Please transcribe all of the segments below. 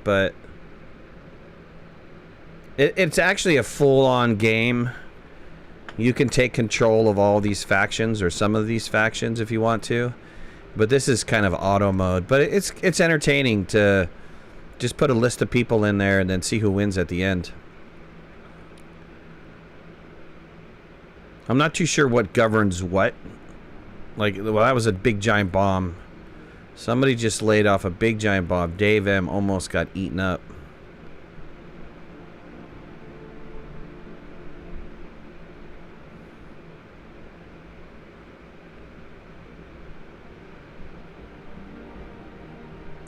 but it's actually a full-on game. You can take control of all these factions or some of these factions if you want to, but this is kind of auto mode. But it's entertaining to just put a list of people in there and then see who wins at the end. I'm not too sure what governs what. Like, well, that was a big giant bomb. Somebody just laid off a big giant bomb. Dave M almost got eaten up.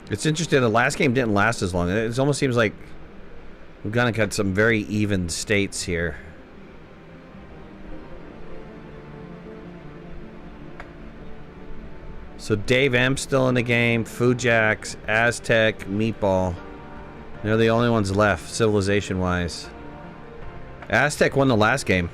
It's interesting. The last game didn't last as long. It almost seems like we've kind of got some very even states here. So Dave M still in the game. Fujax, Aztec, Meatball. They're the only ones left, civilization-wise. Aztec won the last game.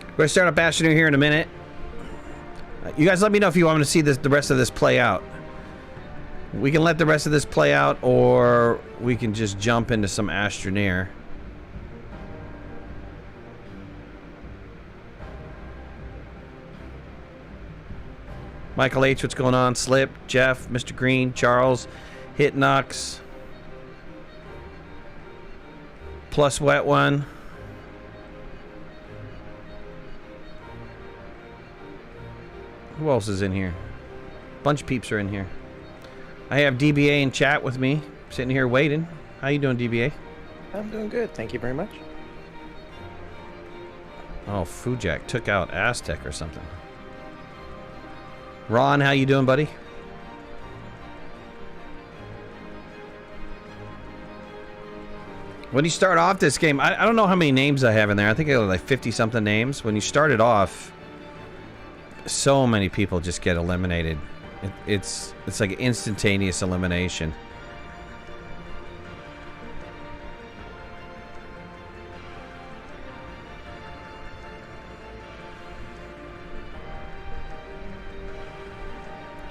We're going to start up Astroneer here in a minute. You guys let me know if you want me to see the rest of this play out. We can let the rest of this play out, or we can just jump into some Astroneer. Michael H, what's going on? Slip, Jeff, Mr. Green, Charles, Hitnox, Plus Wet One. Who else is in here? Bunch of peeps are in here. I have DBA in chat with me, sitting here waiting. How you doing, DBA? I'm doing good, thank you very much. Oh, Fujak took out Aztec or something. Ron, how you doing, buddy? When you start off this game, I don't know how many names I have in there. I think I have like 50-something names. When you start it off, so many people just get eliminated. It's like instantaneous elimination.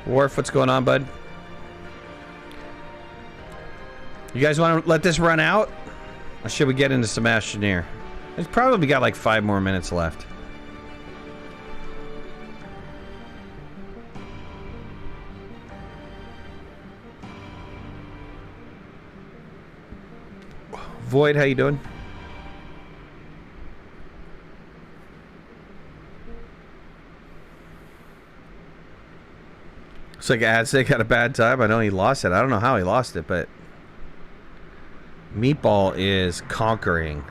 Worf, what's going on, bud? You guys want to let this run out? Or should we get into some Astroneer? It's probably got like 5 more minutes left. Void, how you doing? Looks like Aztec had a bad time. I know he lost it. I don't know how he lost it, but Meatball is conquering.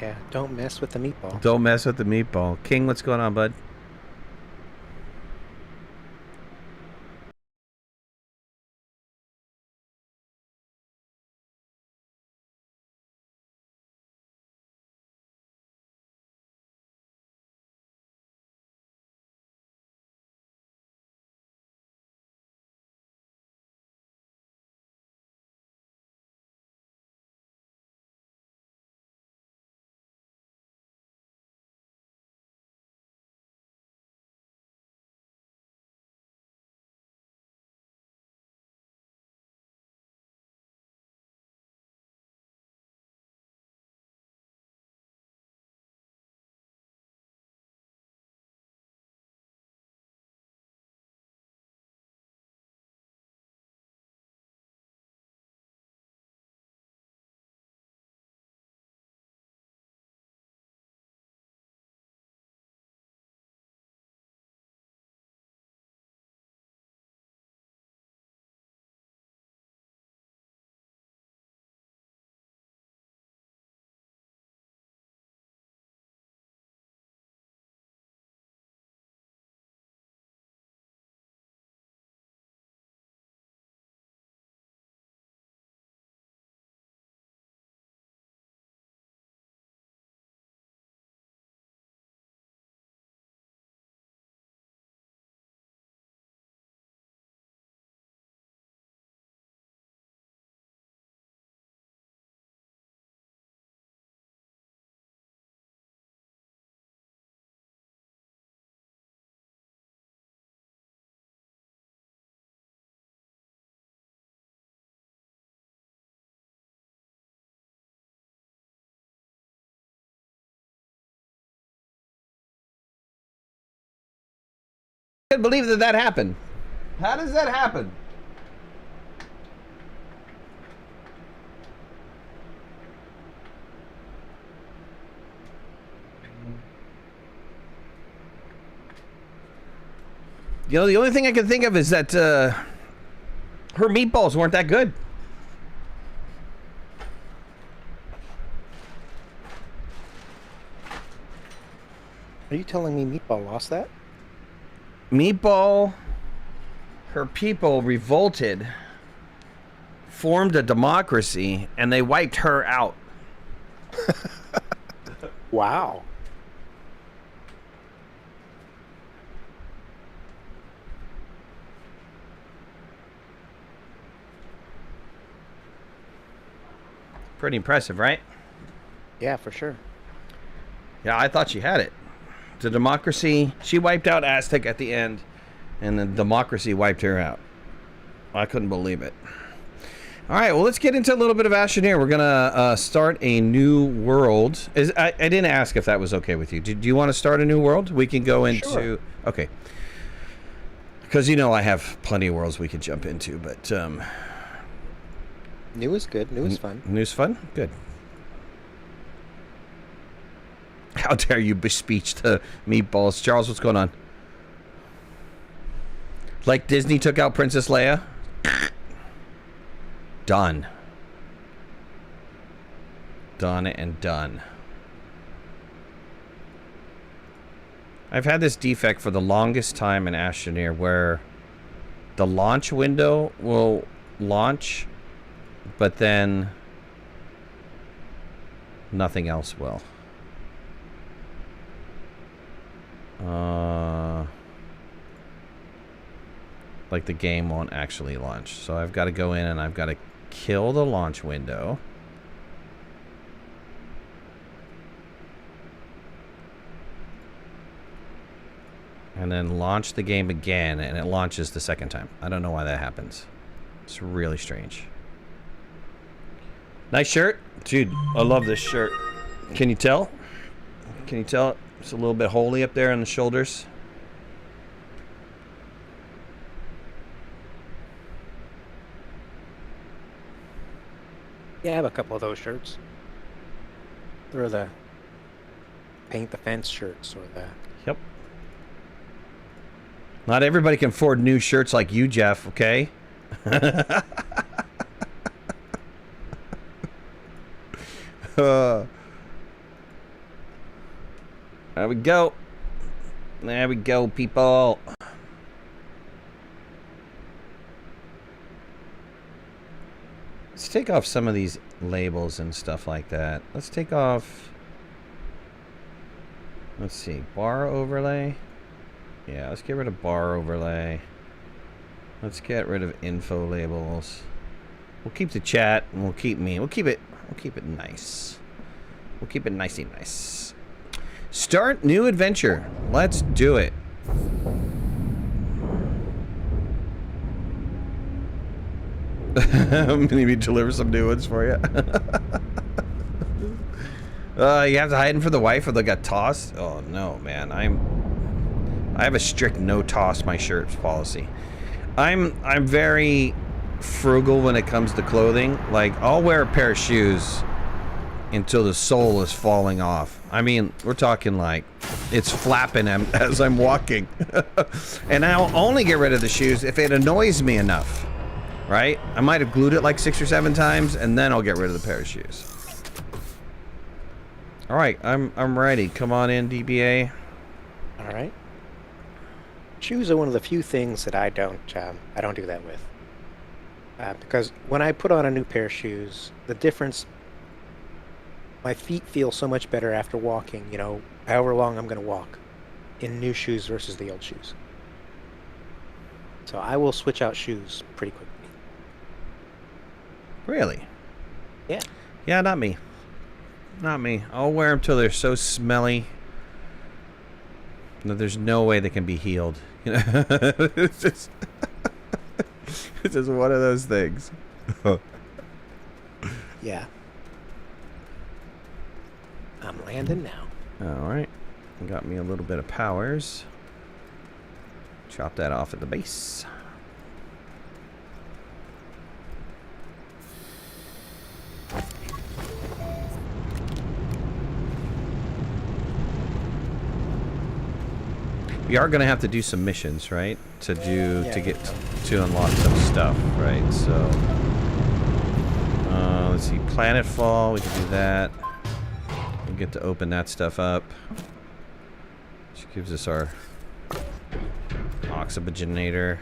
Yeah, don't mess with the meatball. Don't mess with the meatball. King, what's going on, bud? can't believe that happened. How does that happen? You know, the only thing I can think of is that her meatballs weren't that good. Are you telling me Meatball lost that? Meatball, her people revolted, formed a democracy, and they wiped her out. Wow. Pretty impressive, right? Yeah, for sure. Yeah, I thought she had it. The democracy, she wiped out Aztec at the end, and the democracy wiped her out. I couldn't believe it. All right, well, let's get into a little bit of Astroneer. We're going to start a new world. I didn't ask if that was okay with you. Do you want to start a new world? We can go into... Sure. Okay. Because, you know, I have plenty of worlds we could jump into, but... New is good. New is fun. New's fun? Good. How dare you bespeech the meatballs. Charles, what's going on? Like Disney took out Princess Leia? Done. Done and done. I've had this defect for the longest time in Astroneer where the launch window will launch, but then nothing else will. Like the game won't actually launch. So I've got to go in and I've got to kill the launch window. And then launch the game again, and it launches the second time. I don't know why that happens. It's really strange. Nice shirt. Dude, I love this shirt. Can you tell? Can you tell it's a little bit holy up there on the shoulders? Yeah, I have a couple of those shirts. They're the paint the fence shirts or the... Yep. Not everybody can afford new shirts like you, Jeff, okay? There we go. There we go, people. Let's take off some of these labels and stuff like that. Let's take off... Let's see. Bar overlay. Yeah, let's get rid of bar overlay. Let's get rid of info labels. We'll keep the chat and we'll keep me. We'll keep it nice. We'll keep it nicey nice. Start new adventure. Let's do it. Maybe deliver some new ones for you. You have to hide them for the wife or they got tossed? Oh no, man. I have a strict no toss my shirts policy. I'm very frugal when it comes to clothing. Like, I'll wear a pair of shoes until the sole is falling off. I mean, we're talking like it's flapping as I'm walking. And I'll only get rid of the shoes if it annoys me enough. Right? I might have glued it like 6 or 7 times, and then I'll get rid of the pair of shoes. All right, I'm ready. Come on in, DBA. All right. Shoes are one of the few things that I don't do that with. Because when I put on a new pair of shoes, the difference, my feet feel so much better after walking, you know, however long I'm going to walk in new shoes versus the old shoes. So I will switch out shoes pretty quickly. Really? Yeah. Yeah, not me. Not me. I'll wear them till they're so smelly that there's no way they can be healed. You know, it's just one of those things. Yeah. I'm landing now. All right. Got me a little bit of powers. Drop that off at the base. We are gonna have to do some missions, right? To unlock some stuff, right? So let's see, planetfall. We can do that. We get to open that stuff up. Which gives us our oxygenator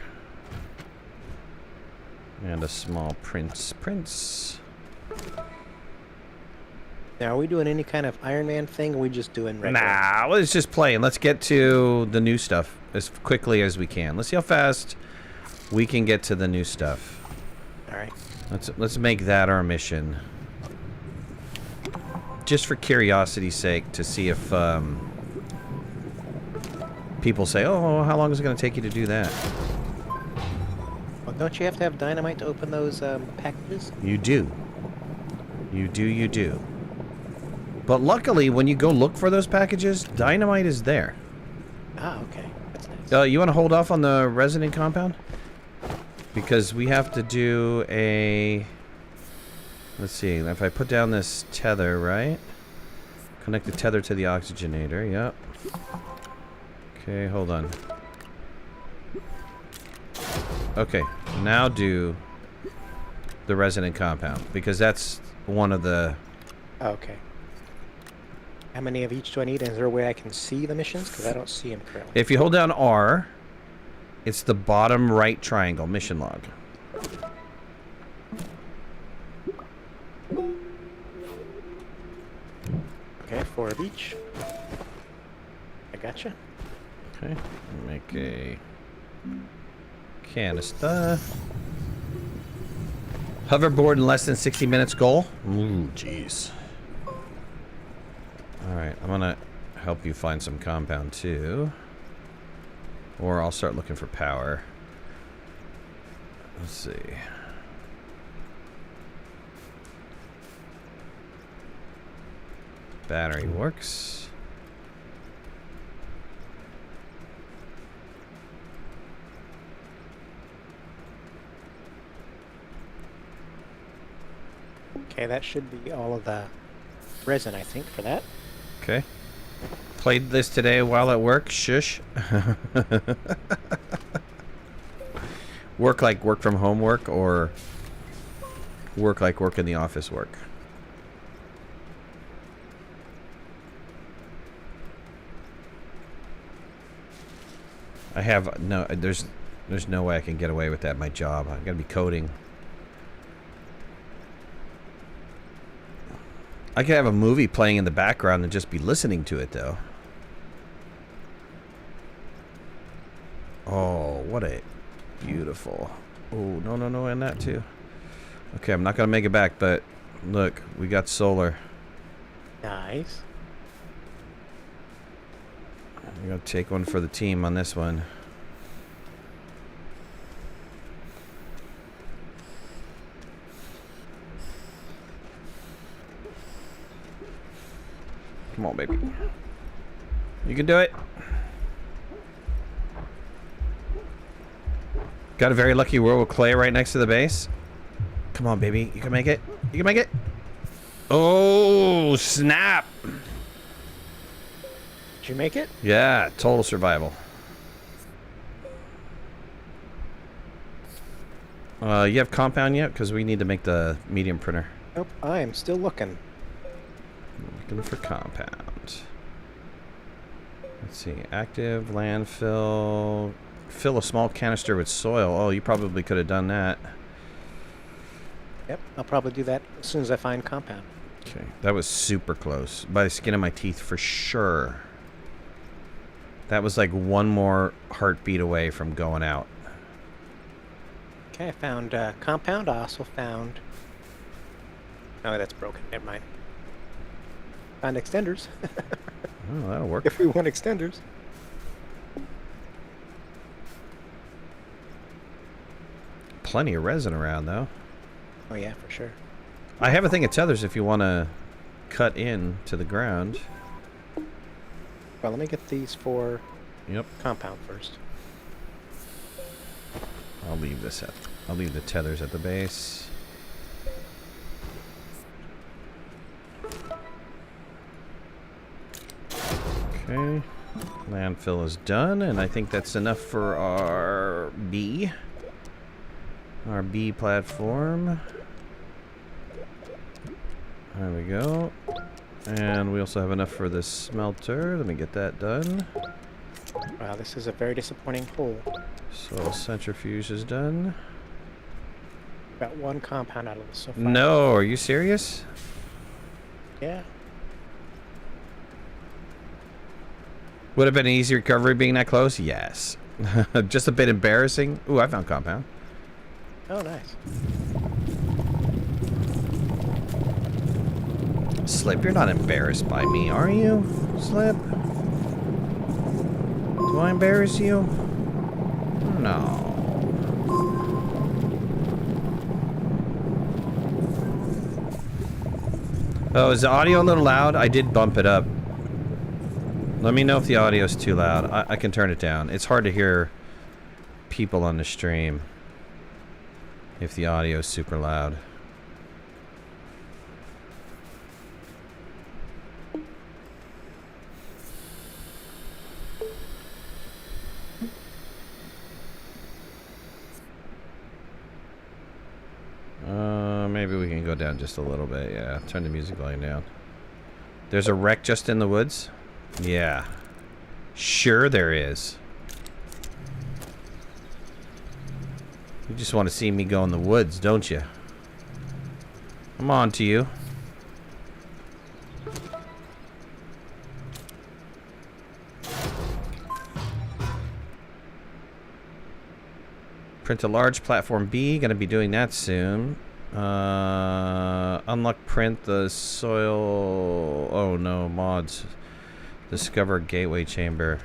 and a small prince. Now, are we doing any kind of Iron Man thing, or are we just doing regular? Nah, let's just play and let's get to the new stuff as quickly as we can. Let's see how fast we can get to the new stuff. All right. Let's make that our mission. Just for curiosity's sake, to see if people say, "Oh, how long is it going to take you to do that?" Well, don't you have to have dynamite to open those packages? You do. You do. But luckily, when you go look for those packages, dynamite is there. Ah, okay. That's nice. You want to hold off on the resident compound? Because we have to do a... Let's see. If I put down this tether, right? Connect the tether to the oxygenator. Yep. Okay, hold on. Okay, now do the resident compound. Because that's one of the... Okay. How many of each do I need? And is there a way I can see the missions? Because I don't see them currently. If you hold down R, it's the bottom right triangle, mission log. Okay, 4 of each. I gotcha. Okay, make a canister. Hoverboard in less than 60 minutes goal. Ooh, jeez. Alright, I'm gonna help you find some compound too. Or I'll start looking for power. Let's see. Battery works. Okay, that should be all of the resin, I think, for that. Okay. Played this today while at work. Shush. Work like work from home work, or work like work in the office work? I have no... There's no way I can get away with that in my job. I gotta be coding. I could have a movie playing in the background and just be listening to it, though. Oh, what a beautiful... Oh, no, and that too. Okay, I'm not going to make it back, but look, we got solar. Nice. I'm going to take one for the team on this one. Come on, baby. You can do it. Got a very lucky world with clay right next to the base. Come on, baby. You can make it. You can make it. Oh, snap. Did you make it? Yeah, total survival. You have compound yet? Because we need to make the medium printer. Nope, I am still looking. Looking for compound. Let's see. Active, landfill. Fill a small canister with soil. Oh, you probably could have done that. Yep, I'll probably do that as soon as I find compound. Okay, that was super close. By the skin of my teeth, for sure. That was like one more heartbeat away from going out. Okay, I found compound. I also found... Oh, that's broken. Never mind. Found extenders. Oh, that'll work. If we want extenders. Plenty of resin around, though. Oh, yeah, for sure. I have a thing of tethers if you want to cut in to the ground. Well, let me get these for Yep. compound first. I'll leave this at. I'll leave the tethers at the base. Okay. Landfill is done, and I think that's enough for our B. Our B platform. There we go. And we also have enough for this smelter. Let me get that done. Wow, this is a very disappointing hole. So centrifuge is done. Got one compound out of this so far. No, are you serious? Yeah. Would have been an easy recovery being that close? Yes. Just a bit embarrassing. Ooh, I found compound. Oh, nice. Slip, you're not embarrassed by me, are you? Slip? Do I embarrass you? No. Oh, is the audio a little loud? I did bump it up. Let me know if the audio is too loud. I can turn it down. It's hard to hear people on the stream if the audio is super loud. Maybe we can go down just a little bit. Yeah, turn the music volume down. There's a wreck just in the woods? Yeah. Sure there is. You just want to see me go in the woods, don't you? I'm on to you. Print a large platform B. Gonna be doing that soon. Unlock print the soil. Oh no, mods. Discover gateway chamber.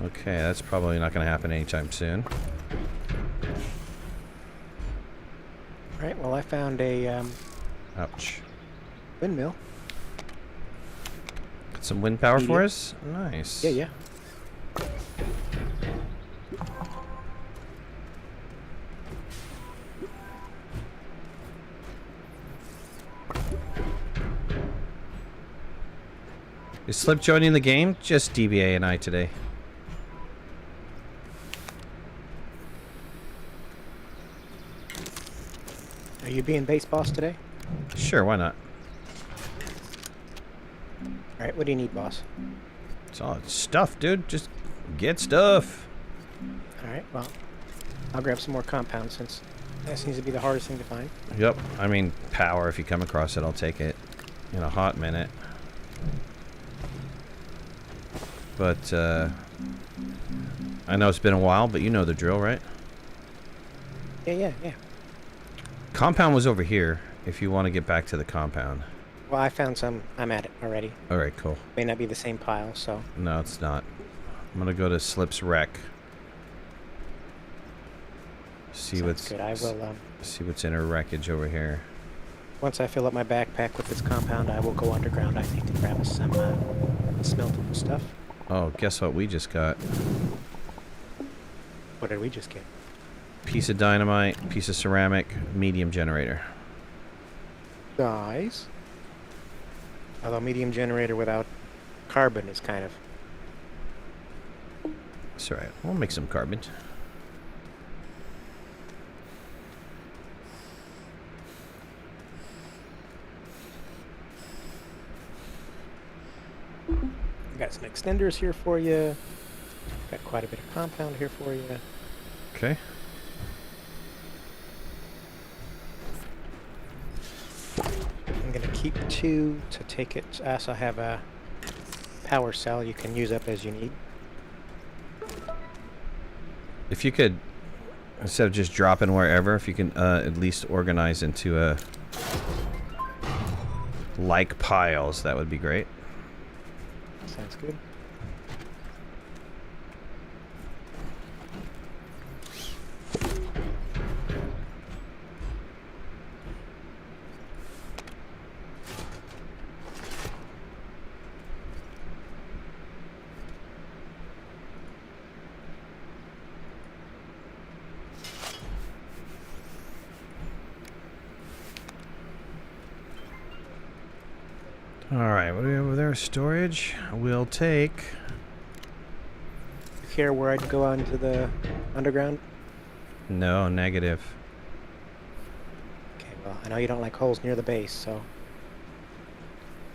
Okay, that's probably not gonna happen anytime soon. Alright, well I found a Ouch. windmill. Got some wind power for Medium. us? Nice. Yeah. Is Slip joining the game? Just DBA and I today. Are you being base boss today? Sure, why not? Alright, what do you need, boss? It's all stuff, dude. Just get stuff. Alright, well, I'll grab some more compounds since that seems to be the hardest thing to find. Yep. I mean, power. If you come across it, I'll take it in a hot minute. But, I know it's been a while, but you know the drill, right? Yeah. Compound was over here, if you want to get back to the compound. Well, I found some. I'm at it already. Alright, cool. May not be the same pile, so... No, it's not. I'm gonna go to Slip's wreck. See Sounds what's good. I will, see what's in her wreckage over here. once I fill up my backpack with this compound, I will go underground, I think, to grab us some smeltable stuff. Oh, guess what we just got? What did we just get? Piece of dynamite, piece of ceramic, medium generator. Nice. Although medium generator without carbon is kind of... That's alright. We'll make some carbon. Got some extenders here for you. Got quite a bit of compound here for you. Okay. I'm gonna keep 2 to take it. I also have a power cell you can use up as you need. If you could, instead of just dropping wherever, if you can at least organize into a like piles, that would be great. Sounds good. Alright, what do we have over there? Storage. We'll take... You care where I'd go on to the underground? No, negative. Okay, well, I know you don't like holes near the base, so...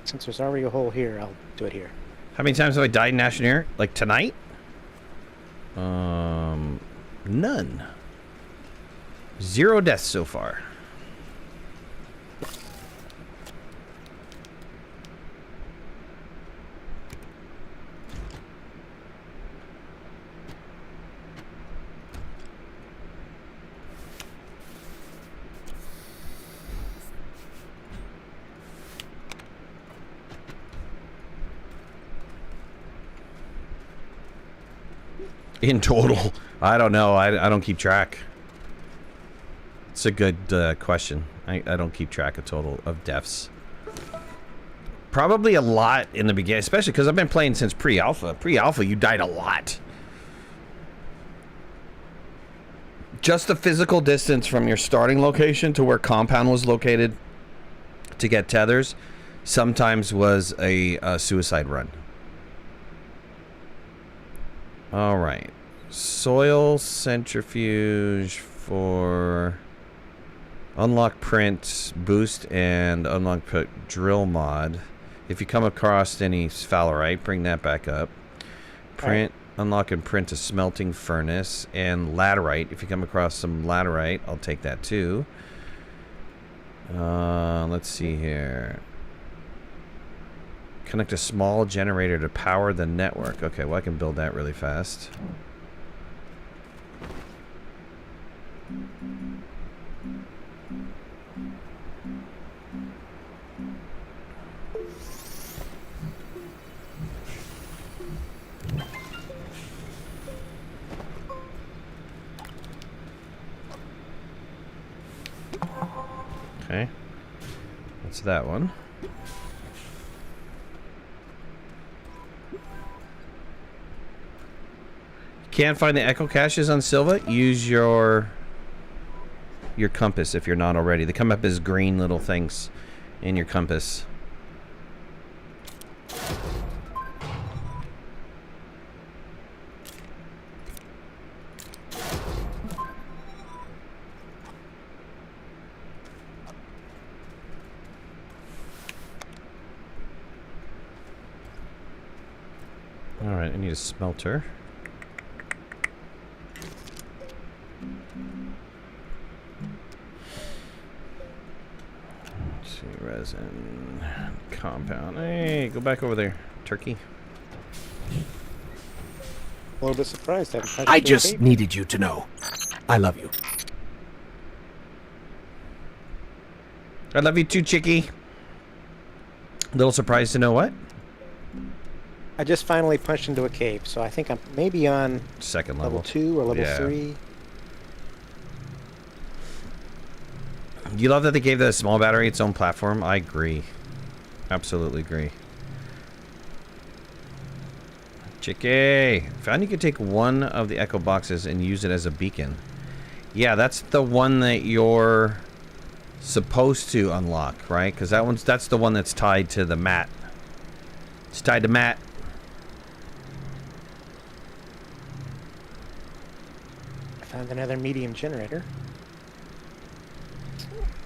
Since there's already a hole here, I'll do it here. How many times have I died in Astroneer? Like tonight? None. 0 deaths so far. In total, I don't know. I don't keep track. It's a good question. I don't keep track of total of deaths. Probably a lot in the beginning, especially because I've been playing since pre-alpha. Pre-alpha, you died a lot. Just the physical distance from your starting location to where compound was located to get tethers sometimes was a suicide run. All right. Soil centrifuge for unlock print boost and unlock drill mod. If you come across any sphalerite, bring that back up. Print, unlock and print a smelting furnace and laterite. If you come across some laterite, I'll take that too. Let's see here. Connect a small generator to power the network. Okay, well I can build that really fast. Okay, that's that one. Can't find the echo caches on Silva? Use your compass if you're not already. They come up as green little things in your compass. Alright, I need a smelter. Let's see, resin, compound. Hey, go back over there, turkey. A little bit surprised. I just needed you to know. I love you. I love you too, chickie. A little surprised to know what? I just finally punched into a cave, so I think I'm maybe on Second level level. 2 or level Yeah. 3. You love that they gave the small battery its own platform? I agree. Absolutely agree. Chickie! Found you could take one of the echo boxes and use it as a beacon. Yeah, that's the one that you're supposed to unlock, right? Because that's the one that's tied to the mat. It's tied to mat. I found another medium generator.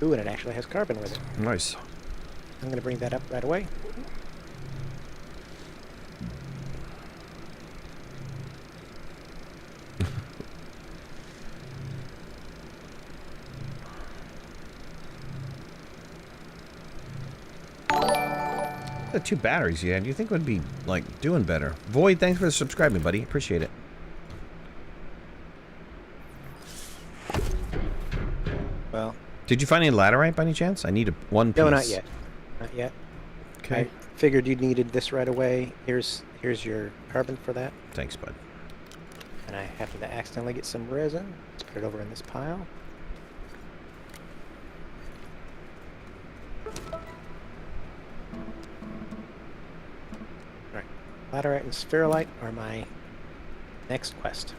Ooh, and it actually has carbon with it. Nice. I'm going to bring that up right away. The 2 batteries you had, you think would be, like, doing better. Void, thanks for subscribing, buddy. Appreciate it. Well, Did you find any laterite by any chance? I need one piece. no, not yet. Not yet. Okay. I figured you needed this right away. Here's your carbon for that. Thanks, bud. And I happened to accidentally get some resin. Let's put it over in this pile. Alright. Laterite and spherolite are my next quest.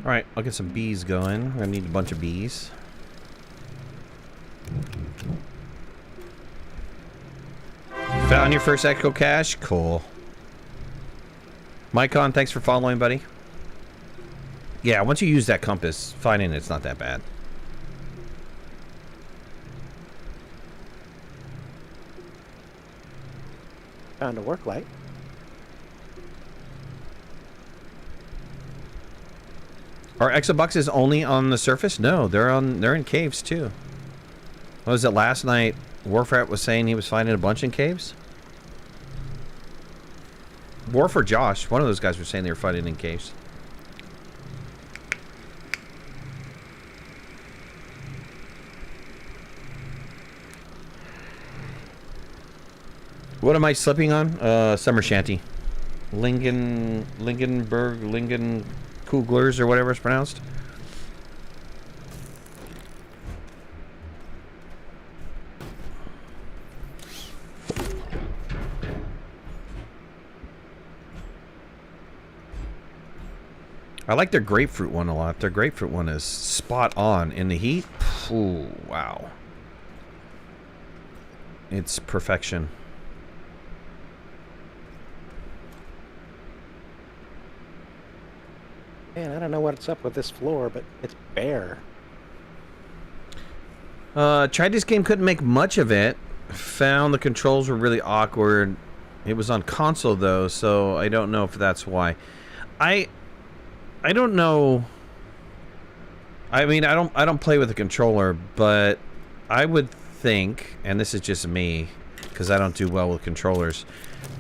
Alright, I'll get some bees going. We're gonna need a bunch of bees. Found your first Echo Cache? Cool. Mycon, thanks for following, buddy. Yeah, once you use that compass, finding it's not that bad. Found a work light. Are exoboxes only on the surface? No, they're in caves too. What was it last night? Warfrat was saying he was finding a bunch in caves. Warf or Josh, one of those guys were saying they were finding in caves. What am I slipping on? Summer Shanty. Lingenberg Kuglers or whatever it's pronounced. I like their grapefruit one a lot. Their grapefruit one is spot on in the heat. Ooh, wow. It's perfection. Man, I don't know what's up with this floor, but it's bare. Tried this game, couldn't make much of it. Found the controls were really awkward. It was on console though, so I don't know if that's why. I don't know. I mean, I don't play with a controller, but I would think, and this is just me, because I don't do well with controllers,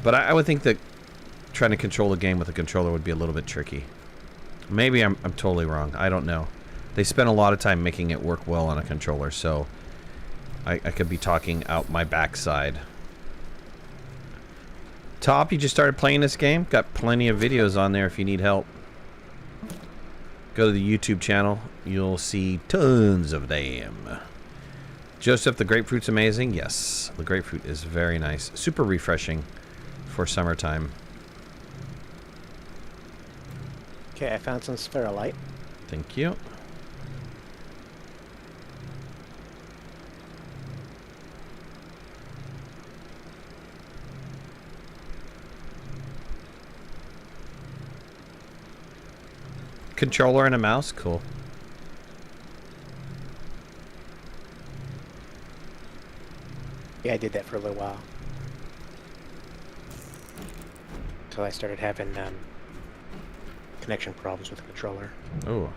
but I would think that trying to control a game with a controller would be a little bit tricky. Maybe I'm totally wrong. I don't know. They spent a lot of time making it work well on a controller, so I could be talking out my backside. Top, you just started playing this game? Got plenty of videos on there if you need help. Go to the YouTube channel. You'll see tons of them. Joseph, the grapefruit's amazing. Yes, the grapefruit is very nice. Super refreshing for summertime. Okay, I found some spherolite. Thank you. Controller and a mouse? Cool. Yeah, I did that for a little while. Until I started having connection problems with the controller. Oh.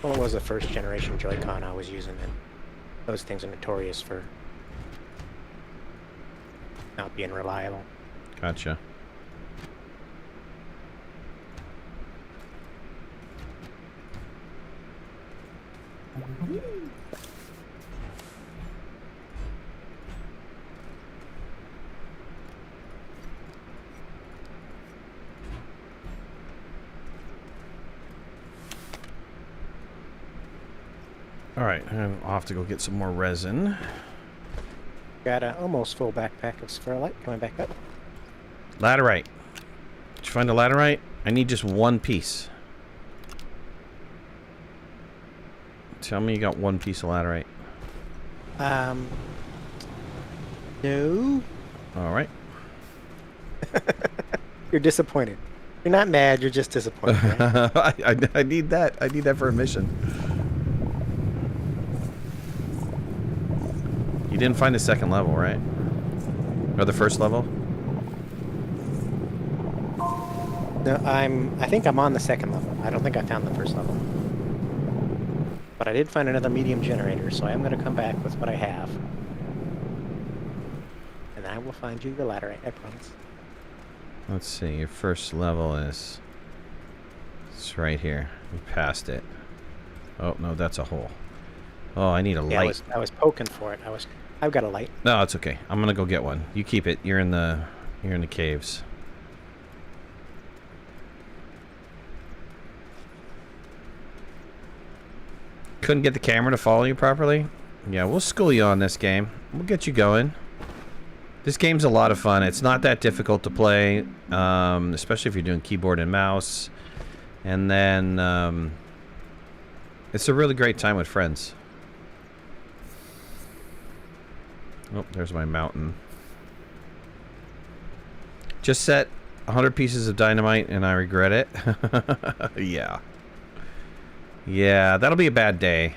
Well, it was the first generation Joy-Con I was using, and those things are notorious for not being reliable. Gotcha. Alright, I'm off to go get some more resin. Got an almost full backpack of spherolite coming back up. Laterite. Did you find a laterite? I need just one piece. Tell me you got one piece of laterite. No. Alright. You're disappointed. You're not mad, you're just disappointed. Right? I need that. I need that for a mission. You didn't find the second level, right? Or the first level? No, I think I'm on the second level. I don't think I found the first level. But I did find another medium generator, so I am going to come back with what I have. And I will find you your laterite, I promise. Let's see. Your first level is... It's right here. We passed it. Oh, no, that's a hole. Oh, I need a light. I was poking for it. I've got a light. No, it's okay. I'm gonna go get one. You keep it. You're in the caves. Couldn't get the camera to follow you properly? Yeah, we'll school you on this game. We'll get you going. This game's a lot of fun. It's not that difficult to play, especially if you're doing keyboard and mouse. And then it's a really great time with friends. Oh, there's my mountain. Just set 100 pieces of dynamite and I regret it. Yeah. Yeah, that'll be a bad day.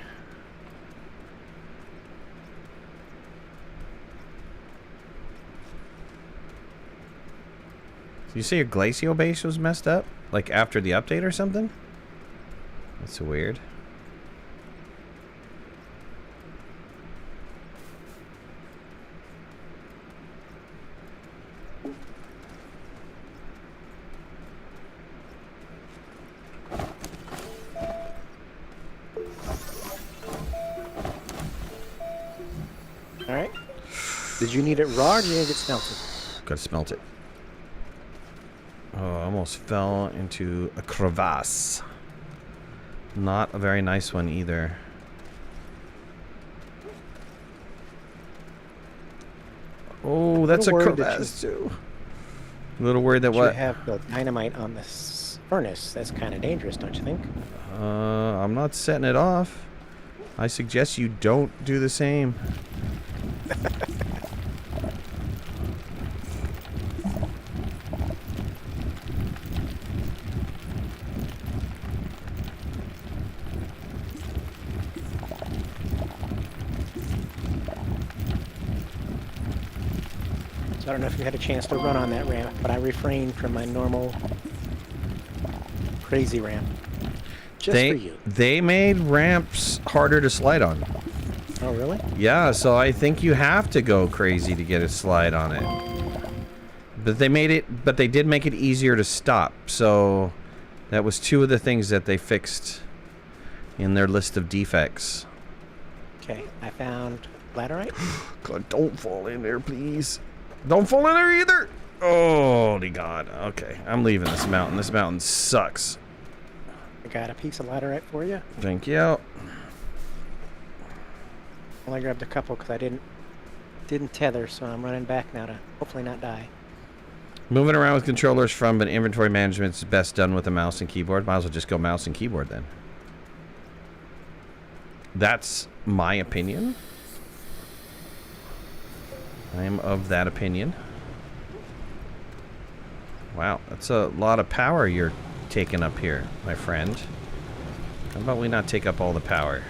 So you say your glacial base was messed up? Like after the update or something? That's weird. Alright. Did you need it raw or did you need it smelted? Gotta smelt it. Oh, I almost fell into a crevasse. Not a very nice one either. Oh, that's a crevasse too. A little worried that what? You have the dynamite on this furnace. That's kind of dangerous, don't you think? I'm not setting it off. I suggest you don't do the same. So I don't know if you had a chance to run on that ramp, but I refrained from my normal crazy ramp. Just for you. They made ramps harder to slide on. Oh, really? Yeah, so I think you have to go crazy to get a slide on it. But they did make it easier to stop. So that was two of the things that they fixed in their list of defects. Okay, I found laterite. God, don't fall in there, please. Don't fall in there either. Holy God. Okay, I'm leaving this mountain. This mountain sucks. I got a piece of laterite for you. Thank you. Only grabbed a couple because I didn't tether, so I'm running back now to hopefully not die. Moving around with controllers from, but inventory management is best done with a mouse and keyboard. Might as well just go mouse and keyboard then. That's my opinion. I am of that opinion. Wow, that's a lot of power you're taking up here, my friend. How about we not take up all the power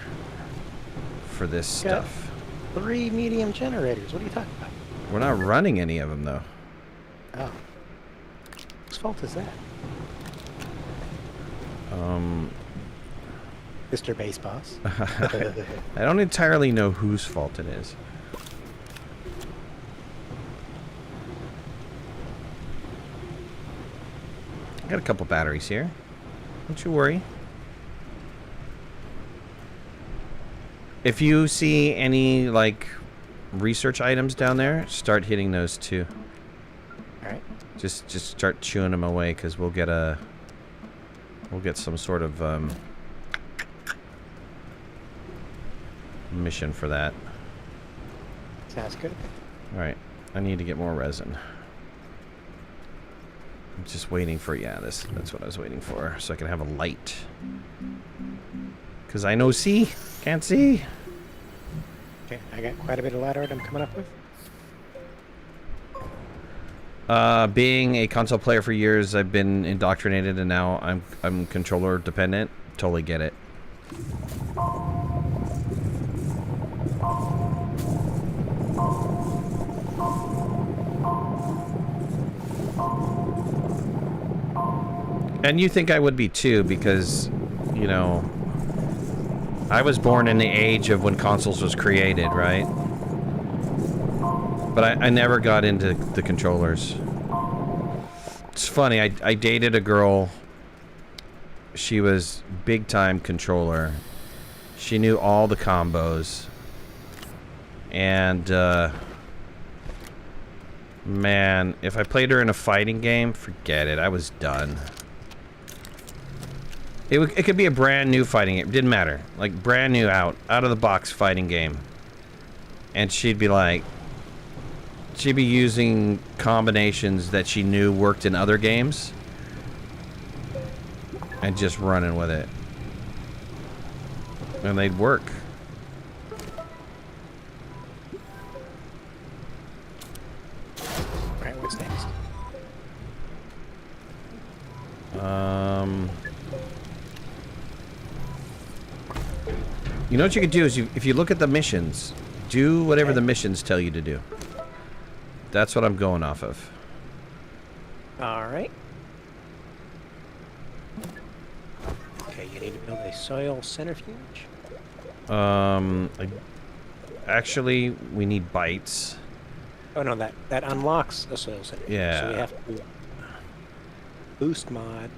for this stuff? 3 medium generators. What are you talking about? We're not running any of them, though. Oh. Whose fault is that? Mr. Base Boss. I don't entirely know whose fault it is. I got a couple batteries here. Don't you worry. If you see any, like, research items down there, start hitting those too. Alright. Just start chewing them away, because we'll get some sort of mission for that. Sounds good. Alright, I need to get more resin. I'm just waiting for, that's what I was waiting for, so I can have a light. Because I know can't see. Okay, I got quite a bit of laterite I'm coming up with. Being a console player for years, I've been indoctrinated, and now I'm controller dependent. Totally get it. And you think I would be too, because, you know, I was born in the age of when consoles was created, right? But I never got into the controllers. It's funny, I dated a girl. She was big time controller. She knew all the combos. And, man, if I played her in a fighting game, forget it. I was done. It could be a brand new fighting game. It didn't matter. Like, brand new out of the box fighting game. And she'd be like, she'd be using combinations that she knew worked in other games and just running with it. And they'd work. Alright, what's next? You know what you could do is if you look at the missions, do whatever the missions tell you to do. That's what I'm going off of. Alright. Okay, you need to build a soil centrifuge. Actually, we need bites. Oh no, that unlocks a soil centrifuge. Yeah. So we have to boost mod.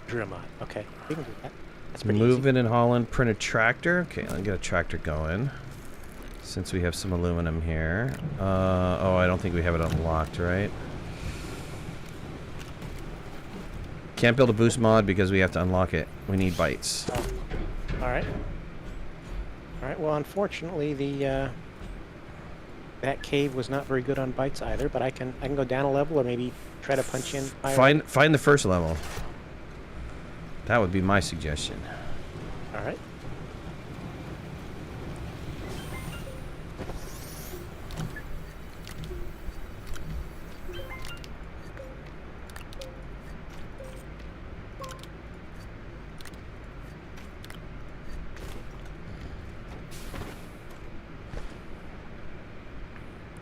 Drill mod. Okay, we can do that. That's pretty easy. Moving in Holland, print a tractor. Okay, I'll get a tractor going. Since we have some aluminum here. Oh, I don't think we have it unlocked, right? Can't build a boost mod because we have to unlock it. We need bites. Oh. Alright. Alright, well unfortunately the that cave was not very good on bites either, but I can go down a level or maybe try to punch in higher. Find the first level. That would be my suggestion. Alright.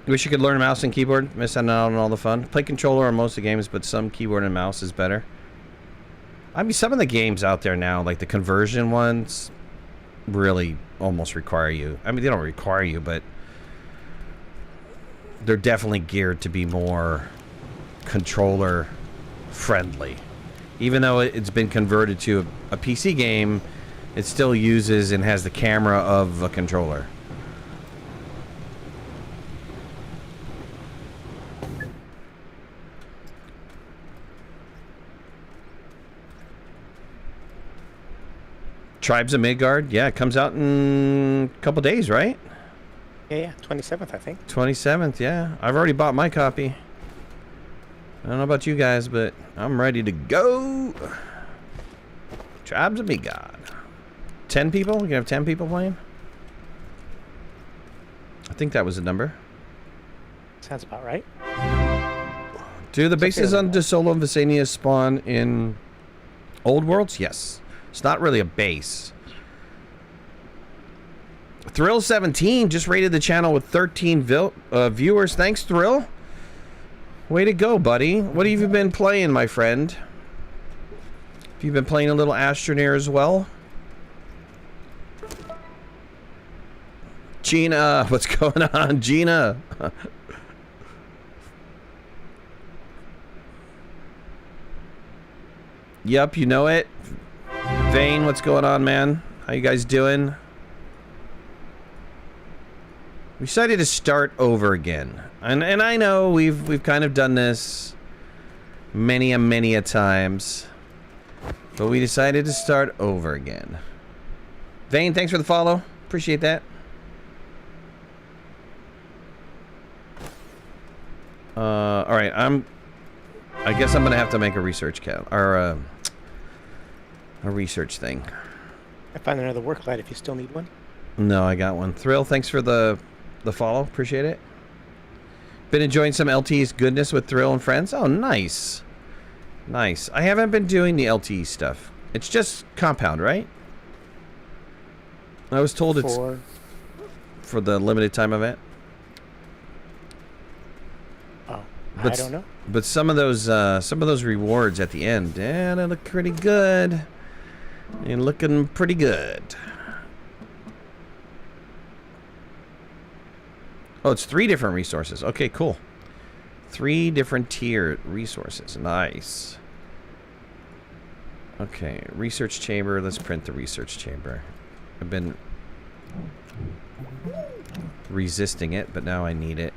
Wish you could learn mouse and keyboard. Missing out on all the fun. Play controller on most of the games, but some keyboard and mouse is better. I mean, some of the games out there now, like the conversion ones, really almost require you. I mean, they don't require you, but they're definitely geared to be more controller friendly. Even though it's been converted to a PC game, it still uses and has the camera of a controller. Tribes of Midgard, yeah, it comes out in a couple days, right? Yeah, 27th, I think. 27th, yeah. I've already bought my copy. I don't know about you guys, but I'm ready to go. Tribes of Midgard. 10 people? You can have 10 people playing? I think that was the number. Sounds about right. Do the bases on De Solo and Visania spawn in Old Worlds? Yes. It's not really a base. Thrill17 just rated the channel with 13 viewers. Thanks, Thrill. Way to go, buddy. What have you been playing, my friend? Have you been playing a little Astroneer as well? Gina, what's going on, Gina? Yep, you know it. Vane, what's going on, man? How you guys doing? We decided to start over again. And I know we've kind of done this many a times. But we decided to start over again. Vane, thanks for the follow. Appreciate that. Alright, I guess I'm gonna have to make a research count or a research thing. I find another work light if you still need one. No, I got one. Thrill, thanks for the follow. Appreciate it. Been enjoying some LT's goodness with Thrill and friends. Oh, nice. Nice. I haven't been doing the LTE stuff. It's just Compound, right? I was told it's for the limited time event. Oh, but, I don't know. But some of those rewards at the end, yeah, they look pretty good. They're looking pretty good. Oh, it's 3 different resources. Okay, cool. 3 different tier resources. Nice. Okay, research chamber. Let's print the research chamber. I've been resisting it, but now I need it.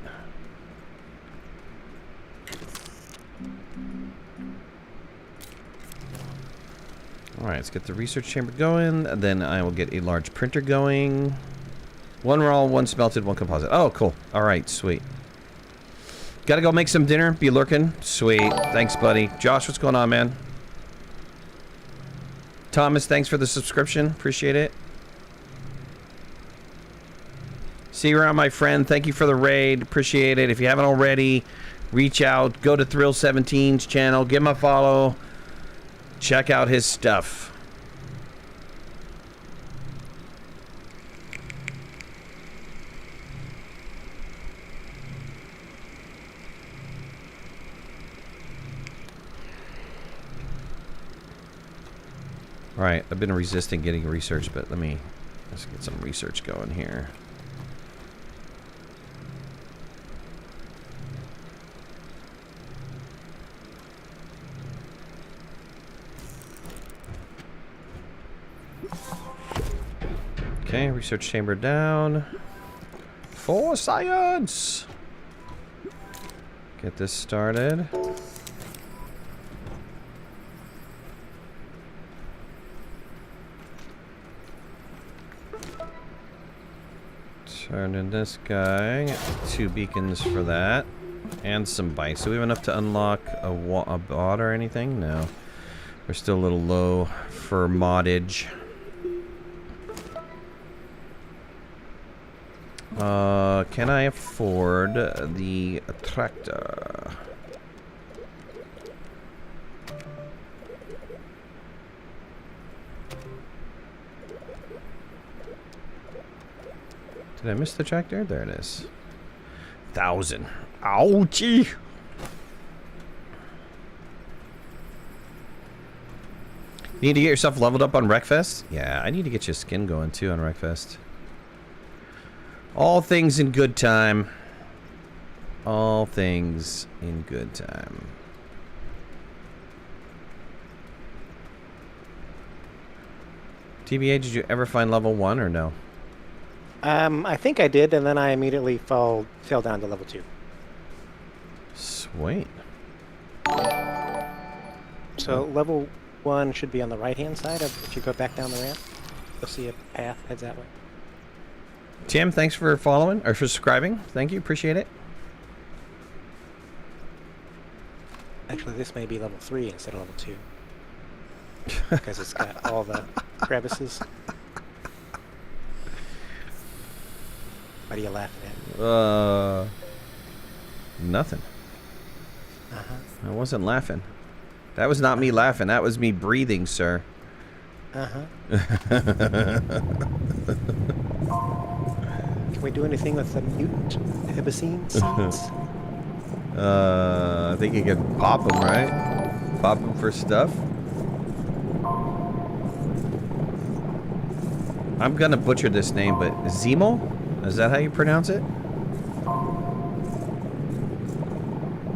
Alright, let's get the research chamber going. Then I will get a large printer going. 1 raw, 1 smelted, 1 composite. Oh, cool. All right, sweet. Gotta go make some dinner. Be lurking. Sweet. Thanks, buddy. Josh, what's going on, man? Thomas, thanks for the subscription. Appreciate it. See you around, my friend. Thank you for the raid. Appreciate it. If you haven't already, reach out. Go to Thrill17's channel. Give him a follow. Check out his stuff. Alright, I've been resisting getting research, but let's get some research going here. Okay, research chamber down. For science! Get this started. Turn in this guy. 2 beacons for that. And some bites. Do we have enough to unlock a bot or anything? No. We're still a little low for moddage. Can I afford the tractor? Did I miss the tractor? There it is. 1,000. Ouchie! You need to get yourself leveled up on Wreckfest? Yeah, I need to get your skin going too on Wreckfest. All things in good time. All things in good time. DBA, did you ever find level 1 or no? I think I did, and then I immediately fell down to level 2. Sweet. So level 1 should be on the right-hand side of, if you go back down the ramp. You'll see a path heads that way. Tim, thanks for following or for subscribing. Thank you, appreciate it. Actually, this may be level 3 instead of level 2. Because it's got all the crevices. What are you laughing at? Nothing. I wasn't laughing. That was not me laughing. That was me breathing, sir. Can we do anything with the mutant Hibicine seeds? I think you can pop them, right? Pop them for stuff. I'm gonna butcher this name, but Zemo? Is that how you pronounce it?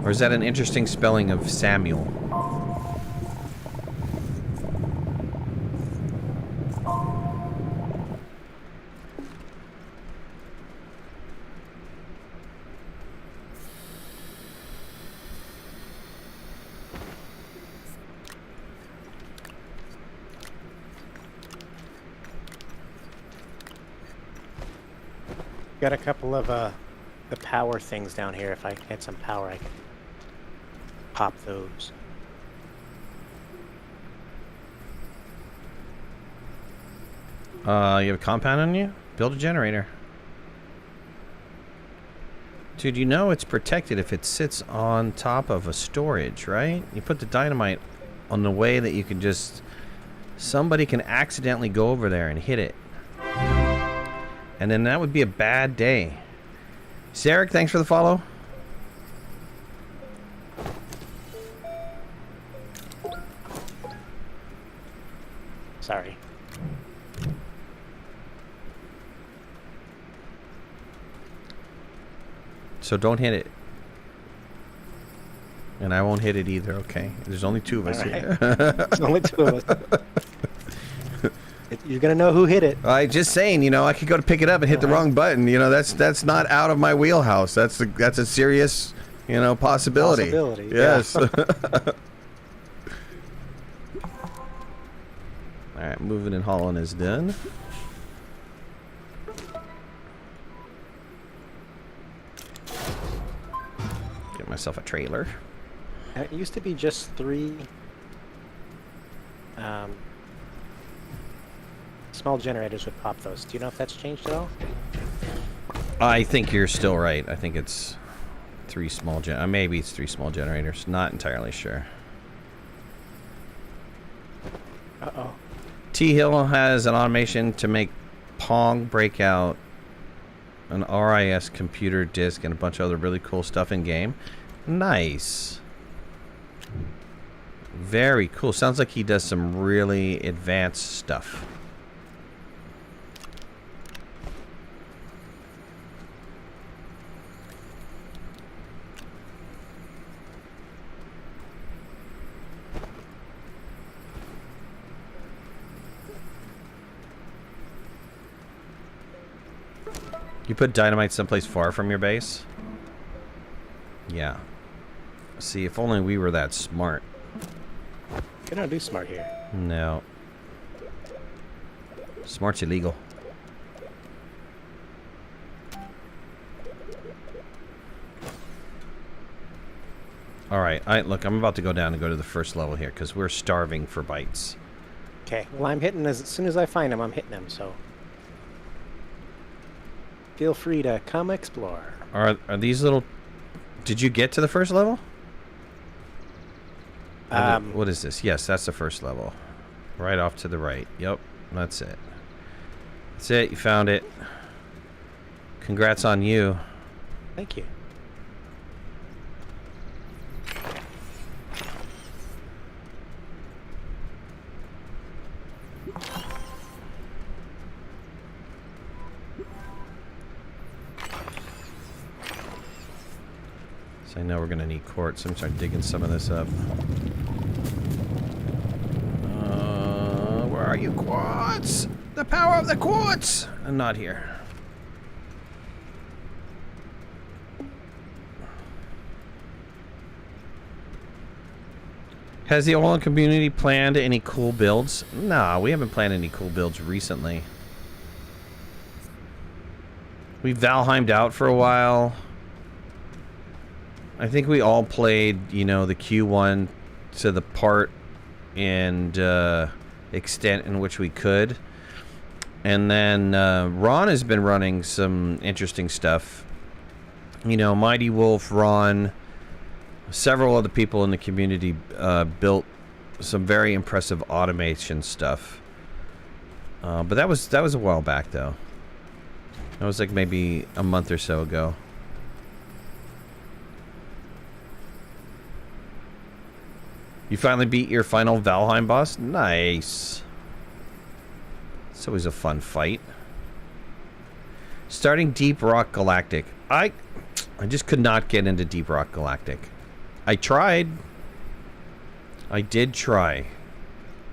Or is that an interesting spelling of Samuel? Got a couple of the power things down here. If I had some power, I could pop those. You have a compound on you? Build a generator. Dude, you know it's protected if it sits on top of a storage, right? You put the dynamite on the way that you can just... Somebody can accidentally go over there and hit it. And then that would be a bad day. Sarek, thanks for the follow. Sorry. So don't hit it. And I won't hit it either, okay? There's only 2 of us here. There's only 2 of us. You're gonna know who hit it. I just saying, you know, I could go to pick it up and hit the wrong button. You know, that's not out of my wheelhouse. That's a serious, you know, possibility. Yes. Yeah. All right, moving and hauling is done. myself a trailer. It used to be just 3 small generators would pop those. Do you know if that's changed at all? I think you're still right. I think it's 3 small maybe it's 3 small generators. Not entirely sure. Uh-oh. T-Hill has an automation to make Pong breakout, an RIS computer disk, and a bunch of other really cool stuff in game. Nice. Very cool. Sounds like he does some really advanced stuff. You put dynamite someplace far from your base? Yeah. See, if only we were that smart. You don't do smart here. No. Smart's illegal. Alright, look, I'm about to go down and go to the first level here, because we're starving for bites. Okay, well, I'm hitting as soon as I find them, I'm hitting them, so... Feel free to come explore. Are these little... Did you get to the first level? What is this? Yes, that's the first level. Right off to the right. Yep, that's it. That's it, you found it. Congrats on you. Thank you. So I know we're gonna need quartz. I'm start digging some of this up. Where are you, quartz? The power of the quartz! I'm not here. Has the Olin community planned any cool builds? Nah, we haven't planned any cool builds recently. We Valheimed out for a while. I think we all played, you know, the Q1 to the part and extent in which we could. And then Ron has been running some interesting stuff. You know, Mighty Wolf, Ron, several other people in the community built some very impressive automation stuff. But that was a while back, though. That was like maybe a month or so ago. You finally beat your final Valheim boss? Nice. It's always a fun fight. Starting Deep Rock Galactic. I just could not get into Deep Rock Galactic. I tried. I did try.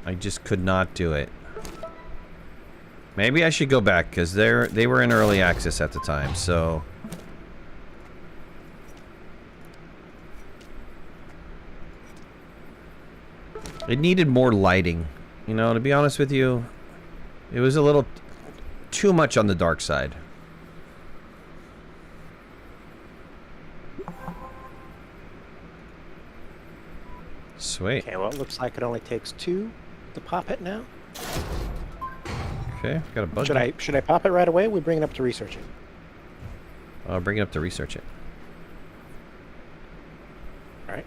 I just could not do it. Maybe I should go back, because they were in early access at the time, so... It needed more lighting. You know, to be honest with you, it was a little too much on the dark side. Sweet. Okay, well, it looks like it only takes 2 to pop it now. Okay, got a bug. Should I pop it right away? Or we bring it up to research it. I'll bring it up to research it. All right.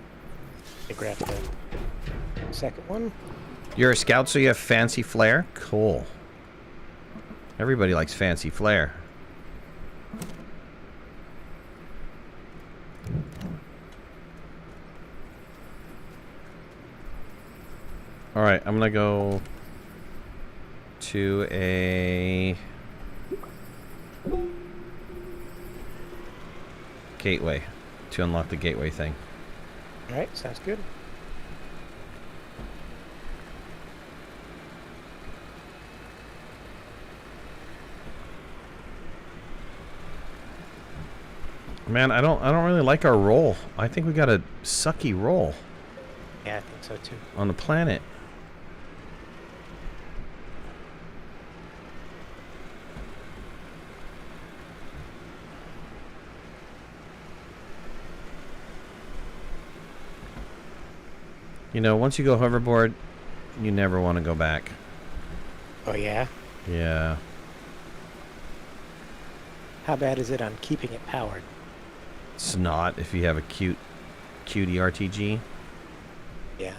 I grab the second one. You're a scout, so you have fancy flair? Cool. Everybody likes fancy flair. Alright, I'm gonna go to a gateway to unlock the gateway thing. All right, sounds good. Man, I don't really like our roll. I think we got a sucky roll. Yeah, I think so too. On the planet. You know, once you go hoverboard, you never want to go back. Oh, yeah? Yeah. How bad is it on keeping it powered? It's not if you have a cutie RTG. Yeah.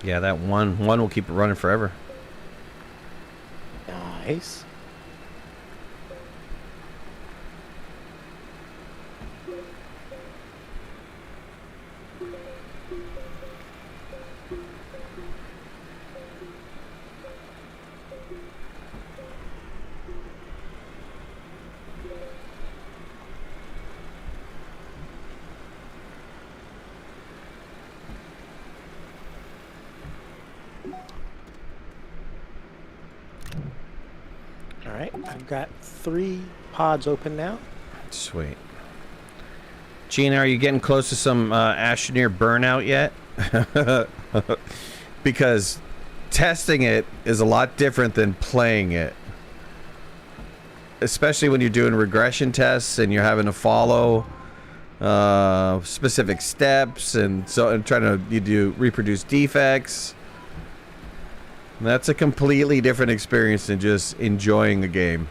Yeah, that one will keep it running forever. Nice. Alright, I've got 3 pods open now. Sweet. Gina, are you getting close to some Astroneer burnout yet? Because testing it is a lot different than playing it. Especially when you're doing regression tests and you're having to follow specific steps and trying to reproduce defects. That's a completely different experience than just enjoying the game.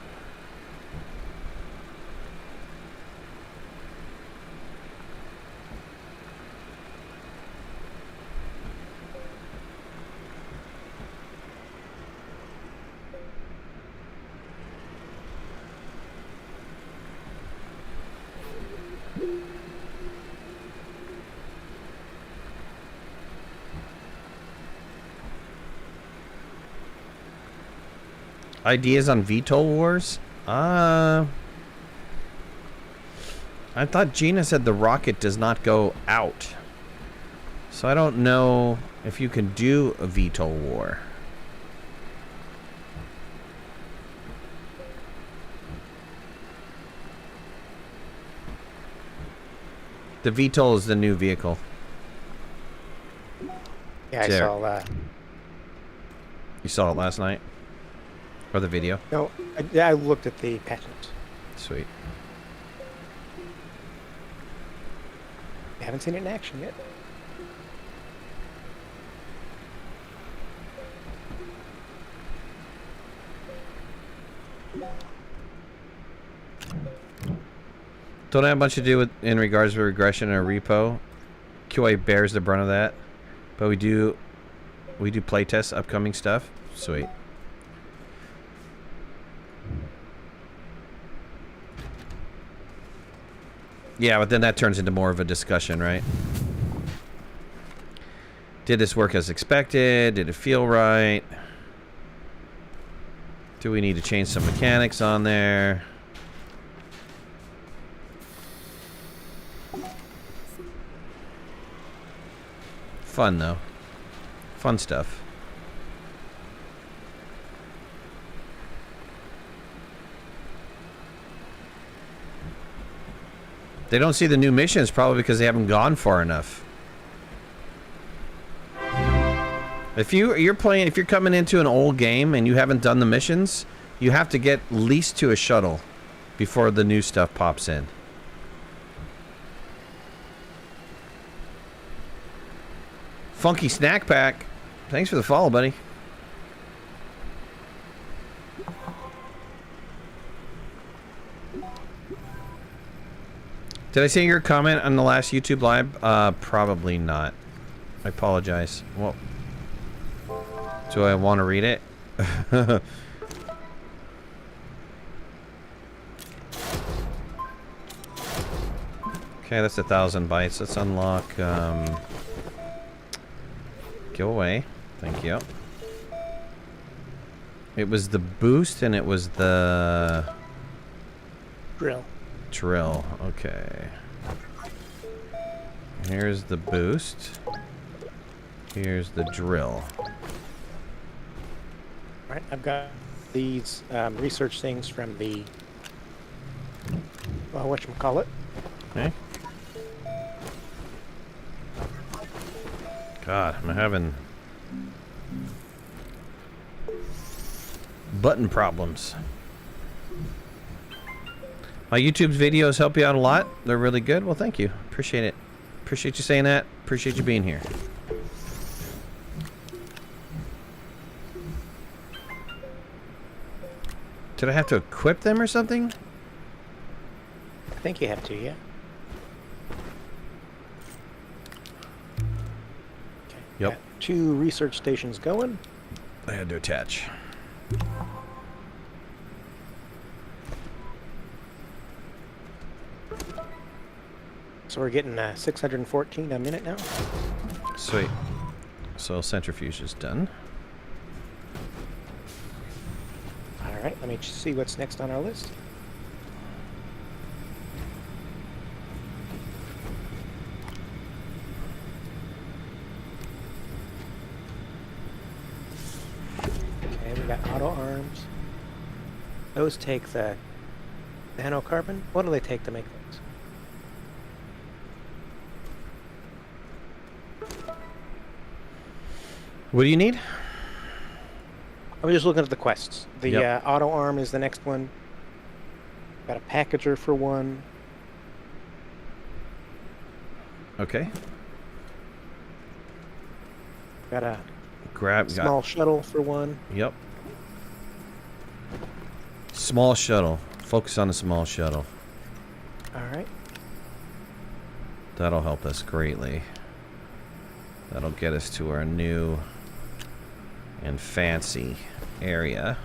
Ideas on VTOL wars? I thought Gina said the rocket does not go out. So I don't know if you can do a VTOL war. The VTOL is the new vehicle. Yeah, I There. saw that. You saw it last night? Or the video? No, I looked at the patent. Sweet. I haven't seen it in action yet. Don't have much to do with in regards to regression or repo. QA bears the brunt of that. But we do playtest upcoming stuff. Sweet. Yeah, but then that turns into more of a discussion, right? Did this work as expected? Did it feel right? Do we need to change some mechanics on there? Fun, though. Fun stuff. They don't see the new missions probably because they haven't gone far enough. If you're coming into an old game and you haven't done the missions, you have to get at least to a shuttle before the new stuff pops in. Funky Snack Pack. Thanks for the follow, buddy. Did I see your comment on the last YouTube live? Probably not. I apologize. Well, do I want to read it? Okay, that's 1,000 bytes. Let's unlock. Go away. Thank you. It was the boost and it was the Drill. drill. Okay. Here's the boost. Here's the drill. Right, I've got these research things from the whatchamacallit. Okay. God, I'm having Button problems. My YouTube videos help you out a lot. They're really good. Well, thank you. Appreciate it. Appreciate you saying that. Appreciate you being here. Did I have to equip them or something? I think you have to, yeah. Okay. Yep. Got 2 research stations going. I had to attach. So we're getting 614 a minute now. Sweet. So centrifuge is done. All right, let me see what's next on our list. Okay, we got auto arms. Those take the nanocarbon. What do they take to make those? What do you need? I was just looking at the quests. The Yep. auto arm is the next one. Got a packager for one. Okay. Got a Grab. small shuttle for one. Yep. Small shuttle. Focus on the small shuttle. All right. That'll help us greatly. That'll get us to our new and fancy area.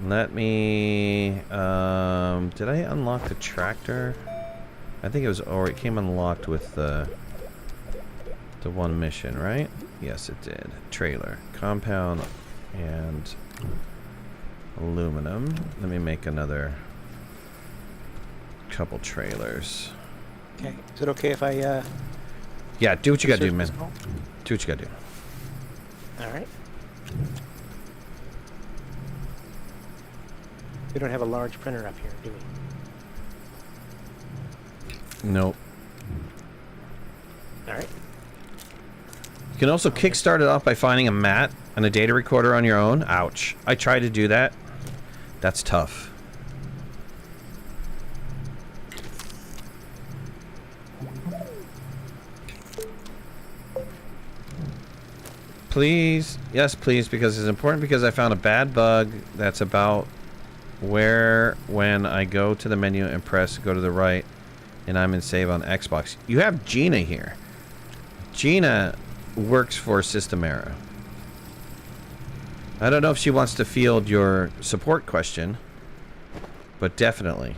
Let me... did I unlock the tractor? I think it was already... It came unlocked with the one mission, right? Yes, it did. Trailer. Compound and aluminum. Let me make another couple trailers. Okay. Is it okay if I... Yeah, do what you gotta do, search man. this all? Do what you gotta do. All right. We don't have a large printer up here, do we? Nope. All right. You can also kickstart it off by finding a mat and a data recorder on your own. Ouch. I tried to do that. That's tough. Please. Yes, please, because it's important, because I found a bad bug that's about where when I go to the menu and press go to the right and I'm in save on Xbox. You have Gina here. Gina works for System Era. I don't know if she wants to field your support question, but definitely.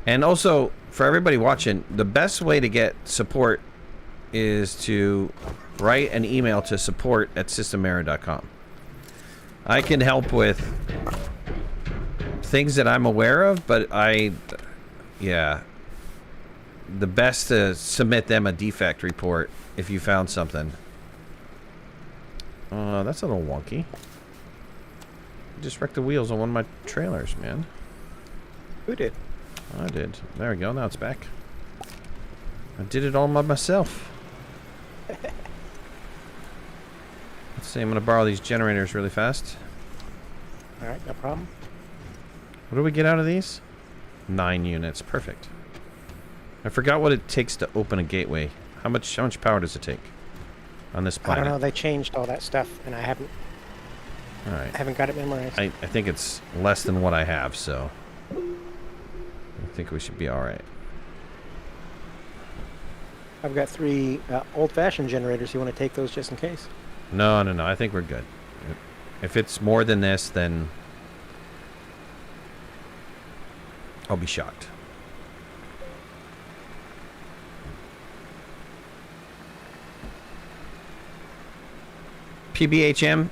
And also, for everybody watching, the best way to get support is to write an email to support@systemera.com. I can help with things that I'm aware of, but yeah, the best to submit them a defect report if you found something. That's a little wonky. Just wrecked the wheels on one of my trailers, man. Who did? I did. There we go. Now it's back. I did it all by myself. Let's see. I'm going to borrow these generators really fast. All right, no problem. What do we get out of these? 9 units. Perfect. I forgot what it takes to open a gateway. How much power does it take on this I planet? don't know. They changed all that stuff, and I haven't All right. got it memorized. I think it's less than what I have, so I think we should be all right. I've got 3 old-fashioned generators. You want to take those just in case? No. I think we're good. If it's more than this, then I'll be shocked. PBHM,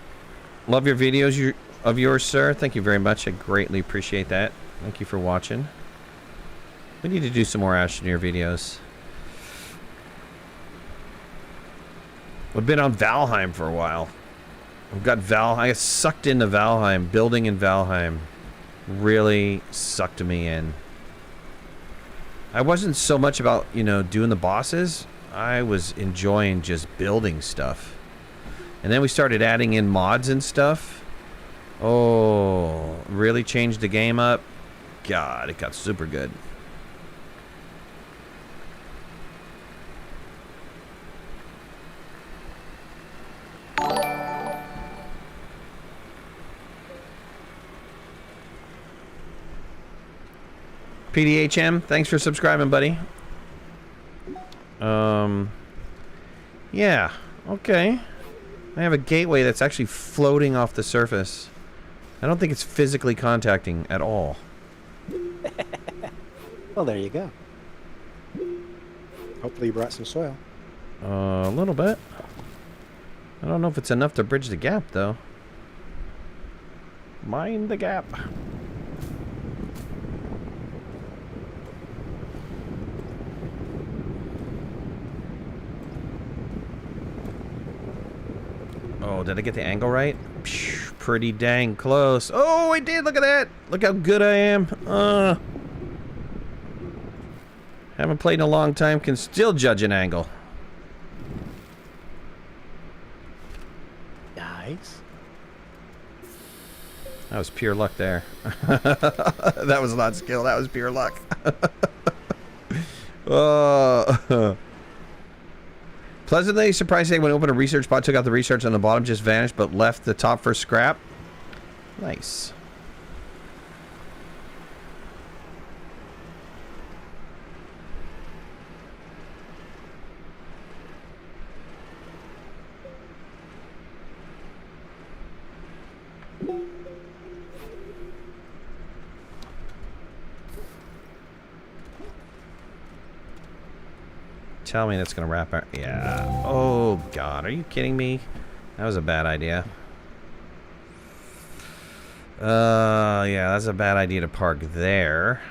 love your videos of yours, sir. Thank you very much. I greatly appreciate that. Thank you for watching. We need to do some more Astroneer videos. We've been on Valheim for a while. We've got I got sucked into Valheim. Building in Valheim really sucked me in. I wasn't so much about, doing the bosses. I was enjoying just building stuff. And then we started adding in mods and stuff. Oh, really changed the game up? God, it got super good. PDHM, thanks for subscribing, buddy. Yeah, okay. I have a gateway that's actually floating off the surface. I don't think it's physically contacting at all. Well, there you go. Hopefully you brought some soil. A little bit. I don't know if it's enough to bridge the gap, though. Mind the gap. Oh, did I get the angle right? Phew, pretty dang close. Oh, I did. Look at that. Look how good I am. Haven't played in a long time. Can still judge an angle. Nice. That was pure luck there. That was not skill. That was pure luck. Oh. Pleasantly surprised when I opened a research bot, took out the research on the bottom, just vanished, but left the top for scrap. Nice. Tell me that's gonna wrap our... Yeah. Oh, God. Are you kidding me? That was a bad idea. Yeah, that's a bad idea to park there.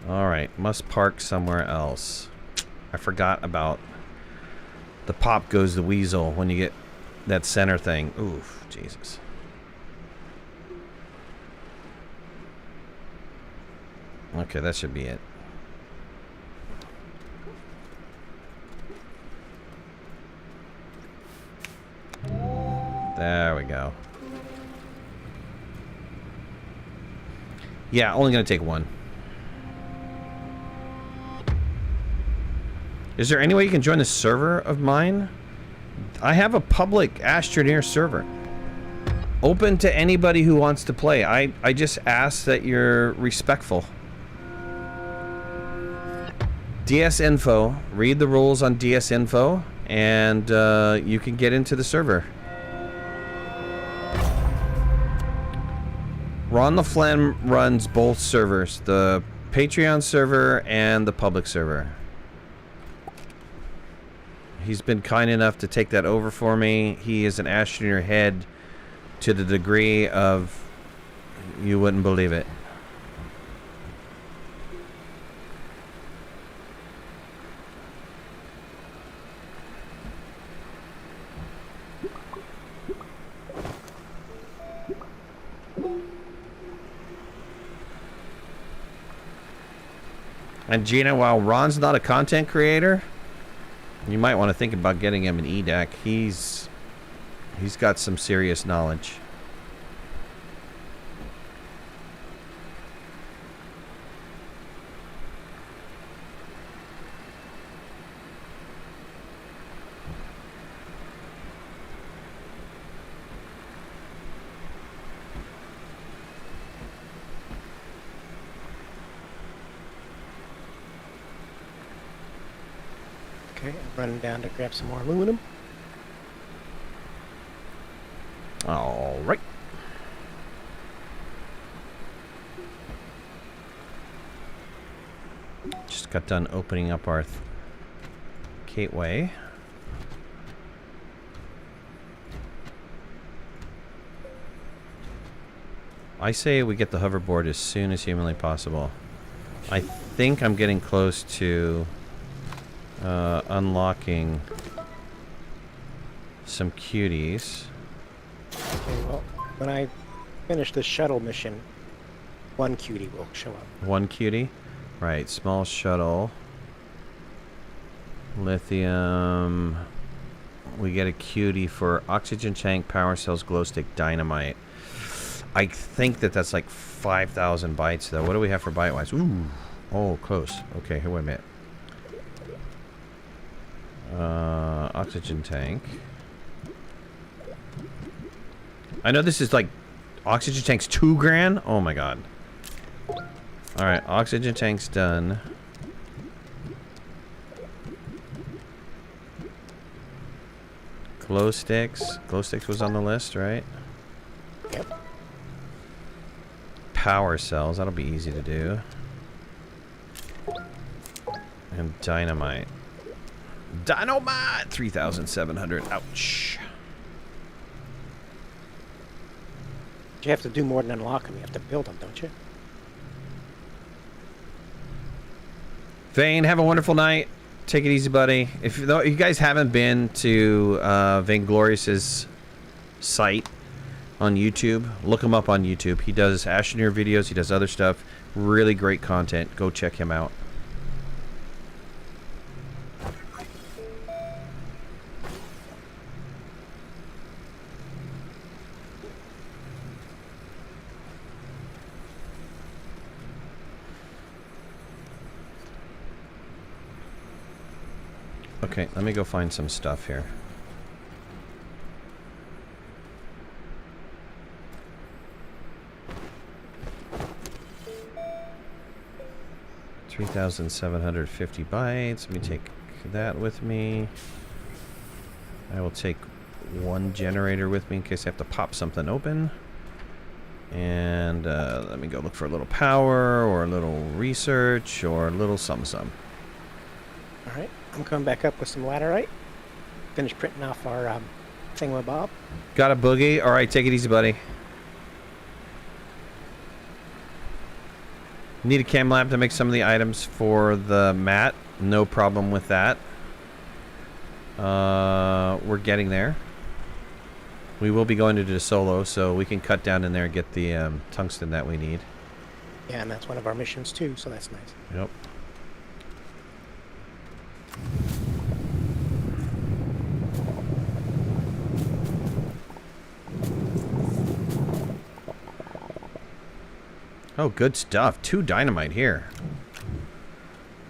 Alright, must park somewhere else. I forgot about the pop goes the weasel when you get that center thing. Oof, Jesus. Okay, that should be it. There we go. Yeah, only gonna take one. Is there any way you can join the server of mine? I have a public Astroneer server. Open to anybody who wants to play. I just ask that you're respectful. DS Info. Read the rules on DS Info, and you can get into the server. Ron the Phlegm runs both servers, the Patreon server and the public server. He's been kind enough to take that over for me. He is an Astroneer head to the degree of you wouldn't believe it. And Gina, while Ron's not a content creator, you might want to think about getting him an E-Deck. He's got some serious knowledge. Okay, I'm running down to grab some more aluminum. All right. Just got done opening up our gateway. I say we get the hoverboard as soon as humanly possible. I think I'm getting close to unlocking some cuties. Okay, well, when I finish the shuttle mission, one cutie will show up. One cutie? Right, small shuttle. Lithium. we get a cutie for oxygen tank, power cells, glow stick, dynamite. I think that's like 5,000 bytes, though. What do we have for byte-wise? Ooh. Oh, close. Okay, here, wait a minute. Oxygen tank. I know this is like... Oxygen tank's 2 grand? Oh, my God. Alright, oxygen tank's done. Glow sticks. Glow sticks was on the list, right? Yep. Power cells. That'll be easy to do. And dynamite. Dynamite! 3,700. Ouch. You have to do more than unlock them. You have to build them, don't you? Vane, have a wonderful night. Take it easy, buddy. If you guys haven't been to Vainglorious's site on YouTube, look him up on YouTube. He does Astroneer videos. He does other stuff. Really great content. Go check him out. Okay, let me go find some stuff here. $3,750 bytes. Let me take that with me. I will take one generator with me in case I have to pop something open. And let me go look for a little power or a little research or a little some. All right. I'm coming back up with some laterite. Finish printing off our thingamabob. Got a boogie? All right, take it easy, buddy. Need a chem lab to make some of the items for the mat. No problem with that. We're getting there. We will be going to do solo, so we can cut down in there and get the tungsten that we need. Yeah, and that's one of our missions too, so that's nice. Yep. Oh, good stuff. 2 dynamite here.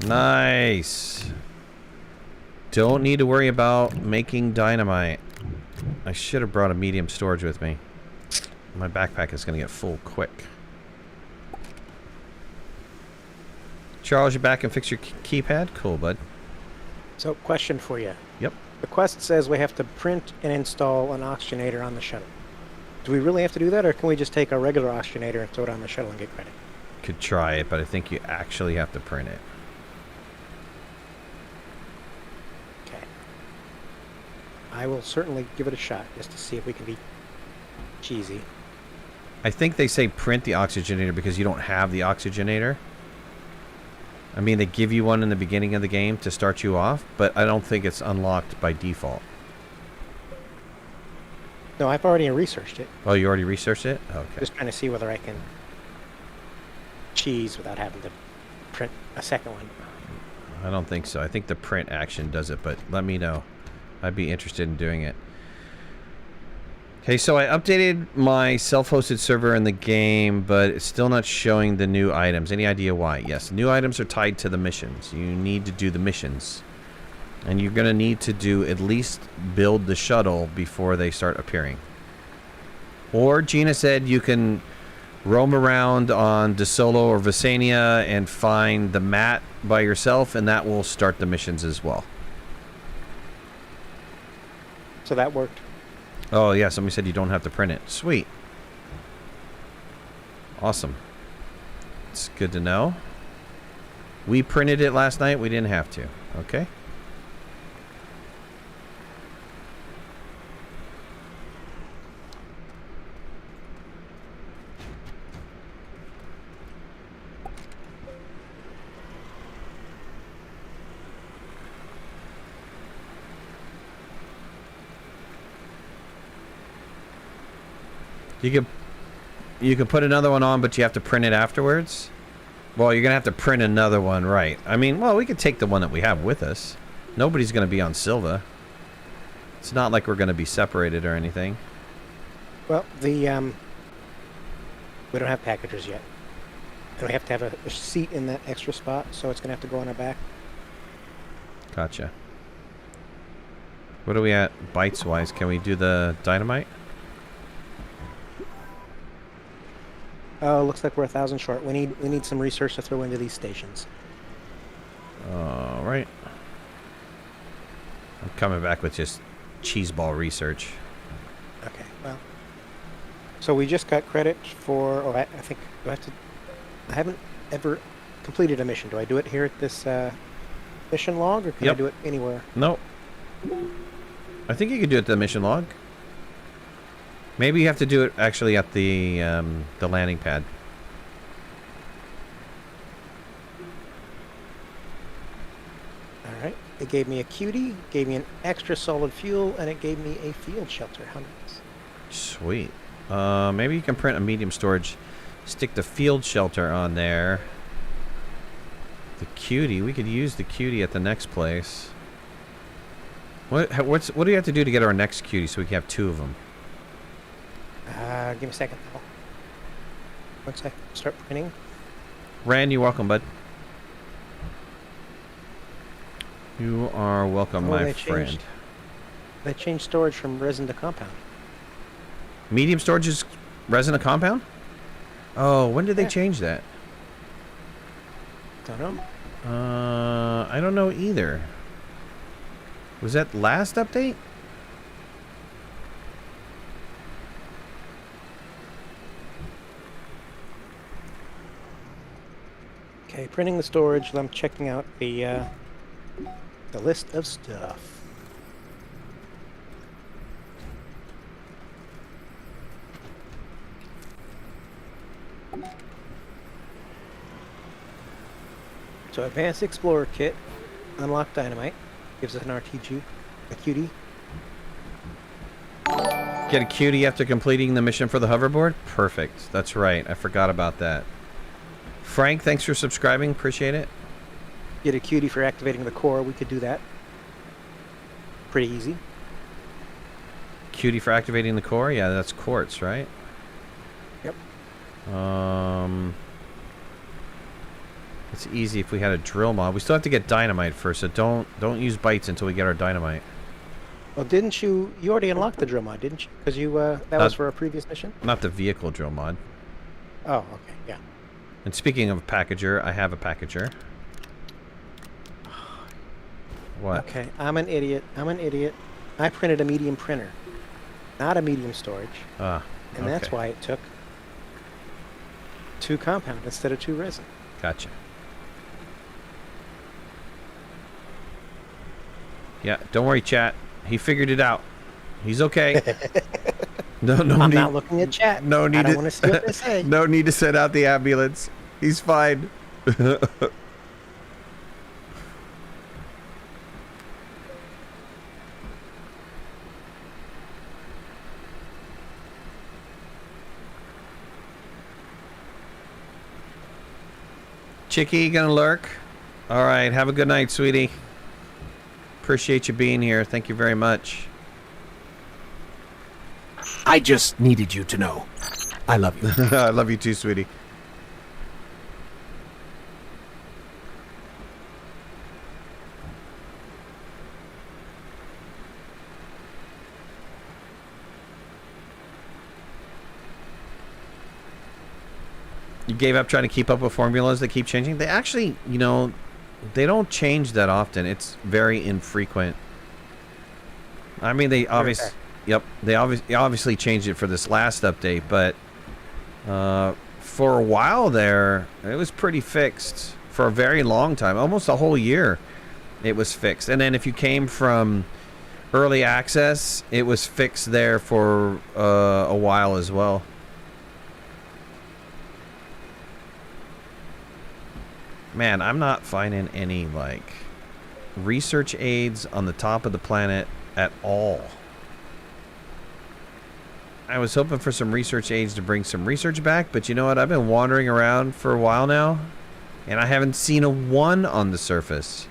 Nice. Don't need to worry about making dynamite. I should have brought a medium storage with me. My backpack is going to get full quick. Charles, you back and fix your keypad? Cool, bud. So, question for you. Yep. The quest says we have to print and install an oxygenator on the shuttle. Do we really have to do that, or can we just take our regular oxygenator and throw it on the shuttle and get credit? Could try it, but I think you actually have to print it. Okay. I will certainly give it a shot, just to see if we can be cheesy. I think they say print the oxygenator because you don't have the oxygenator. I mean, they give you one in the beginning of the game to start you off, but I don't think it's unlocked by default. No, I've already researched it. Oh, you already researched it? Okay. Just trying to see whether I can cheese without having to print a second one. I don't think so. I think the print action does it, but let me know. I'd be interested in doing it. Okay, so I updated my self-hosted server in the game, but it's still not showing the new items. Any idea why? Yes, new items are tied to the missions. You need to do the missions. And you're going to need to do at least build the shuttle before they start appearing. Or Gina said you can roam around on DeSolo or Visania and find the mat by yourself, and that will start the missions as well. So that worked. Oh, yeah, somebody said you don't have to print it. Sweet. Awesome. It's good to know. We printed it last night. We didn't have to. Okay. You can put another one on, but you have to print it afterwards? Well, you're going to have to print another one, right. I mean, well, we could take the one that we have with us. Nobody's going to be on Silva. It's not like we're going to be separated or anything. Well, we don't have packagers yet. And we have to have a seat in that extra spot, so it's going to have to go on our back. Gotcha. What are we at bytes-wise? Can we do the dynamite? Oh, looks like we're 1,000 short. We need some research to throw into these stations. All right. I'm coming back with just cheeseball research. Okay, well. So we just got credit for... Oh, I think... Do I have to... I haven't ever completed a mission. Do I do it here at this mission log, or can I do it anywhere? Nope. I think you could do it at the mission log. Maybe you have to do it actually at the landing pad. All right. It gave me a cutie, gave me an extra solid fuel, and it gave me a field shelter. How nice. Sweet. Maybe you can print a medium storage. Stick the field shelter on there. The cutie. We could use the cutie at the next place. What do you have to do to get our next cutie so we can have 2 of them? Give me a second. Once I start printing. Rand, you're welcome, bud. You are welcome, my friend. They changed storage from resin to compound. Medium storage is resin to compound? Oh, when did they change that? Don't know. I don't know either. Was that last update? Okay, printing the storage. I'm checking out the list of stuff. So Advanced Explorer Kit, unlock dynamite, gives us an RTG, a cutie. Get a cutie after completing the mission for the hoverboard? Perfect. That's right. I forgot about that. Frank, thanks for subscribing. Appreciate it. Get a cutie for activating the core. We could do that. Pretty easy. Cutie for activating the core? Yeah, that's quartz, right? Yep. It's easy if we had a drill mod. We still have to get dynamite first, so don't use bytes until we get our dynamite. Well, didn't you already unlocked the drill mod, didn't you? Because you that was for a previous mission? Not the vehicle drill mod. Oh, okay, yeah. And speaking of a packager, I have a packager. What? Okay, I'm an idiot. I printed a medium printer, not a medium storage. Ah, and that's why it took 2 compound instead of 2 resin. Gotcha. Yeah, don't worry, chat. He figured it out. He's okay. I'm not looking at chat. No need. I don't want to see what they say. No need to send out the ambulance. He's fine. Chicky, gonna lurk? All right, have a good night, sweetie. Appreciate you being here. Thank you very much. I just needed you to know. I love you. I love you too, sweetie. You gave up trying to keep up with formulas that keep changing? They actually, you know, they don't change that often. It's very infrequent. I mean, they obviously... Yep, they obviously changed it for this last update, but for a while there, it was pretty fixed for a very long time, almost a whole year. It was fixed, and then if you came from early access, it was fixed there for a while as well. Man, I'm not finding any like research aids on the top of the planet at all. I was hoping for some research aids to bring some research back, but you know what? I've been wandering around for a while now, and I haven't seen a one on the surface.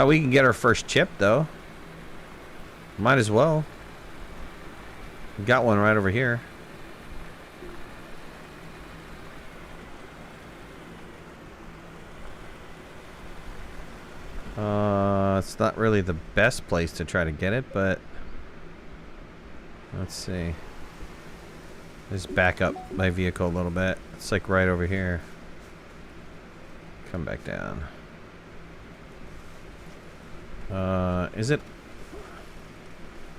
We can get our first chip, though. Might as well. Got one right over here. It's not really the best place to try to get it, but let's see. Just back up my vehicle a little bit. It's like right over here. Come back down. Is it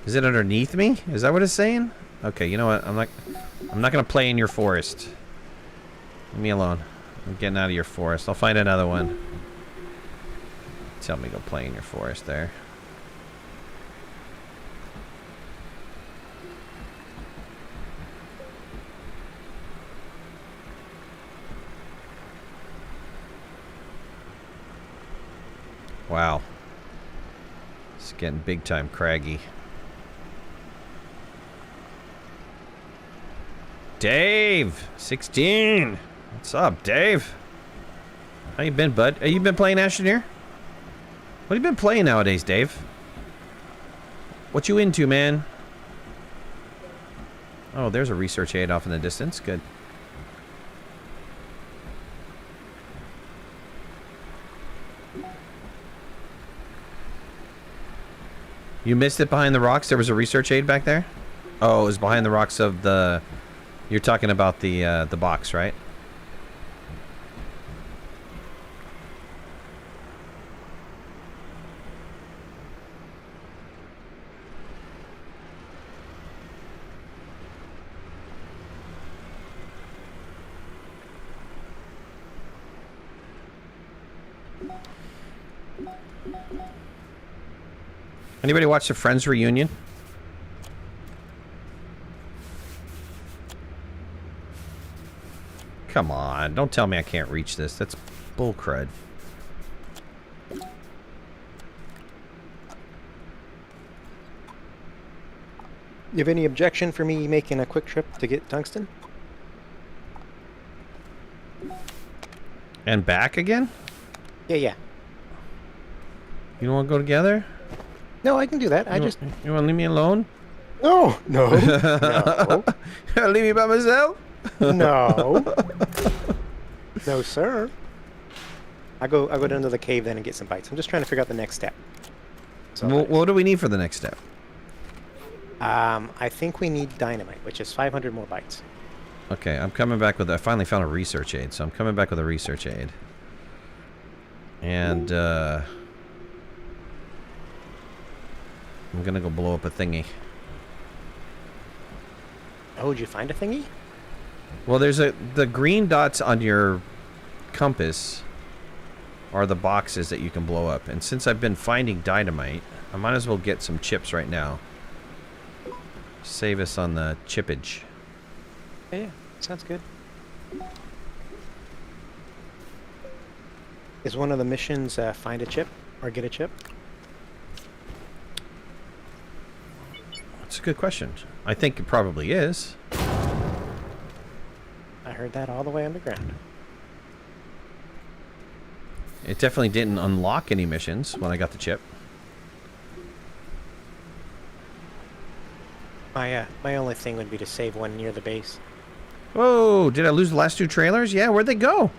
underneath me? Is that what it's saying? Okay, you know what? I'm not gonna play in your forest. Leave me alone. I'm getting out of your forest. I'll find another one. Tell me to go play in your forest there. Wow. It's getting big time craggy. Dave! 16! What's up, Dave? How you been, bud? Have you been playing Astroneer? What have you been playing nowadays, Dave? What you into, man? Oh, there's a research aid off in the distance. Good. You missed it behind the rocks? There was a research aid back there? Oh, it was behind the rocks of the... You're talking about the box, right? Anybody watch the Friends reunion? Come on, don't tell me I can't reach this. That's bull crud. You have any objection for me making a quick trip to get tungsten? And back again? Yeah. You don't want to go together? No, I can do that. You want to leave me alone? No. No. Leave me by myself? No. No, sir. I go down to the cave then and get some bites. I'm just trying to figure out the next step. So What do we need for the next step? I think we need dynamite, which is 500 more bytes. Okay, I'm coming back with... I finally found a research aid, so I'm coming back with a research aid. And, I'm gonna go blow up a thingy. Oh, did you find a thingy? Well, there's the green dots on your compass are the boxes that you can blow up. And since I've been finding dynamite, I might as well get some chips right now. Save us on the chippage. Yeah, sounds good. Is one of the missions find a chip or get a chip? That's a good question. I think it probably is. I heard that all the way underground. It definitely didn't unlock any missions when I got the chip. My only thing would be to save one near the base. Whoa, did I lose the last two trailers? Yeah, where'd they go?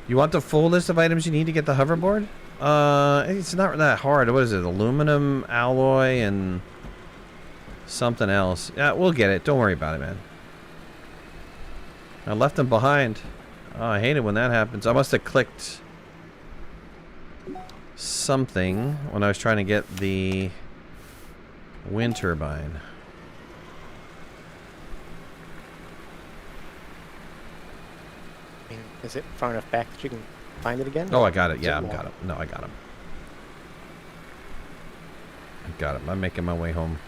You want the full list of items you need to get the hoverboard? It's not that hard. What is it? Aluminum, alloy, and something else. Yeah, we'll get it. Don't worry about it, man. I left them behind. Oh, I hate it when that happens. I must have clicked something when I was trying to get the wind turbine. I mean, is it far enough back that you can find it again? Oh, I got it. Yeah, I got it. No, I got him. I got him. I'm making my way home.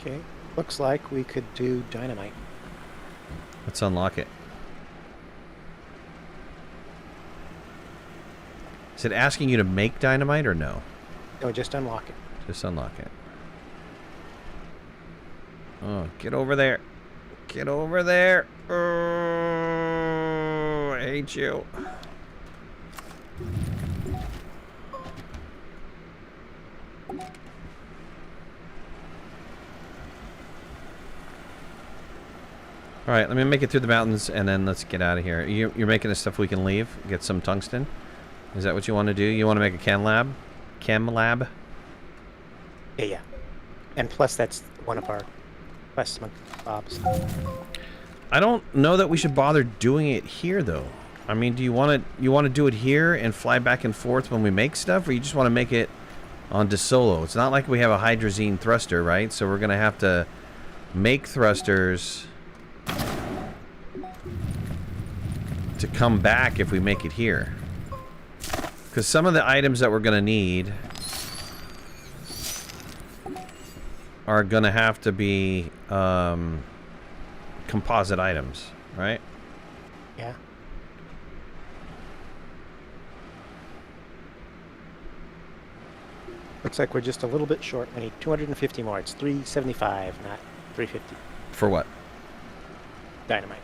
Okay. Looks like we could do dynamite. Let's unlock it. Is it asking you to make dynamite or no? No, just unlock it. Just unlock it. Oh, get over there. Get over there. Oh, I hate you. All right, let me make it through the mountains, and then let's get out of here. You're making the stuff we can leave? Get some tungsten? Is that what you want to do? You want to make a chem lab? Chem lab? Yeah. And plus, that's one of our quest mobs. I don't know that we should bother doing it here, though. I mean, do you want to do it here and fly back and forth when we make stuff, or you just want to make it on DeSolo? It's not like we have a hydrazine thruster, right? So we're gonna have to make thrusters to come back if we make it here. Because some of the items that we're going to need are going to have to be composite items, right? Yeah. Looks like we're just a little bit short. I need 250 more. It's 375, not 350. For what? Dynamite.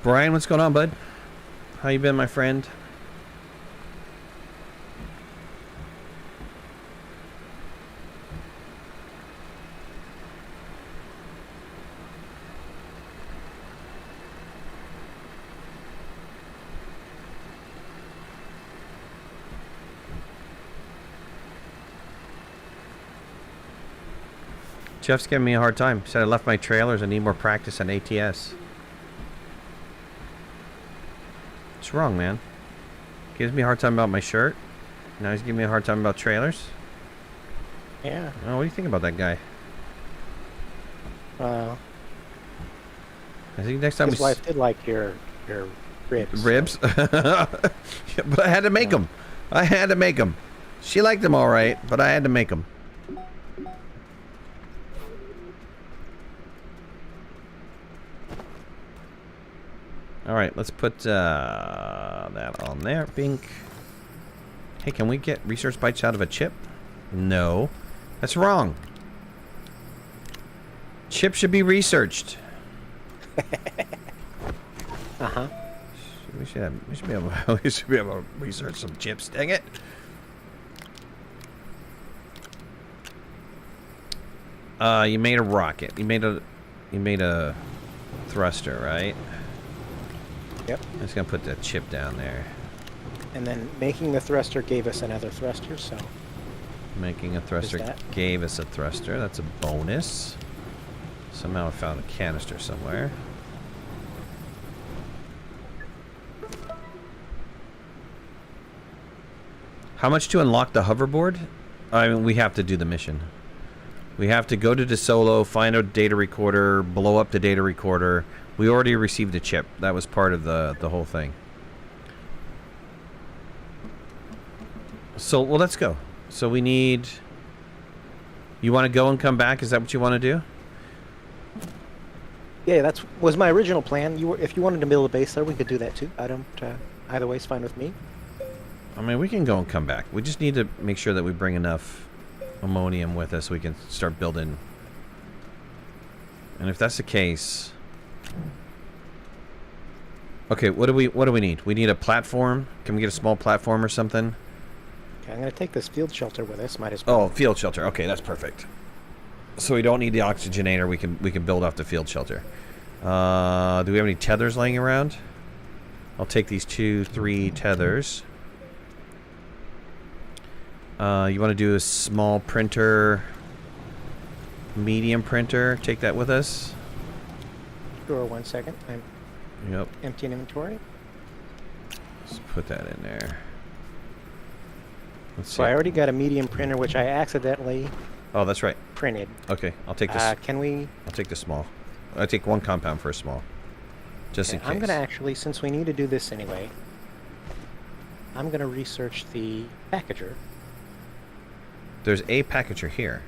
Brian, what's going on, bud? How you been, my friend? Jeff's giving me a hard time. He said I left my trailers. I need more practice on ATS. What's wrong, man? Gives me a hard time about my shirt. Now he's giving me a hard time about trailers. Yeah. Oh, what do you think about that guy? Well, I think next time his wife did like your ribs. Ribs? Yeah, but I had to make them. I had to make them. She liked them all right, but I had to make them. All right, let's put that on there. Bink. Hey, can we get research bytes out of a chip? No. That's wrong. Chip should be researched. Uh-huh. We should be able to research some chips, dang it. You made a rocket. You made a thruster, right? Yep. I'm just gonna put the chip down there. And then making the thruster gave us another thruster, so... Making a thruster gave us a thruster. That's a bonus. Somehow I found a canister somewhere. How much to unlock the hoverboard? I mean, we have to do the mission. We have to go to DeSolo, find a data recorder, blow up the data recorder. We already received a chip. That was part of the whole thing. So, well, let's go. So we need... You want to go and come back? Is that what you want to do? Yeah, that was my original plan. If you wanted to build a base there, we could do that too. I don't... either way's fine with me. I mean, we can go and come back. We just need to make sure that we bring enough ammonium with us so we can start building. And if that's the case... Okay, what do we need? We need a platform. Can we get a small platform or something? Okay, I'm going to take this field shelter with us. Might as well. Oh, field shelter. Okay, that's perfect. So we don't need the oxygenator. We can build off the field shelter. Do we have any tethers laying around? I'll take these 2-3 tethers. You want to do a small printer, medium printer? Take that with us. Sure, 1 second. I'm Yep. emptying inventory. Let's put that in there. Let's see. So I already got a medium printer, which I accidentally Oh, that's right. printed. Okay, I'll take this. Can we? I'll take the small. I take one compound for a small, just in case. I'm gonna actually, since we need to do this anyway, I'm gonna research the packager. There's a packager here.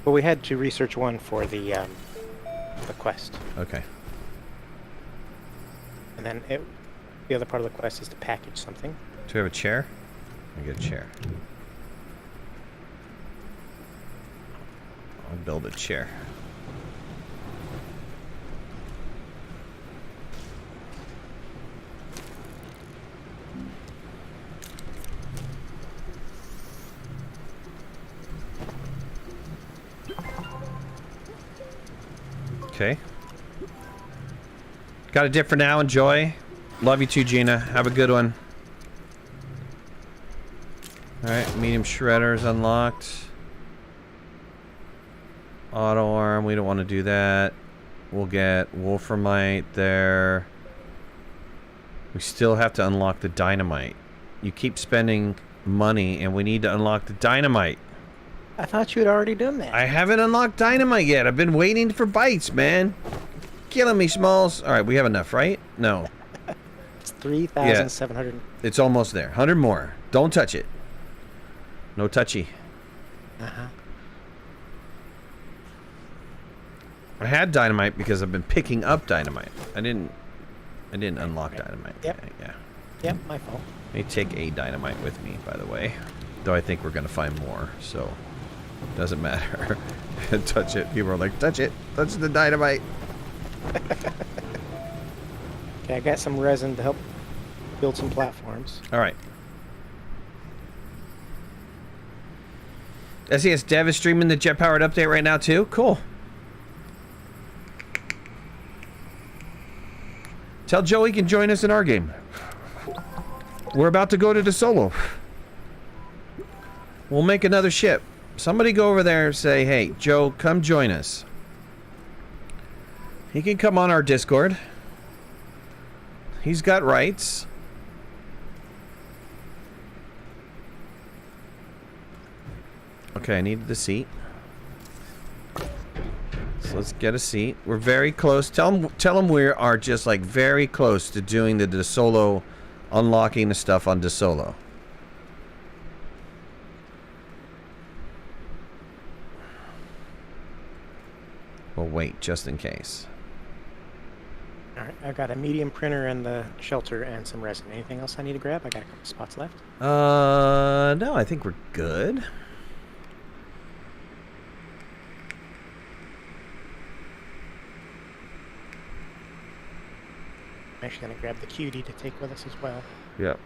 Well, we had to research one for the quest, Okay. and then the other part of the quest is to package something. Do we have a chair? I get a chair. I'll build a chair. Okay. Got a dip for now. Enjoy. Love you too, Gina. Have a good one. Alright, medium shredder's unlocked. Auto arm, we don't want to do that. We'll get wolframite there. We still have to unlock the dynamite. You keep spending money and we need to unlock the dynamite. I thought you had already done that. I haven't unlocked dynamite yet. I've been waiting for bites, man. Killing me, Smalls. Alright, we have enough, right? No. It's 3,700. It's almost there. 100 more. Don't touch it. No touchy. Uh-huh. I had dynamite because I've been picking up dynamite. I didn't unlock dynamite. Yep. Yeah. Yep, my fault. Let me take a dynamite with me, by the way. Though I think we're gonna find more, so doesn't matter. Touch it. People are like, touch it. Touch the dynamite. Okay, I got some resin to help build some platforms. All right. SES Dev is streaming the jet powered update right now too. Cool. Tell Joe he can join us in our game. We're about to go to the solo. We'll make another ship. Somebody go over there and say, hey, Joe, come join us. He can come on our Discord. He's got rights. Okay, I needed the seat. So let's get a seat. We're very close. Tell him we are just like very close to doing the DeSolo, unlocking the stuff on DeSolo. Well, wait, just in case. Alright, I've got a medium printer and the shelter and some resin. Anything else I need to grab? I got a couple spots left. No, I think we're good. I'm actually going to grab the cutie to take with us as well. Yep.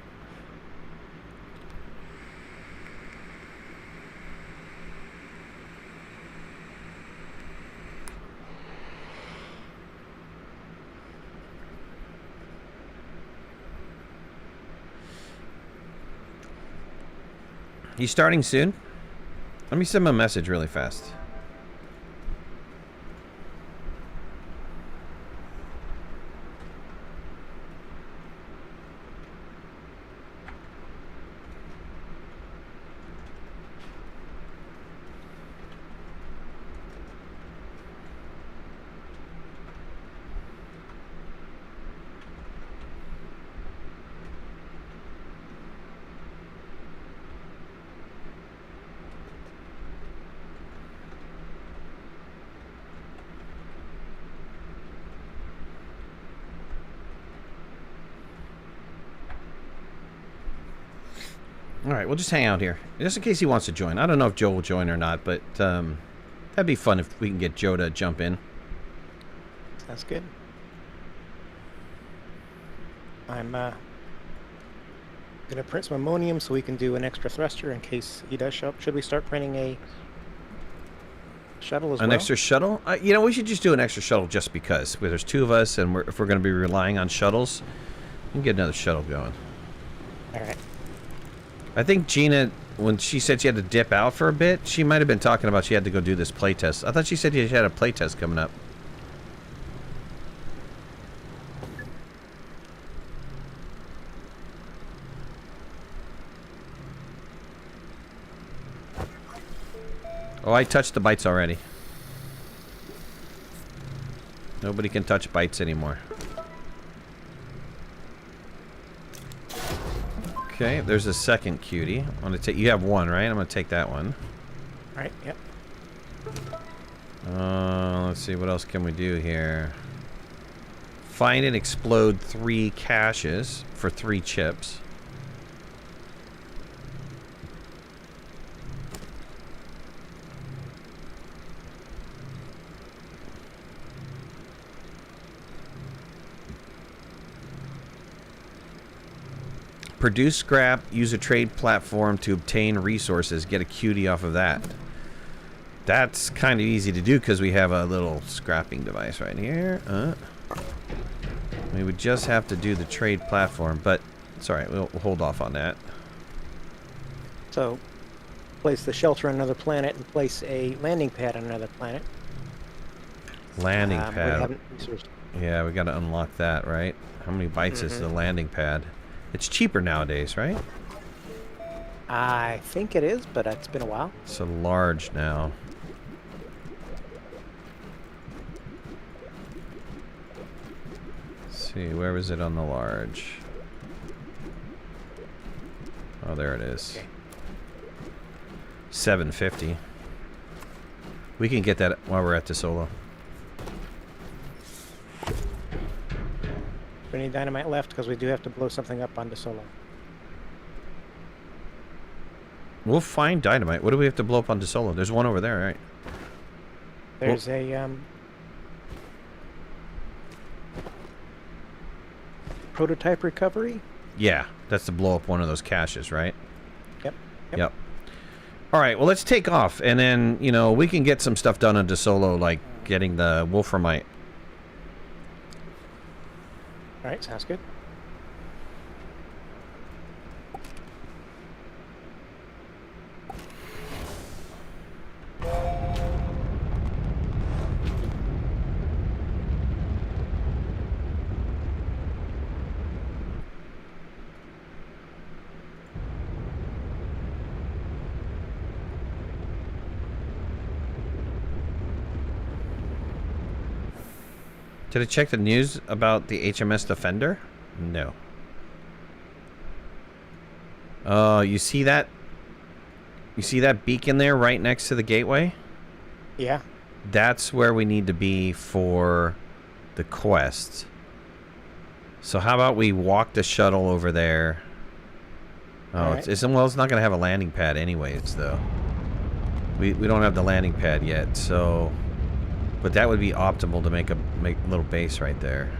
You starting soon? Let me send him a message really fast. Alright, we'll just hang out here. Just in case he wants to join. I don't know if Joe will join or not, but that'd be fun if we can get Joe to jump in. That's good. I'm going to print some ammonium so we can do an extra thruster in case he does show up. Should we start printing a shuttle as well? An extra shuttle? You know, we should just do an extra shuttle just because. There's two of us, and if we're going to be relying on shuttles, we can get another shuttle going. Alright. I think Gina, when she said she had to dip out for a bit, she might have been talking about she had to go do this playtest. I thought she said she had a playtest coming up. Oh, I touched the bites already. Nobody can touch bites anymore. Okay, there's a second cutie. I'm gonna take. You have one, right? I'm gonna take that one. All right. Yep. Let's see, what else can we do here? Find and explode 3 caches for 3 chips. Produce scrap, use a trade platform to obtain resources, get a cutie off of that. That's kind of easy to do because we have a little scrapping device right here. We would just have to do the trade platform, but it's alright, we'll hold off on that. So, place the shelter on another planet and place a landing pad on another planet. Landing We pad. haven't researched. Yeah, we got to unlock that, right? How many bytes is the landing pad? It's cheaper nowadays, right? I think it is, but it's been a while. It's a large now. Let's see, where was it on the large? Oh, there it is. Okay. 750. We can get that while we're at the solo. Do we need dynamite left? Because we do have to blow something up on the solo. We'll find dynamite. What do we have to blow up on DeSolo? There's one over there, right? There's a prototype recovery. Yeah, that's to blow up one of those caches, right? Yep. Yep. All right, well, let's take off, and then, you know, we can get some stuff done on DeSolo, like getting the Wolframite. All right, sounds good. Did I check the news about the HMS Defender? No. Oh, you see that? You see that beacon there right next to the gateway? Yeah. That's where we need to be for the quest. So how about we walk the shuttle over there? Oh, right. it's not going to have a landing pad anyways, though. We don't have the landing pad yet, so... But that would be optimal to make a little base right there.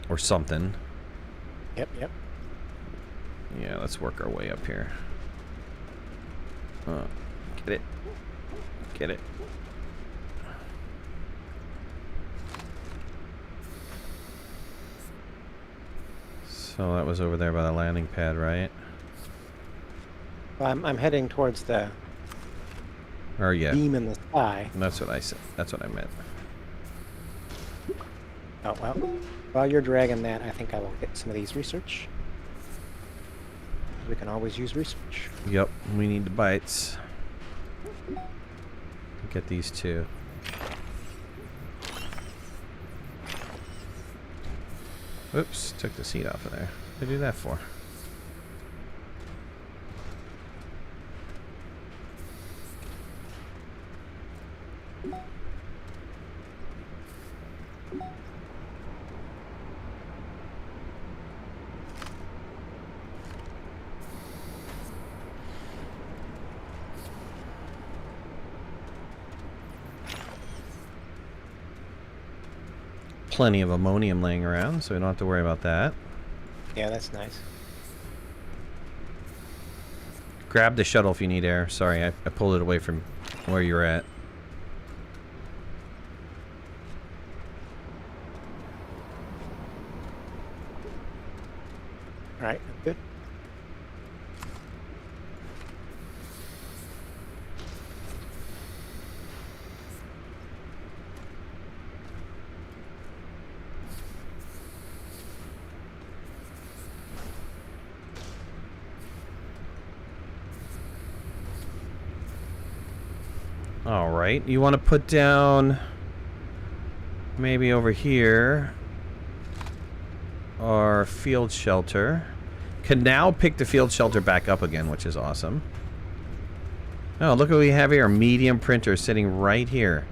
Or something. Yep. Yeah, let's work our way up here. Get it. Get it. So that was over there by the landing pad, right? Well, I'm heading towards the Or yeah. beam in the sky. That's what I said. That's what I meant. Oh, well. While you're dragging that, I think I will get some of these research. We can always use research. Yep, we need the bites. Get these two. Oops, took the seat off of there. What did I do that for? Plenty of ammonium laying around, so we don't have to worry about that. Yeah, that's nice. Grab the shuttle if you need air. Sorry, I pulled it away from where you're at. All right, good. All right. You want to put down maybe over here our field shelter. Can now pick the field shelter back up again, which is awesome. Oh, look what we have here. A medium printer sitting right here.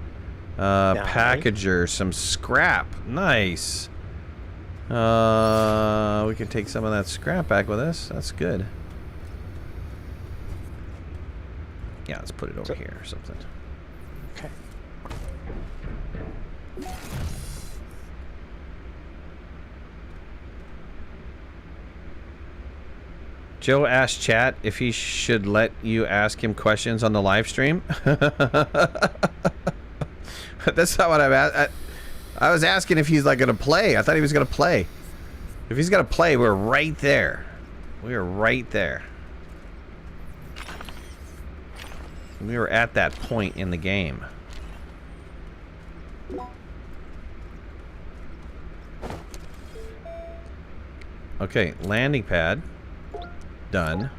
Nice. Packager, some scrap. Nice. We can take some of that scrap back with us. That's good. Yeah, let's put it over here or something. Okay. Joe asked chat if he should let you ask him questions on the live stream. That's not what I'm at. I was asking if he's like going to play. I thought he was going to play. If he's going to play, we're right there. We are right there. We were at that point in the game. Okay, landing pad. Done.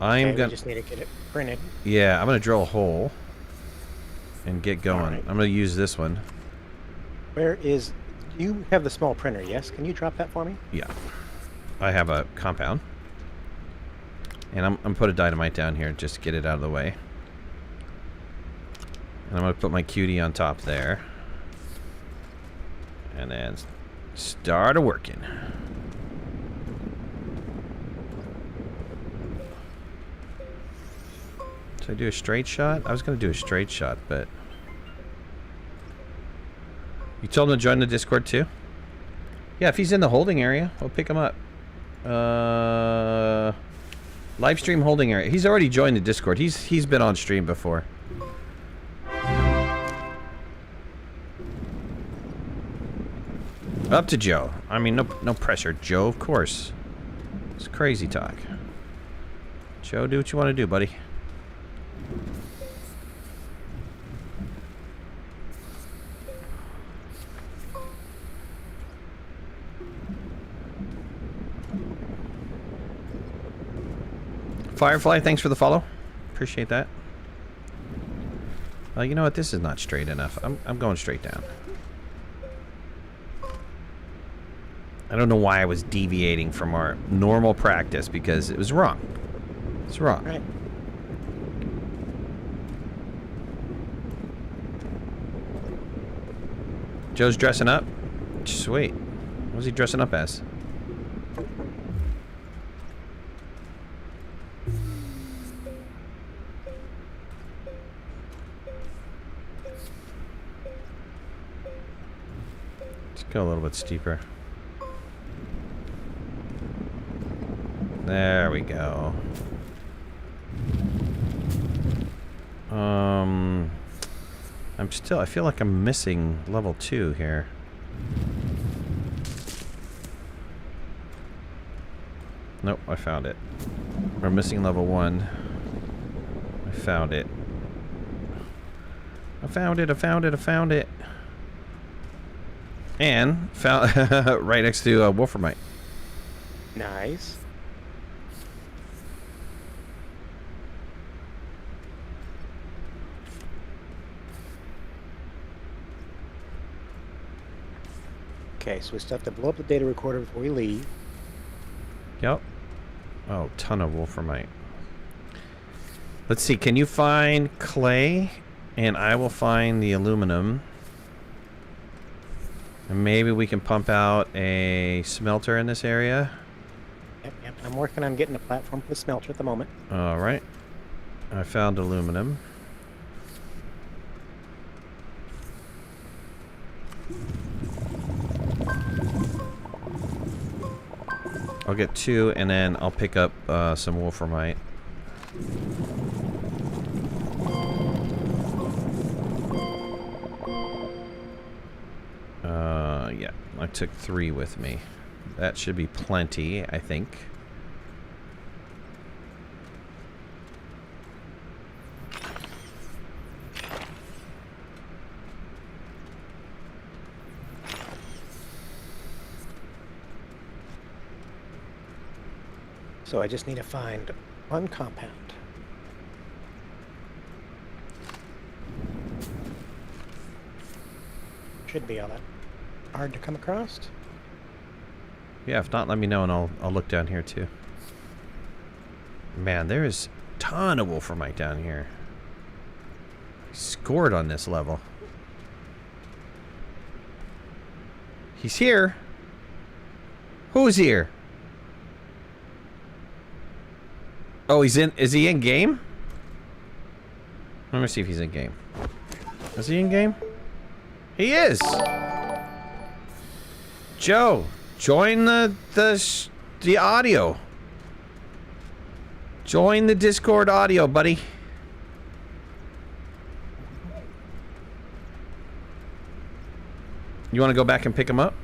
We just need to get it printed. Yeah, I'm gonna drill a hole and get going. Right. I'm gonna use this one. Where is... You have the small printer, yes? Can you drop that for me? Yeah. I have a compound. And I'm gonna put a dynamite down here just to get it out of the way. And I'm gonna put my cutie on top there. And then start a-working. Should I do a straight shot? I was going to do a straight shot, but... You told him to join the Discord too? Yeah, if he's in the holding area, we'll pick him up. Live stream holding area. He's already joined the Discord. He's been on stream before. Up to Joe. I mean, no pressure. Joe, of course. It's crazy talk. Joe, do what you want to do, buddy. Firefly, thanks for the follow. Appreciate that. You know what? This is not straight enough. I'm going straight down. I don't know why I was deviating from our normal practice because it was wrong. It's wrong. Right. Joe's dressing up? Sweet. What was he dressing up as? Let's go a little bit steeper. There we go. I feel like I'm missing level 2 here. Nope, I found it. We're missing level 1. I found it. I found it, I found it, I found it. And found right next to Wolframite. Nice. Okay, so we still have to blow up the data recorder before we leave. Yep. Oh, ton of Wolframite. Let's see, can you find clay? And I will find the aluminum. And maybe we can pump out a smelter in this area. Yep. I'm working on getting a platform for the smelter at the moment. Alright. I found aluminum. I'll get 2 and then I'll pick up some Wolframite. Yeah, I took 3 with me. That should be plenty, I think. So I just need to find one compound. Should be all that hard to come across. Yeah, if not, let me know and I'll look down here too. Man, there is a ton of wolframite down here. He scored on this level. He's here. Who's here? Oh, he's in. Is he in game? Let me see if he's in game. Is he in game? He is. Joe, join the audio. Join the Discord audio, buddy. You want to go back and pick him up?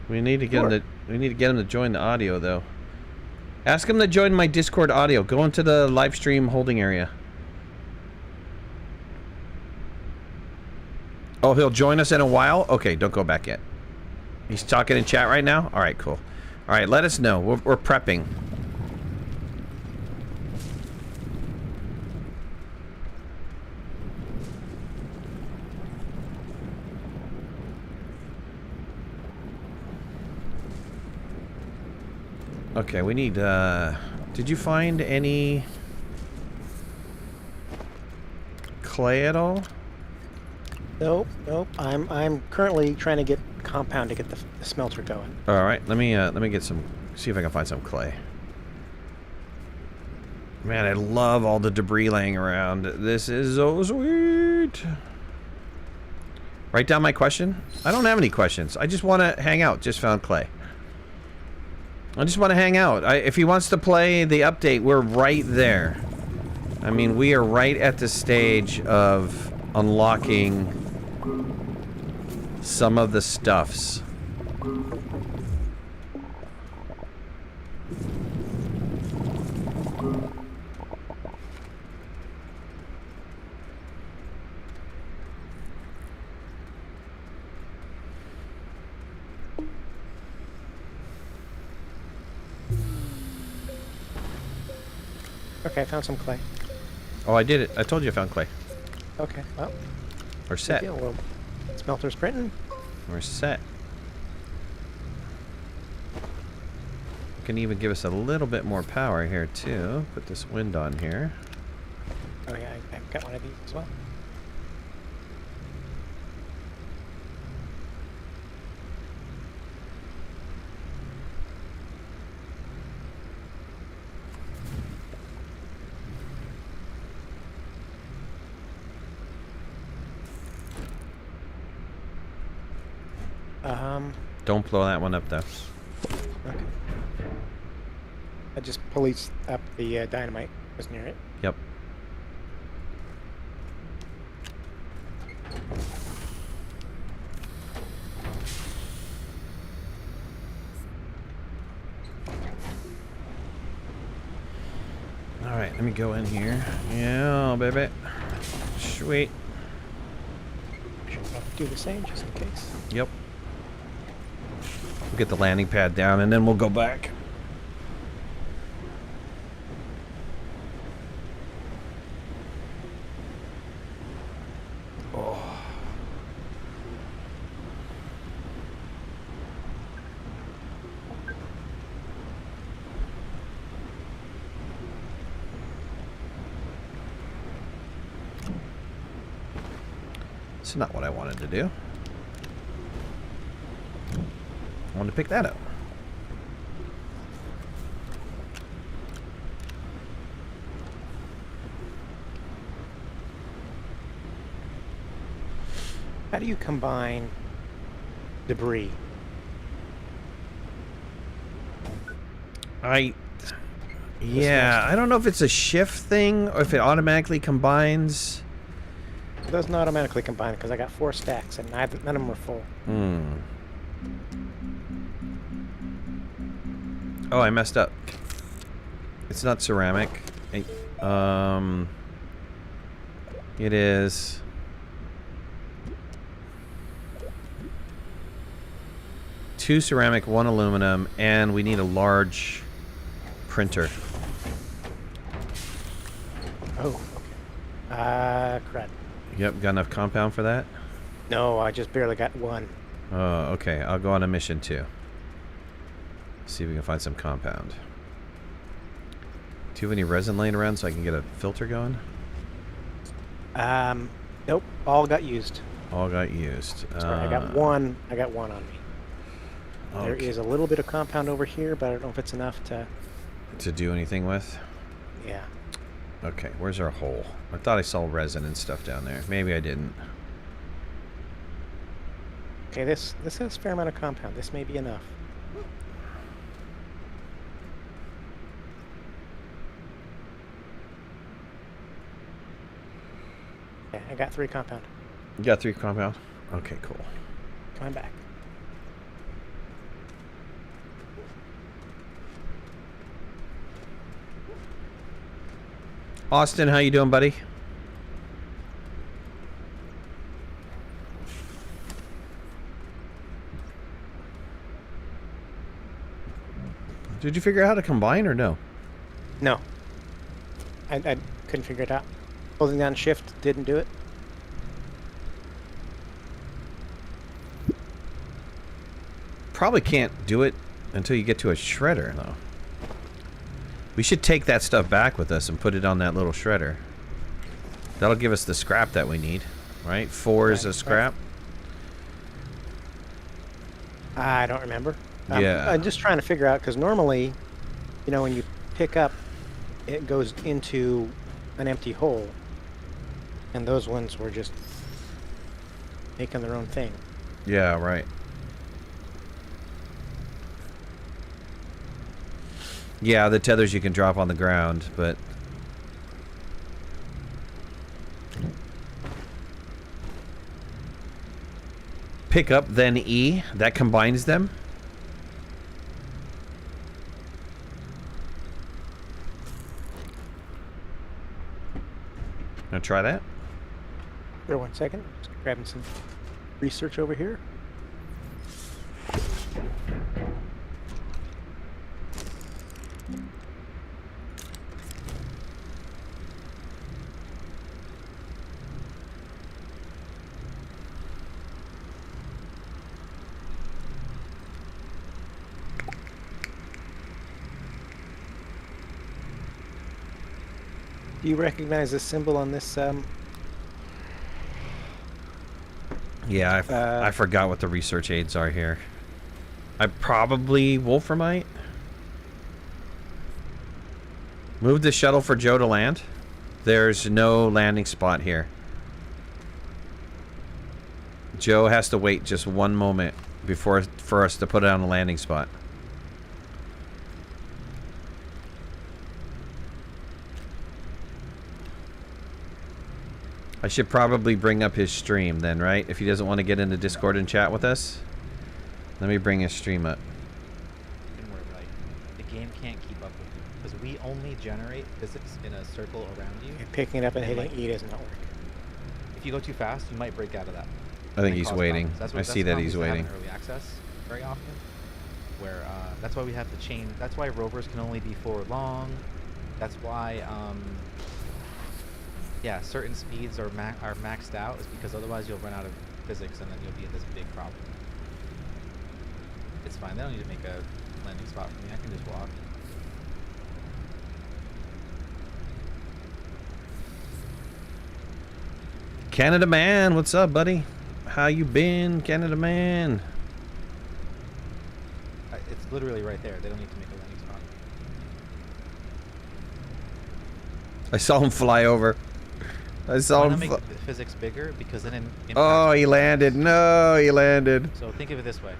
We need to get him to. We need to get him to join the audio, though. Ask him to join my Discord audio. Go into the live stream holding area. Oh, he'll join us in a while? Okay, don't go back yet. He's talking in chat right now? Alright, cool. Alright, let us know. We're prepping. Okay, we need, did you find any clay at all? Nope, nope. I'm currently trying to get compound to get the smelter going. All right, let me get some. See if I can find some clay. Man, I love all the debris laying around. This is so sweet. Write down my question. I don't have any questions. I just want to hang out. Just found clay. I just want to hang out. If he wants to play the update, we're right there. I mean, we are right at the stage of unlocking some of the stuffs. Okay, I found some clay. Oh, I did it. I told you I found clay. Okay, well, We're set. good deal. Well, smelter's printing. We're set. Can even give us a little bit more power here too. Put this wind on here. Oh yeah, I've got one of these as well. Don't blow that one up though. Okay. I just policed up the dynamite. Was near it. Yep. Alright, let me go in here. Yeah, baby. Sweet. Should probably do the same just in case. Yep. We'll get the landing pad down and then we'll go back. Oh. It's not what I wanted to do. I wanted to pick that up. How do you combine debris? Yeah, I don't know if it's a shift thing or if it automatically combines. It doesn't automatically combine because I got 4 stacks and none of them were full. Oh, I messed up. It's not ceramic. It is. Two ceramic, 1 aluminum, and we need a large printer. Oh, okay. Crud. Yep, got enough compound for that? No, I just barely got one. Oh, okay. I'll go on a mission too. See if we can find some compound. Do you have any resin laying around so I can get a filter going? Nope. All got used. All got used. Sorry, I got one. I got one on me. Okay. There is a little bit of compound over here, but I don't know if it's enough to do anything with? Yeah. Okay, where's our hole? I thought I saw resin and stuff down there. Maybe I didn't. Okay, this has a fair amount of compound. This may be enough. Okay, I got 3 compound. You got 3 compound? Okay, cool. Coming back. Austin, how you doing, buddy? Did you figure out how to combine or no? No. I couldn't figure it out. Holding down shift didn't do it. Probably can't do it until you get to a shredder, though. We should take that stuff back with us and put it on that little shredder. That'll give us the scrap that we need, right? 4 is a scrap. I don't remember. Yeah. I'm just trying to figure out, because normally, you know, when you pick up, it goes into an empty hole. And those ones were just making their own thing. Yeah, right. Yeah, the tethers you can drop on the ground, but... Pick up, then E. That combines them. Gonna try that? Here, 1 second. Just grabbing some research over here. Do you recognize this symbol on this? Yeah, I forgot what the research aids are here. I probably Wolframite. Move the shuttle for Joe to land. There's no landing spot here. Joe has to wait just 1 moment for us to put it on a landing spot. I should probably bring up his stream then, right? If he doesn't want to get into Discord and chat with us. Let me bring his stream up. And we're like, the game can't keep up with you. Because we only generate physics in a circle around you. You're picking it up and hitting like, E does not work. If you go too fast, you might break out of that. I think and he's cause waiting. problems. I see that he's waiting. That's early access very often. Where, that's why we have to chain. That's why rovers can only be forward long. That's why, yeah, certain speeds are maxed out, is because otherwise you'll run out of physics and then you'll be in this big problem. It's fine. They don't need to make a landing spot for me. I can just walk. Canada Man, what's up, buddy? How you been, Canada Man? It's literally right there. They don't need to make a landing spot. I saw him fly over. I saw Why not him. make the physics bigger? Because then Oh, he landed. No, he landed. So think of it this way.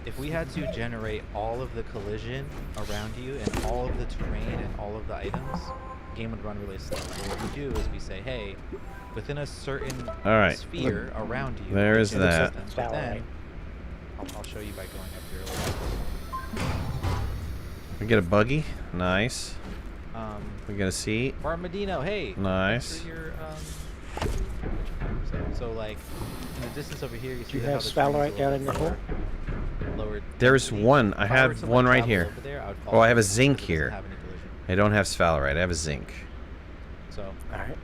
If we had to generate all of the collision around you and all of the terrain and all of the items, the game would run really slow. So what we do is we say, hey, within a certain sphere around you, there is that. But then, I'll show you by going up here a little bit. We get a buggy. Nice. We get a seat. Armadino, hey. Nice. For your, so like in the distance over here, you see Do you how have the sphalerite down in your hole? Lowered There's density. one. I If were have to, one like, right travel here. over there, I would Oh, fall I have a because it zinc doesn't here. have any collision. I don't have sphalerite. I have a zinc. So All right.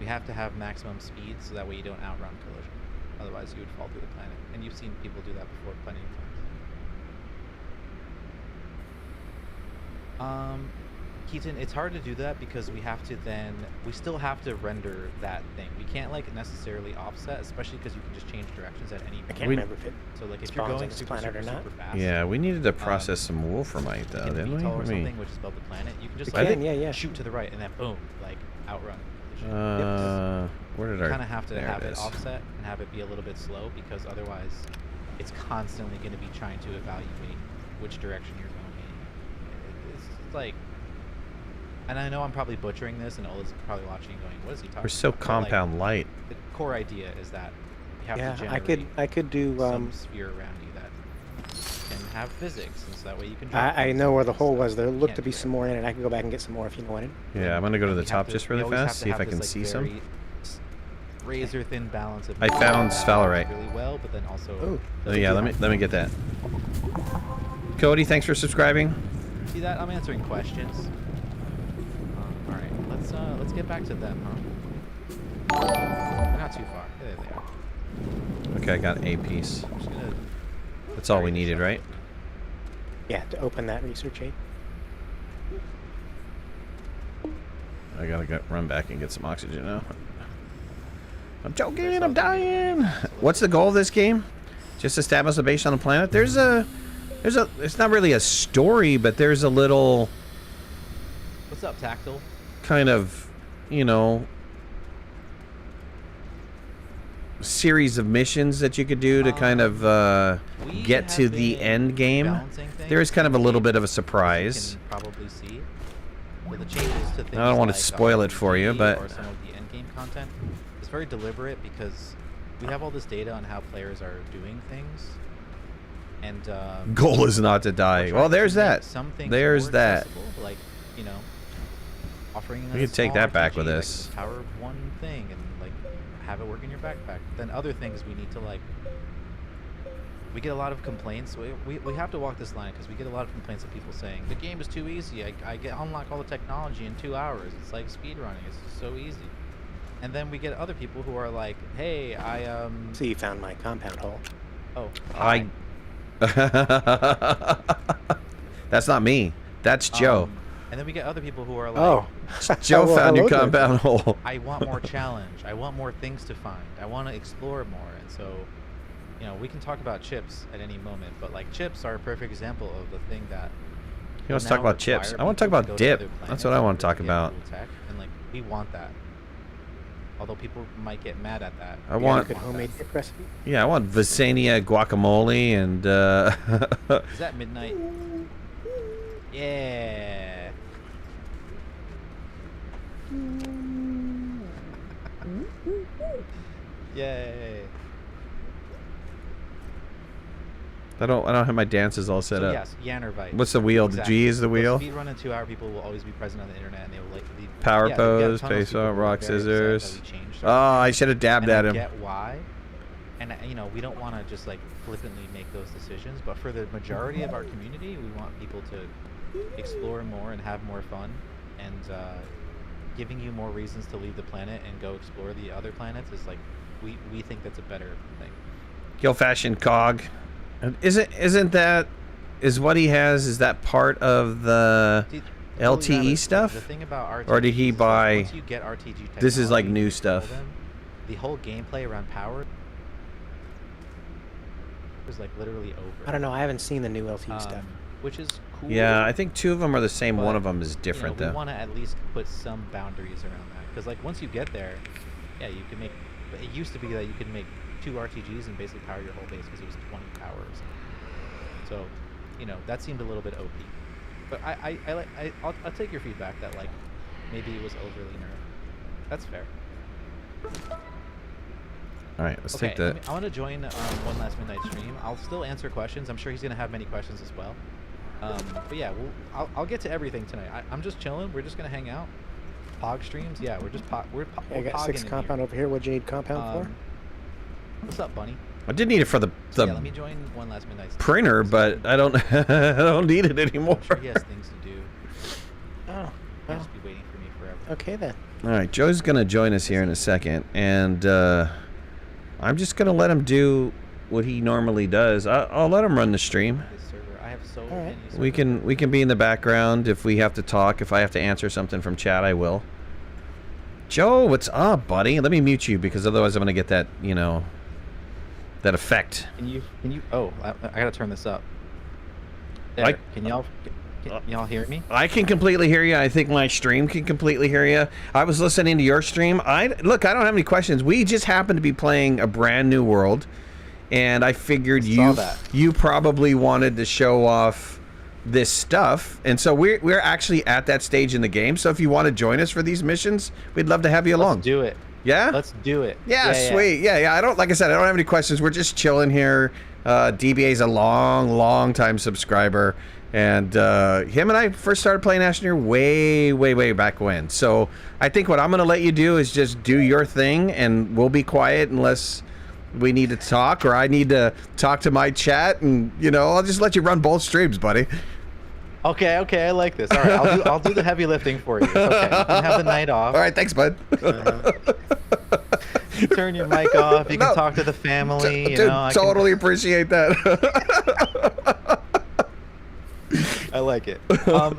we We have to have maximum speed so that way you don't outrun collision. Otherwise, you would fall through the planet. And you've seen people do that before plenty of times. Keaton, it's hard to do that because we still have to render that thing. We can't like necessarily offset, especially because you can just change directions at any point. I can't remember if it So like if spawns you're on going this super, planet super, or not. super fast. Yeah, we needed to process some wolframite though, in didn't we? VTOL or I mean, something, which is above the planet, you can just We like can, yeah. shoot to the right and then boom, like outrun collision. where did You our? kind of have to there have it it is. offset and have it be a little bit slow because otherwise it's constantly going to be trying to evaluate which direction you're going in. It's like, and I know I'm probably butchering this and Ola's probably watching and going, what is he talking We're so about? But, compound light. the core idea is that you have to Yeah, generate I could do. some sphere around you that can have physics, and so that way you can drop I things know and where the things hole that was. There you looked can't to be do some more in it. I can go back and get some more if you know what. Yeah, I'm gonna go to the We have top to- just we really always have fast, to see if have I can this, see like, some. very razor thin balance of I found sphalerite. really well, but then also Oh. Oh, yeah, let me get that. Cody, thanks for subscribing. see that I'm answering questions. All right, let's get back to them, huh? They're not too far. There they are. Okay, I got a piece. I'm just gonna. That's all we carry this needed, up. right? Yeah, to open that research aid. I gotta run back and get some oxygen now. I'm joking, There's I'm something you dying. can make, so let's What's the goal of this game? Just establish a base on the planet? It's not really a story, but there's a little What's up, Tactile? kind of, series of missions that you could do to kind of We get to have the been end game. balancing things There is kind of a little bit of a as surprise. you can probably see. Well, the changes to things don't wanna like spoil it for you, RPG but- or some of the end game content is very deliberate because we have all this data on how players are doing things, and Goal is not to we're die. trying Well, to there's make that. Some things There's more that. accessible, like offering. We a could take small that back RPG with that this. can power one thing and like have it work in your backpack. Then other things we need to like. We get a lot of complaints. We have to walk this line because we get a lot of complaints of people saying the game is too easy. I unlock all the technology in 2 hours. It's like speed running. It's just so easy. And then we get other people who are like, hey, So you found my compound hole. oh, I. That's not me. That's Joe. And then we get other people who are like, Oh, Joe well, found your hello there. compound hole. I want more challenge. I want more things to find. I want to explore more. And so, we can talk about chips at any moment, but like chips are a perfect example of the thing that. Let's will talk now about chips. require I want to talk people about go dip. other That's planets what I in want to order talk get about. cool tech, and like we want that. Although people might get mad at that. I You got a want- good homemade dip recipe. Yeah, I want Visania guacamole and Is that midnight? Yeah. Yay. I don't have my dances all set So up. yes, Yannervite. What's the wheel? The G is the wheel? Speedrun in 2 hour people will always be present on the internet, and they will like the Power yeah, pose, we've got a ton of face people off, who are rock, very upset scissors. that we changed Oh, our I should have dabbed and at I him. get why, and we don't want to just like flippantly make those decisions. But for the majority of our community, we want people to explore more and have more fun, and giving you more reasons to leave the planet and go explore the other planets is like we think that's a better thing. Gill fashion cog. Isn't that what he has? Is that part of the See, LTE stuff? The thing about RTGs Or did he is that buy- once you get RTG technology, This is like new and stuff. control them, the whole gameplay around power is like literally over. I don't know. I haven't seen the new LT stuff. Which is cool. Yeah, I think 2 of them are the same. One but, of them is different we though. want to at least put some boundaries around that, because like once you get there, yeah, you can make. But it used to be that you could make 2 RTGs and basically power your whole base because it was 20 power or something. So, that seemed a little bit OP. But I'll take your feedback that like maybe it was overly nerfed. That's fair. All right, let's Okay, take the. I want to join One Last Midnight stream. I'll still answer questions. I'm sure he's gonna have many questions as well. But yeah, I'll get to everything tonight. I'm just chilling. We're just gonna hang out. Pog streams. Yeah, we're just we're I got 6 pogging in compound here. over here. What'd you need compound What's up, Bunny? I did need it for the So yeah, let me join One Last Midnight. stream. printer, but I don't I don't need it anymore. I'm sure he has things to do. for? Oh, He'll well, just be waiting for me forever. Okay then. All right, Joe's going to join us here in a second, and I'm just going to let him do what he normally does. I'll let him run the stream. This server, I have so All many right. servers. We can be in the background if we have to talk. If I have to answer something from chat, I will. Joe, what's up, buddy? Let me mute you because otherwise I'm going to get that, you know, that effect. Can you? Oh, I gotta turn this up. There. Can y'all hear me? I can completely hear you. I think my stream can completely hear you. I was listening to your stream. Look, I don't have any questions. We just happen to be playing a brand new world, and I figured you probably wanted to show off this stuff, and so we're actually at that stage in the game. So if you want to join us for these missions, we'd love to have you along. Let's do it. Yeah? Let's do it. Yeah, sweet. Yeah. I don't, like I said, I don't have any questions. We're just chilling here. DBA's a long time subscriber, and him and I first started playing Astroneer way back when. So I think what I'm going to let you do is just do your thing, and we'll be quiet unless we need to talk or I need to talk to my chat, and you know, I'll just let you run both streams, buddy. Okay, I like this. All right, I'll do the heavy lifting for you. It's okay. You can have the night off. All right, thanks, bud. Turn your mic off. You can talk to the family. You Dude, know, totally appreciate that. I like it.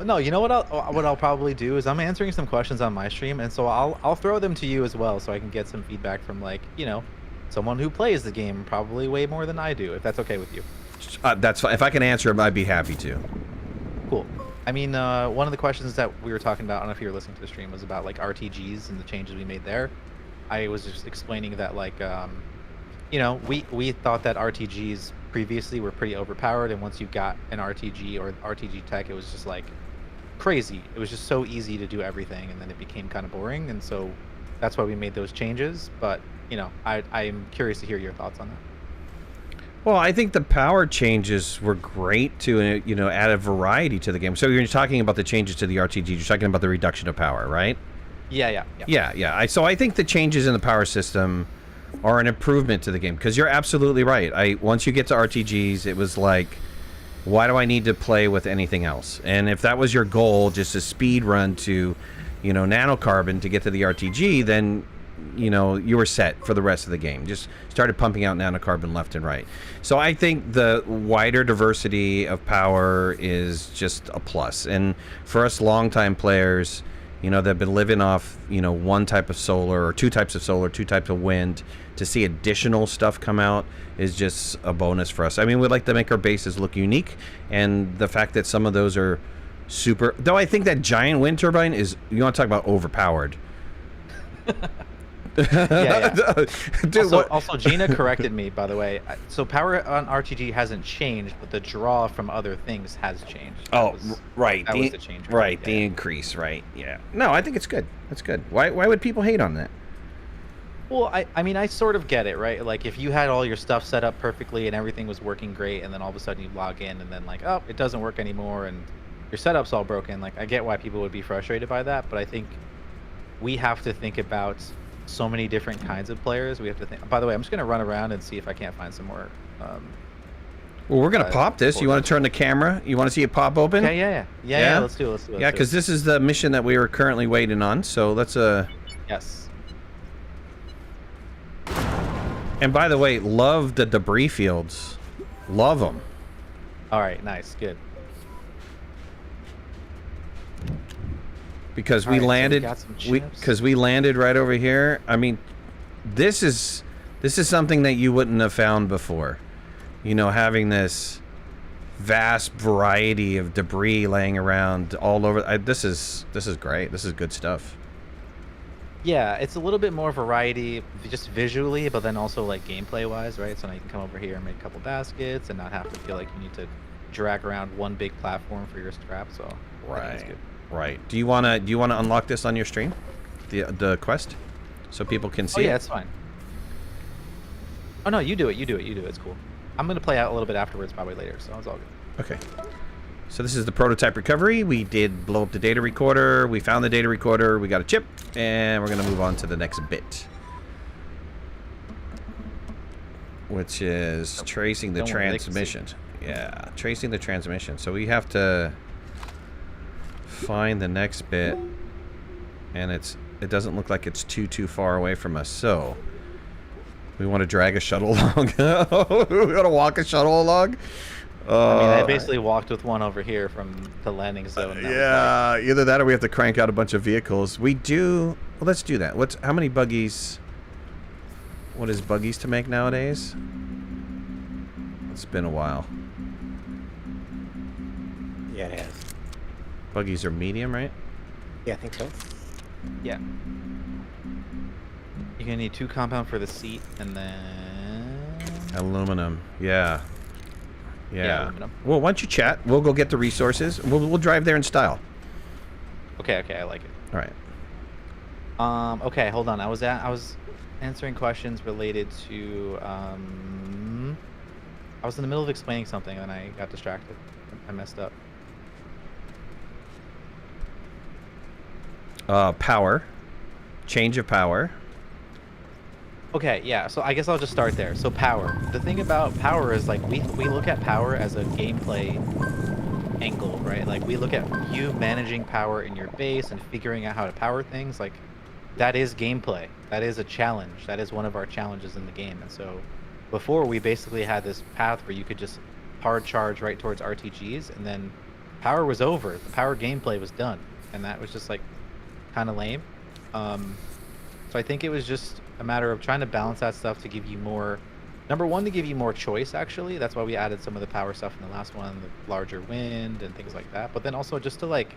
No, you know what I'll probably do is I'm answering some questions on my stream, and so I'll throw them to you as well, so I can get some feedback from, like, you know, someone who plays the game probably way more than I do, if that's okay with you. That's fine. If I can answer them, I'd be happy to. Cool. I mean, one of the questions that we were talking about, I don't know if you were listening to the stream, was about like RTGs and the changes we made there. I was just explaining that, like, you know, we thought that RTGs previously were pretty overpowered, and once you got an RPG or RPG tech, it was just like crazy. It was just so easy to do everything, and then it became kind of boring, and so that's why we made those changes. But, you know, I'm curious to hear your thoughts on that. Well, I think the power changes were great to, you know, add a variety to the game. So you're talking about the changes to the RTG. You're talking about the reduction of power, right? Yeah. So I think the changes in the power system are an improvement to the game, because you're absolutely right. Once you get to RTGs, it was like, why do I need to play with anything else? And if that was your goal, just a speed run to, you know, nanocarbon to get to the RTG, then, you know, you were set for the rest of the game. Just started pumping out nanocarbon left and right. So I think the wider diversity of power is just a plus. And for us longtime players, you know, that have been living off, you know, one type of solar or two types of solar, two types of wind, to see additional stuff come out is just a bonus for us. I mean, we'd like to make our bases look unique, and the fact that some of those are super, though I think that giant wind turbine is, you want to talk about overpowered. Yeah. Dude, also, Gina corrected me, by the way. So power on RTG hasn't changed, but the draw from other things has changed. Right. That was the change. Right, the increase, right. Yeah. No, I think it's good. That's good. Why would people hate on that? Well, I mean, I sort of get it, right? Like, if you had all your stuff set up perfectly and everything was working great, and then all of a sudden you log in and then, like, oh, it doesn't work anymore, and your setup's all broken. Like, I get why people would be frustrated by that, but I think we have to think about so many different kinds of players. We have to think. By the way, I'm just going to run around and see if I can't find some more. Well, we're going to pop this. You want to turn the camera? You want to see it pop open? Okay, yeah. Let's do it. Yeah, because this is the mission that we were currently waiting on. So let's Yes. And by the way, love the debris fields. Love them. All right, nice, good. Because we landed, we landed right over here. I mean, this is something that you wouldn't have found before. You know, having this vast variety of debris laying around all over. This is great. This is good stuff. Yeah, it's a little bit more variety, just visually, but then also like gameplay wise, right? So now you can come over here and make a couple baskets and not have to feel like you need to drag around one big platform for your strap. So right. Right. Do you wanna unlock this on your stream, the quest, so people can see? Oh yeah, it? it's fine. Oh no, you do it. It's cool. I'm gonna play out a little bit afterwards, probably later. So it's all good. Okay. So this is the prototype recovery. We did blow up the data recorder. We found the data recorder. We got a chip, and we're gonna move on to the next bit, which is tracing the transmission. Yeah, tracing the transmission. So we have to find the next bit and it doesn't look like it's too far away from us. So we want to drag a shuttle along. We want to walk a shuttle along. I mean, I basically walked with one over here from the landing zone. Yeah, either that or we have to crank out a bunch of vehicles. We do. Well, let's do that. How many buggies? What is buggies to make nowadays? It's been a while. Yeah, it has. Buggies are medium, right? Yeah, I think so. Yeah. You're gonna need 2 compound for the seat, and then Aluminum. Yeah. Yeah. Aluminum. Well, why don't you chat? We'll go get the resources. We'll drive there in style. Okay, I like it. All right. Okay, hold on. I was answering questions related to I was in the middle of explaining something and I got distracted. I messed up. Power. Change of power. Okay, yeah, so I guess I'll just start there. So power. The thing about power is like we look at power as a gameplay angle, right? Like we look at you managing power in your base and figuring out how to power things. Like that is gameplay. That is a challenge. That is one of our challenges in the game. And so before we basically had this path where you could just hard charge right towards RTGs and then power was over. The power gameplay was done. And that was just like kind of lame. So I think it was just a matter of trying to balance that stuff to give you more, number one, to give you more choice, actually. That's why we added some of the power stuff in the last one, the larger wind and things like that. But then also just to like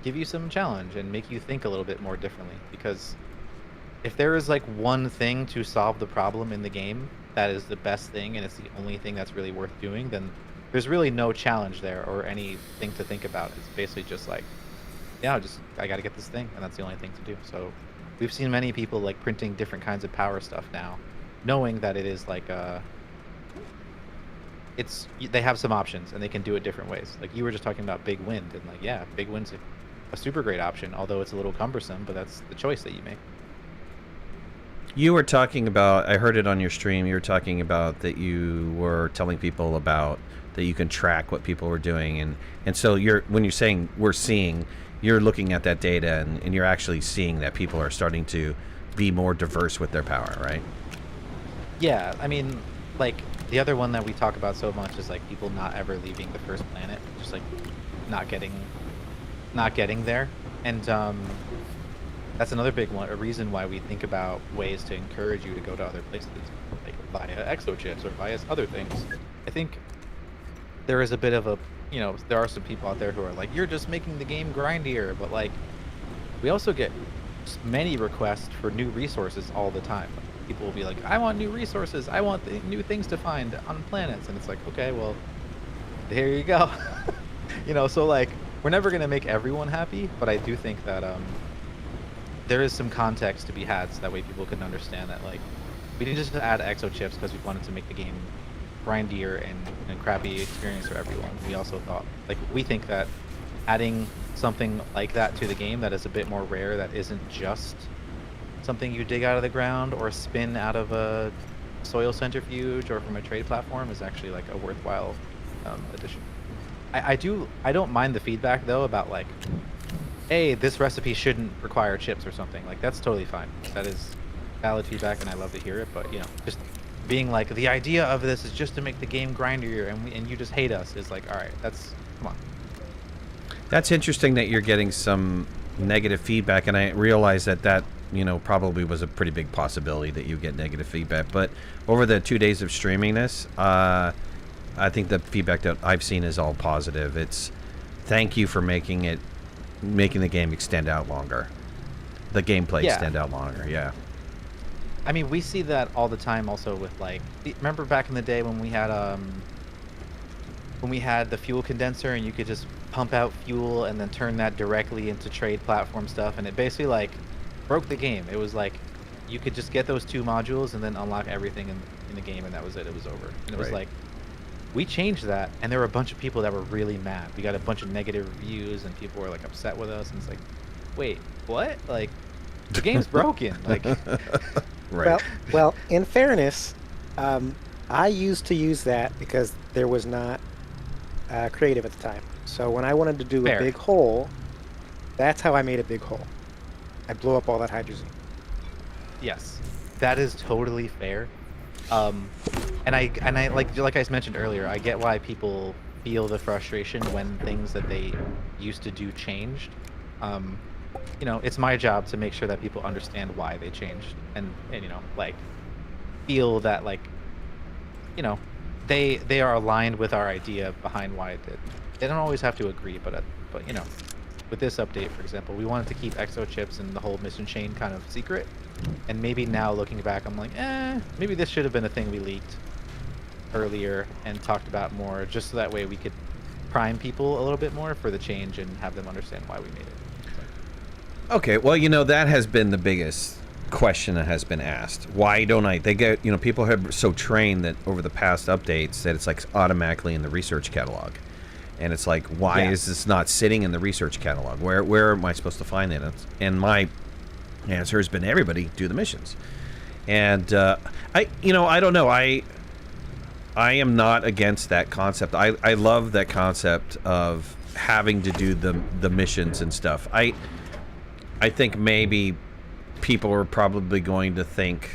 give you some challenge and make you think a little bit more differently. Because if there is like one thing to solve the problem in the game that is the best thing and it's the only thing that's really worth doing, then there's really no challenge there or anything to think about. It's basically just like, yeah, I gotta get this thing, and that's the only thing to do. So we've seen many people like printing different kinds of power stuff now, knowing that it is like they have some options and they can do it different ways. Like you were just talking about big wind, and like, yeah, big wind's a super great option, although it's a little cumbersome, but that's the choice that you make. You were talking about, I heard it on your stream, you were talking about that you were telling people about that you can track what people were doing, and so when you're saying we're seeing, you're looking at that data and you're actually seeing that people are starting to be more diverse with their power, right? Yeah, I mean, like the other one that we talk about so much is like people not ever leaving the first planet, just like not getting there. And that's another big one, a reason why we think about ways to encourage you to go to other places, like via exochips or via other things. I think there is a bit of a, there are some people out there who are like, you're just making the game grindier, but like we also get many requests for new resources all the time. People will be like, I want new resources, I want new things to find on planets, and it's like, okay, well, there you go. So like we're never going to make everyone happy, but I do think that there is some context to be had, so that way people can understand that like we didn't just add exochips because we wanted to make the game grindier and crappy experience for everyone. We also thought, like, we think that adding something like that to the game that is a bit more rare, that isn't just something you dig out of the ground or spin out of a soil centrifuge or from a trade platform, is actually like a worthwhile addition. I don't mind the feedback though about like, hey, this recipe shouldn't require chips or something. Like that's totally fine. That is valid feedback and I love to hear it, but just being like, the idea of this is just to make the game grindier and you just hate us, is like, all right, come on. That's interesting that you're getting some negative feedback, and I realize that probably was a pretty big possibility that you get negative feedback. But over the 2 days of streaming this, I think the feedback that I've seen is all positive. It's thank you for making the game extend out longer, the gameplay extend out longer. Yeah. I mean, we see that all the time also with like, remember back in the day when we had the fuel condenser and you could just pump out fuel and then turn that directly into trade platform stuff, and it basically like broke the game. It was like you could just get those 2 modules and then unlock everything in the game, and that was it. It was over. And it was like, we changed that, and there were a bunch of people that were really mad. We got a bunch of negative reviews and people were like upset with us, and it's like, wait, what? Like the game's broken. Like Right. Well, in fairness, I used to use that because there was not creative at the time. So when I wanted to do Fair. a big hole, that's how I made a big hole. I blow up all that hydrazine. Yes, that is totally fair. And I like I mentioned earlier, I get why people feel the frustration when things that they used to do changed. You know, it's my job to make sure that people understand why they changed, and you know, like, feel that, like, you know, they are aligned with our idea behind why it did. They don't always have to agree, but you know, with this update, for example, we wanted to keep exo chips and the whole mission chain kind of secret. And maybe now looking back, I'm like, maybe this should have been a thing we leaked earlier and talked about more, just so that way we could prime people a little bit more for the change and have them understand why we made it. Okay, well, you know, that has been the biggest question that has been asked. Why don't they get, you know, people have so trained that over the past updates that it's like automatically in the research catalog. And it's like, why is this not sitting in the research catalog? Where am I supposed to find it? And my answer has been everybody do the missions. And I don't know. I am not against that concept. I love that concept of having to do the missions and stuff. I think maybe people are probably going to think,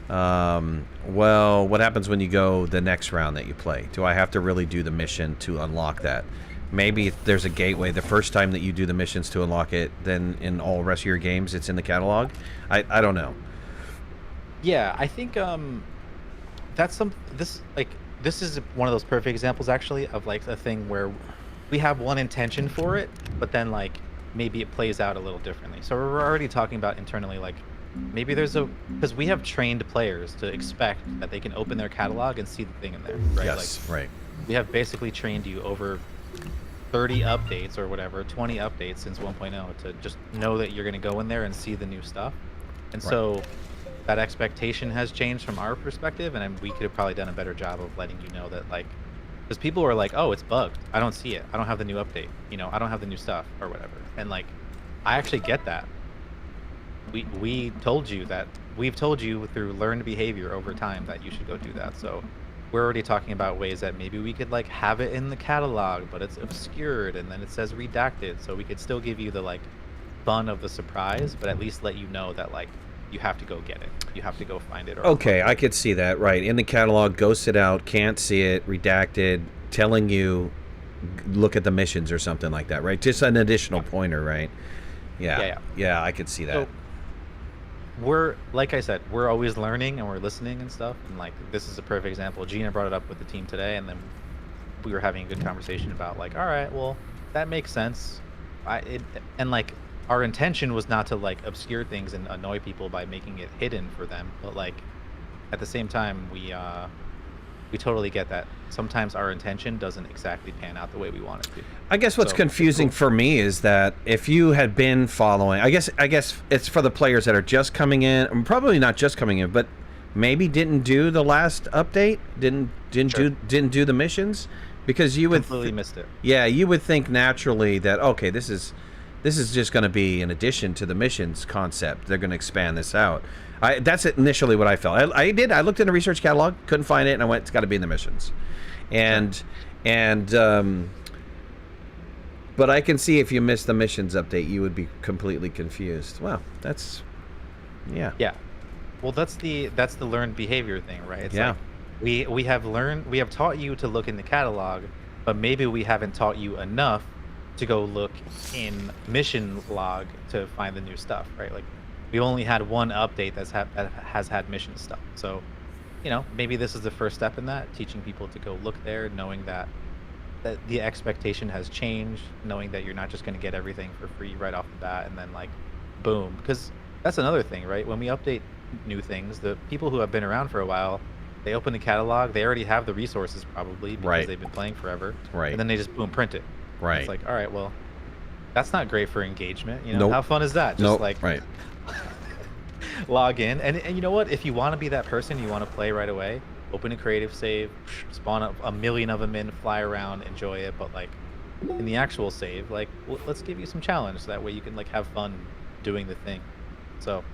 well, what happens when you go the next round that you play? Do I have to really do the mission to unlock that? Maybe if there's a gateway the first time that you do the missions to unlock it, then in all rest of your games it's in the catalog. I don't know. Yeah, I think this is one of those perfect examples, actually, of like a thing where we have one intention for it, but then like maybe it plays out a little differently. So we're already talking about internally, like, maybe there's because we have trained players to expect that they can open their catalog and see the thing in there, right? Yes, like, right. We have basically trained you over 30 updates or whatever, 20 updates since 1.0 to just know that you're going to go in there and see the new stuff. And so that expectation has changed from our perspective, and we could have probably done a better job of letting you know that, like, because people were like, oh, it's bugged, I don't see it, I don't have the new update, you know, I don't have the new stuff or whatever. And like, I actually get that. We told you that, we've told you through learned behavior over time that you should go do that. So we're already talking about ways that maybe we could like have it in the catalog, but it's obscured and then it says redacted, so we could still give you the like fun of the surprise, but at least let you know that like you have to go get it, you have to go find it. Or Okay, I could see that, right. In the catalog, ghosted out, can't see it, redacted, telling you look at the missions or something like that, right? Just an additional pointer, right? Yeah, I could see that. So, we're, like I said, we're always learning and we're listening and stuff, and like this is a perfect example. Gina brought it up with the team today, and then we were having a good conversation about like, all right, well, that makes sense. And like our intention was not to like obscure things and annoy people by making it hidden for them, but like at the same time we totally get that sometimes our intention doesn't exactly pan out the way we want it to. I guess what's confusing for me is that if you had been following, I guess it's for the players that are just coming in, and probably not just coming in, but maybe didn't do the last update, didn't do the missions, because you would completely missed it. Yeah, you would think naturally that, okay, this is just going to be an addition to the missions concept. They're going to expand this out. That's initially what I felt. I looked in the research catalog, couldn't find it, and I went, it's got to be in the missions. But I can see if you missed the missions update, you would be completely confused. Wow, that's, yeah. Well, that's the learned behavior thing, right? It's yeah. Like we have taught you to look in the catalog, but maybe we haven't taught you enough to go look in mission log to find the new stuff, right? Like, we only had one update that has had mission stuff. So, you know, maybe this is the first step in that, teaching people to go look there, knowing that the expectation has changed, knowing that you're not just going to get everything for free right off the bat and then like, boom. Because that's another thing, right? When we update new things, the people who have been around for a while, they open the catalog, they already have the resources probably because they've been playing forever. Right. And then they just, boom, print it. Right. It's like, all right, well, that's not great for engagement. You know, how fun is that? Just like log in. And you know what? If you want to be that person, you want to play right away, open a creative save, spawn up a million of them in, fly around, enjoy it. But like in the actual save, like, let's give you some challenge so that way you can like have fun doing the thing. So,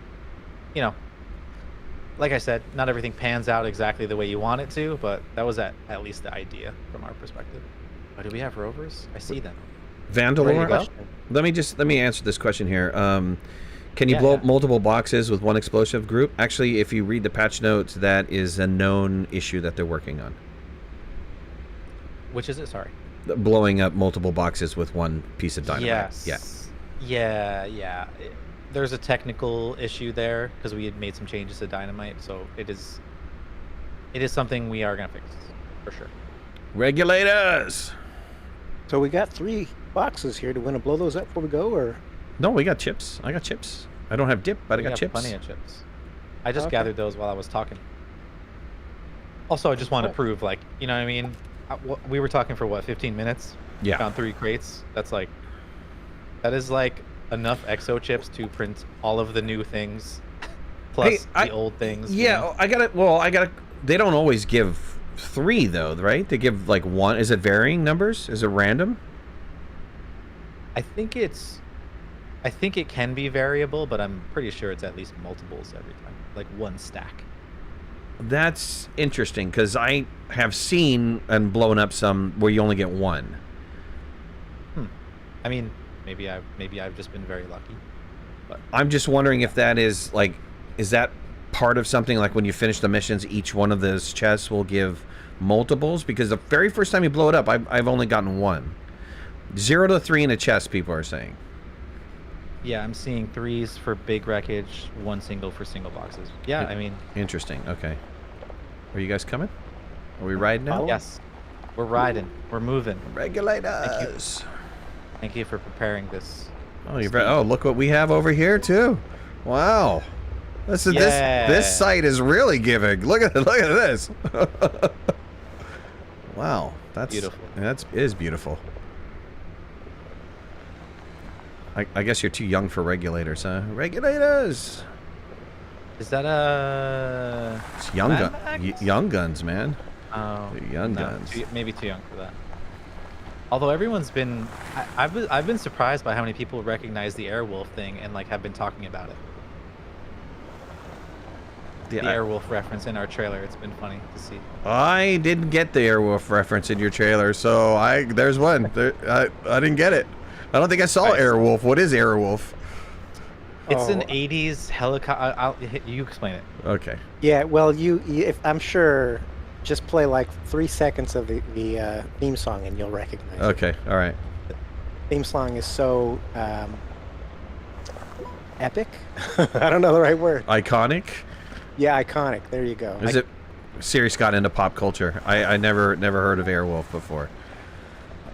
you know, like I said, not everything pans out exactly the way you want it to, but that was at least the idea from our perspective. Oh, do we have rovers? I see them. Vandalore? Let me answer this question here. Can you Yeah, blow yeah. up multiple boxes with one explosive group? Actually, if you read the patch notes, that is a known issue that they're working on. Which is it? Sorry. Blowing up multiple boxes with one piece of dynamite. Yes. Yeah. There's a technical issue there because we had made some changes to dynamite, so it is something we are gonna fix for sure. Regulators! So we got 3 boxes here. Do we want to blow those up before we go, or? No, we got chips. I got chips. I don't have dip, but I got chips. Plenty of chips. I just Okay. gathered those while I was talking. Also, I just want to Cool. prove, like, you know what I mean? We were talking for what, 15 minutes? Yeah. Found 3 crates. That is like enough exo chips to print all of the new things, plus the old things. you Yeah, know? I got it. Well, I got it. They don't always give 3 though, right? They give like 1. Is it varying numbers? Is it random? I think it can be variable, but I'm pretty sure it's at least multiples every time, like 1 stack. That's interesting because I have seen and blown up some where you only get 1. I mean, maybe I've just been very lucky. But I'm just wondering if that is like, is that part of something like when you finish the missions, each one of those chests will give multiples? Because the very first time you blow it up, I've only gotten 1. 0 to 3 in a chest, people are saying. yeah, I'm seeing 3s for big wreckage, 1 single for single boxes. Yeah, I mean, Interesting. Okay. Are you guys coming? Are we riding now? Oh. yes, we're riding, we're moving. Regulators. Thank you for preparing this. Oh, look what we have over here too. Wow. This Yeah. site is really giving. Look at this. Wow, that's Beautiful. It is beautiful. I guess you're too young for regulators, huh? Regulators. Is that a It's young Mad Max? young guns, man. Oh, Young no, guns. maybe too young for that. Although everyone's been, I've been surprised by how many people recognize the Airwolf thing and like have been talking about it. The Airwolf reference in our trailer. It's been funny to see. I didn't get the Airwolf reference in your trailer, so there's one. I didn't get it. I don't think I saw Right. Airwolf. What is Airwolf? It's an Oh. 80s helicopter. You explain it. Okay. Yeah, well, if I'm sure, just play like 3 seconds of the theme song and you'll recognize it. Okay. All right. Theme song is so epic. I don't know the right word. Iconic. Yeah, iconic. There you go. Is it? Sirius got into pop culture. I never heard of Airwolf before.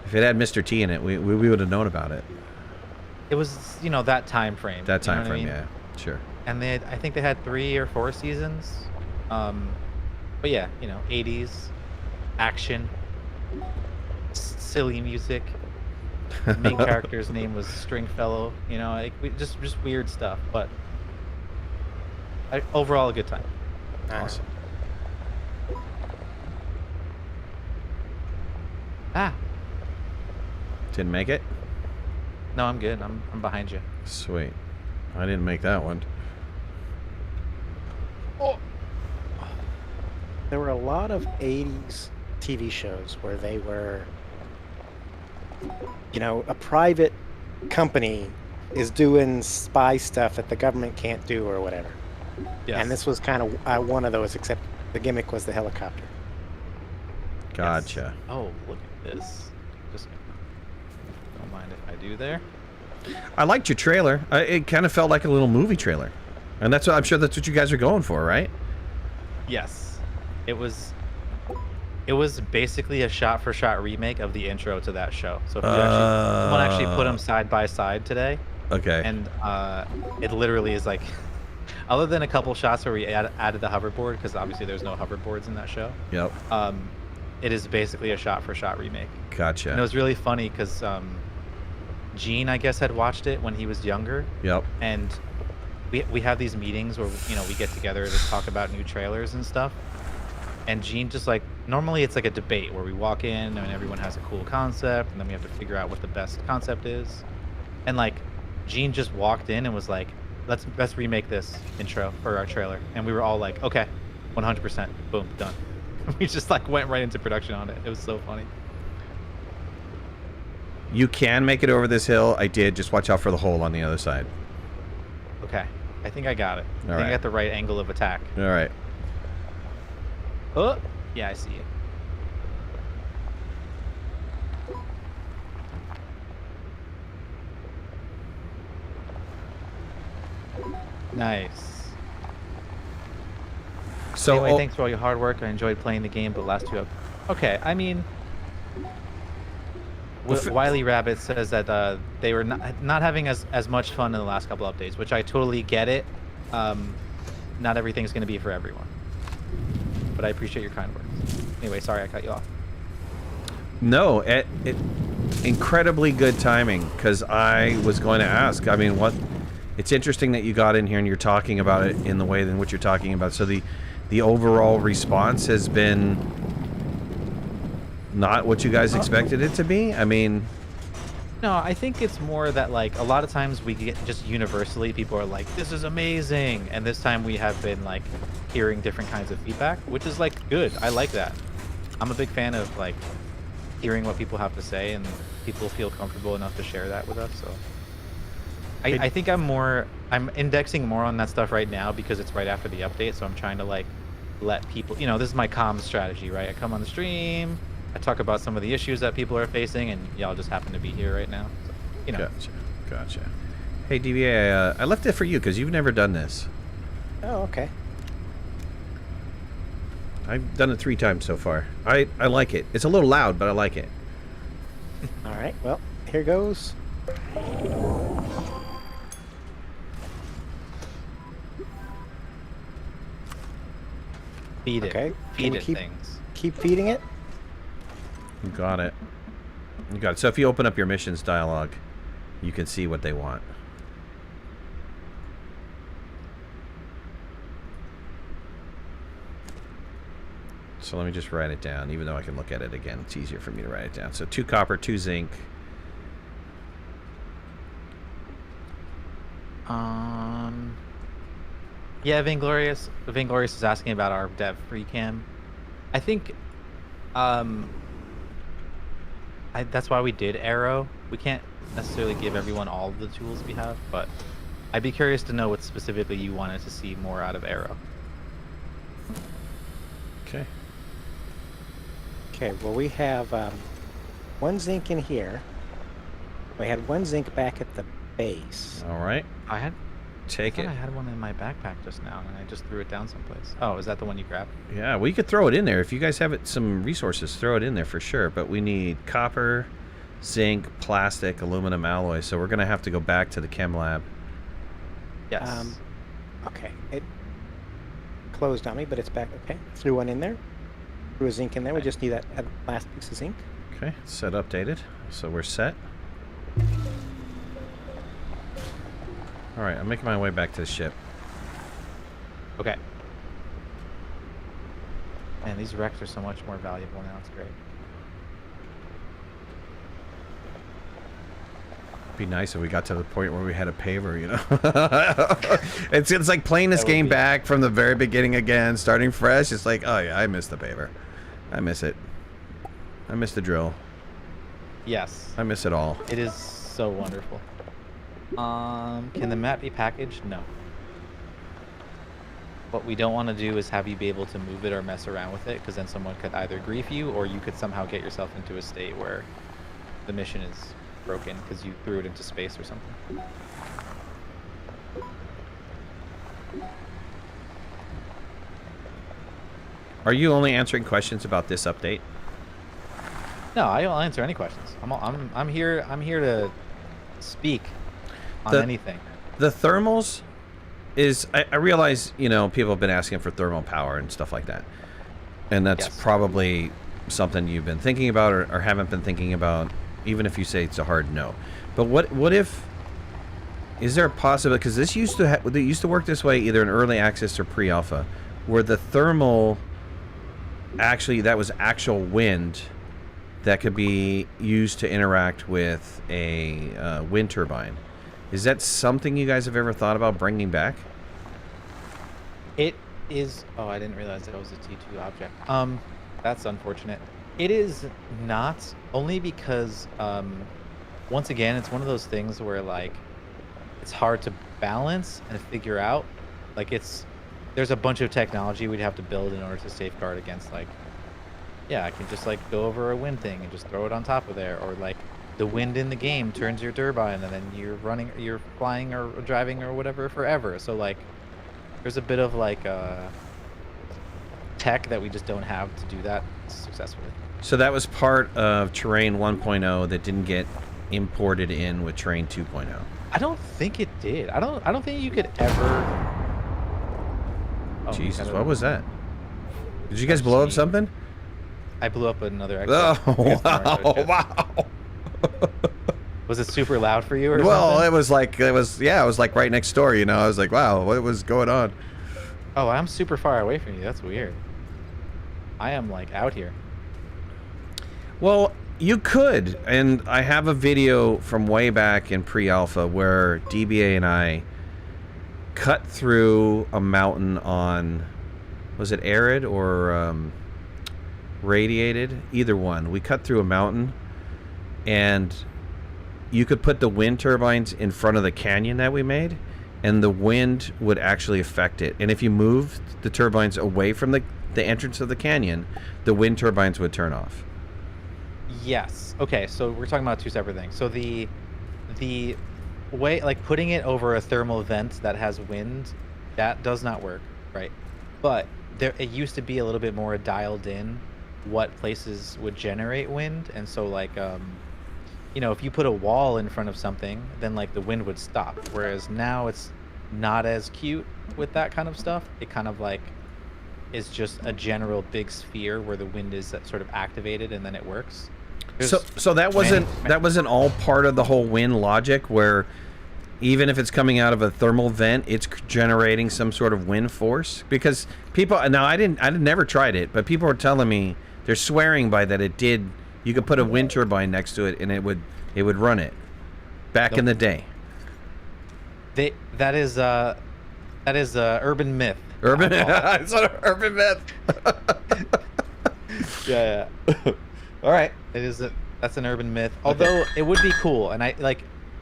If it had Mr. T in it, we would have known about it. It was, that time frame. That you know time what I frame, mean? yeah, sure. And I think they had 3 or 4 seasons. But yeah, 80s action, silly music. The main character's name was Stringfellow. Just weird stuff. But overall, a good time. Awesome. Ah, Didn't make it. no, I'm good. I'm behind you. Sweet. I didn't make that one. There were a lot of 80s TV shows where they were, a private company is doing spy stuff that the government can't do or whatever. Yes. And this was kind of one of those, except the gimmick was the helicopter. Gotcha. Oh, look at this. Just don't mind if I do there. I liked your trailer. It kind of felt like a little movie trailer, and I'm sure that's what you guys are going for, right? Yes. It was basically a shot-for-shot remake of the intro to that show. So if you someone actually put them side by side today, Okay. and it literally is like, other than a couple shots where we added the hoverboard, because obviously there's no hoverboards in that show. Yep. It is basically a shot-for-shot remake. Gotcha. And it was really funny because Gene, I guess, had watched it when he was younger, Yep. and we have these meetings where we get together to talk about new trailers and stuff. And Gene just normally it's like a debate where we walk in and everyone has a cool concept, and then we have to figure out what the best concept is. And Gene just walked in and was like, let's remake this intro for our trailer. And we were all like, okay, 100%, boom, done. We just went right into production on it. It was so funny. You can make it over this hill. I did. Just watch out for the hole on the other side. Okay. I think I got it. I All think I right. got the right angle of attack. All right. Oh, yeah, I see it. Nice. So Anyway, thanks for all your hard work. I enjoyed playing the game, but last two okay, I mean, Wily Rabbit says that they were not having as much fun in the last couple updates, which I totally get it. Not everything's going to be for everyone. But I appreciate your kind words. Anyway, sorry I cut you off. No, it incredibly good timing, because I was going to ask. I mean, it's interesting that you got in here and you're talking about it in the way in which you're talking about. So the overall response has been not what you guys expected it to be. I mean, No, I think it's more that, like, a lot of times we get just universally people are like, this is amazing, and this time we have been like hearing different kinds of feedback, which is like good. I like that. I'm a big fan of like hearing what people have to say, and people feel comfortable enough to share that with us. So I think I'm indexing more on that stuff right now because it's right after the update, so I'm trying to like let people, this is my comms strategy, right? I come on the stream, I talk about some of the issues that people are facing, and y'all just happen to be here right now. So, Gotcha. Hey, DBA, I left it for you because you've never done this. Oh, okay. I've done it 3 times so far. I like it. It's a little loud, but I like it. All right. Well, here goes. feed it. Okay. Feed Can it we things. keep feeding it? You got it. You got it. So if you open up your missions dialog, you can see what they want. So let me just write it down, even though I can look at it again. It's easier for me to write it down. So 2 copper, 2 zinc. Yeah, Vainglorious is asking about our dev free cam. I think that's why we did Arrow. We can't necessarily give everyone all of the tools we have, but I'd be curious to know what specifically you wanted to see more out of Arrow. Okay. Okay. Well, we have 1 zinc in here. We had 1 zinc back at the base. All right. I Take thought it. I had one in my backpack just now, and I just threw it down someplace. Oh, is that the one you grabbed? Yeah, we could throw it in there. If you guys have some resources, throw it in there for sure. But we need copper, zinc, plastic, aluminum alloy. So we're going to have to go back to the chem lab. Yes. Okay. It closed on me, but it's back. Okay. Threw 1 in there. Threw a zinc in there. We just need that last piece of zinc. Okay, set updated. So we're set. All right, I'm making my way back to the ship. Okay. Man, these wrecks are so much more valuable now. It's great. Be nice if we got to the point where we had a paver, you know. it's like playing this game back from the very beginning again, starting fresh. It's like, oh yeah, I miss the paver. I miss it. I miss the drill. Yes. I miss it all. It is so wonderful. Can the map be packaged? No. What we don't want to do is have you be able to move it or mess around with it, because then someone could either grief you, or you could somehow get yourself into a state where the mission is broken because you threw it into space or something. Are you only answering questions about this update? No, I'll answer any questions. I'm here to speak on anything. The thermals is, I realize, people have been asking for thermal power and stuff like that. And that's probably something you've been thinking about or haven't been thinking about, even if you say it's a hard no. But what if, is there a possibility, because this used to work this way either in early access or pre-alpha, where the thermal, actually, that was actual wind that could be used to interact with a wind turbine. Is that something you guys have ever thought about bringing back? It is. Oh, I didn't realize that was a T2 object. That's unfortunate. It is not, only because once again, it's one of those things where, like, it's hard to balance and figure out. Like there's a bunch of technology we'd have to build in order to safeguard against like, yeah, I can just like go over a wind thing and just throw it on top of there, or like the wind in the game turns your turbine and then you're flying or driving or whatever forever. So like there's a bit of like tech that we just don't have to do that successfully. So that was part of Terrain 1.0 that didn't get imported in with Terrain 2.0. I don't think it did. I don't think you could ever. Oh, Jesus, what was that? Did you guys blow up something? I blew up another Oh, wow. Wow. Was it super loud for you or well, something? it was like right next door, you know. I was like, wow, what was going on? Oh, I'm super far away from you. That's weird. I am like out here. Well, you could, and I have a video from way back in pre-alpha where DBA and I cut through a mountain on, was it arid or radiated? Either one. We cut through a mountain, and you could put the wind turbines in front of the canyon that we made, and the wind would actually affect it. And if you moved the turbines away from the entrance of the canyon, the wind turbines would turn off. Yes. Okay, so we're talking about two separate things. So the way, like putting it over a thermal vent that has wind, that does not work, right? But it used to be a little bit more dialed in what places would generate wind, and so like you know, if you put a wall in front of something, then like the wind would stop. Whereas now it's not as cute with that kind of stuff. It kind of like is just a general big sphere where the wind is sort of activated and then it works. So that wasn't all part of the whole wind logic, where even if it's coming out of a thermal vent, it's generating some sort of wind force. Because people, now I never tried it, but people were telling me they're swearing by that it did. You could put a wind turbine next to it and it would run it. Back in the day. That is urban myth. Urban, it's an urban myth. Yeah. All right. That's an urban myth. Although it would be cool, and I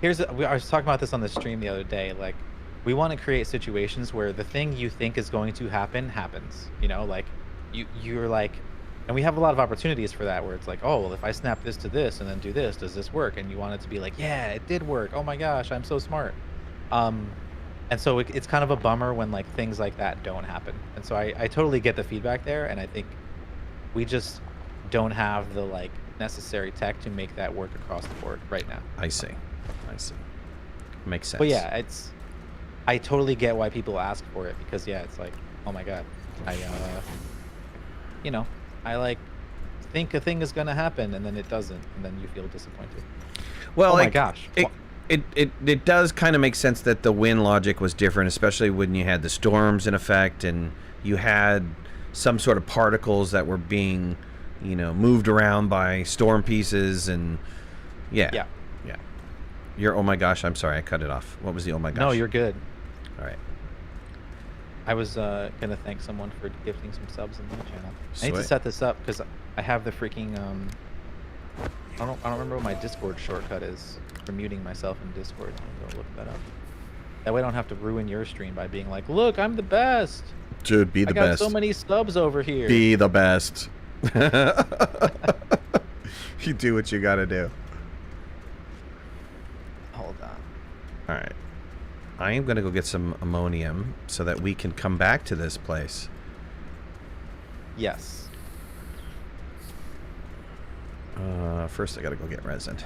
was talking about this on the stream the other day. Like, we want to create situations where the thing you think is going to happen happens. You know, like you're like, and we have a lot of opportunities for that, where it's like, oh, well, if I snap this to this and then do this, does this work? And you want it to be like, yeah, it did work. Oh my gosh, I'm so smart. And so it's kind of a bummer when like things like that don't happen. And so I totally get the feedback there, and I think we just don't have the like necessary tech to make that work across the board right now. I see. Makes sense. But yeah, I totally get why people ask for it, because yeah, it's like, oh my god, I like think a thing is gonna happen and then it doesn't, and then you feel disappointed. Well, oh my gosh. It does kind of make sense that the wind logic was different, especially when you had the storms in effect and you had some sort of particles that were being, you know, moved around by storm pieces, and yeah. Oh my gosh, I'm sorry, I cut it off. What was the oh my gosh? No, you're good. All right. I was gonna thank someone for gifting some subs in my channel. Sweet. I need to set this up because I have the freaking I don't remember what my Discord shortcut is for muting myself in Discord. I'm gonna look that up. That way I don't have to ruin your stream by being like, look, I'm the best. Dude, be the best. I got so many subs over here. Be the best. You do what you gotta do. Hold on. All right. I am gonna go get some ammonium so that we can come back to this place. Yes. First I gotta go get resin.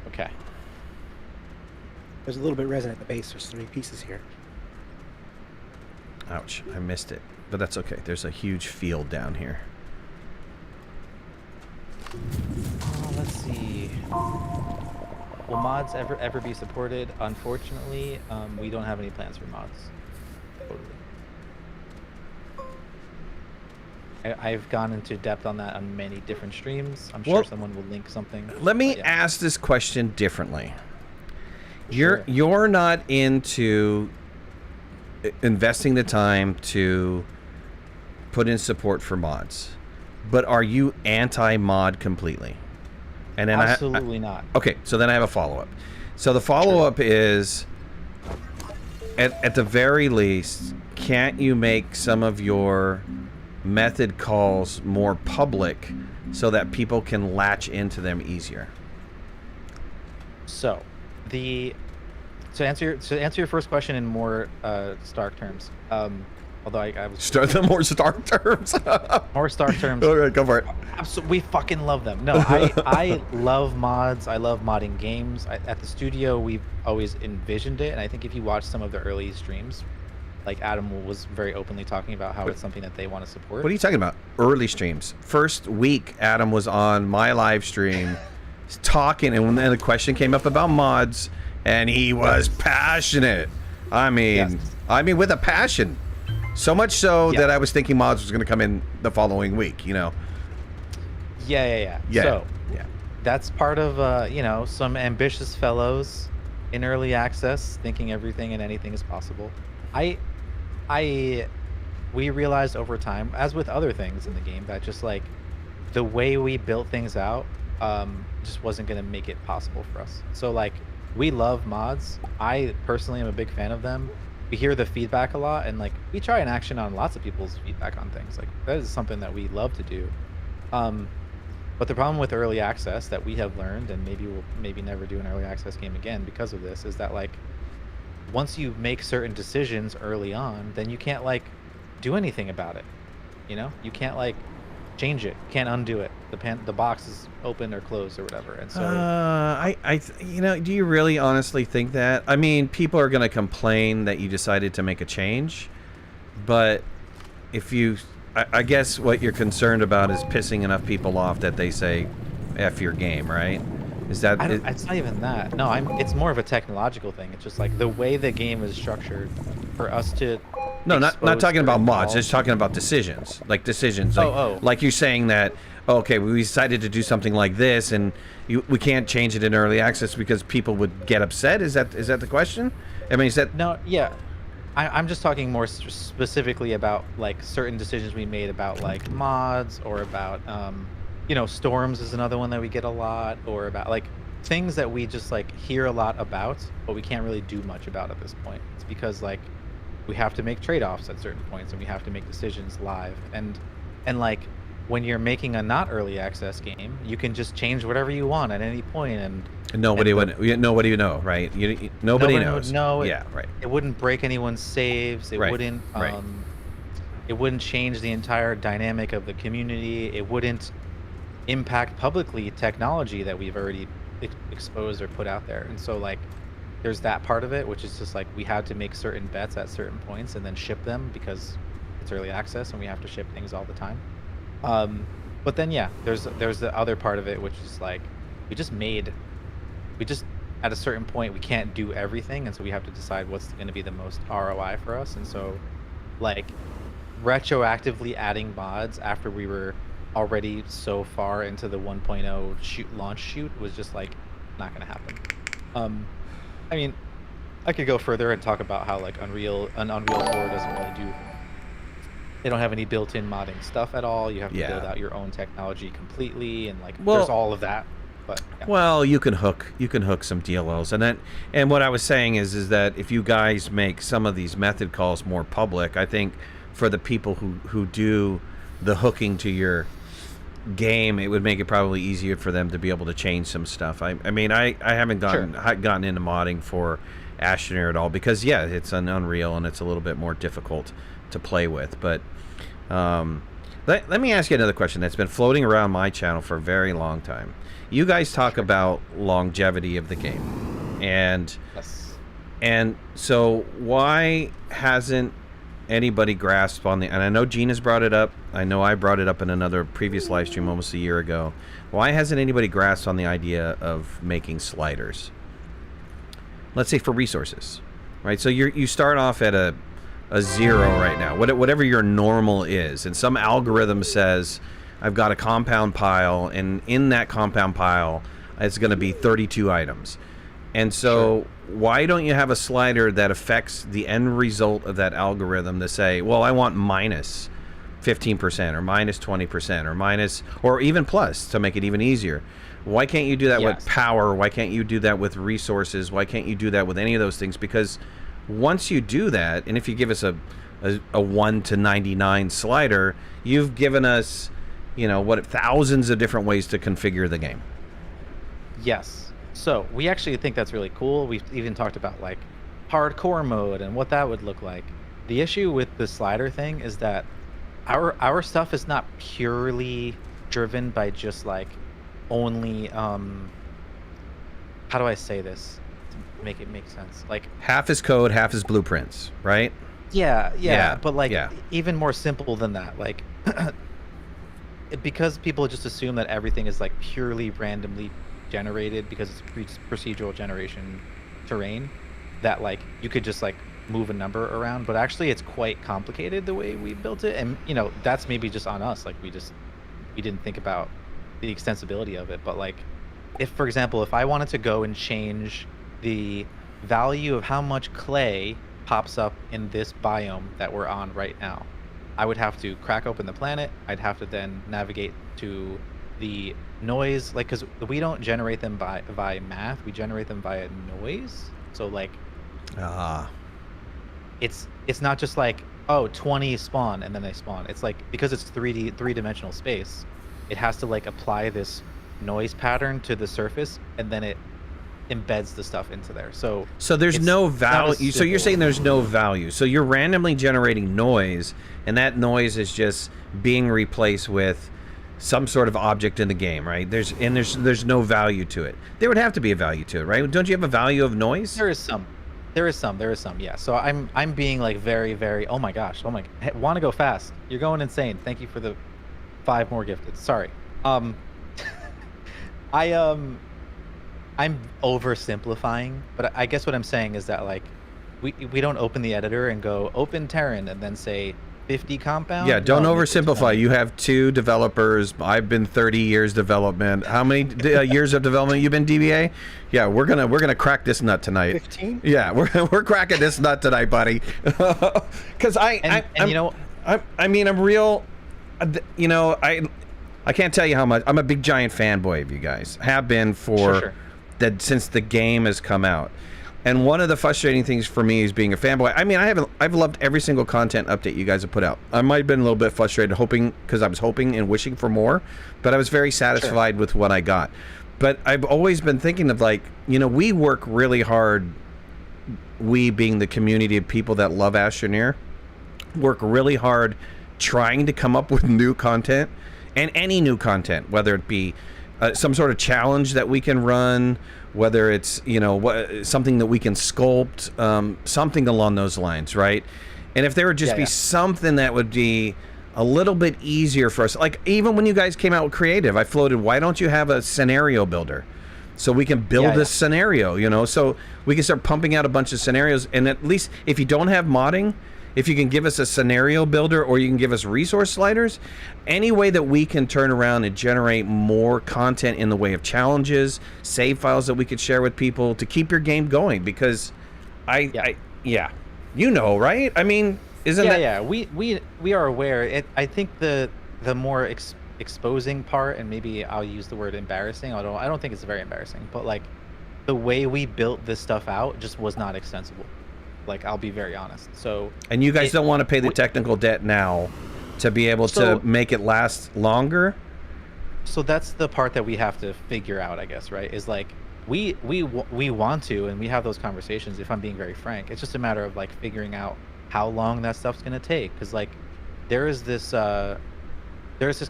Okay. There's a little bit resin at the base. There's 3 pieces here. Ouch, I missed it. But that's okay. There's a huge field down here. Let's see. Will mods ever be supported? Unfortunately, we don't have any plans for mods. Totally. I've gone into depth on that on many different streams. I'm sure someone will link something. Let me ask this question differently. Sure. You're not into investing the time to put in support for mods, but are you anti-mod completely? And then Absolutely not. Okay, so then I have a follow-up. So the follow-up is, at the very least, can't you make some of your method calls more public so that people can latch into them easier? So, to answer your first question in more stark terms, although I was Start the more stark terms. more stark terms. All right, go for it. We fucking love them. No, I love mods. I love modding games. At the studio, we've always envisioned it, and I think if you watch some of the early streams, like Adam was very openly talking about how it's something that they want to support. What are you talking about? Early streams. First week, Adam was on my live stream talking, and when the question came up about mods, and he was passionate. I mean, with a passion. So much so that I was thinking mods was going to come in the following week, you know? Yeah. So, that's part of, some ambitious fellows in early access thinking everything and anything is possible. We realized over time, as with other things in the game, that just like the way we built things out just wasn't going to make it possible for us. So like, we love mods. I personally am a big fan of them. We hear the feedback a lot, and like we try and action on lots of people's feedback on things. Like that is something that we love to do. But the problem with early access that we have learned, and maybe we'll never do an early access game again because of this, is that like once you make certain decisions early on, then you can't like do anything about it. You know, you can't like change it, can't undo it. The box is open or closed or whatever. And so do you really honestly think that? I mean, people are going to complain that you decided to make a change, but if you, I guess what you're concerned about is pissing enough people off that they say F your game, right? Is that it's not even that. No, it's more of a technological thing. It's just like the way the game is structured for us to not talking about mods, just talking about decisions. Like like you're saying that, okay, we decided to do something like this, and we can't change it in early access because people would get upset. Is that the question? I mean, is that no? Yeah, I'm just talking more specifically about like certain decisions we made about like mods, or about storms is another one that we get a lot, or about like things that we just like hear a lot about, but we can't really do much about at this point. It's because like we have to make trade-offs at certain points, and we have to make decisions live, and like when you're making a not early access game, you can just change whatever you want at any point, and nobody would know, right? Nobody knows. No, right. It wouldn't break anyone's saves. It wouldn't. It wouldn't change the entire dynamic of the community. It wouldn't impact publicly technology that we've already exposed or put out there. And so like, there's that part of it, which is just like we had to make certain bets at certain points and then ship them because it's early access and we have to ship things all the time. But then there's the other part of it, which is like we just at a certain point we can't do everything, and so we have to decide what's going to be the most ROI for us. And so like retroactively adding mods after we were already so far into the 1.0 launch shoot was just like not going to happen. I mean, I could go further and talk about how like Unreal 4 doesn't really do. They don't have any built-in modding stuff at all. You have to build out your own technology completely, and like there's all of that. But well, you can hook some DLLs, and what I was saying is that if you guys make some of these method calls more public, I think for the people who do the hooking to your game, it would make it probably easier for them to be able to change some stuff. I mean, I haven't gotten into modding for Astroneer at all because it's an Unreal and it's a little bit more difficult to play with. But let me ask you another question that's been floating around my channel for a very long time. You guys talk about longevity of the game, and so why hasn't anybody grasped on and I know Gene has brought it up, I know I brought it up in another previous live stream almost a year ago, why hasn't anybody grasped on the idea of making sliders, let's say for resources, right? So you start off at a 0 right now, whatever your normal is, and some algorithm says I've got a compound pile, and in that compound pile it's going to be 32 items. And so why don't you have a slider that affects the end result of that algorithm to say, well, I want minus 15% or minus 20% or minus, or even plus to make it even easier. Why can't you do that with Yes. power? Why can't you do that with resources? Why can't you do that with any of those things? Because once you do that, and if you give us a 1 to 99 slider, you've given us, thousands of different ways to configure the game. Yes. So we actually think that's really cool. We've even talked about like hardcore mode and what that would look like. The issue with the slider thing is that our stuff is not purely driven by just like only how do I say this to make it make sense? Like Half is code, half is blueprints, right? yeah, but like yeah. even more simple than that. Like because people just assume that everything is like purely randomly generated because it's procedural generation terrain, that like you could just like move a number around, but actually it's quite complicated the way we built it. And that's maybe just on us, like we didn't think about the extensibility of it. But like if, for example, if I wanted to go and change the value of how much clay pops up in this biome that we're on right now, I would have to crack open the planet. I'd have to then navigate to the noise, like, because we don't generate them by math, we generate them via noise. So like it's not just like, oh, 20 spawn and then they spawn. It's like, because it's three-dimensional space, it has to like apply this noise pattern to the surface, and then it embeds the stuff into there. So there's no value. So you're saying there's no value. So you're randomly generating noise, and that noise is just being replaced with some sort of object in the game, right? There's no value to it. There would have to be a value to it, right? Don't you have a value of noise? There is some, yeah. So I'm being like very, very, oh my gosh, want to go fast. You're going insane. Thank you for the 5 more gifted. Sorry. I'm oversimplifying, but I guess what I'm saying is that like we don't open the editor and go open Terran and then say 50 compound. Yeah, don't No, oversimplify. You have 2 developers. I've been 30 years development. How many years of development you been, DBA? Yeah, we're gonna crack this nut tonight. 15. Yeah, we're cracking this nut tonight, buddy. Because I'm real. I can't tell you how much. I'm a big giant fanboy of you guys. Have been for Sure. that since the game has come out. And one of the frustrating things for me is being a fanboy. I mean, I've loved every single content update you guys have put out. I might have been a little bit frustrated, because I was hoping and wishing for more, but I was very satisfied with what I got. But I've always been thinking of like, we work really hard. We being the community of people that love Astroneer, work really hard trying to come up with new content, and any new content, whether it be some sort of challenge that we can run, whether it's something that we can sculpt, something along those lines, right? And if there would just be something that would be a little bit easier for us, like even when you guys came out with creative, I floated, why don't you have a scenario builder so we can build this scenario, so we can start pumping out a bunch of scenarios. And at least if you don't have modding, if you can give us a scenario builder, or you can give us resource sliders, any way that we can turn around and generate more content in the way of challenges, save files that we could share with people to keep your game going. Because right? I mean, isn't that? Yeah, we are aware. I think the more exposing part, and maybe I'll use the word embarrassing, although I don't think it's very embarrassing, but like the way we built this stuff out just was not extensible. Like, I'll be very honest. So, and you guys don't want to pay the technical debt now to be able to make it last longer? So that's the part that we have to figure out, I guess, right? Is like we want to, and we have those conversations, if I'm being very frank. It's just a matter of like figuring out how long that stuff's going to take, because like there is this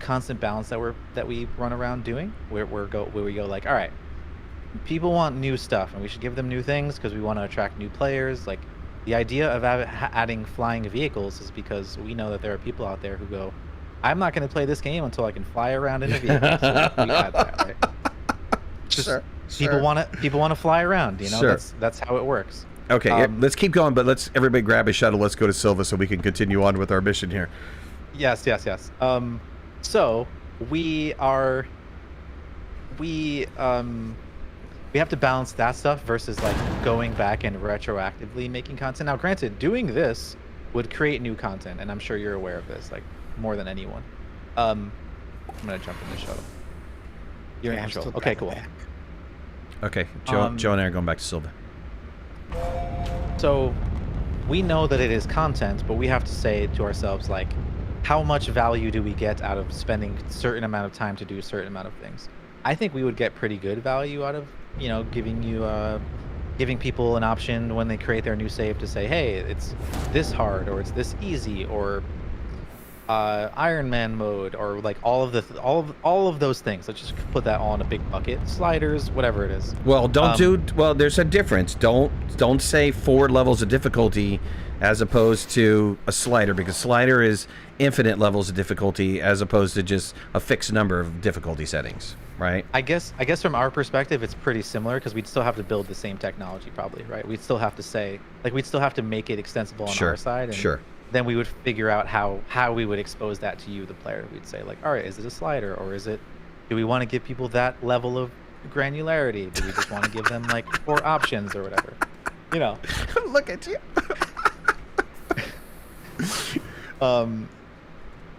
constant balance that we run around doing where we go like, all right, people want new stuff and we should give them new things because we want to attract new players. Like, the idea of adding flying vehicles is because we know that there are people out there who go, I'm not going to play this game until I can fly around in a vehicle. So we add that, right? Just people want to fly around, that's how it works. Okay, let's keep going, but let's everybody grab a shuttle. Let's go to Silva so we can continue on with our mission here. Yes. So we have to balance that stuff versus like going back and retroactively making content. Now, granted, doing this would create new content, and I'm sure you're aware of this, like more than anyone. I'm gonna jump in the shuttle. You're Yeah, in I'm control. still Okay, driving cool. back. Okay, Joe and I are going back to Silva. So we know that it is content, but we have to say to ourselves, like, how much value do we get out of spending a certain amount of time to do a certain amount of things? I think we would get pretty good value out of, giving people an option when they create their new save to say, hey, it's this hard, or it's this easy, or Iron Man mode, or like all of those things. Let's just put that all in a big bucket. Sliders, whatever it is. Well, there's a difference. Don't say 4 levels of difficulty as opposed to a slider, because slider is infinite levels of difficulty as opposed to just a fixed number of difficulty settings, right? I guess from our perspective, it's pretty similar because we'd still have to build the same technology, probably, right? We'd still have to say, like, we'd still have to make it extensible on our side. And Sure. Then we would figure out how we would expose that to you, the player. We'd say, like, all right, is it a slider, or do we want to give people that level of granularity? Do we just want to give them like 4 options or whatever? You know. Look at you.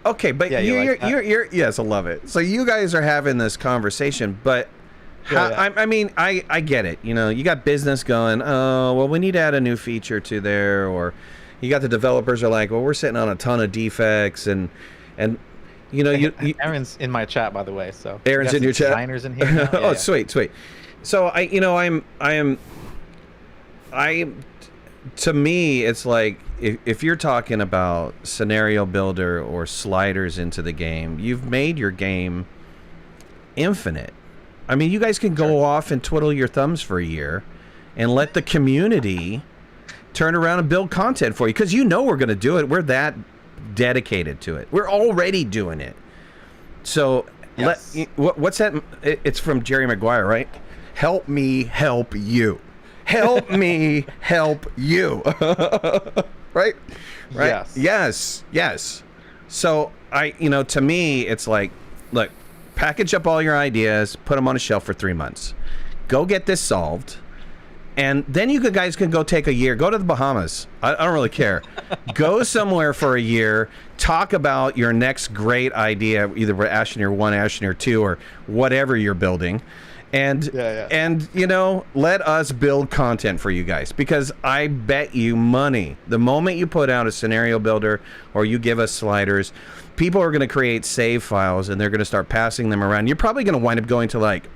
Okay, but Yeah, you're yes, I love it. So you guys are having this conversation, but I mean, I get it. You know, you got business going. Oh, well, we need to add a new feature to there, or you got the developers are like, well, we're sitting on a ton of defects, and you know, you Aaron's in my chat, by the way. So Aaron's in your chat. Designers in here. Now? Oh, Yeah. sweet. So to me, it's like if you're talking about scenario builder or sliders into the game, you've made your game infinite. I mean, you guys can go off and twiddle your thumbs for a year and let the community turn around and build content for you, because you know we're going to do it. We're that dedicated to it. We're already doing it. So Yes. what's that? It's from Jerry Maguire, right? Help me help you. Help me help you. Right? Yes. So to me, it's like, look, package up all your ideas, put them on a shelf for 3 months. Go get this solved. And then you guys can go take a year. Go to the Bahamas. I don't really care. Go somewhere for a year. Talk about your next great idea, either for Astroneer 1, Astroneer 2, or whatever you're building. And let us build content for you guys, because I bet you money, the moment you put out a scenario builder or you give us sliders, people are going to create save files and they're going to start passing them around. You're probably going to wind up going to like,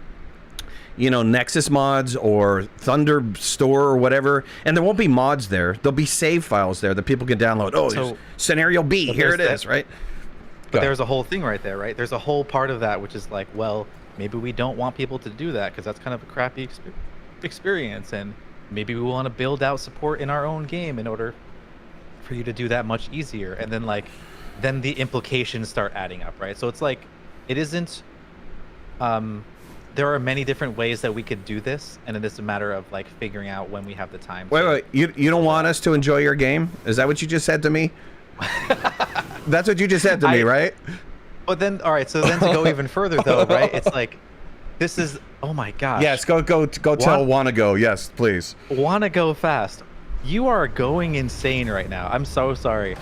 Nexus mods or Thunderstore or whatever, and there won't be mods there. There'll be save files there that people can download. Oh, so, scenario B, here it is, right? But there's a whole thing right there, right? There's a whole part of that which is like, well, maybe we don't want people to do that because that's kind of a crappy experience, and maybe we want to build out support in our own game in order for you to do that much easier. And then the implications start adding up, right? So it's like, it isn't there are many different ways that we could do this, and it is a matter of like figuring out when we have the time. Wait, you don't want us to enjoy your game? Is that what you just said to me? That's what you just said to me, right? But then, all right, so then to go even further though, right? It's like, this is, oh my gosh. Yes, go tell Wanna Go. Yes, please. Wanna Go Fast. You are going insane right now. I'm so sorry.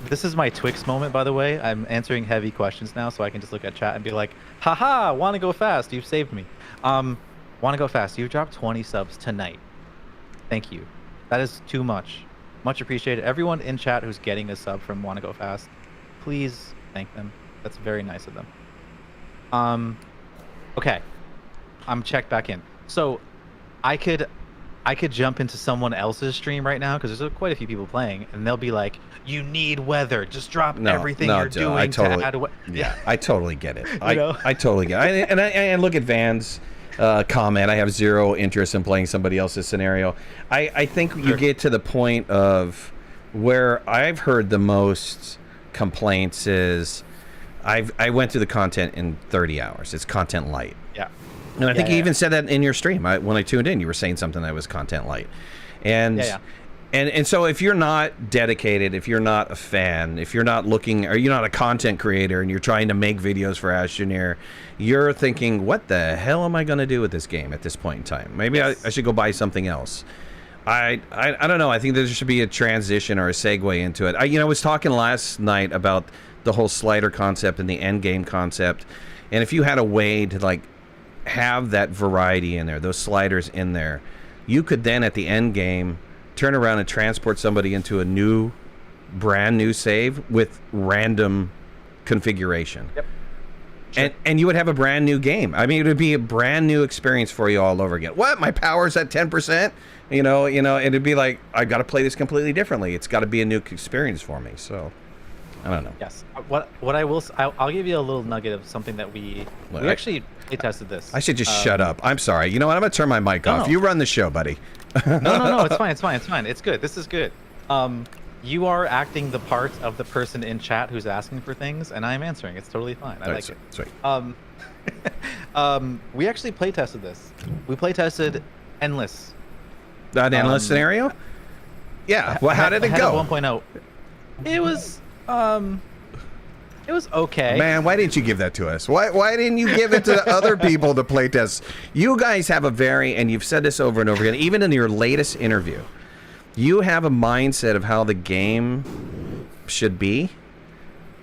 This is my Twix moment, by the way. I'm answering heavy questions now, so I can just look at chat and be like, haha, Wanna Go Fast, you've saved me. Wanna Go Fast, you've dropped 20 subs tonight. Thank you. That is too much. Much appreciated. Everyone in chat who's getting a sub from Wanna Go Fast, please thank them. That's very nice of them. Okay. I'm checked back in. So I could jump into someone else's stream right now because there's quite a few people playing, and they'll be like, "You need weather. Just drop everything you're doing to add weather." Yeah, I totally get it. I totally get it. And look at Van's comment. I have zero interest in playing somebody else's scenario. I think you get to the point of where I've heard the most complaints is I went through the content in 30 hours. It's content light. Yeah. And I think you even said that in your stream. When I tuned in, you were saying something that was content light. And and so if you're not dedicated, if you're not a fan, if you're not looking, or you're not a content creator and you're trying to make videos for Astroneer, you're thinking, what the hell am I going to do with this game at this point in time? Maybe I should go buy something else. I don't know. I think there should be a transition or a segue into it. I was talking last night about the whole slider concept and the end game concept. And if you had a way to like have that variety in there, those sliders in there, you could then at the end game turn around and transport somebody into a brand new save with random configuration. Yep. Sure. And you would have a brand new game. I mean, it would be a brand new experience for you all over again. What? My power's at 10%? You know, it'd be like, I've got to play this completely differently. It's got to be a new experience for me. So, I don't know. Yes. What I'll give you a little nugget of something that we actually play tested this. I should just shut up. I'm sorry. You know what? I'm going to turn my mic off. No. You run the show, buddy. No. It's fine. It's good. This is good. You are acting the part of the person in chat who's asking for things, and I'm answering. It's totally fine. I like it. Sweet. We actually play tested this. We play tested Endless. An endless scenario? Yeah. Well, how did it go? 1.0. It was okay. Man, why didn't you give that to us? Why didn't you give it to other people to play test? You guys have and you've said this over and over again, even in your latest interview, you have a mindset of how the game should be,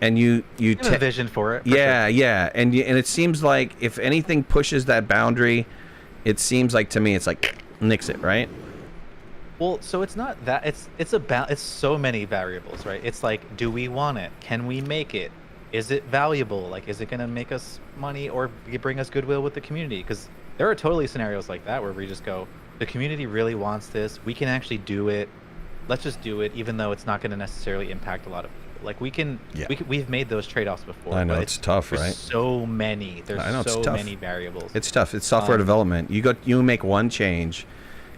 and you have a vision for it. Yeah, and it seems like if anything pushes that boundary, it seems like to me it's like nix it, right? Well, so it's not that it's so many variables, right? It's like, do we want it? Can we make it? Is it valuable? Like, is it going to make us money or bring us goodwill with the community? Because there are totally scenarios like that where we just go, the community really wants this. We can actually do it. Let's just do it, even though it's not going to necessarily impact a lot of people. Like we've made those trade-offs before. I know it's tough, right? There's so many. There's so many variables. It's tough. It's software development. You make one change,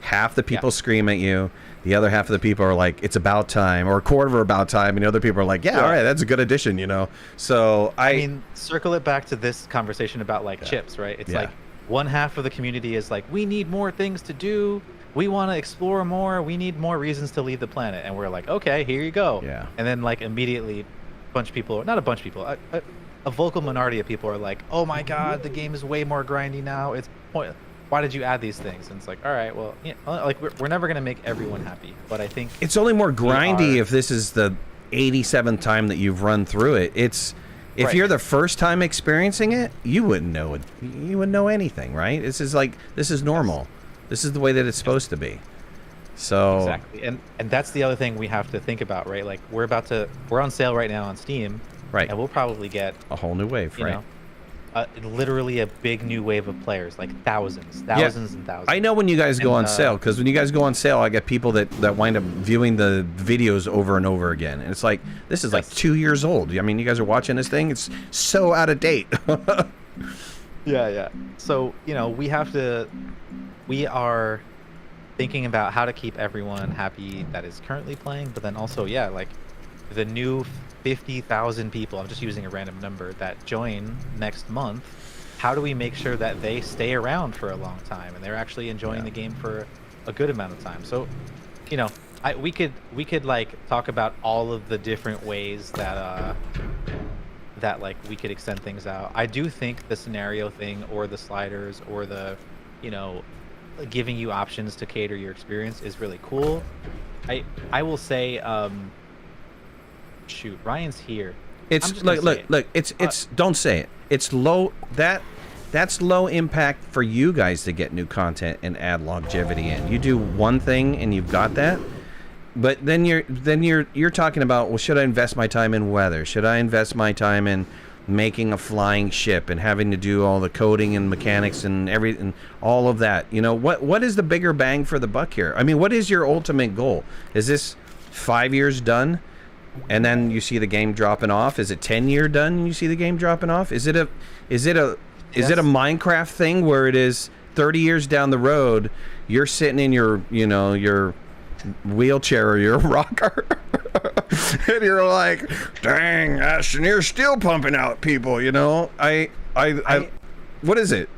half the people scream at you. The other half of the people are like, it's about time, or a quarter of about time, and the other people are like, yeah, all right, that's a good addition, you know? So I mean, circle it back to this conversation about like chips, right? It's like one half of the community is like, we need more things to do. We want to explore more. We need more reasons to leave the planet. And we're like, okay, here you go. Yeah. And then like immediately a bunch of people, not a bunch of people, a vocal minority of people are like, oh my God, the game is way more grindy now. It's pointless. Why did you add these things? And it's like, all right, well, like we're never going to make everyone happy. But I think it's only more grindy if this is the 87th time that you've run through it. If you're the first time experiencing it, you wouldn't know it. You wouldn't know anything, right? This is normal. This is the way that it's supposed to be. So exactly, and that's the other thing we have to think about, right? Like we're on sale right now on Steam, right? And we'll probably get a whole new wave, right? Literally a big new wave of players, like thousands and thousands. I know when you guys go on sale, because when you guys go on sale, I get people that wind up viewing the videos over and over again, and it's like, this is like 2 years old. I mean, you guys are watching this thing; it's so out of date. Yeah. So we are thinking about how to keep everyone happy that is currently playing, but then also, like the new 50,000 people, I'm just using a random number, that join next month, how do we make sure that they stay around for a long time and they're actually enjoying the game for a good amount of time? So, we could like talk about all of the different ways that like we could extend things out. I do think the scenario thing or the sliders or the, giving you options to cater your experience is really cool. I will say, shoot, Ryan's here. It's look. It's don't say it. It's low. That's low impact for you guys to get new content and add longevity in. You do one thing and you've got that. But then you're talking about, well, should I invest my time in weather? Should I invest my time in making a flying ship and having to do all the coding and mechanics and everything, all of that? What is the bigger bang for the buck here? I mean, what is your ultimate goal? Is this 5 years done and then you see the game dropping off? Is it 10-year done and you see the game dropping off? Is it a Minecraft thing where it is 30 years down the road, you're sitting in your wheelchair or your rocker and you're like, dang, Astroneer's still pumping out people, what is it?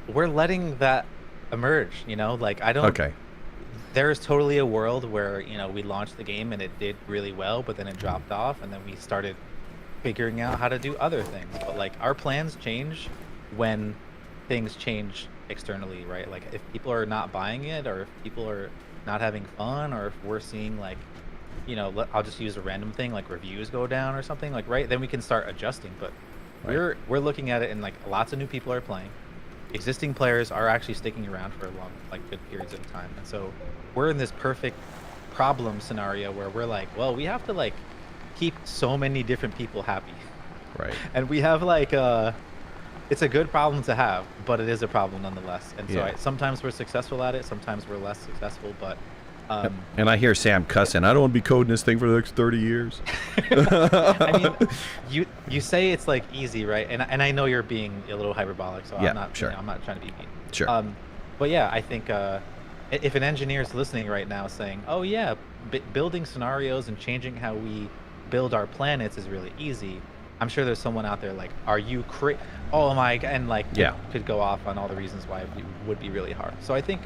We're letting that emerge, like I don't. Okay. There's totally a world where, we launched the game and it did really well, but then it dropped off and then we started figuring out how to do other things. But like our plans change when things change externally, right? Like if people are not buying it, or if people are not having fun, or if we're seeing like, I'll just use a random thing, like reviews go down or something, like, right, then we can start adjusting. But we're looking at it and like lots of new people are playing. existing players are actually sticking around for long, like good periods of time. And so we're in this perfect problem scenario where we're like, well, we have to like keep so many different people happy. Right. And we have like it's a good problem to have, but it is a problem nonetheless. And so Yeah. sometimes we're successful at it, sometimes we're less successful, but And I hear Sam cussing. I don't want to be coding this thing for the next 30 years. I mean, you say it's like easy, right? And I know you're being a little hyperbolic, so Yeah, I'm not sure. I'm not trying to be mean. Sure. But yeah, I think if an engineer is listening right now saying, "Oh yeah, building scenarios and changing how we build our planets is really easy," I'm sure there's someone out there like, "Are you oh my," and like Yeah. could go off on all the reasons why it would be really hard. So I think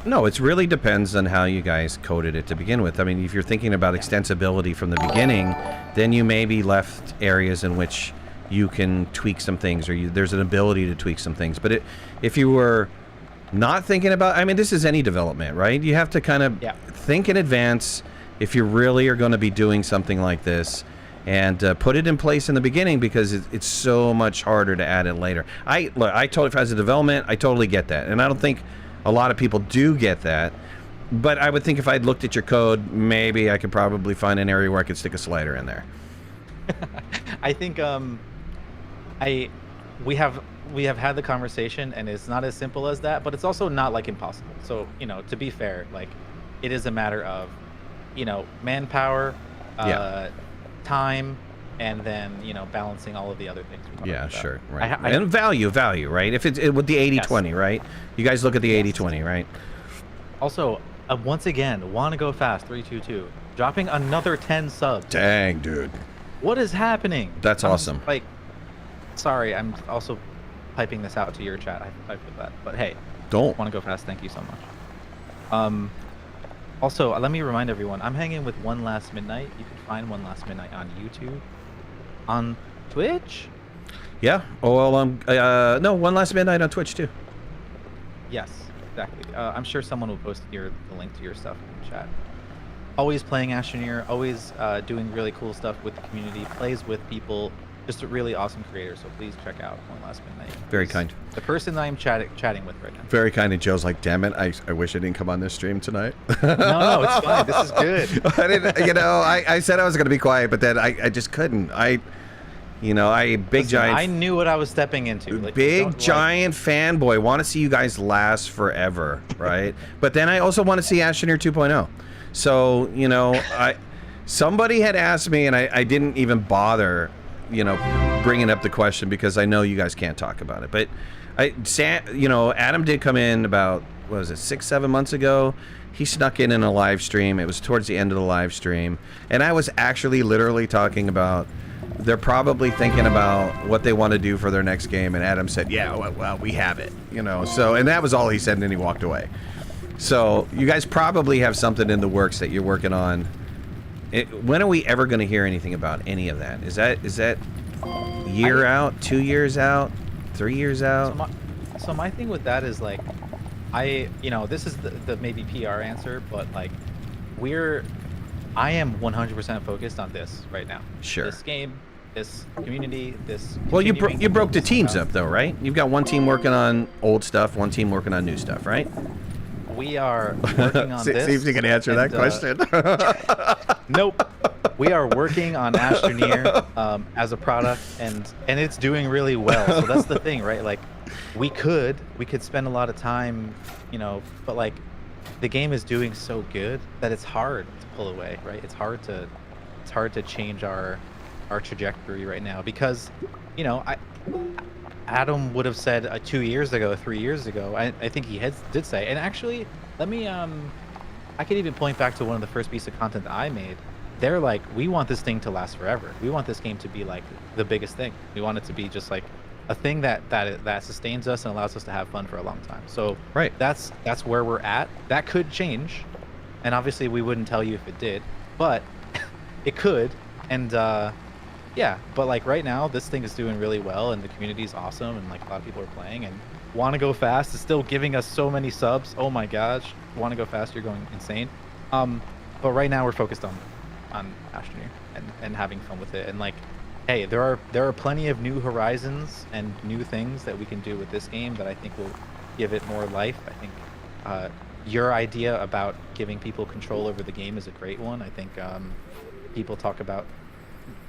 No, it really depends on how you guys coded it to begin with. I mean, if you're thinking about extensibility from the beginning, then you maybe left areas in which you can tweak some things, or there's an ability to tweak some things. But if you were not thinking about, I mean, this is any development, right? You have to kind of think in advance if you really are going to be doing something like this, and put it in place in the beginning, because it's so much harder to add it later. I totally, as a development, I totally get that, and I don't think a lot of people do get that. But I would think if I'd looked at your code, maybe I could probably find an area where I could stick a slider in there. I think we have had the conversation, and it's not as simple as that, but it's also not like impossible. So, you know, to be fair, like it is a matter of, you know, manpower, time, and then, you know, balancing all of the other things. Yeah, sure. Right. And value, right? If it's with the 80-20, right? You guys look at the 80-20, right? Also, once again, want to go fast, 322, dropping another 10 subs. Dang, dude. What is happening? That's awesome. Like, sorry, I'm also piping this out to your chat. I feel that. But hey, don't want to go fast. Thank you so much. Also, let me remind everyone, I'm hanging with OneLastMidnight. You can find OneLastMidnight on YouTube, on Twitch. Yeah. Oh well. No, OneLastMidnight on Twitch too. Yes, exactly. I'm sure someone will post the link to your stuff in the chat. Always playing Astroneer, always doing really cool stuff with the community, plays with people, just a really awesome creator. So please check out OneLastMidnight. Very kind. The person that I'm chatting with right now. Very kind. And Joe's like, damn it, I wish I didn't come on this stream tonight. No, it's fine. This is good. I didn't, you know, I said I was going to be quiet, but then I just couldn't. Giant. I knew what I was stepping into. Like, big giant fanboy. Want to see you guys last forever, right? But then I also want to see Astroneer 2.0. So, you know, somebody had asked me, and I didn't even bother, you know, bringing up the question, because I know you guys can't talk about it. But Adam did come in about, what was it, 6-7 months ago. He snuck in a live stream. It was towards the end of the live stream, and I was actually literally talking about they're probably thinking about what they want to do for their next game, and Adam said, yeah, well, we have it, you know. So, and that was all he said, and then he walked away. So you guys probably have something in the works that you're working on. When are we ever going to hear anything about any of that? Is that year out, 2 years out, 3 years out? So my thing with that is like, this is the maybe PR answer, but like, I am 100% focused on this right now. Sure. This game, this community, this. Well, you broke the teams up though, right? You've got one team working on old stuff, one team working on new stuff, right? We are working on this. See if you can answer that question. Nope. We are working on Astroneer as a product, and it's doing really well. So that's the thing, right? Like, we could spend a lot of time, you know, but like, the game is doing so good that it's hard to pull away, right? It's hard to change our trajectory right now, because, you know, Adam would have said 2 years ago, 3 years ago. I think he did say, and actually, let me I could even point back to one of the first pieces of content that I made. They're like, we want this thing to last forever. We want this game to be like the biggest thing. We want it to be just like a thing that sustains us and allows us to have fun for a long time. So right, that's where we're at. That could change, and obviously we wouldn't tell you if it did, but it could. And yeah, but like right now, this thing is doing really well, and the community is awesome, and like a lot of people are playing, and Want to Go Fast is still giving us so many subs. Oh my gosh, Want to Go Fast, you're going insane. But right now we're focused on Astroneer and having fun with it, and like hey, there are plenty of new horizons and new things that we can do with this game that I think will give it more life. I think your idea about giving people control over the game is a great one. I think people talk about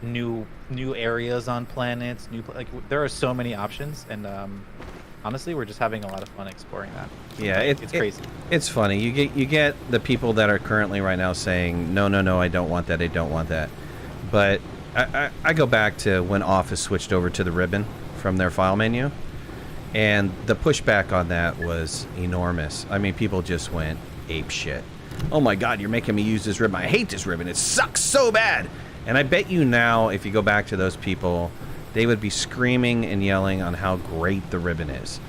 new areas on planets, there are so many options, and honestly, we're just having a lot of fun exploring that. Yeah, it's crazy. It's funny. You get the people that are currently right now saying, no, I don't want that, I don't want that. But I go back to when Office switched over to the ribbon from their file menu, and the pushback on that was enormous. I mean, people just went ape shit. Oh my God, you're making me use this ribbon. I hate this ribbon. It sucks so bad. And I bet you now, if you go back to those people, they would be screaming and yelling on how great the ribbon is,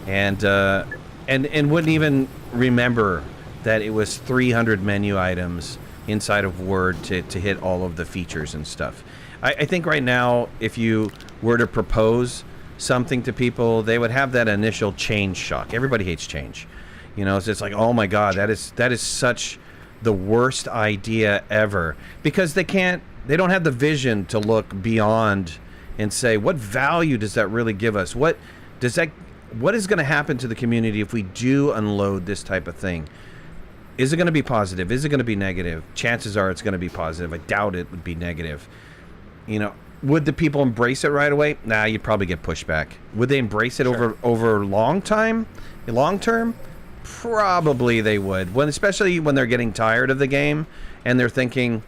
and wouldn't even remember that it was 300 menu items inside of Word to hit all of the features and stuff. I think right now, if you were to propose something to people, they would have that initial change shock. Everybody hates change. You know, it's just like, oh my God, that is such the worst idea ever, because they don't have the vision to look beyond and say, what value does that really give us? What is going to happen to the community if we do unload this type of thing? Is it going to be positive? Is it going to be negative? Chances are it's going to be positive. I doubt it would be negative. You know, would the people embrace it right away? Nah, you'd probably get pushback. Would they embrace it over long term? Probably they would. Especially when they're getting tired of the game and they're thinking,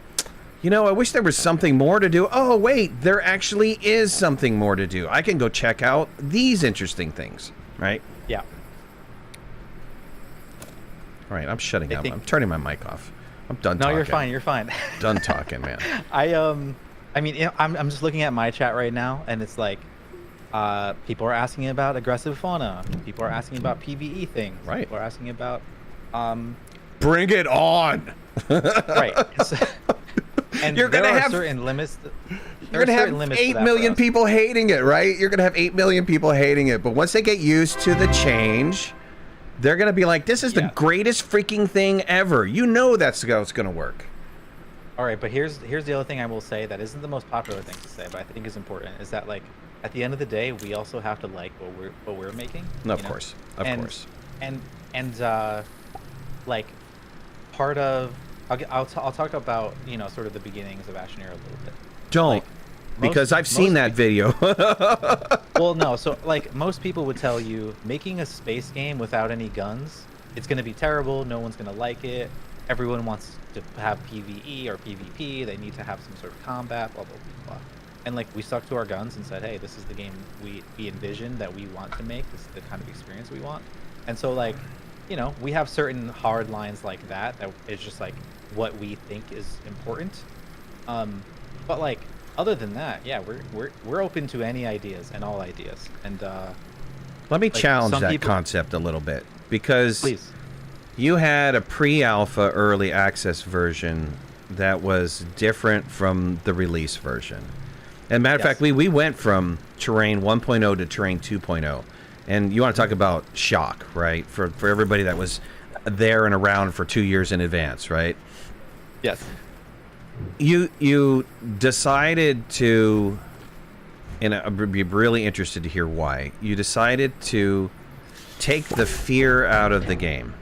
you know, I wish there was something more to do. Oh, wait, there actually is something more to do. I can go check out these interesting things, right? Yeah. All right, I'm shutting up. I'm turning my mic off. I'm done talking. No, you're fine. Done talking, man. I mean, you know, I'm just looking at my chat right now, and it's like, people are asking about aggressive fauna. People are asking about PvE things. Right. People are asking about, bring it on. Right. And you're gonna have certain limits. You're gonna have 8 million people hating it, right? You're gonna have 8 million people hating it, but once they get used to the change, they're gonna be like, "This is the greatest freaking thing ever." You know that's how it's gonna work. All right, but here's the other thing I will say that isn't the most popular thing to say, but I think is important, is that, like, at the end of the day, we also have to like what we're making. No, of course, of course. And like, part of I'll talk about, you know, sort of the beginnings of Astroneer a little bit. Don't, like, because I've seen that video. Well, no, so like most people would tell you, making a space game without any guns, it's going to be terrible. No one's going to like it. Everyone wants to have PvE or PvP. They need to have some sort of combat, blah, blah, blah, blah. And like, we stuck to our guns and said, hey, this is the game we envision that we want to make. This is the kind of experience we want. And so, like, you know, we have certain hard lines like that is just like what we think is important. But like, other than that, yeah, we're open to any ideas and all ideas. And let me like, challenge that concept a little bit, because please. You had a pre-alpha early access version that was different from the release version. And matter of fact, we went from terrain 1.0 to terrain 2.0. And you want to talk about shock, right? For everybody that was there and around for 2 years in advance, right? Yes. You decided to, and I'd be really interested to hear why. You decided to take the fear out of the game.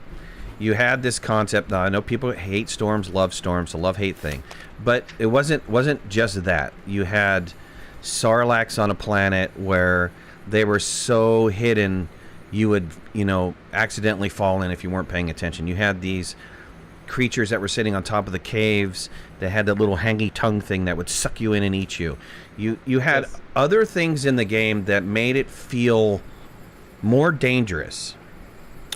You had this concept. Now, I know people hate storms, love storms, a love-hate thing, but it wasn't just that. You had Sarlaccs on a planet where they were so hidden you would, you know, accidentally fall in if you weren't paying attention. You had these creatures that were sitting on top of the caves that had that little hangy tongue thing that would suck you in and eat you. You had other things in the game that made it feel more dangerous,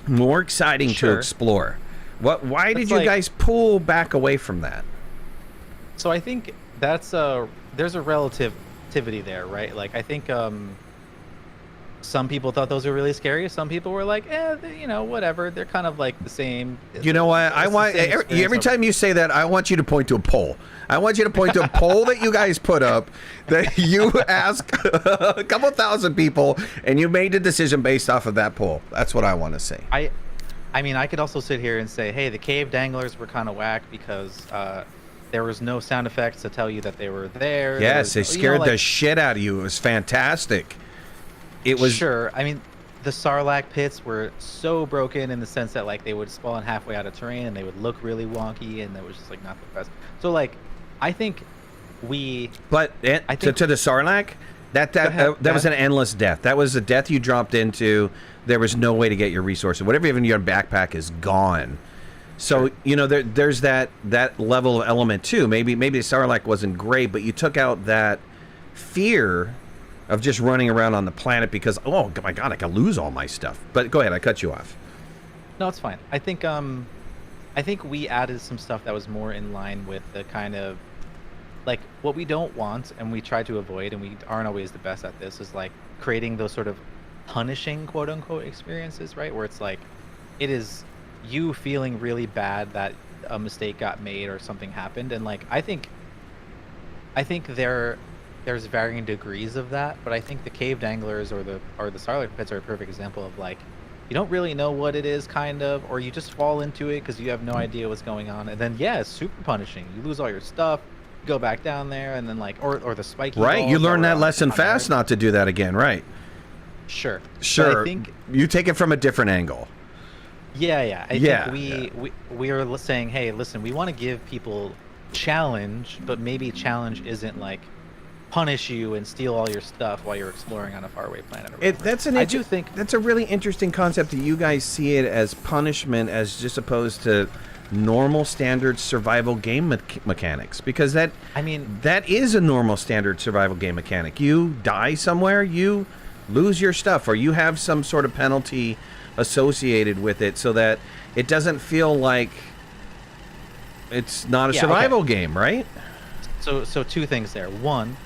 more exciting to explore. Why did you guys pull back away from that? So I think there's a relativity there, right? Like, I think some people thought those were really scary. Some people were like, you know, whatever. They're kind of like the same. You know what? I want every time you say that, I want you to point to a poll. I want you to point to a poll that you guys put up that you ask a couple thousand people, and you made a decision based off of that poll. That's what I want to say. I mean, I could also sit here and say, hey, the cave danglers were kind of whack because There was no sound effects to tell you that they were there. Yes, they there was, scared the shit out of you. It was fantastic. It was sure. I mean, the Sarlacc pits were so broken in the sense that like they would spawn halfway out of terrain and they would look really wonky, and that was just like not the best. So like, I think we. But I think, to the Sarlacc, that was an endless death. That was a death you dropped into. There was no way to get your resources. Whatever you have in your backpack is gone. So you know there's that level of element too. Maybe the Sarlacc wasn't great, but you took out that fear of just running around on the planet because, oh my god, I could lose all my stuff. But go ahead, I cut you off. No, it's fine. I think we added some stuff that was more in line with the kind of like what we don't want and we try to avoid, and we aren't always the best at this, is like creating those sort of punishing quote unquote experiences, right? Where it's like it is you feeling really bad that a mistake got made or something happened, and like I think there's varying degrees of that, but I think the cave danglers or the Sarlacc pits are a perfect example of like you don't really know what it is, kind of, or you just fall into it because you have no idea what's going on, and then yeah, it's super punishing. You lose all your stuff, go back down there, and then like or the spiky right. You learn that lesson on fast, not to do that again, right? Sure. Sure. But I think you take it from a different angle. Yeah. I think we are saying, hey, listen, we want to give people challenge, but maybe challenge isn't like punish you and steal all your stuff while you're exploring on a faraway planet. I do think that's a really interesting concept that you guys see it as punishment, as just opposed to normal standard survival game mechanics, because that is a normal standard survival game mechanic. You die somewhere, you lose your stuff, or you have some sort of penalty associated with it, so that it doesn't feel like it's not a survival game, right? So two things there. One,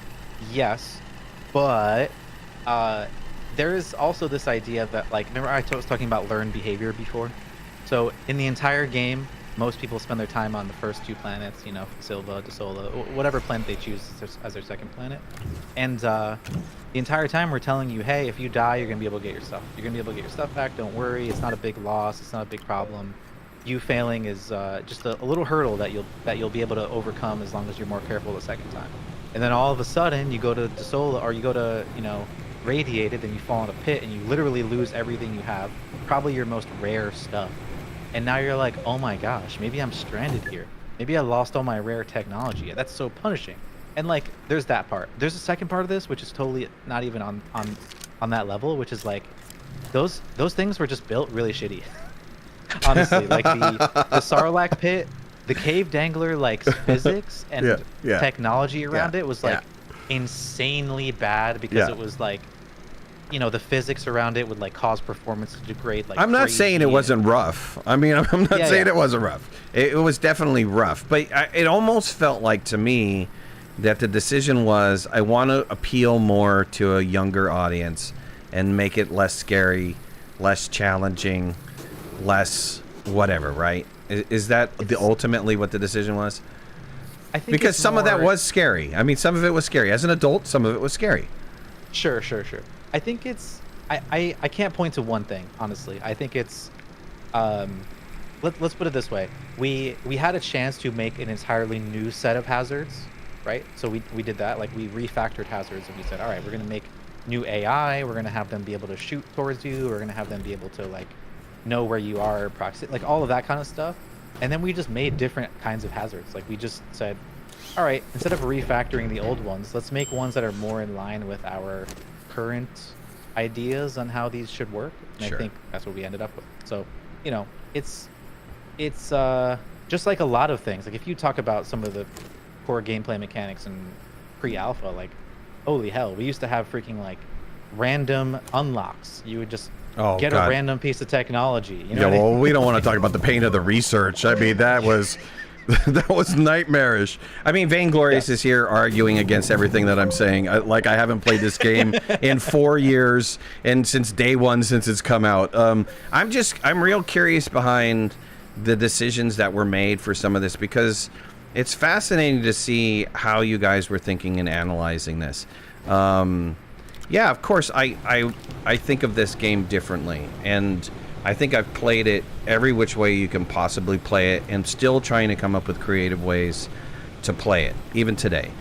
yes, but there is also this idea that, like, remember I was talking about learned behavior before? So in the entire game, most people spend their time on the first two planets, you know, Silva, Desola, whatever planet they choose as their second planet. And the entire time we're telling you, hey, if you die, you're going to be able to get your stuff. You're going to be able to get your stuff back. Don't worry. It's not a big loss. It's not a big problem. You failing is just a little hurdle that you'll be able to overcome as long as you're more careful the second time. And then all of a sudden, you go to Desola, or you go to, you know, Radiated, and you fall in a pit, and you literally lose everything you have, probably your most rare stuff. And now you're like, oh my gosh, maybe I'm stranded here. Maybe I lost all my rare technology. That's so punishing. And like, there's that part. There's a second part of this, which is totally not even on that level, which is like, those things were just built really shitty. Honestly, like the Sarlacc pit, the cave dangler, like physics and technology around it was like insanely bad, because it was like, you know, the physics around it would like cause performance to degrade. Like, I'm not saying it wasn't rough. I mean, I'm not saying it wasn't rough. It was definitely rough, but it almost felt like to me that the decision was, I want to appeal more to a younger audience and make it less scary, less challenging, less whatever, right? Is that ultimately what the decision was? I think because some of that was scary. I mean, some of it was scary. As an adult, some of it was scary. Sure. I think it's I can't point to one thing, honestly. I think it's let's put it this way. We had a chance to make an entirely new set of hazards, right? So we did that. Like, we refactored hazards, and we said, all right, we're going to make new AI. We're going to have them be able to shoot towards you. We're going to have them be able to like know where you are, proxy, like all of that kind of stuff. And then we just made different kinds of hazards. Like, we just said, all right, instead of refactoring the old ones, let's make ones that are more in line with our current ideas on how these should work. And I think that's what we ended up with. So, you know, it's just like a lot of things. Like, if you talk about some of the core gameplay mechanics in pre-alpha, like, holy hell, we used to have freaking like random unlocks. You would just get a random piece of technology. You know well, we don't want to talk about the pain of the research. I mean, that was nightmarish. I mean, Vainglorious is here arguing against everything that I'm saying. I haven't played this game in 4 years, and since day one, since it's come out. I'm real curious behind the decisions that were made for some of this, because it's fascinating to see how you guys were thinking and analyzing this. Yeah, of course, I think of this game differently, and I think I've played it every which way you can possibly play it, and still trying to come up with creative ways to play it even today.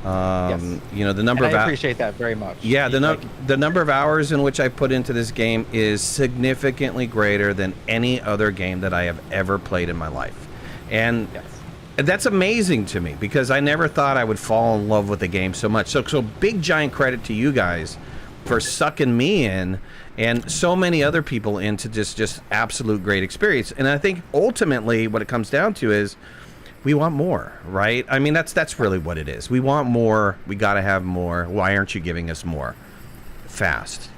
Yes. You know, the number And of I appreciate that very much. yeah, Like, the number of hours in which I put into this game is significantly greater than any other game that I have ever played in my life. And yes. that's amazing to me because I never thought I would fall in love with the game so much. So big giant credit to you guys for sucking me in and so many other people into just absolute great experience. And I think ultimately what it comes down to is we want more, right? I mean, that's really what it is. We want more. We got to have more. Why aren't you giving us more? Fast.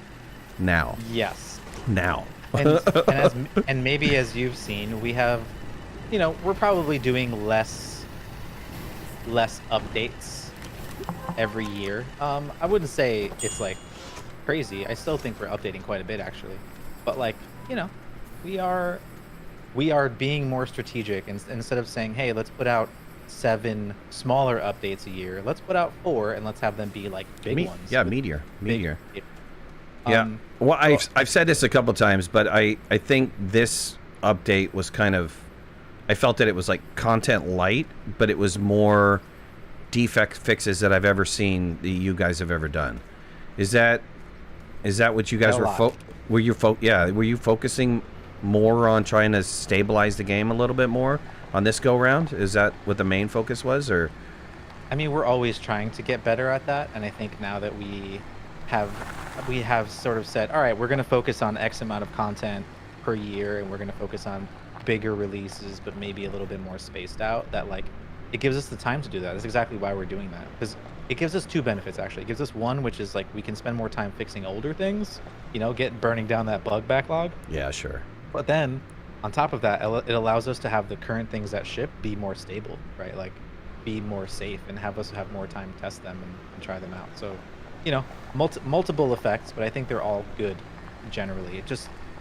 Now. Yes. Now. And maybe as you've seen, we have, you know, we're probably doing less updates every year. I wouldn't say it's like crazy. I still think we're updating quite a bit actually, but like, you know, we are being more strategic. And instead of saying, hey, let's put out 7 smaller updates a year, let's put out 4 and let's have them be like big ones. Yeah, with meteor. big- Yeah. Well, I've said this a couple times, but I think this update was kind of, I felt that it was like content light, but it was more defect fixes that I've ever seen that you guys have ever done. Is that what you guys were you focusing more on trying to stabilize the game a little bit more on this go round? Is that what the main focus was, or? I mean, we're always trying to get better at that, and I think now that we have sort of said, all right, we're going to focus on X amount of content per year, and we're going to focus on bigger releases, but maybe a little bit more spaced out. That like, it gives us the time to do that. That's exactly why we're doing that, because it gives us 2 benefits actually. It gives us one, which is like we can spend more time fixing older things, you know, burning down that bug backlog. Yeah, sure. But then, on top of that, it allows us to have the current things that ship be more stable, right? Like, be more safe and have us have more time to test them and try them out. So, you know, multiple effects, but I think they're all good generally.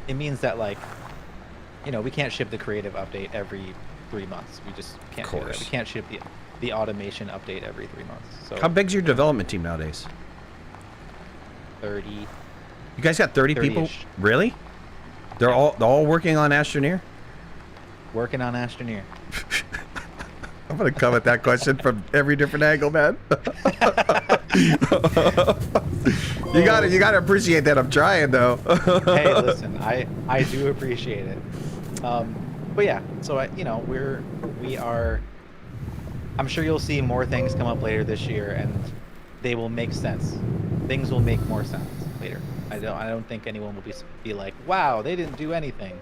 It means that, like, you know, we can't ship the creative update every 3 months. We just can't do that. We can't ship the automation update every 3 months. So how big's your development team nowadays? 30. You guys got 30 people? 30-ish. Really? They're all working on Astroneer? Working on Astroneer. I'm gonna come at that question from every different angle, man. You gotta appreciate that I'm trying, though. Hey, listen, I do appreciate it. But yeah, so we are. I'm sure you'll see more things come up later this year, and they will make sense. Things will make more sense later. I don't think anyone will be like, wow, they didn't do anything.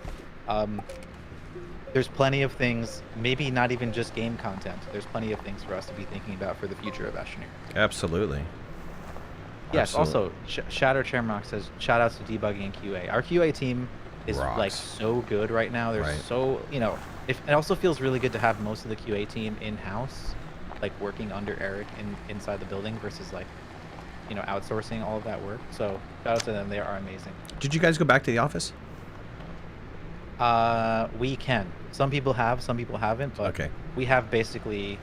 There's plenty of things, maybe not even just game content. There's plenty of things for us to be thinking about for the future of Astroneer. Absolutely. Yes. Absolutely. Also, Shadow Chairmark says, shout outs to debugging and QA. Our QA team is Rocks. like so good right now. They're Right. so, you know, it also feels really good to have most of the QA team in-house, like working under Eric inside the building versus like, you know, outsourcing all of that work. So shout out to them. They are amazing. Did you guys go back to the office? We can. Some people have, some people haven't, but Okay. we have basically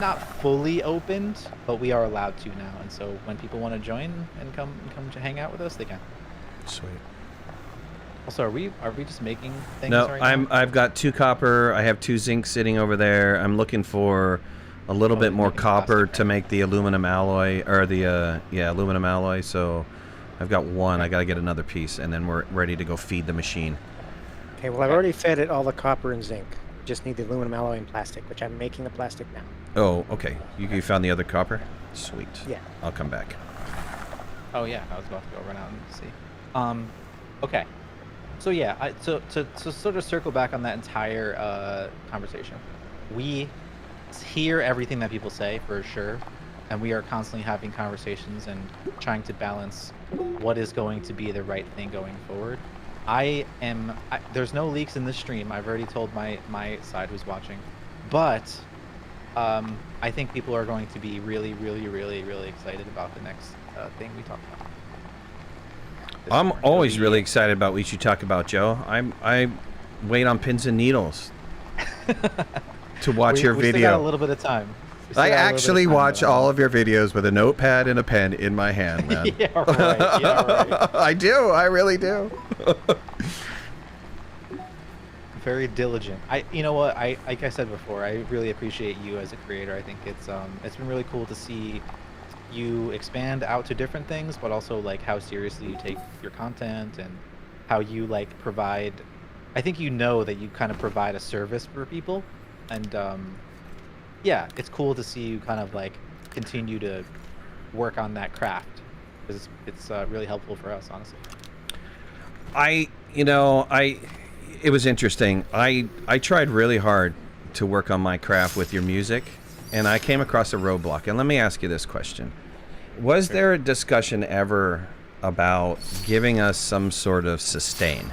not fully opened, but we are allowed to now. And so when people want to join and come to hang out with us, they can. Sweet. Also, are we just making things No, right now? I've got 2 copper. I have 2 zinc sitting over there. I'm looking for a little bit you're more making copper plastic, to right? make the aluminum alloy, or the aluminum alloy. So I've got 1. I got to get another piece, and then we're ready to go feed the machine. Okay, well, I've already fed it all the copper and zinc. Just need the aluminum alloy and plastic, which I'm making the plastic now. Oh, okay. You found the other copper? Sweet. Yeah. I'll come back. Oh yeah, I was about to go run out and see. Okay. So yeah, so sort of circle back on that entire conversation. We hear everything that people say for sure, and we are constantly having conversations and trying to balance what is going to be the right thing going forward. There's no leaks in this stream. I've already told my side who's watching, but I think people are going to be really, really, really, really excited about the next thing we talk about. I'm always really excited about what you talk about, Joe. I wait on pins and needles to watch your We still got a video. little bit of time. I actually watch all of your videos with a notepad and a pen in my hand, man. Yeah, right. Yeah, right. I do. I really do. very diligent. You know what, like I said before, I really appreciate you as a creator. I think it's been really cool to see you expand out to different things, but also like how seriously you take your content and how you like provide. I think you know that you kind of provide a service for people, and yeah, it's cool to see you kind of like continue to work on that craft, because it's really helpful for us, honestly. It was interesting. I tried really hard to work on my craft with your music, and I came across a roadblock. And let me ask you this question. Was there a discussion ever about giving us some sort of sustain?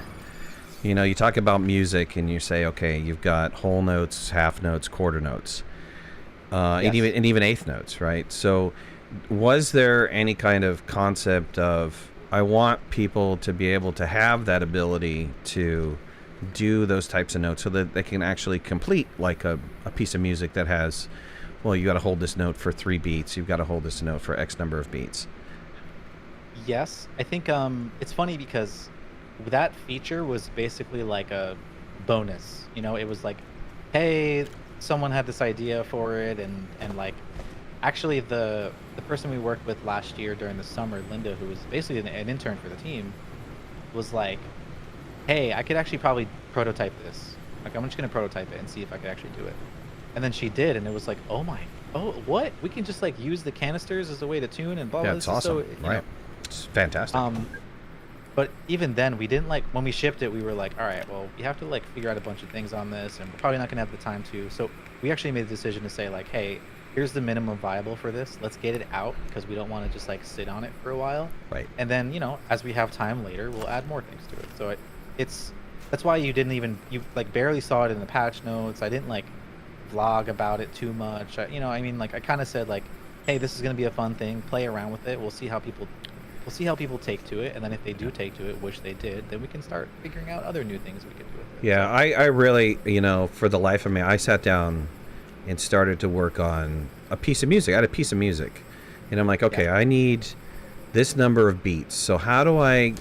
You know, you talk about music and you say, okay, you've got whole notes, half notes, quarter notes, and even eighth notes, right? So was there any kind of concept of, I want people to be able to have that ability to do those types of notes so that they can actually complete like a piece of music that has, well, you got to hold this note for 3 beats, you've got to hold this note for X number of beats? Yes, I think it's funny because that feature was basically like a bonus. You know, it was like, hey, someone had this idea for it, and like, actually the person we worked with last year during the summer, Linda, who was basically an intern for the team, was like, hey, I could actually probably prototype this. Like, I'm just gonna prototype it and see if I could actually do it. And then she did, and it was like, oh, what? We can just like use the canisters as a way to tune and blah blah. Yeah, it's awesome, right? It's fantastic. But even then, we didn't like, when we shipped it, we were like, all right, well, we have to like figure out a bunch of things on this, and we're probably not gonna have the time to. So we actually made the decision to say like, hey, here's the minimum viable for this. Let's get it out, because we don't want to just like sit on it for a while. Right. And then, you know, as we have time later, we'll add more things to it. So that's why you like barely saw it in the patch notes. I didn't like vlog about it too much. I mean, like I kind of said like, hey, this is gonna be a fun thing. Play around with it. We'll see how people take to it, and then if they do take to it, which they did, then we can start figuring out other new things we can do with it. Yeah, I really, for the life of me, I sat down and started to work on a piece of music. I had a piece of music, and I'm like, okay, I need this number of beats. So how do I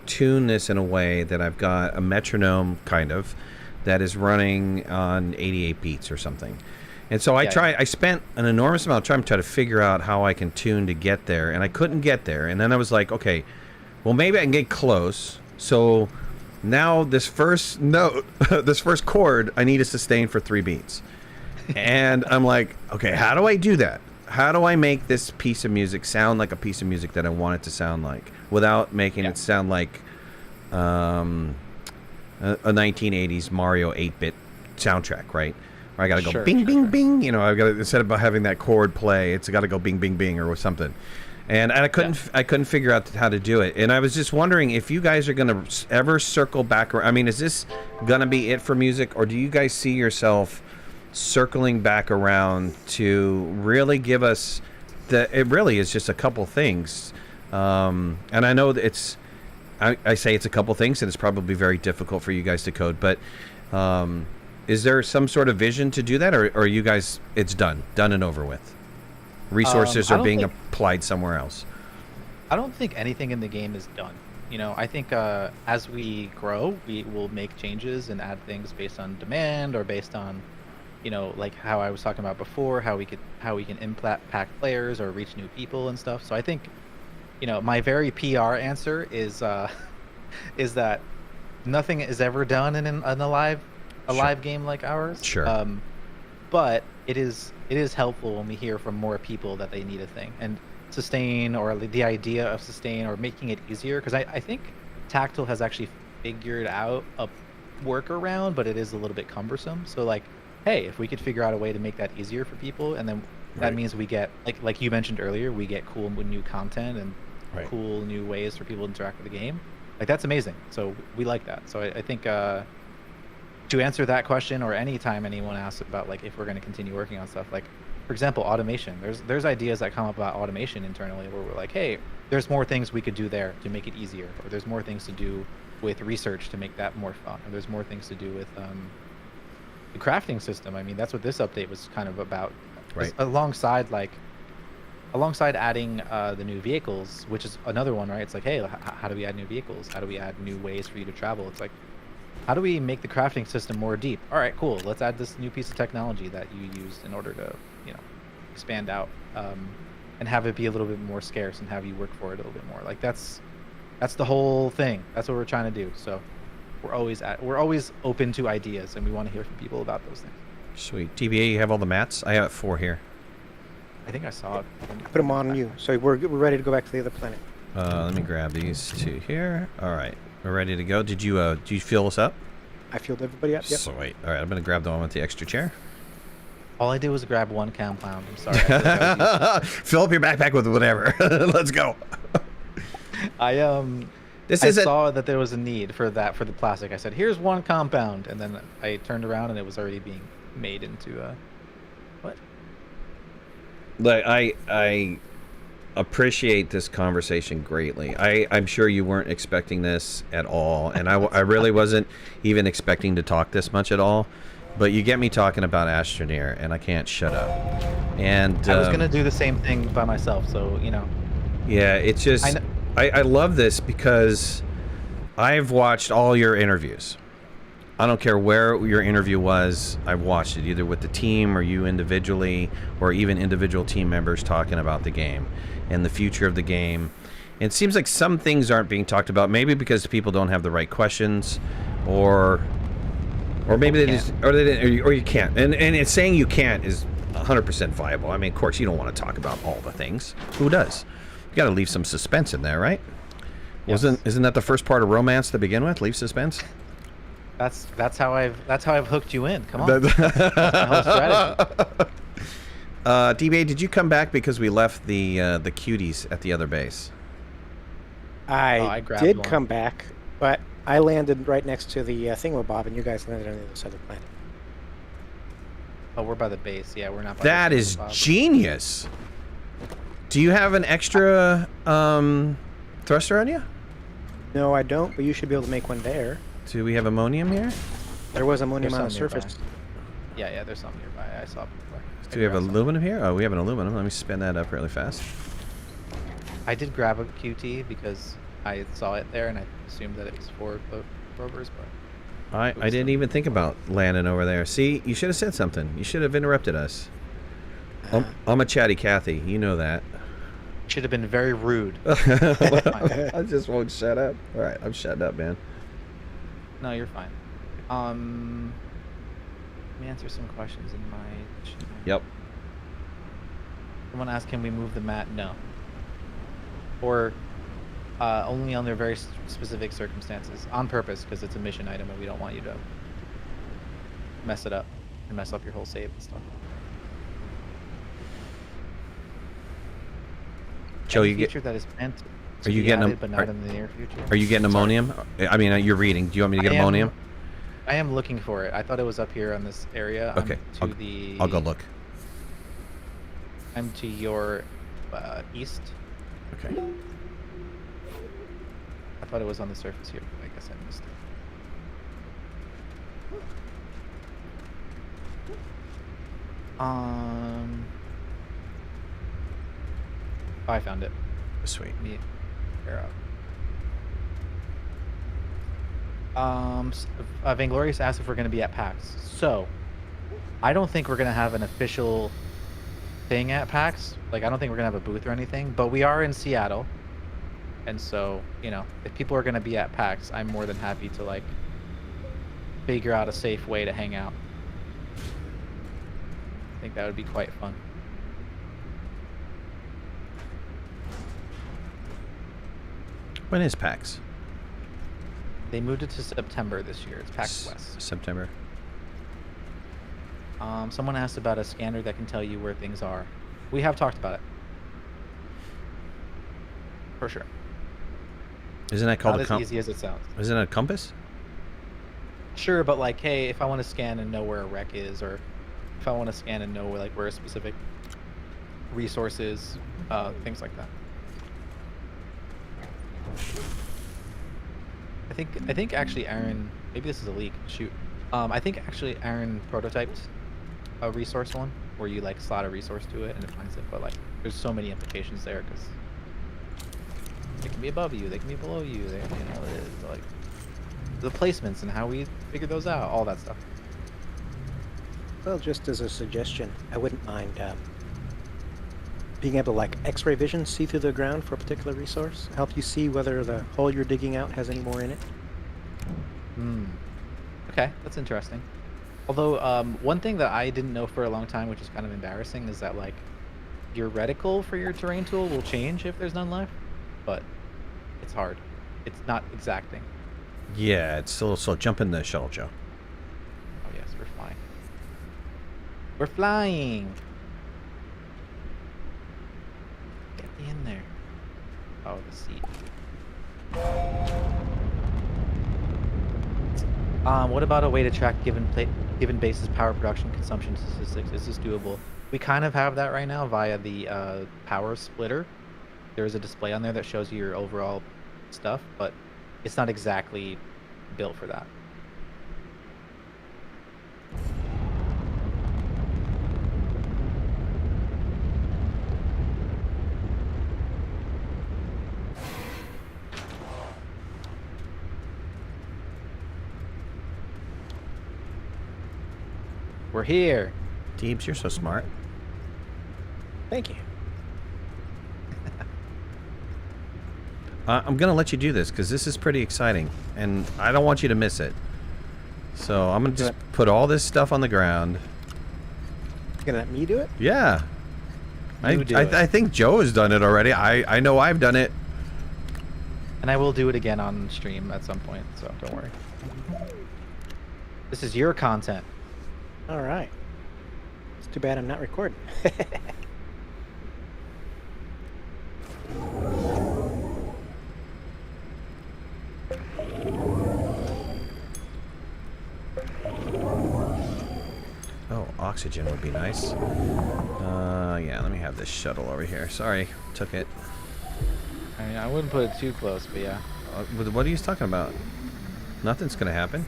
tune this in a way that I've got a metronome kind of that is running on 88 beats or something? And so I spent an enormous amount of time trying to figure out how I can tune to get there, and I couldn't get there. And then I was like, okay, well, maybe I can get close. So now this first note, this first chord, I need a sustain for 3 beats. And I'm like, okay, how do I do that? How do I make this piece of music sound like a piece of music that I want it to sound like, without making it sound like a 1980s Mario 8-bit soundtrack, right? Or I got to go bing, bing, bing. I've got to, instead of having that chord play, it's got to go bing, bing, bing or something. And I couldn't figure out how to do it. And I was just wondering if you guys are going to ever circle back around. I mean, is this going to be it for music, or do you guys see yourself circling back around to really give us it really is just a couple things. And I know that I say it's a couple things, and it's probably very difficult for you guys to code, but is there some sort of vision to do that, or are you guys, it's done and over with? Resources are being applied somewhere else. I don't think anything in the game is done. I think as we grow, we will make changes and add things based on demand, or based on like how I was talking about before, how we can impact players or reach new people and stuff. So I think, my very PR answer is that nothing is ever done in a live game like ours. Sure. But it is helpful when we hear from more people that they need a thing, and sustain, or the idea of sustain, or making it easier, because I think Tactile has actually figured out a workaround, but it is a little bit cumbersome. So like, hey, if we could figure out a way to make that easier for people, and then that means we get, like you mentioned earlier, we get cool new content and cool new ways for people to interact with the game. Like, that's amazing. So we like that. So I think to answer that question, or any time anyone asks about like if we're going to continue working on stuff, like for example, automation. There's ideas that come up about automation internally where we're like, hey, there's more things we could do there to make it easier, or there's more things to do with research to make that more fun, or there's more things to do with the crafting system. I mean, that's what this update was kind of about. Right. Alongside adding the new vehicles, which is another one, right? It's like, hey, how do we add new vehicles? How do we add new ways for you to travel? It's like, How do we make the crafting system more deep? All right, cool. Let's add this new piece of technology that you used in order to, expand out, and have it be a little bit more scarce and have you work for it a little bit more. Like that's the whole thing. That's what we're trying to do. So we're always open to ideas, and we want to hear from people about those things. Sweet. DBA, you have all the mats? I have 4 here. I think I saw it. Put them on you. So we're ready to go back to the other planet. Let me grab these 2 here. All right. We're ready to go. Did you fill us up? I filled everybody up. Yep. Sweet. All right. I'm going to grab the one with the extra chair. All I did was grab 1 compound. I'm sorry. I feel like I was Fill up your backpack with whatever. Let's go. I This I is saw that there was a need for that for the plastic. I said, "Here's 1 compound," and then I turned around and it was already being made into what? Like I appreciate this conversation greatly. I'm sure you weren't expecting this at all, and I really wasn't even expecting to talk this much at all. But you get me talking about Astroneer, and I can't shut up. And I was gonna do the same thing by myself, so Yeah, it's just I love this because I've watched all your interviews. I don't care where your interview was. I've watched it either with the team or you individually, or even individual team members talking about the game and the future of the game. And it seems like some things aren't being talked about, maybe because people don't have the right questions, or maybe they just, or they didn't, or you can't. And it's saying you can't is 100% viable. I mean, of course, you don't want to talk about all the things. Who does? You got to leave some suspense in there, right? Yes. Isn't that the first part of romance to begin with? Leave suspense. That's how I've hooked you in. Come on. That's my whole strategy. DBA, did you come back because we left the cuties at the other base? I grabbed did one. come back, but I landed right next to the thingamabob, and you guys landed on the other side of the planet. Oh, we're by the base. Yeah, we're not. By That the is Bob. genius. Do you have an extra thruster on you? No, I don't, but you should be able to make one there. Do we have ammonium here? There was ammonium There's on the some nearby. surface. Yeah, there's some nearby. I saw before. Do we have aluminum here? Oh, we have an aluminum. Let me spin that up really fast. I did grab a QT because I saw it there and I assumed that it was for boat rovers, but I didn't even think about landing over there. See, you should have said something. You should have interrupted us. I'm a chatty Cathy. You know that. should have been very rude. I just won't shut up. All right, I'm shutting up, man. No, you're fine. Let me answer some questions in my chat. Yep. Someone asked, can we move the mat? No. Or only under very specific circumstances. On purpose, because it's a mission item and we don't want you to mess it up and mess up your whole save and stuff. Joe, Any you get. feature that is meant to Are you be getting added, but not in the near future. Are you getting ammonium? I mean, you're reading. Do you want me to get ammonium? I am looking for it. I thought it was up here on this area. Okay, I'll go look. I'm to your east. Okay. I thought it was on the surface here. I guess I missed it. Oh, I found it. Sweet. Neat. Here Vainglorious asked if we're going to be at PAX. So, I don't think we're going to have an official thing at PAX. Like, I don't think we're going to have a booth or anything. But we are in Seattle. And so, you know, if people are going to be at PAX, I'm more than happy to, like, figure out a safe way to hang out. I think that would be quite fun. When is PAX? They moved it to September this year. It's PAX West. September. Someone asked about a scanner that can tell you where things are. We have talked about it. For sure. Isn't that called Not as easy as it sounds. Isn't it a compass? Sure, but like, hey, if I want to scan and know where a wreck is, or if I want to scan and know where, like, where a specific resource is, things like that. I think actually Aaron, maybe this is a leak. Shoot. I think actually Aaron prototyped a resource one where you like slot a resource to it and it finds it, but like there's so many implications there because they can be above you, they can be below you, they, you know, it's like the placements and how we figure those out, all that stuff. Well, just as a suggestion, I wouldn't mind being able to, like, X-ray vision, see through the ground for a particular resource, help you see whether the hole you're digging out has any more in it. Okay, that's interesting. Although, one thing that I didn't know for a long time, which is kind of embarrassing, is that, like, your reticle for your terrain tool will change if there's none left, but it's hard. It's not exacting. Yeah, it's still so. Jump in the shuttle, Joe. Oh yes, we're flying. We're flying. Get me in there. Oh, the seat. What about a way to track given base's power production consumption statistics? Is this doable? We kind of have that right now via the power splitter. There is a display on there that shows you your overall stuff, but it's not exactly built for that. We're here. Deebs, you're so smart. Thank you. I'm going to let you do this because this is pretty exciting, and I don't want you to miss it. So I'm going to just put all this stuff on the ground. You gonna let me do it? Yeah. You do it. I think Joe has done it already. I know I've done it. And I will do it again on stream at some point, so don't worry. This is your content. All right. It's too bad I'm not recording. Oh, oxygen would be nice. Yeah, let me have this shuttle over here. Sorry, took it. I mean, I wouldn't put it too close, but yeah. What are you talking about? Nothing's gonna happen.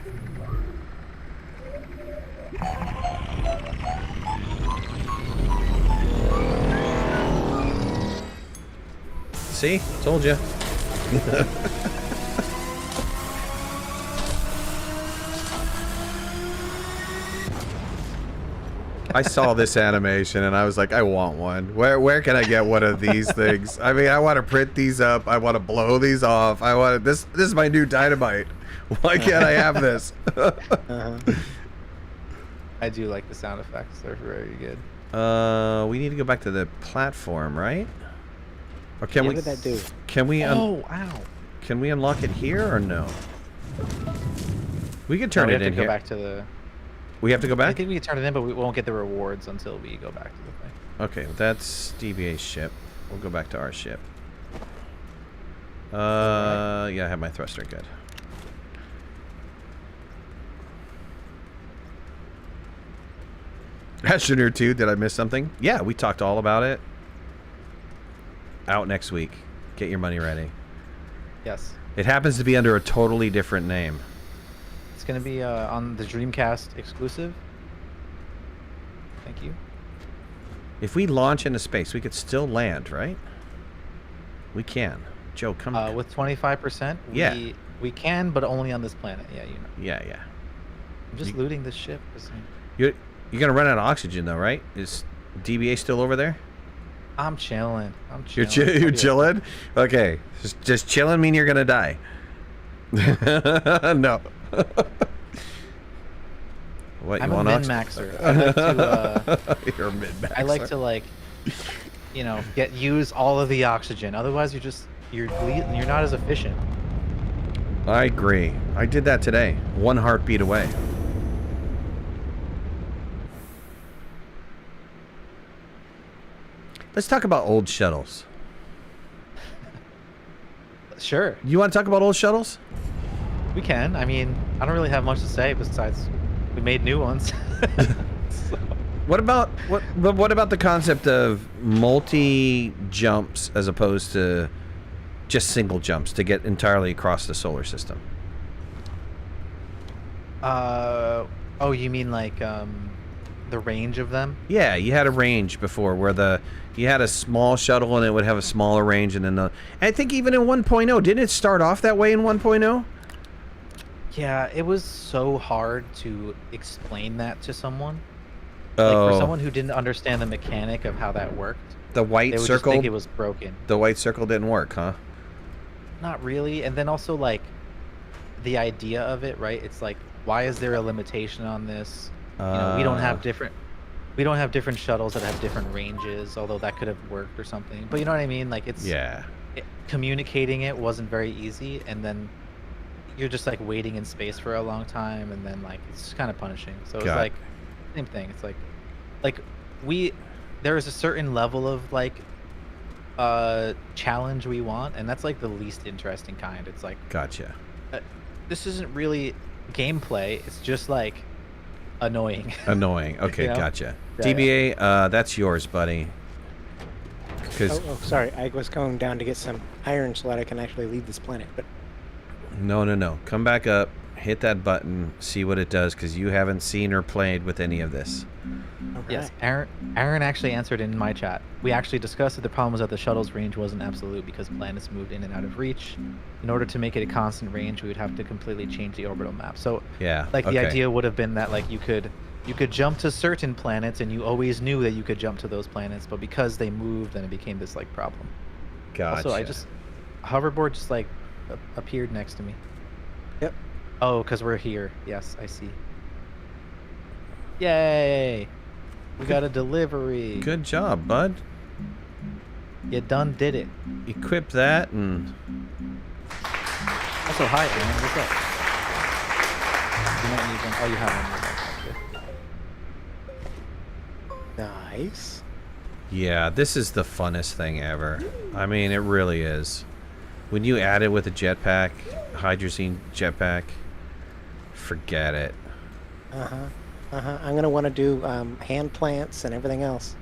See? Told you. I saw this animation and I was like, I want one. Where can I get one of these things? I mean, I want to print these up. I want to blow these off. I want to, this is my new dynamite. Why can't I have this? I do like the sound effects. They're very good. We need to go back to the platform, right? Or can What we? did that do? Can we? Oh, ow! Can we unlock it here or no? We can turn No, we it have in to go here. back to the. We have to go I back. think we can turn it in, but we won't get the rewards until we go back to the thing. Okay, that's DBA's ship. We'll go back to our ship. Yeah, I have my thruster. Good. Astroneer 2, did I miss something? Yeah, we talked all about it. Out next week. Get your money ready. Yes. It happens to be under a totally different name. It's going to be on the Dreamcast exclusive. Thank you. If we launch into space, we could still land, right? We can. Joe, come. With 25%, Yeah. we can, but only on this planet. Yeah, you know. Yeah, yeah. I'm just looting this ship. You're gonna run out of oxygen though, right? Is DBA still over there? I'm chilling. I'm You're chilling. you're chilling. Okay, just chilling mean you're gonna die. No. What, I'm you a want min-maxer. I like to, you're a min-maxer. I like to, like, you know, use all of the oxygen. Otherwise, you're not as efficient. I agree. I did that today. One heartbeat away. Let's talk about old shuttles. Sure, You want to talk about old shuttles? we can. I mean, I don't really have much to say besides we made new ones. So, What about the concept of multi jumps as opposed to just single jumps to get entirely across the solar system? oh, you mean like the range of them? Yeah, you had a range before where you had a small shuttle and it would have a smaller range, and then I think even in 1.0, didn't it start off that way in 1.0? Yeah, it was so hard to explain that to someone. Like for Oh, someone who didn't understand the mechanic of how that worked, the they white would just circle. think it was broken. The white circle didn't work, huh? Not really. And then also like the idea of it, right? It's like, why is there a limitation on this? We don't have different shuttles that have different ranges, although that could have worked or something. But you know what I mean? Like Yeah. communicating it wasn't very easy, and then you're just like waiting in space for a long time, and then like it's kind of punishing. So it's Got like same thing. It's like we there is a certain level of like challenge we want, and that's like the least interesting kind. It's like Gotcha. this isn't really gameplay, it's just like annoying. Annoying. Okay, You know? gotcha. Yeah, DBA, that's yours, buddy. Because Oh, sorry. I was going down to get some iron so that I can actually leave this planet. But no. Come back up, hit that button, see what it does, because you haven't seen or played with any of this. all Yes, right. Aaron actually answered in my chat. We actually discussed that the problem was that the shuttle's range wasn't absolute because planets moved in and out of reach. In order to make it a constant range, we would have to completely change the orbital map. So Yeah. like okay. the idea would have been that like you could jump to certain planets, and you always knew that you could jump to those planets, but because they moved, then it became this like problem. Gotcha. Also, hoverboard just like appeared next to me. Yep. Oh, because we're here. Yes, I see. Yay! We got a delivery. Good job, bud. You done did it. Equip that and Also, hi, Aaron. What's up? You might need one. Oh, you have one. Nice. yeah, this is the funnest thing ever. I mean, it really is. When you add it with a jetpack, hydrazine jetpack, forget it. I'm gonna want to do hand plants and everything else.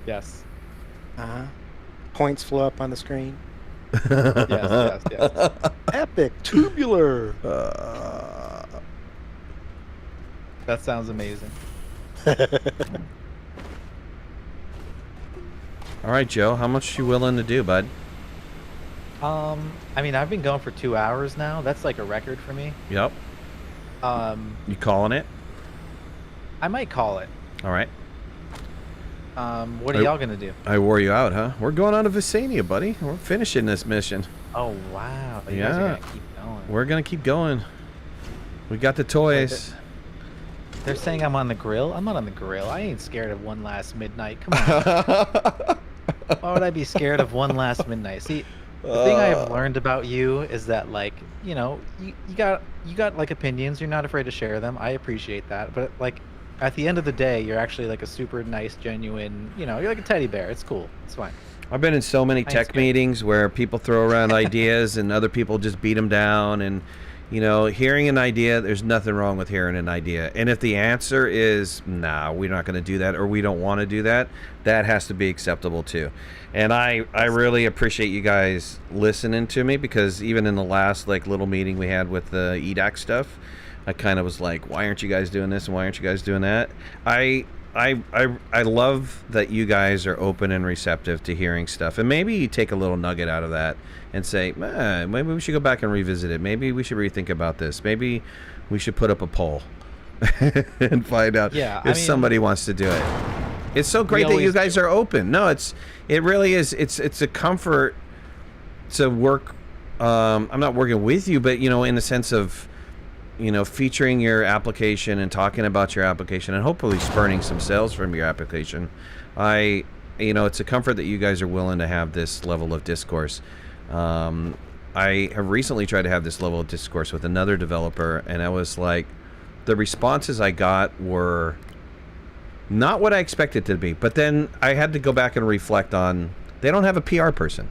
Yes. Points flow up on the screen. Yes. Epic tubular. That sounds amazing. All right, Joe, how much you willing to do, bud? I mean, I've been going for 2 hours now. That's like a record for me. Yep. You calling it? I might call it. All right. What are y'all gonna do? I wore you out, huh? We're going on to Visania, buddy. We're finishing this mission. Oh wow! You guys are Yeah. gonna keep going. We're gonna keep going. We got the toys. They're saying I'm on the grill. I'm not on the grill. I ain't scared of OneLastMidnight. Come on. Why would I be scared of OneLastMidnight? See, the thing I've learned about you is that, like, you got like opinions. You're not afraid to share them. I appreciate that. But like, at the end of the day, you're actually like a super nice, genuine. You're like a teddy bear. It's cool. It's fine. I've been in so many Thanks, tech guys. meetings where people throw around ideas and other people just beat them down. And, hearing an idea, there's nothing wrong with hearing an idea. And if the answer is, nah, we're not going to do that, or we don't want to do that, that has to be acceptable too. And I really appreciate you guys listening to me, because even in the last little meeting we had with the EDAC stuff, I kind of was like, why aren't you guys doing this and why aren't you guys doing that? I love that you guys are open and receptive to hearing stuff, and maybe you take a little nugget out of that and say, maybe we should go back and revisit it. Maybe we should rethink about this. Maybe we should put up a poll and find out if somebody wants to do it. It's so great that you guys are open. No, it really is. It's a comfort to work. I'm not working with you, but in the sense of featuring your application and talking about your application and hopefully spurning some sales from your application. It's a comfort that you guys are willing to have this level of discourse. I have recently tried to have this level of discourse with another developer, and I was like, the responses I got were not what I expected to be. But then I had to go back and reflect on, they don't have a PR person.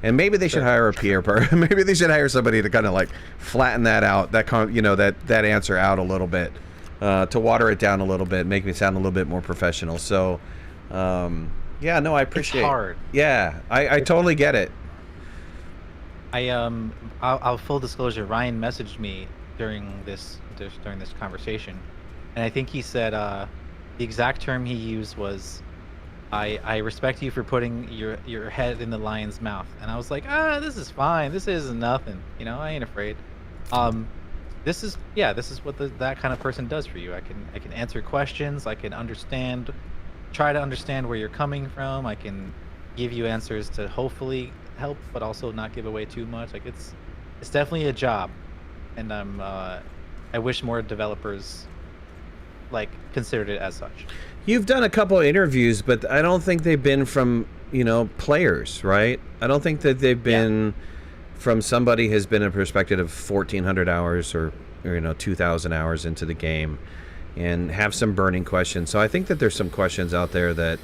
And maybe they should hire a PR person. Maybe they should hire somebody to kind of flatten that out, that answer out a little bit, to water it down a little bit, make me sound a little bit more professional. So, I appreciate. It's hard. Yeah, I totally get it. I'll full disclosure. Ryan messaged me during this conversation, and I think he said the exact term he used was, I respect you for putting your head in the lion's mouth. And I was like, this is fine. This isn't nothing. I ain't afraid. This is what that kind of person does for you. I can answer questions. I can try to understand where you're coming from. I can give you answers to hopefully help, but also not give away too much. Like it's definitely a job, and I wish more developers like considered it as such. You've done a couple of interviews, but I don't think they've been from, players, right? I don't think that they've been from somebody has been a perspective of 1,400 hours or 2,000 hours into the game and have some burning questions. So I think that there's some questions out there that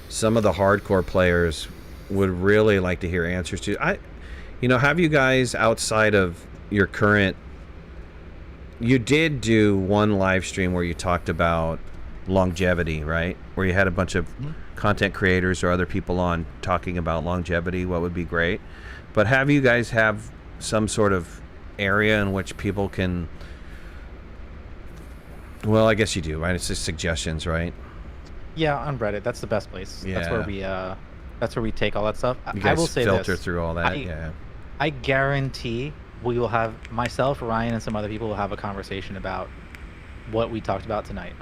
some of the hardcore players would really like to hear answers to. Have you guys outside of your current, you did do one live stream where you talked about longevity, right? Where you had a bunch of content creators or other people on talking about longevity, what would be great. But have you guys have some sort of area in which people can, well, I guess you do, right? It's just suggestions, right? Yeah, on Reddit, that's the best place. Yeah. That's where we take all that stuff. You guys I will say filter this. through all that, yeah. I guarantee we will have, myself, Ryan, and some other people will have a conversation about what we talked about tonight.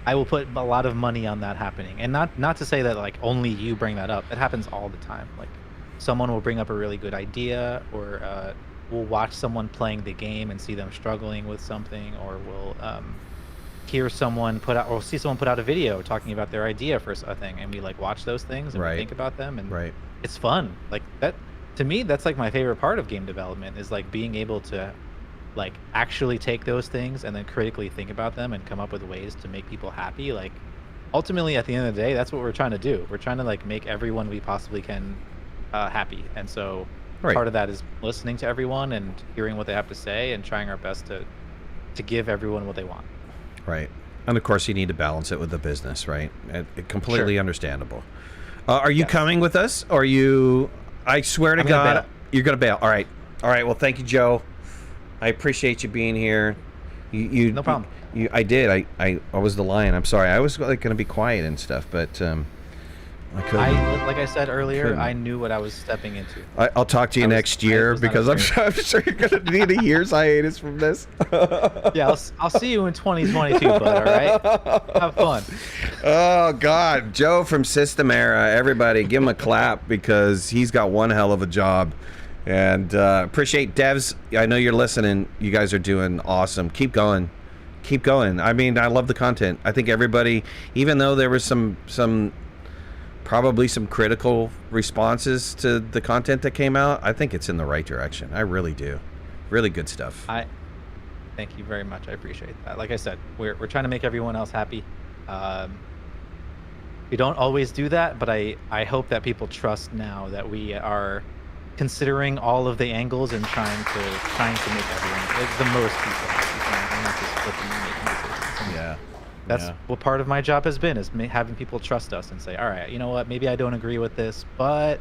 I will put a lot of money on that happening, and not to say that like only you bring that up. It happens all the time. Like someone will bring up a really good idea, or we'll watch someone playing the game and see them struggling with something, or we'll hear someone put out, or see someone put out a video talking about their idea for a thing, and we like watch those things and we think about them, and it's fun. Like that, to me, that's like my favorite part of game development, is like being able to like actually take those things and then critically think about them and come up with ways to make people happy. Like ultimately at the end of the day, that's what we're trying to do. We're trying to like make everyone we possibly can happy, and so part of that is listening to everyone and hearing what they have to say and trying our best to give everyone what they want. Right. And of course you need to balance it with the business, right? Completely understandable. Are you coming with us? Or I swear to God, you're going to bail. All right. Well, thank you, Joe. I appreciate you being here. No problem. I did. I was the lion. I'm sorry. I was like going to be quiet and stuff, but I couldn't. Like I said earlier, I knew what I was stepping into. I'll talk to you next year, because I'm sure you're going to need a year's hiatus from this. Yeah, I'll see you in 2022, bud. All right. Have fun. Oh God, Joe from System Era. Everybody, give him a clap, because he's got one hell of a job. And appreciate devs. I know you're listening. You guys are doing awesome. Keep going. I mean, I love the content. I think everybody, even though there was probably some critical responses to the content that came out, I think it's in the right direction. I really do. Really good stuff. Thank you very much. I appreciate that. Like I said, we're trying to make everyone else happy. We don't always do that, but I hope that people trust now that we are considering all of the angles and trying to make everyone the most people happy, and not just flipping and making decisions. Yeah. That's what part of my job has been, is having people trust us and say, all right, you know what, maybe I don't agree with this, but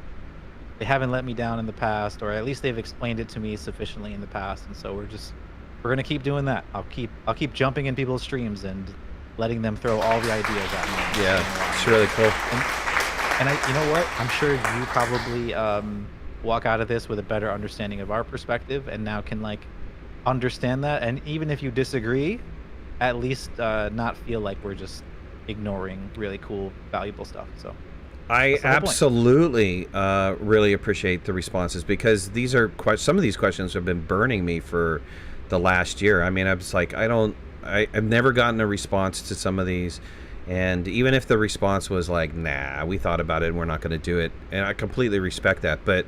they haven't let me down in the past, or at least they've explained it to me sufficiently in the past, and so we're gonna keep doing that. I'll keep jumping in people's streams and letting them throw all the ideas at me. Yeah, it's really cool. And you know what? I'm sure you probably walk out of this with a better understanding of our perspective, and now can like understand that. And even if you disagree, at least not feel like we're just ignoring really cool, valuable stuff. So I absolutely really appreciate the responses, because these are some of these questions have been burning me for the last year. I mean, I was like, I've never gotten a response to some of these, and even if the response was like, nah, we thought about it and we're not going to do it, and I completely respect that, but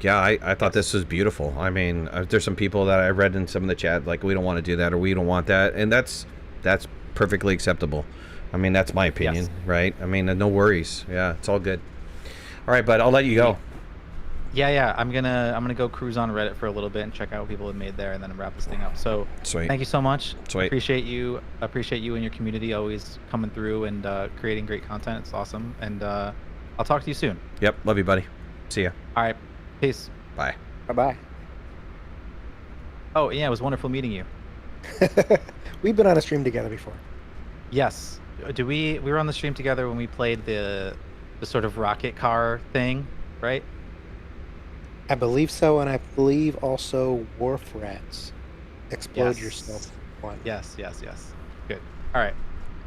yeah, I thought this was beautiful. I mean, there's some people that I read in some of the chat like, we don't want to do that, or we don't want that, and that's perfectly acceptable. I mean, that's my opinion, right? I mean, no worries. Yeah, it's all good. All right, bud, I'll let you go. Yeah. I'm gonna go cruise on Reddit for a little bit and check out what people have made there, and then wrap this thing up. So sweet. Thank you so much. Sweet. Appreciate you and your community always coming through and creating great content. It's awesome, and I'll talk to you soon. Yep, love you, buddy. See ya. All right, peace. Bye. Bye-bye. Oh yeah, it was wonderful meeting you. We've been on a stream together before. Yes. We were on the stream together when we played the sort of rocket car thing, right? I believe so, and I believe also wharf rats. Explode Yes. yourself. One. Yes. Good. All right.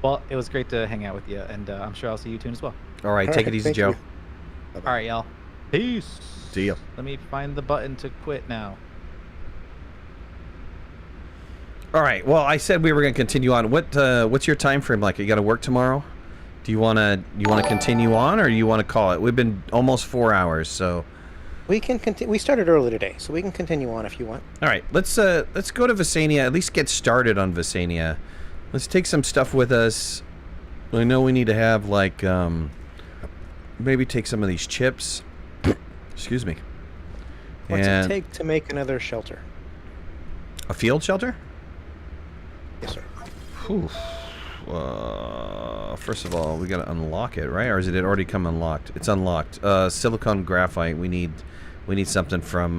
Well, it was great to hang out with you, and I'm sure I'll see you soon as well. All right, All take right, it easy, thank Joe. you. Bye-bye. All right, y'all. Peace. See ya. Let me find the button to quit now. All right. Well, I said we were going to continue on. What's your time frame like? You got to work tomorrow? Do you want to continue on, or you want to call it? We've been almost 4 hours, so. We can continue. We started early today, so we can continue on if you want. All right. Let's go to Visania. At least get started on Visania. Let's take some stuff with us. I know we need to have like maybe take some of these chips. Excuse me. What's And it take to make another shelter? a field shelter? Yes, sir. Whew. First of all, we gotta unlock it, right? Or is it already come unlocked? It's unlocked. Silicon graphite. We need something from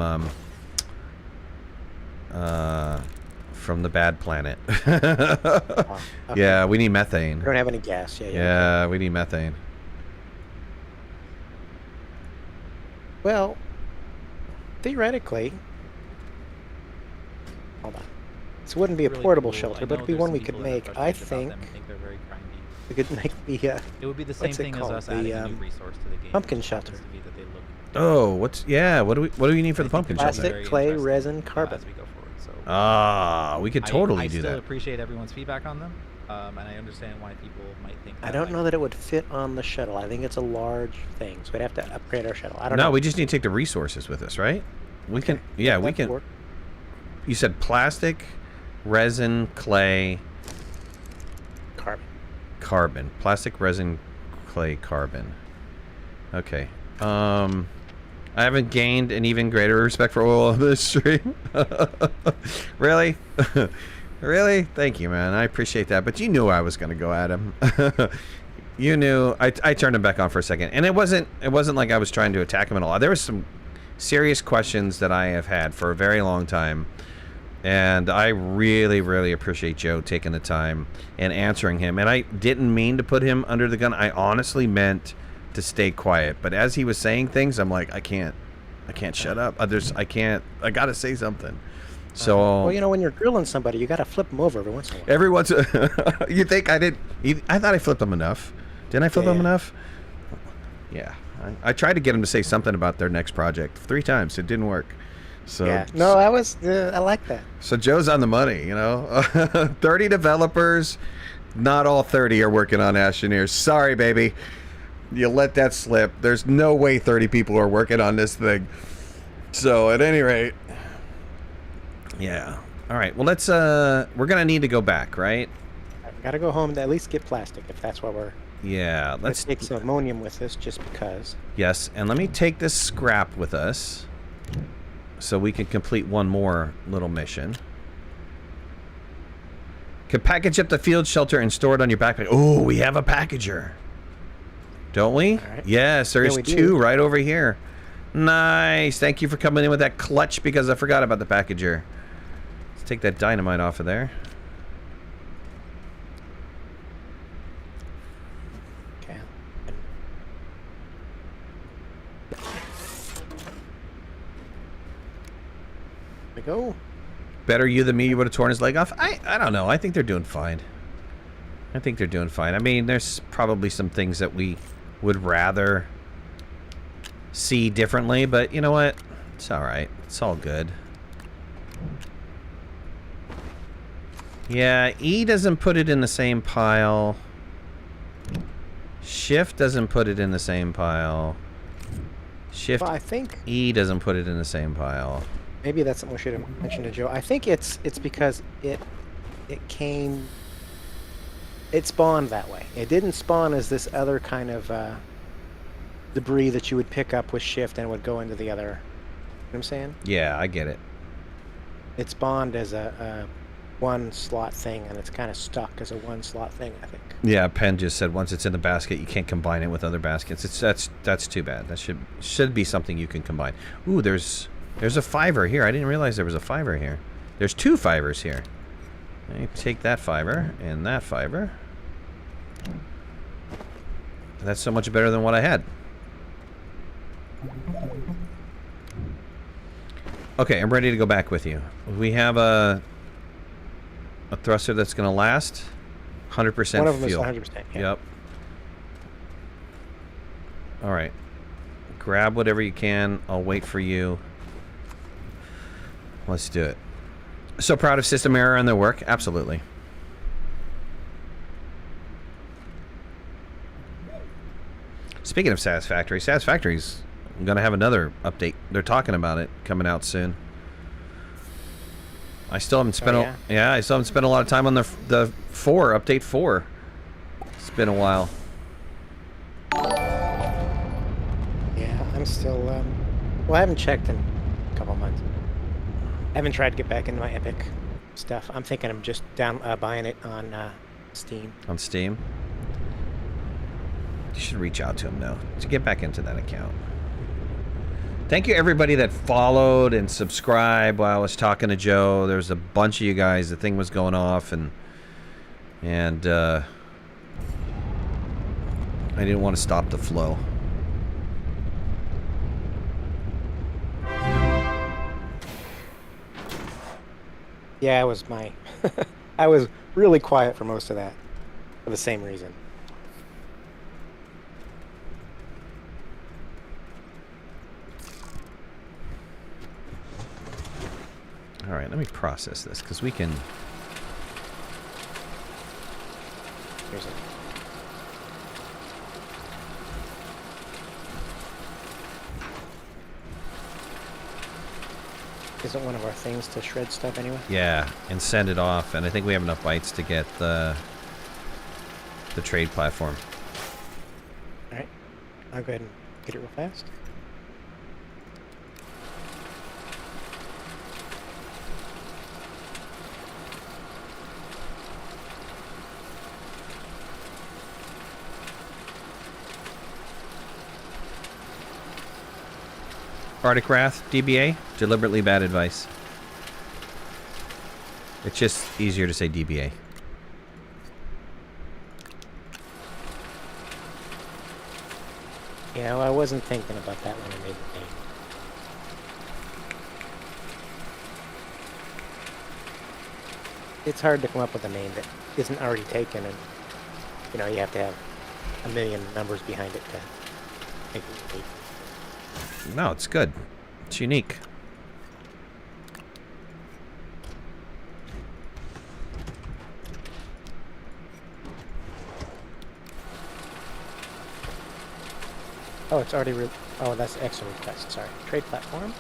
the bad planet. Oh, okay. Yeah, we need methane. We don't have any gas. Yeah. Yeah, we need methane. Well, theoretically, hold on. This wouldn't be a Really portable cool. shelter, I but know it'd be there's one some we could people that are make. I frustrated about think them. I think they're very grindy. we could make the It would be the same What's it thing as called? us The, adding a new resource to the game. pumpkin It just happens shelter. to be that they look Oh, what do you need for the I think pumpkin they're shelter? Plastic, very clay, interesting, resin, carbon. as we go forward. So Ah, we could totally I do still that. appreciate everyone's feedback on them, and I understand why people might think. I don't know that it would fit on the shuttle. I think it's a large thing, so we'd have to upgrade our shuttle. I don't know. No, we just need to take the resources with us, right? We can. Yeah, we That could can. work. You said plastic, resin, clay, carbon. Plastic, resin, clay, carbon. Okay. I haven't gained an even greater respect for oil on this stream. Really? Really? Thank you, man. I appreciate that. But you knew I was going to go at him. You knew. I turned him back on for a second, and it wasn't like I was trying to attack him at all. There was some serious questions that I have had for a very long time, and I really, really appreciate Joe taking the time and answering him. And I didn't mean to put him under the gun. I honestly meant to stay quiet. But as he was saying things, I'm like, I can't shut up. I gotta say something. So Well, you know, when you're grilling somebody, you got to flip them over every once in a while. every once you think I did? I thought I flipped him enough. Didn't I flip him Yeah. enough? Yeah. I tried to get him to say something about their next project 3 times. It didn't work. So Yeah. No, I like that. So Joe's on the money, you know. 30 developers, not all 30 are working on Astroneer. Sorry, baby. You let that slip. There's no way 30 people are working on this thing. So at any rate, yeah. All right. Well, let's we're going to need to go back, right? I've got to go home and at least get plastic if that's what we're. Yeah, Let's take some ammonium with us just because. Yes, and let me take this scrap with us so we can complete one more little mission. Can package up the field shelter and store it on your backpack. Oh, we have a packager. Don't we? All right. Yes, there's we 2 do. right over here. Nice. Thank you for coming in with that clutch because I forgot about the packager. Let's take that dynamite off of there. Okay. We go. Better you than me, you would have torn his leg off. I don't know. I think they're doing fine. I think they're doing fine. I mean, there's probably some things that we would rather see differently, but you know what? It's all right. It's all good. Yeah, E doesn't put it in the same pile. Shift doesn't put it in the same pile. Shift Well, I think E doesn't put it in the same pile. maybe that's something we should have mentioned to Joe. I think it's because it spawned that way. It didn't spawn as this other kind of debris that you would pick up with shift and it would go into the other. You know what I'm saying? Yeah, I get it. It spawned as a one slot thing, and it's kind of stuck as a one slot thing, I think. Yeah, Penn just said once it's in the basket, you can't combine it with other baskets. That's too bad. That should be something you can combine. Ooh, there's a 5er here. I didn't realize there was a 5er here. There's 2 5ers here. Let me take that 5er and that 5er. That's so much better than what I had. Okay, I'm ready to go back with you. We have a thruster that's going to last 100% One of them fuel. is 100%. Yeah. Yep. All right. Grab whatever you can. I'll wait for you. Let's do it. So proud of System Error and their work. Absolutely. Speaking of Satisfactory, Satisfactory's going to have another update. They're talking about it coming out soon. I still haven't spent I still haven't spent a lot of time on the 4 update 4. It's been a while. Yeah, I'm still. Well, I haven't checked in a couple months. I haven't tried to get back into my Epic stuff. I'm thinking I'm just buying it on Steam. On Steam? You should reach out to him now to get back into that account. Thank you everybody that followed and subscribed while I was talking to Joe. There was a bunch of you guys. The thing was going off, and I didn't want to stop the flow. Yeah, it was my. I was really quiet for most of that, for the same reason. All right, let me process this because we can. Here's it. Isn't one of our things to shred stuff anyway? Yeah, and send it off, and I think we have enough bytes to get the trade platform. All right, I'll go ahead and get it real fast. Arctic Wrath, DBA, deliberately bad advice. It's just easier to say DBA. Yeah, well, I wasn't thinking about that when I made the name. It's hard to come up with a name that isn't already taken, and you know you have to have a million numbers behind it to make it unique. No, it's good. It's unique. Oh, it's already. Oh, that's extra request. Sorry, trade platform.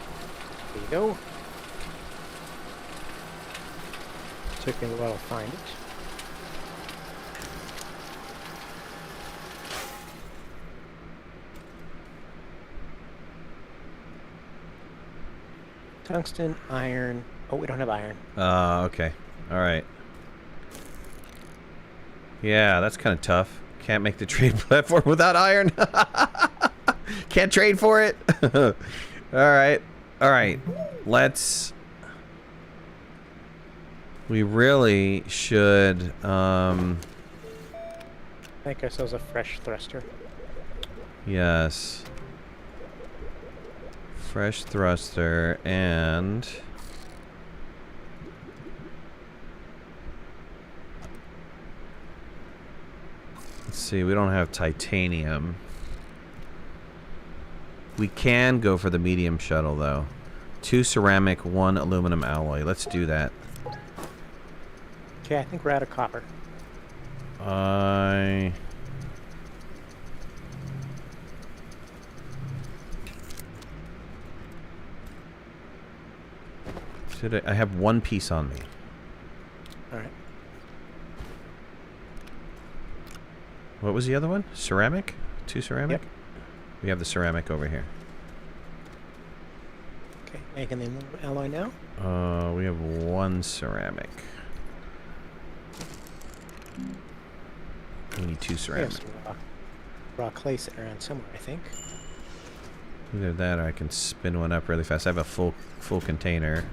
There you go. Took me a while to find it. Tungsten, iron. Oh, we don't have iron. Okay. All right. Yeah, that's kind of tough. Can't make the trade platform without iron. Can't trade for it. All right. All right. We really should Make ourselves a fresh thruster. yes. Fresh thruster and let's see, we don't have titanium. We can go for the medium shuttle though. 2 ceramic, 1 aluminum alloy. Let's do that. Okay, I think we're out of copper. I have 1 piece on me. All right. What was the other one? Ceramic? 2 ceramic? Yep. We have the ceramic over here. Okay, making the aluminum alloy now. We have 1 ceramic. We need 2 We have ceramic. some raw clay sitting around somewhere, I think. Either that or I can spin one up really fast. I have a full container.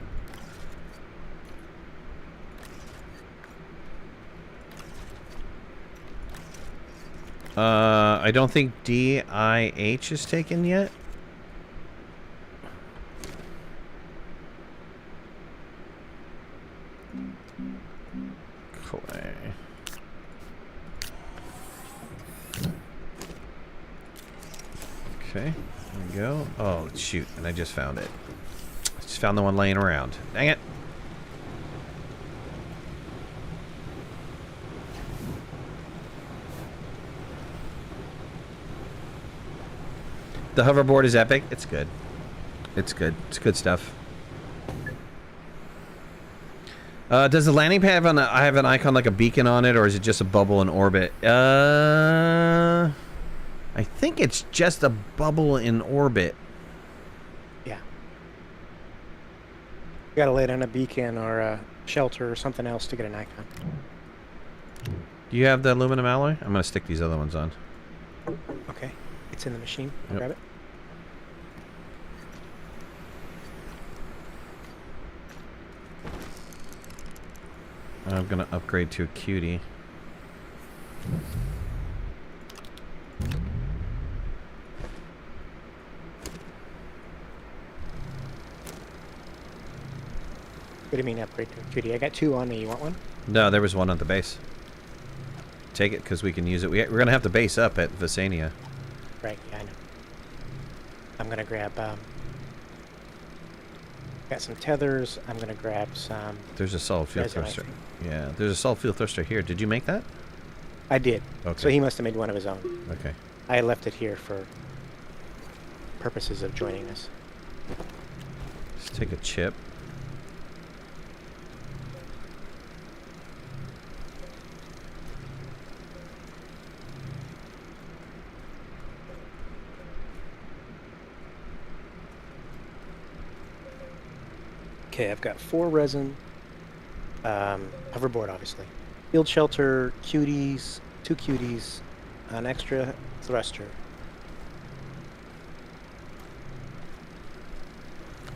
I don't think DIH is taken yet. Okay, there we go. Oh, shoot, and I just found it. I just found the one laying around. Dang it. The hoverboard is epic. It's good. It's good. It's good stuff. Does the landing pad have an icon like a beacon on it, or is it just a bubble in orbit? I think it's just a bubble in orbit. Yeah. You gotta lay down a beacon or a shelter or something else to get an icon. Do you have the aluminum alloy? I'm gonna stick these other ones on. Okay. It's in the machine. I'll Yep. grab it. I'm gonna upgrade to a cutie. What do you mean upgrade to a cutie? I got 2 on me. You want one? No, there was one at the base. Take it because we can use it. We're gonna have to base up at Visania. Right. Yeah, I know. I'm gonna grab. Got some tethers. I'm gonna grab some. There's a solid fuel resin, I thruster. think. Yeah, there's a solid fuel thruster here. Did you make that? I did. Okay. So he must have made one of his own. Okay. I left it here for purposes of joining us. Let's take a chip. Okay, I've got 4 resin. Hoverboard, obviously. Field shelter, cuties, 2 cuties, an extra thruster.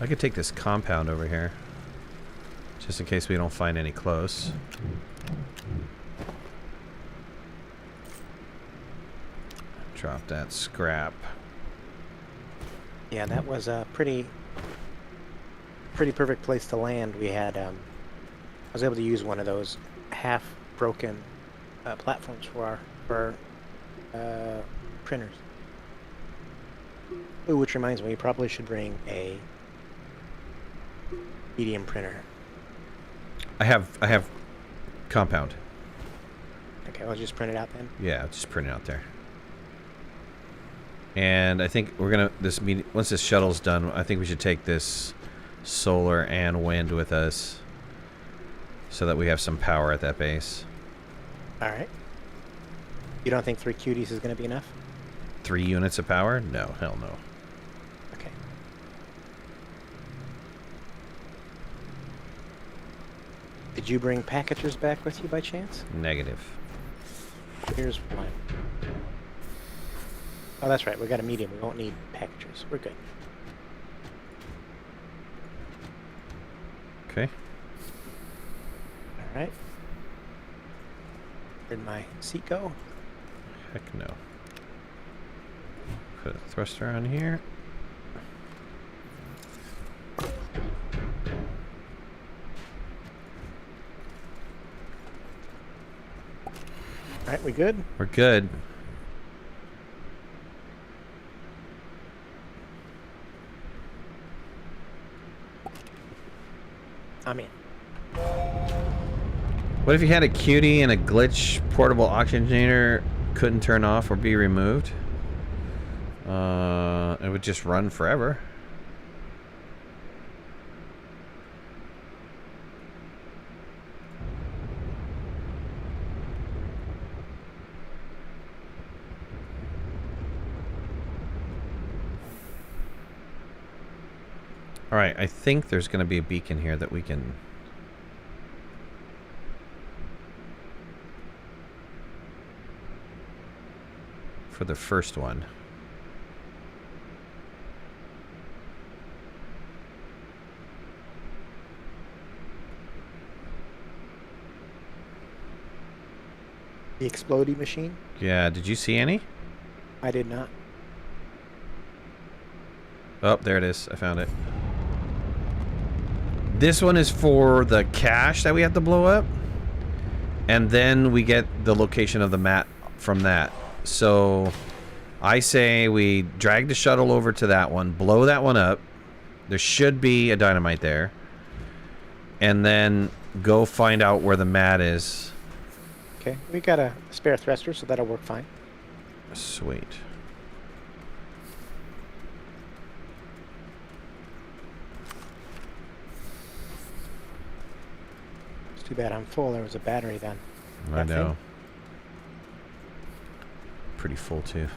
I could take this compound over here. Just in case we don't find any close. Drop that scrap. Yeah, that was a pretty perfect place to land. We had, I was able to use one of those half-broken platforms for our printers. Ooh, which reminds me, we probably should bring a medium printer. I have compound. Okay, I'll just print it out then. Yeah, just print it out there. And I think we're gonna once this shuttle's done, I think we should take this solar and wind with us, so that we have some power at that base. All right. You don't think 3 cuties is going to be enough? 3 units of power? No, hell no. Okay. Did you bring packagers back with you by chance? Negative. Here's one. Oh, that's right. We got a medium. We won't need packagers. We're good. Okay. All right. Where'd my seat go? Heck no. Put a thruster on here. All right, we good? We're good. I'm in. What if you had a cutie and a glitch portable oxygenator couldn't turn off or be removed? It would just run forever. Alright, I think there's going to be a beacon here that we can... for the first one. The exploding machine? Yeah, did you see any? I did not. Oh, there it is. I found it. This one is for the cache that we have to blow up. and then we get the location of the mat from that. So I say we drag the shuttle over to that one, blow that one up. There should be a dynamite there. And then go find out where the mat is. Okay, we got a spare thruster, so that'll work fine. Sweet. It's too bad I'm full. There was a battery then. I That know. thing? Pretty full too.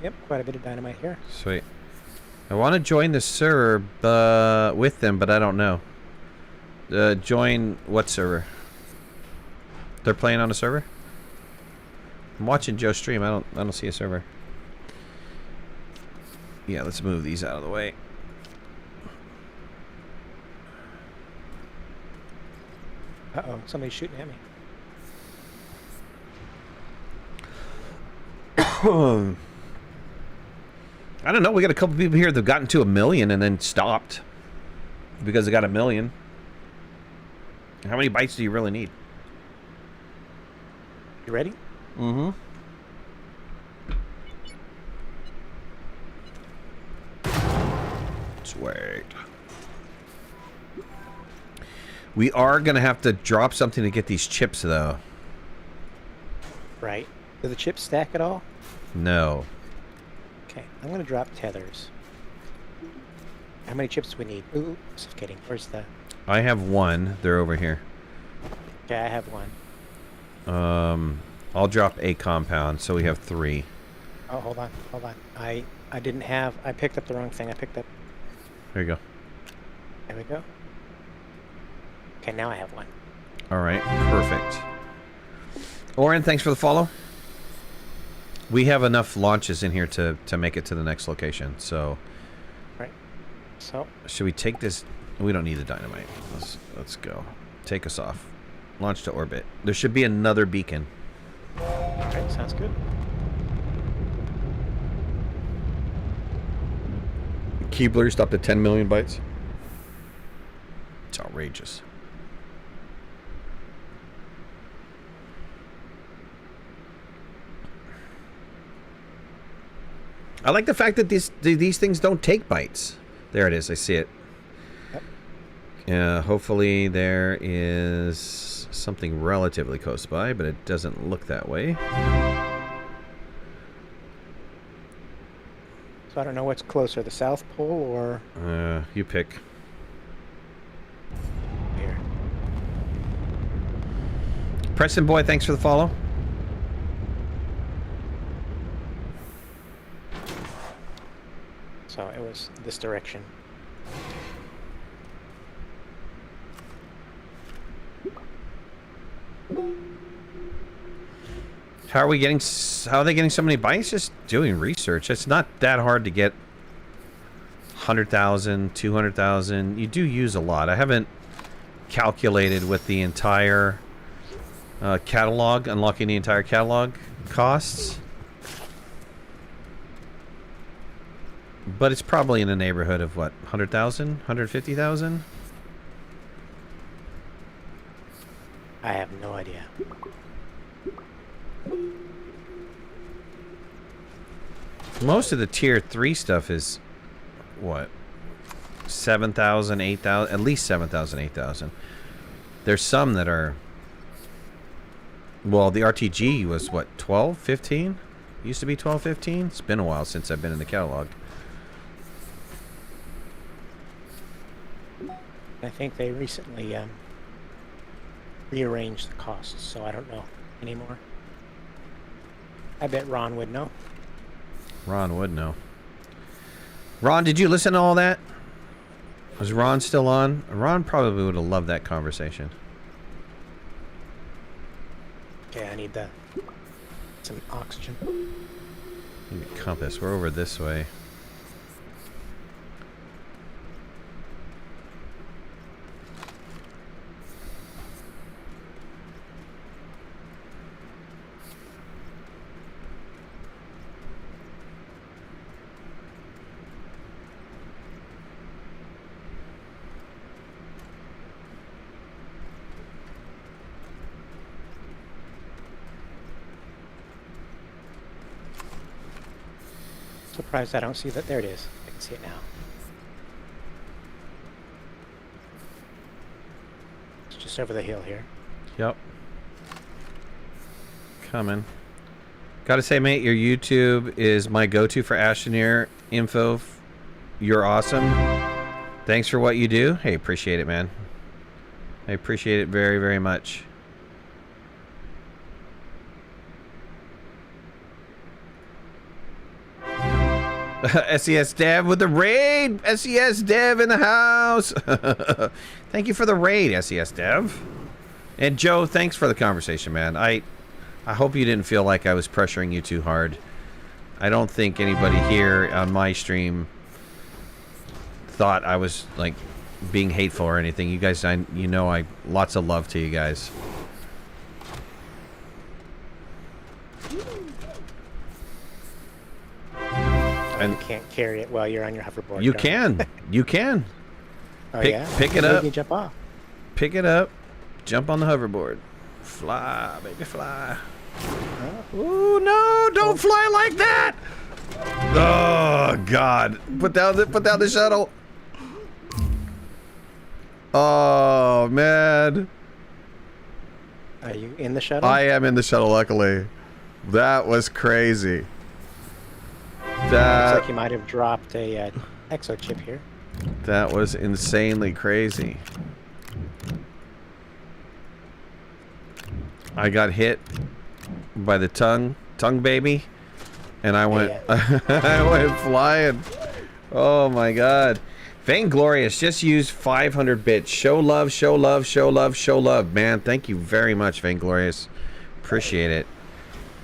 Yep, quite a bit of dynamite here. Sweet. I want to join the server with them, but I don't know. Join what server? They're playing on a server? I'm watching Joe stream. I don't see a server. Yeah, let's move these out of the way. Uh-oh, somebody's shooting at me. I don't know. We got a couple people here that've gotten to 1 million and then stopped because they got 1 million. How many bites do you really need? You ready? Mm-hmm. Sweet. We are going to have to drop something to get these chips, though. Right. Do the chips stack at all? No. Okay, I'm going to drop tethers. How many chips do we need? Ooh, suffocating. Where's the... I have one. They're over here. Okay, I have one. I'll drop a compound, so we have 3. Oh, hold on. I didn't have... I picked up the wrong thing. I picked up... There you go. There we go. Okay, now I have one. All right, perfect. Oren, thanks for the follow. We have enough launches in here to make it to the next location, so... Right. So... Should we take this? We don't need the dynamite. Let's go. Take us off. Launch to orbit. There should be another beacon. Alright, sounds good. Keebler stopped at 10 million bytes. It's outrageous. I like the fact that these things don't take bytes. There it is. I see it. Yep. Hopefully there is something relatively close by, but it doesn't look that way. So I don't know what's closer, the South Pole or You pick. here. Preston Boy, thanks for the follow. So it was this direction. How are they getting so many bytes? Just doing research. It's not that hard to get 100,000, 200,000. You do use a lot. I haven't calculated with the entire catalog, unlocking the entire catalog costs. But it's probably in the neighborhood of what, 100,000, 150,000? I have no idea. Most of the tier 3 stuff is what, 7,000, 8,000, at least 7,000, 8,000. There's some that are, well, the RTG was what, 12, 15? Used to be 12, 15? It's been a while since I've been in the catalog. I think they recently rearranged the costs, so I don't know anymore. I bet Ron would know. Ron would know. Ron, did you listen to all that? Was Ron still on? Ron probably would have loved that conversation. Okay, I need some oxygen. Need a compass. We're over this way. Surprised I don't see that. There it is. I can see it now. It's just over the hill here. Yep. Coming. Gotta say, mate, your YouTube is my go-to for Astroneer info. You're awesome. Thanks for what you do. Hey, appreciate it, man. I appreciate it very, very much. SES Dev with the raid. SES Dev in the house. Thank you for the raid, SES Dev. And Joe, thanks for the conversation, man. I hope you didn't feel like I was pressuring you too hard. I don't think anybody here on my stream thought I was like being hateful or anything. You guys, you know, I lots of love to you guys. And you can't carry it while you're on your hoverboard. You can. You can. Oh, pick, yeah? Pick it up. You jump off. Pick it up. Jump on the hoverboard. Fly, baby, fly. Oh no! Don't fly like that! Oh God! Put down the shuttle. Oh man! Are you in the shuttle? I am in the shuttle. Luckily, that was crazy. That looks like you might have dropped a exo chip here. That was insanely crazy. I got hit by the tongue baby, and I went, I went flying. Oh my God! Vainglorious just used 500 bits. Show love, show love, show love, show love, man. Thank you very much, Vainglorious. Appreciate it.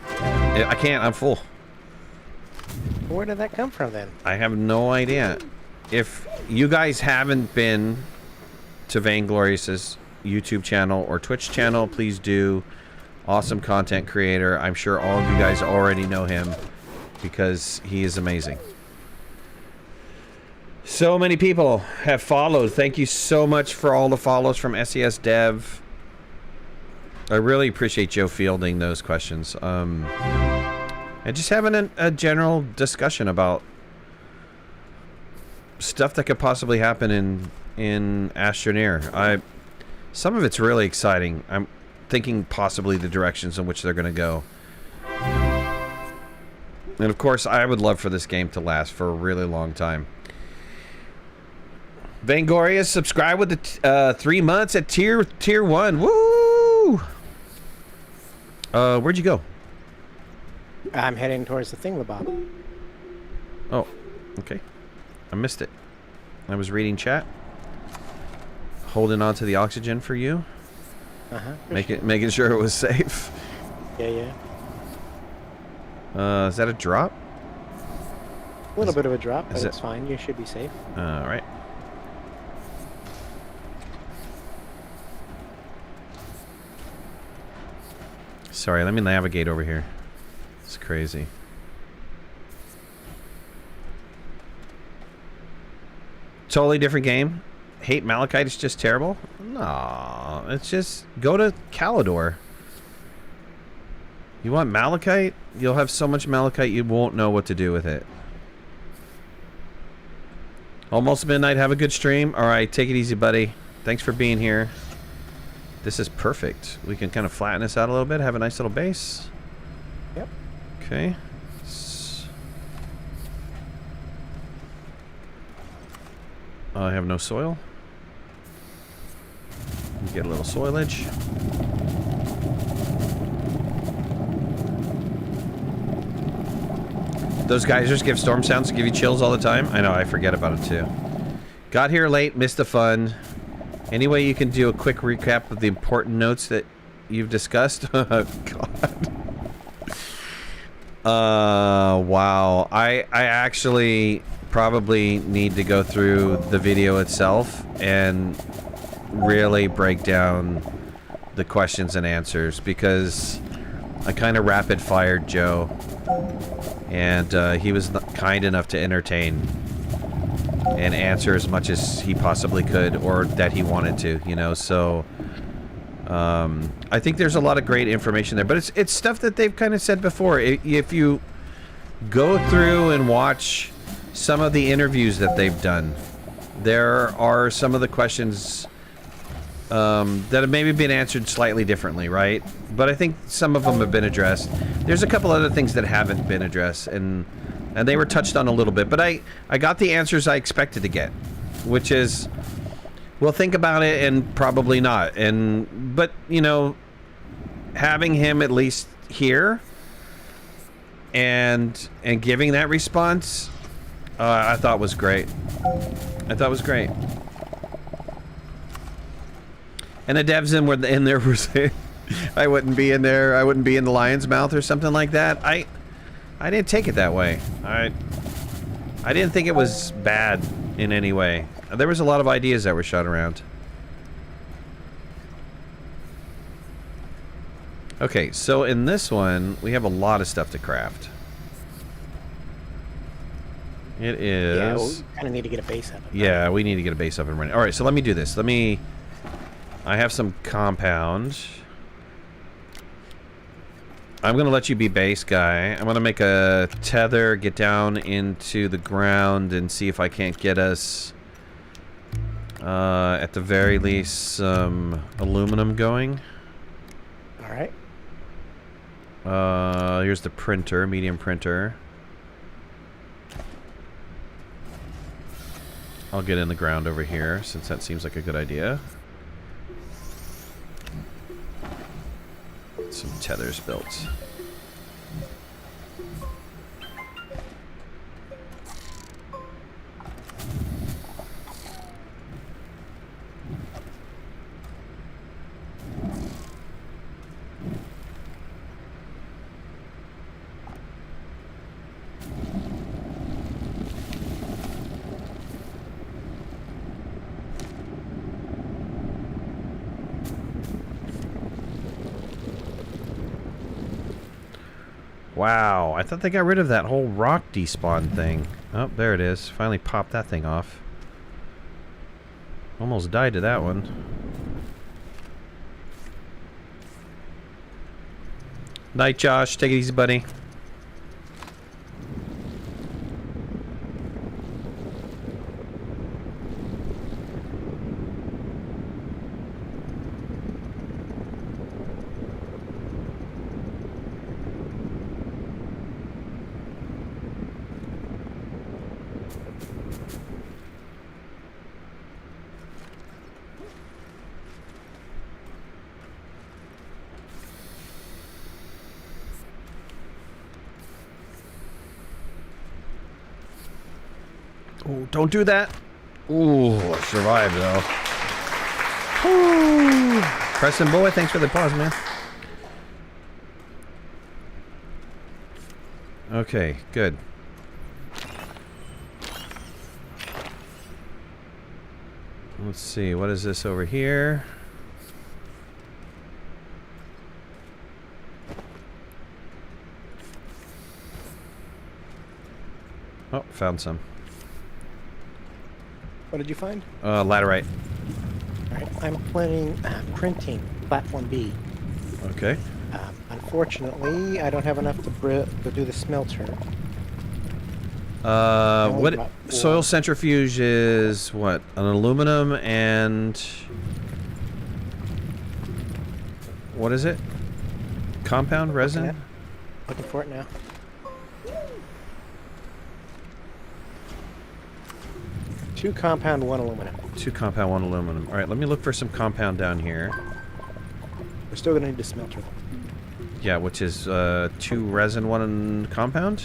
I can't. I'm full. Where did that come from then? I have no idea. If you guys haven't been to Vainglorious's YouTube channel or Twitch channel, please do. Awesome content creator. I'm sure all of you guys already know him because he is amazing. So many people have followed. Thank you so much for all the follows from SES Dev. I really appreciate Joe fielding those questions. And just having a general discussion about stuff that could possibly happen in Astroneer. Some of it's really exciting. I'm thinking possibly the directions in which they're going to go. And of course, I would love for this game to last for a really long time. Vainglorious, subscribe with the 3 months at tier 1. Woo! Where'd you go? I'm heading towards the thingamabob. Oh, okay. I missed it. I was reading chat. Holding on to the oxygen for you. Making sure it was safe. Yeah. Is that a drop? A little bit of a drop, but it's fine. You should be safe. All right. Sorry, let me navigate over here. It's crazy. Totally different game. Hate Malachite is just terrible? No, it's just go to Calidor. You want Malachite? You'll have so much Malachite you won't know what to do with it. Almost midnight. Have a good stream. All right, take it easy, buddy. Thanks for being here. This is perfect. We can kind of flatten this out a little bit. Have a nice little base. Yep. Okay. I have no soil. Get a little soilage. Those geysers give storm sounds to give you chills all the time. I know, I forget about it too. Got here late, missed the fun. Any way you can do a quick recap of the important notes that you've discussed? Oh, God. Wow. I actually probably need to go through the video itself and really break down the questions and answers, because I kind of rapid fired Joe, and he was kind enough to entertain and answer as much as he possibly could, or that he wanted to, you know. So I think there's a lot of great information there, but it's stuff that they've kind of said before. If you go through and watch some of the interviews that they've done. There are some of the questions that have maybe been answered slightly differently, right? But I think some of them have been addressed. There's a couple other things that haven't been addressed, and they were touched on a little bit. But I got the answers I expected to get, which is, well, think about it and probably not. But you know, having him at least here and giving that response, I thought was great. I thought was great. And the devs in there were saying I wouldn't be in there. I wouldn't be in the lion's mouth or something like that. I didn't take it that way. I didn't think it was bad in any way. There was a lot of ideas that were shot around. Okay, so in this one, we have a lot of stuff to craft. It is... Yeah, we kind of need to get a base up. Yeah, we need to get a base up and running. Alright, so let me do this. I have some compound. I'm going to let you be base guy. I'm going to make a tether, get down into the ground, and see if I can't get us, at the very least, some aluminum going. Alright. Here's the printer, medium printer. I'll get in the ground over here, since that seems like a good idea. Some tethers built. Wow, I thought they got rid of that whole rock despawn thing. Oh, there it is. Finally popped that thing off. Almost died to that one. Night, Josh. Take it easy, buddy. Oh, don't do that. Ooh, I survived though. Ooh. Preston boy, thanks for the pause, man. Okay, good. Let's see, what is this over here? Oh, found some. What did you find? Laterite. Alright, I'm printing platform B. Okay. Unfortunately, I don't have enough to do the smelter. What? got Soil four. centrifuge is what? An aluminum and... What is it? Compound resin? Looking for it now. Two compound, one aluminum. 2 compound, 1 aluminum. Alright, let me look for some compound down here. We're still gonna need to smelter them. Yeah, which is 2 resin, 1 compound?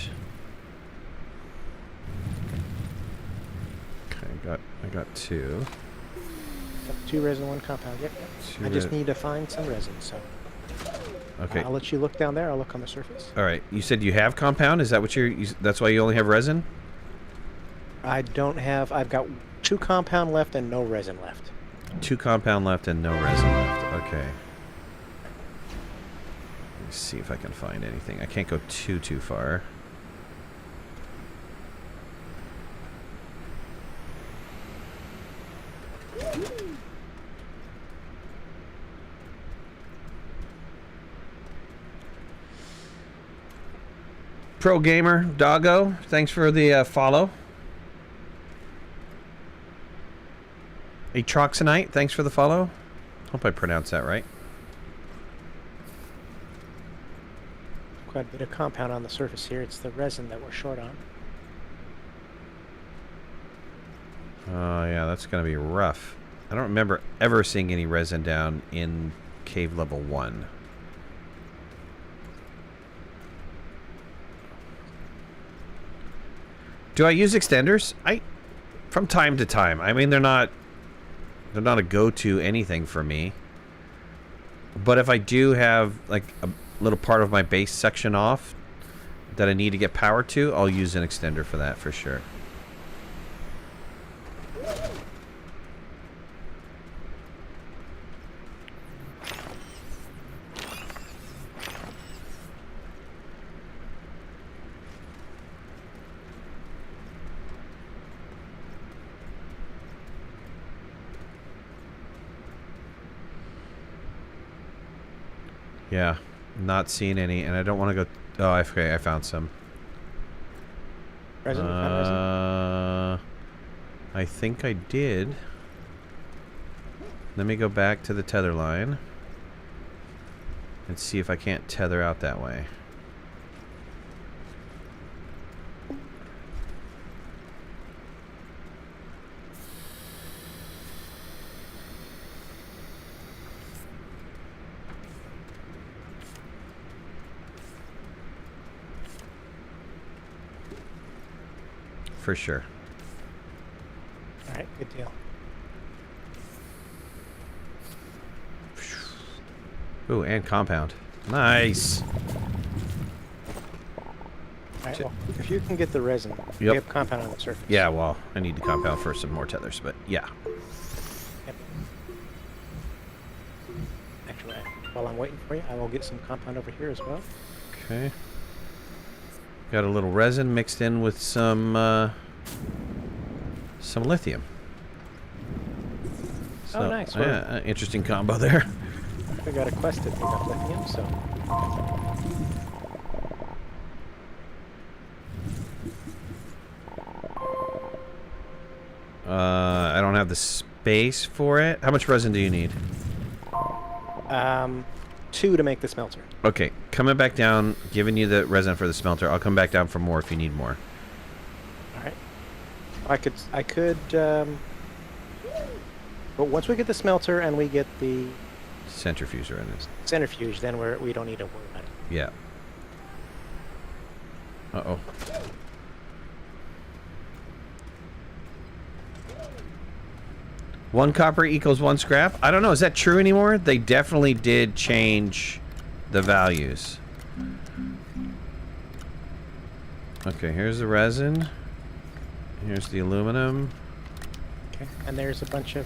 Okay, I got 2. Yep, 2 resin, 1 compound. Yep. Two I just re- need to find some resin, so Okay. I'll let you look down there. I'll look on the surface. Alright, you said you have compound? Is that what that's why you only have resin? I don't have. I've got 2 compound left and no resin left. 2 compound left and no resin left. Okay. Let me see if I can find anything. I can't go too far. Pro Gamer Doggo, thanks for the follow. Atroxonite, thanks for the follow. Hope I pronounced that right. Quite a bit of compound on the surface here. It's the resin that we're short on. Oh yeah, that's gonna be rough. I don't remember ever seeing any resin down in cave level 1. Do I use extenders? From time to time. I mean, they're not a go-to anything for me. But if I do have like a little part of my base section off that I need to get power to, I'll use an extender for that for sure. Yeah, not seeing any, and I don't want to go. Oh, I found some. Resin? Resin? I think I did. Let me go back to the tether line and see if I can't tether out that way. For sure. All right, good deal. Ooh, and compound. Nice. All right, well, if you can get the resin, we Yep. have compound on the surface. Yeah, well, I need to compound for some more tethers, but yeah. Yep. Actually, while I'm waiting for you, I will get some compound over here as well. Okay. Got a little resin mixed in with some lithium. So, Oh, nice. Yeah, interesting combo there. We got a quest to pick up lithium, so I don't have the space for it. How much resin do you need? 2 to make the smelter. Okay, coming back down, giving you the resin for the smelter. I'll come back down for more if you need more. All right. I could. But once we get the smelter and we get the Centrifuge in it. centrifuge, then we don't need to worry about it. Yeah. Uh-oh. One copper equals 1 scrap? I don't know. Is that true anymore? They definitely did change the values. Okay, here's the resin. Here's the aluminum. Okay. And there's a bunch of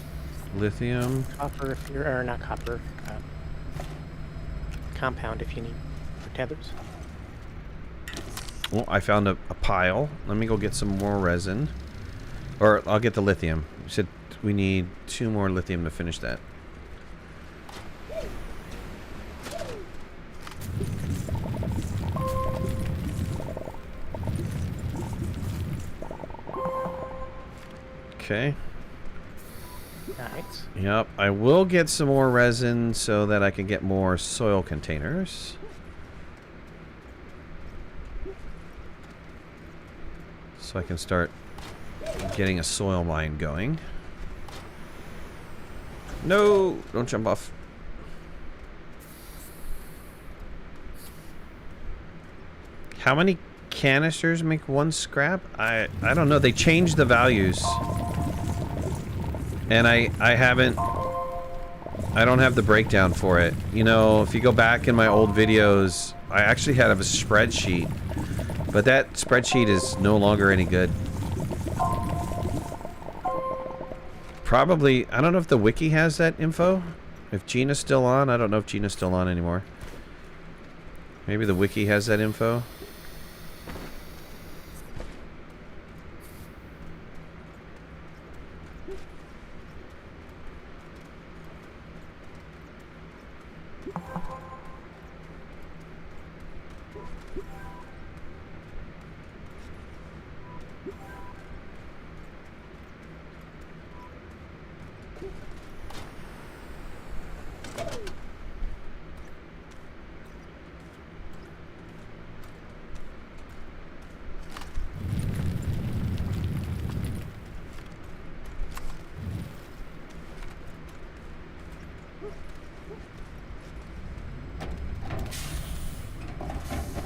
Lithium. copper, if you're, or not copper, compound if you need for tethers. Well, I found a pile. Let me go get some more resin. Or I'll get the lithium. You said we need 2 more lithium to finish that. Okay. Nice. Yep. I will get some more resin so that I can get more soil containers. So I can start getting a soil mine going. No! Don't jump off. How many canisters make 1 scrap? I don't know. They changed the values. And I don't have the breakdown for it. You know, if you go back in my old videos, I actually had a spreadsheet. But that spreadsheet is no longer any good. Probably, I don't know if the wiki has that info. If Gina's still on, I don't know if Gina's still on anymore. Maybe the wiki has that info.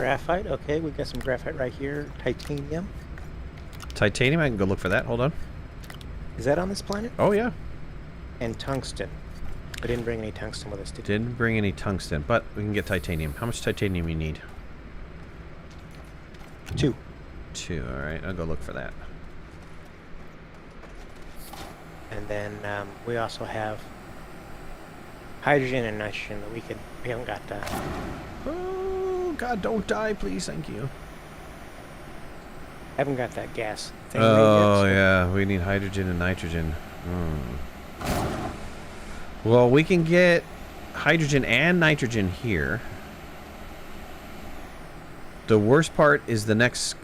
Graphite. Okay, we got some graphite right here. Titanium. Titanium, I can go look for that. Hold on. Is that on this planet? Oh, yeah. And tungsten. We didn't bring any tungsten with us, did we? Didn't bring any tungsten, but we can get titanium. How much titanium you need? 2. 2, alright. I'll go look for that. And then we also have hydrogen and nitrogen that we haven't got. Oh, God, don't die, please. Thank you. Haven't got that gas thing made Oh, yet, so- yeah. We need hydrogen and nitrogen. Well, we can get hydrogen and nitrogen here. The worst part is the next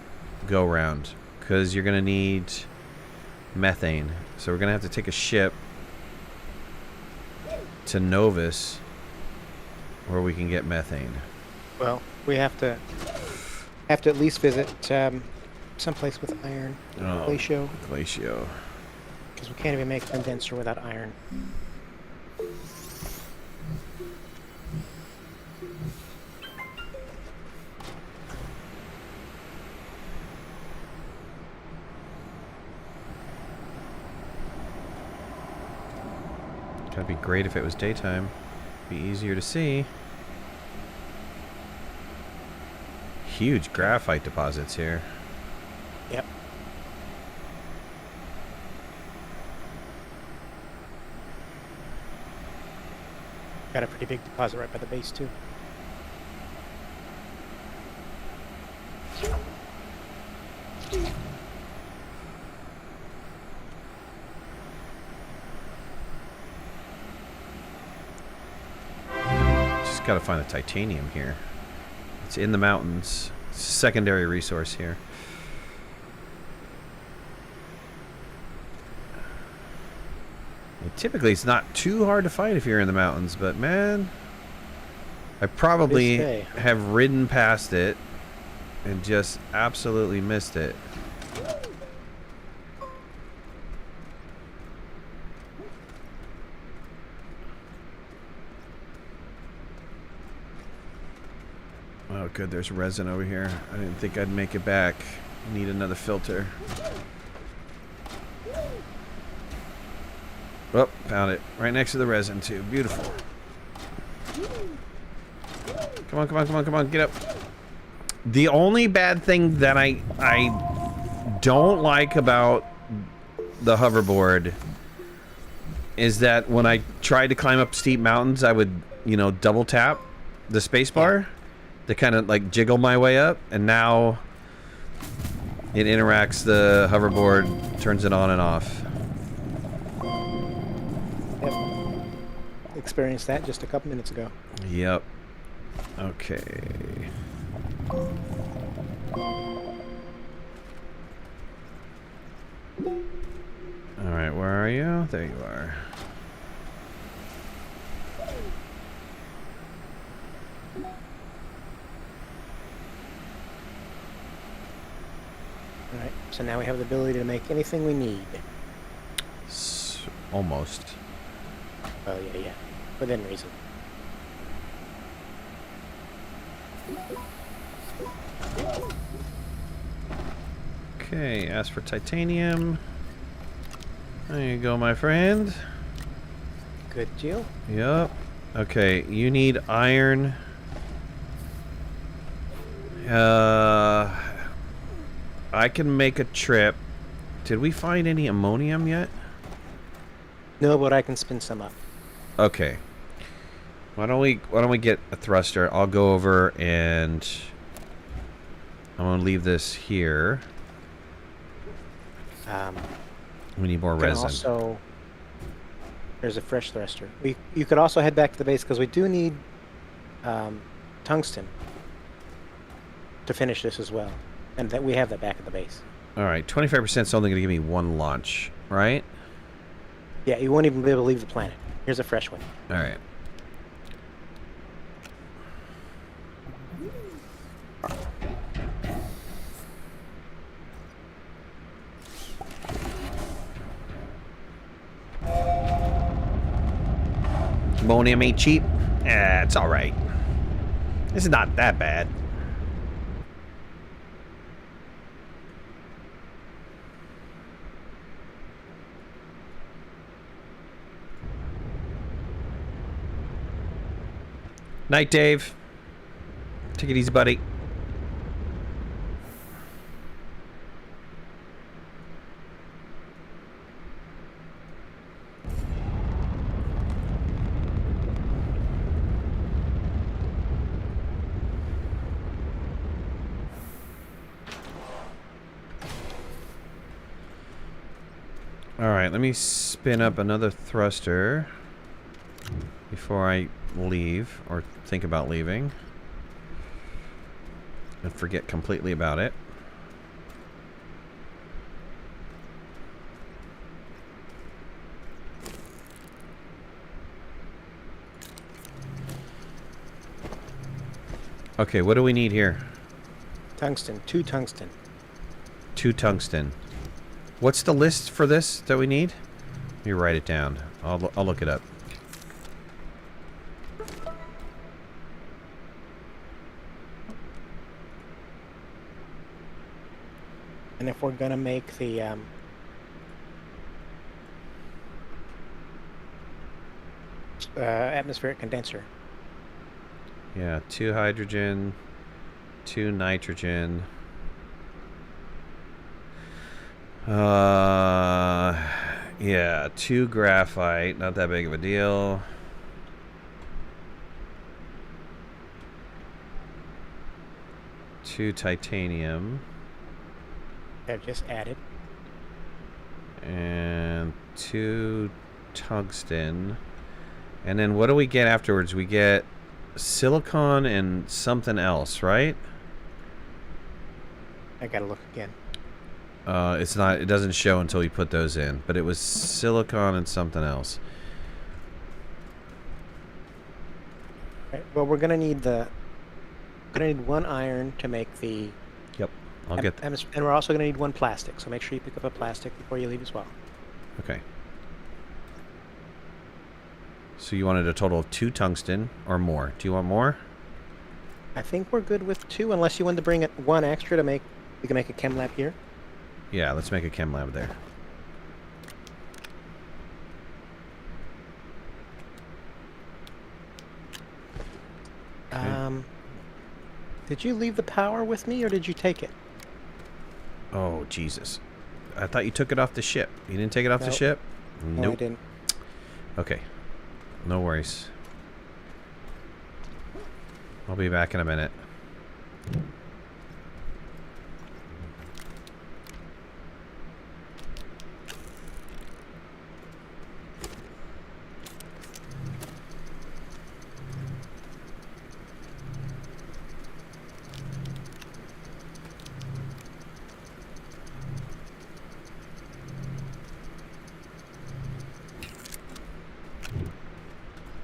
go round, because you're going to need methane. So we're going to have to take a ship to Novus where we can get methane. Well, we have to at least visit someplace with iron. Oh, Glacio. Glacio. Because we can't even make a condenser without iron. That'd be great if it was daytime. Be easier to see. Huge graphite deposits here. Yep. Got a pretty big deposit right by the base, too. Just gotta find the titanium here. It's in the mountains. It's a secondary resource here. And typically, it's not too hard to find if you're in the mountains, but man, I probably This day. have ridden past it and just absolutely missed it. Oh, good. There's resin over here. I didn't think I'd make it back. Need another filter. Oh, found it. Right next to the resin, too. Beautiful. Come on, come on, come on, come on. Get up. The only bad thing that I don't like about the hoverboard is that when I tried to climb up steep mountains, I would, you know, double tap the space bar to kind of like jiggle my way up, and now it interacts the hoverboard, turns it on and off. Yep. Experienced that just a couple minutes ago. Yep. Okay. Alright, where are you? There you are. Alright, so now we have the ability to make anything we need. Almost. Oh, yeah. Within reason. Okay, ask for titanium. There you go, my friend. Good deal. Yep. Okay, you need iron. I can make a trip. Did we find any ammonium yet? No, but I can spin some up. Okay. Why don't we get a thruster? I'll go over and I'm gonna leave this here. We need more You can resin. also, there's a fresh thruster. You could also head back to the base because we do need tungsten to finish this as well, and that we have that back at the base. All right, 25% is only gonna give me one launch, right? Yeah, you won't even be able to leave the planet. Here's a fresh one. All right. Ammonium ain't cheap. It's all right. It's not that bad. Night, Dave. Take it easy, buddy. Alright, let me spin up another thruster before I leave, or think about leaving. And forget completely about it. Okay, what do we need here? Tungsten. 2 tungsten. 2 tungsten. What's the list for this that we need? Let me write it down. I'll look it up. And if we're gonna make the atmospheric condenser, Yeah, 2 hydrogen, 2 nitrogen. Yeah, 2 graphite, not that big of a deal. Two titanium. I've just added. And 2 tungsten. And then what do we get afterwards? We get silicon and something else, right? I gotta look again. It's not. It doesn't show until you put those in. But it was silicon and something else. Right, well, we're gonna need 1 iron to make the. Yep. I'll get that. And we're also gonna need 1 plastic. So make sure you pick up a plastic before you leave as well. Okay. So you wanted a total of 2 tungsten or more. Do you want more? I think we're good with 2, unless you want to bring it 1 extra to make. We can make a chem lab here. Yeah, let's make a chem lab there. Did you leave the power with me, or did you take it? Oh, Jesus. I thought you took it off the ship. You didn't take it off the Nope. ship? No, I Nope. didn't. Okay. No worries. I'll be back in a minute.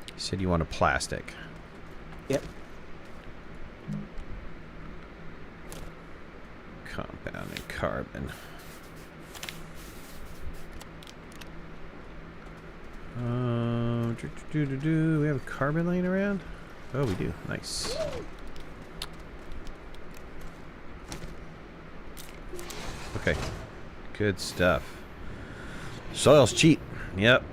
You said you want a plastic. Yep. Compounded carbon. Do we have a carbon laying around? Oh, we do. Nice. Okay. Good stuff. Soil's cheap. Yep.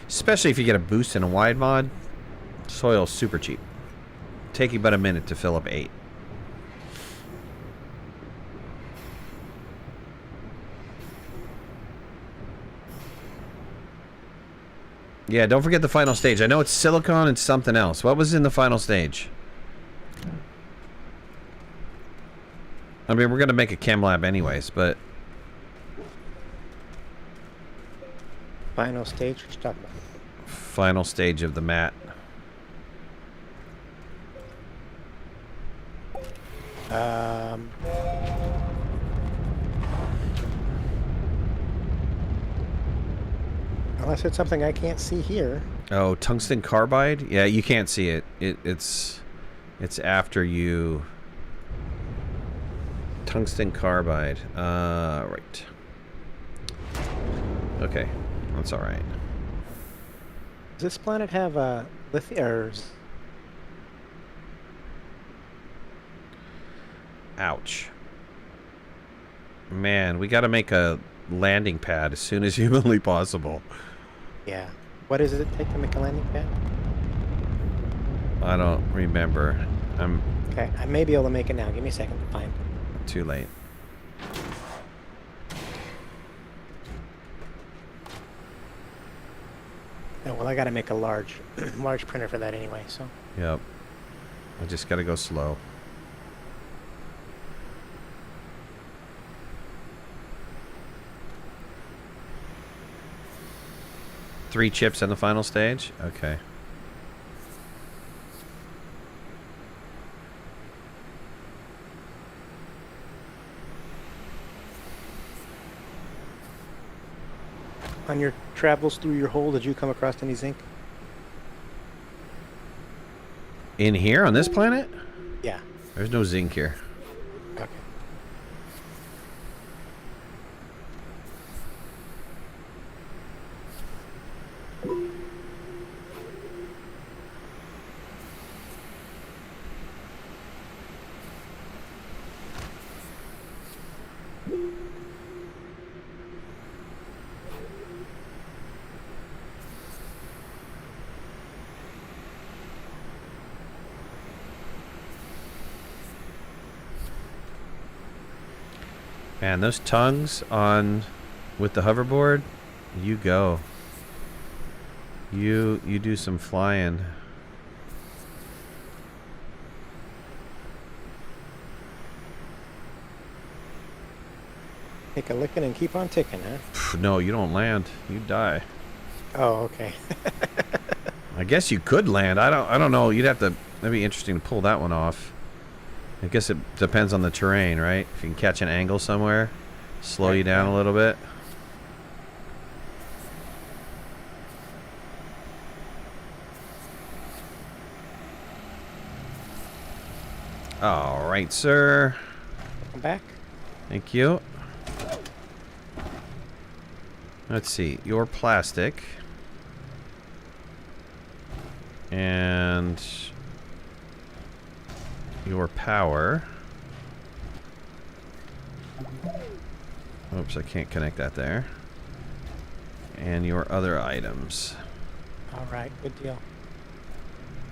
Especially if you get a boost in a wide mod. Soil's super cheap. Take you about a minute to fill up 8. Yeah, don't forget the final stage. I know it's silicon and something else. What was in the final stage? I mean, we're going to make a chem lab anyways, but... Final stage, what you talking about? Final stage of the mat. Unless it's something I can't see here. Oh, tungsten carbide? Yeah, you can't see it. It's after you... Tungsten carbide. Right. Okay, that's all right. Does this planet have lithium? Ouch. Man, we got to make a landing pad as soon as humanly possible. Yeah. What does it take to make a landing pad? I don't remember. I'm Okay, I may be able to make it now. Give me a second to find. too late. Oh, well, I got to make a large, large printer for that anyway. So Yep. I just gotta go slow. Three chips in the final stage? Okay. on your travels through your hole, did you come across any zinc? In here on this planet? Yeah. There's no zinc here. Okay. Man, those tongues on with the hoverboard, you go. You do some flying. Take a licking and keep on ticking, huh? No, you don't land. You die. Oh, okay. I guess you could land. I don't know. You'd have to. That'd be interesting to pull that one off. I guess it depends on the terrain, right? If you can catch an angle somewhere, slow you down a little bit. All right, sir. Welcome back. Thank you. Let's see. Your plastic. And your power. Oops, I can't connect that there. And your other items. All right, good deal.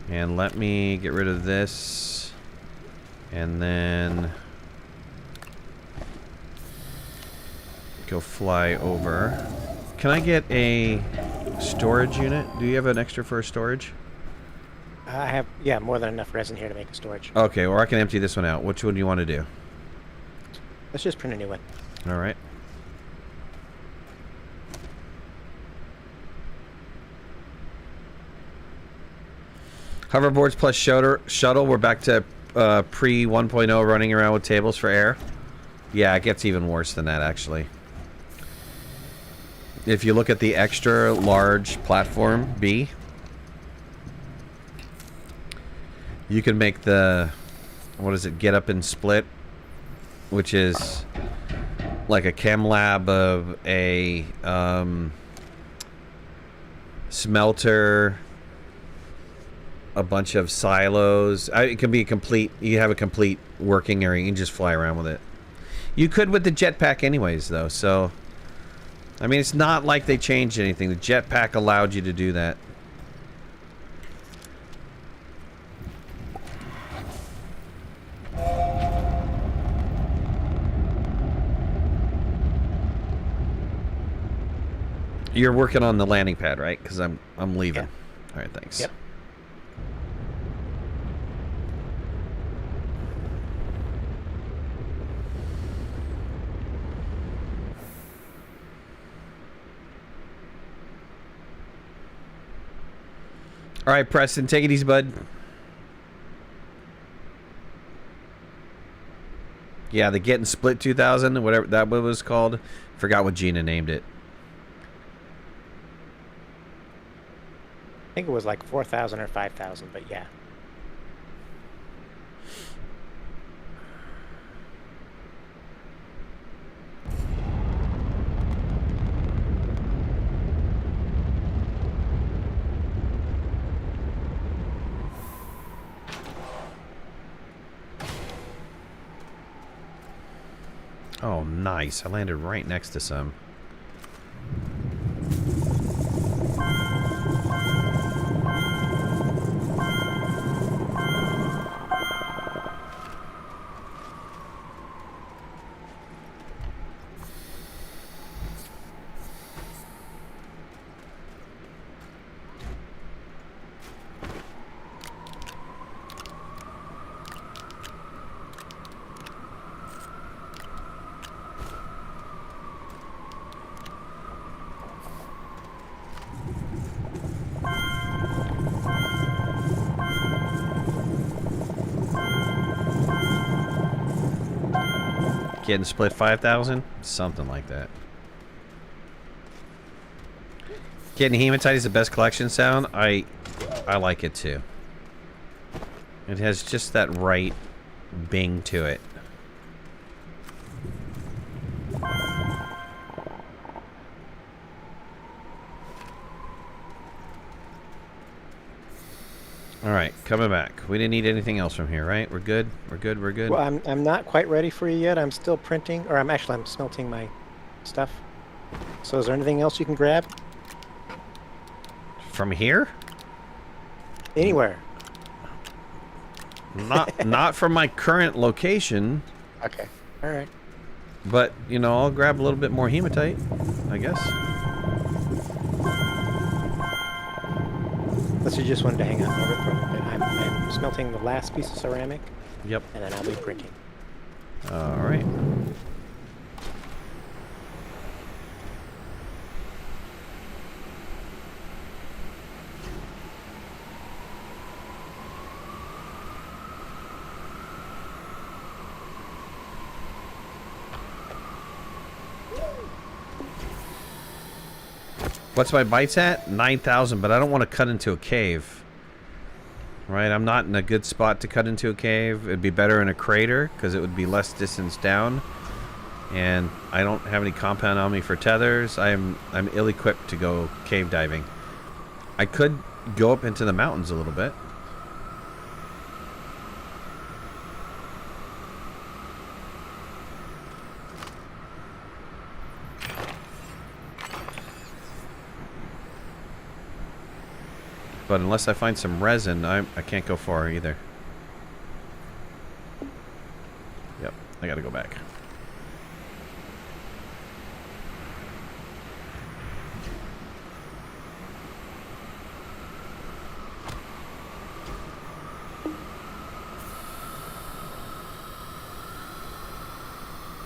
And let me get rid of this. And then go fly over. Can I get a storage unit? Do you have an extra for storage? I have, yeah, more than enough resin here to make a storage. Okay, or I can empty this one out. Which one do you want to do? Let's just print a new one. All right. Hoverboards plus shuttle. We're back to pre 1.0 running around with tables for air. Yeah, it gets even worse than that, actually. If you look at the extra large platform B, you can make the, what is it, get up and split, which is like a chem lab of a smelter, a bunch of silos. It can be a complete, you have a complete working area. You can just fly around with it. You could with the jetpack anyways, though, so I mean, it's not like they changed anything. The jetpack allowed you to do that. You're working on the landing pad, right? Because I'm leaving. Yeah. All right, thanks. Yep. All right, Preston, take it easy, bud. Yeah, the Getting Split 2000, whatever that was called. Forgot what Gina named it. I think it was like 4,000 or 5,000, but yeah. Oh, nice. I landed right next to some. Getting split 5,000? Something like that. Getting hematite is the best collection sound. I like it too. It has just that right bing to it. Alright, coming back. We didn't need anything else from here, right? We're good? We're good, we're good? Well, I'm not quite ready for you yet. I'm still printing, or I'm smelting my stuff. So is there anything else you can grab? From here? Anywhere. Not from my current location. Okay. All right. But, you know, I'll grab a little bit more hematite, I guess. Unless you just wanted to hang out over it for a little bit. I'm smelting the last piece of ceramic. Yep. And then I'll be printing. Alright. What's my bites at? 9,000, but I don't want to cut into a cave. Right, I'm not in a good spot to cut into a cave. It'd be better in a crater, because it would be less distance down. And I don't have any compound on me for tethers. I'm ill-equipped to go cave diving. I could go up into the mountains a little bit. But unless I find some resin, I can't go far either. Yep, I gotta go back.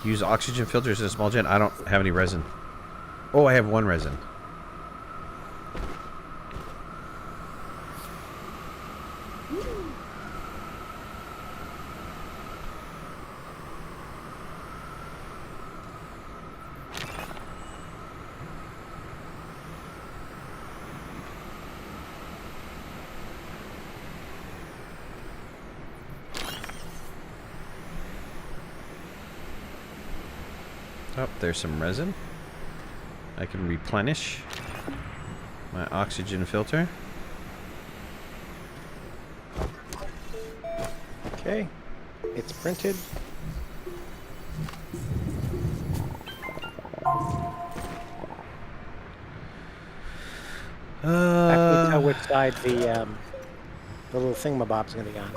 Use oxygen filters in a small gen. I don't have any resin. Oh, I have one resin. Oh, there's some resin. I can replenish my oxygen filter. Okay. It's printed. I can tell which side the little thingamabob's going to be on.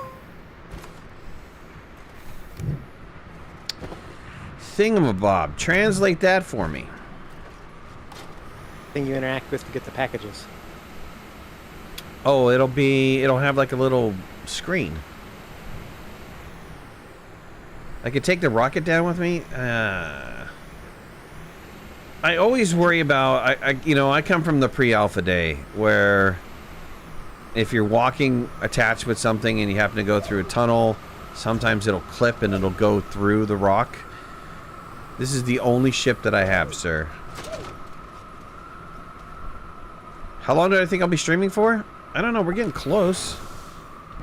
Thingamabob. Translate that for me. Thing you interact with to get the packages. Oh, it'll have like a little screen. I could take the rocket down with me. I always worry about, I come from the pre-alpha day where if you're walking attached with something and you happen to go through a tunnel, sometimes it'll clip and it'll go through the rock. This is the only ship that I have, sir. How long do I think I'll be streaming for? I don't know. We're getting close.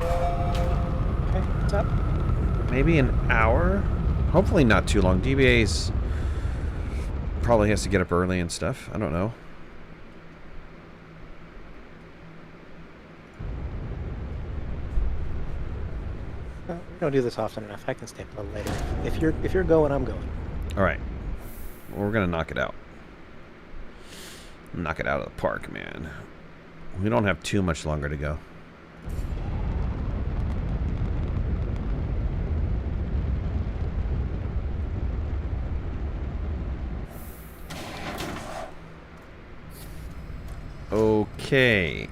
Okay, what's up? Maybe an hour? Hopefully not too long. DBA's probably has to get up early and stuff. I don't know. Well, we don't do this often enough. I can stay up a little later. If you're going, I'm going. All right. Well, we're going to knock it out. Knock it out of the park, man. We don't have too much longer to go. Okay.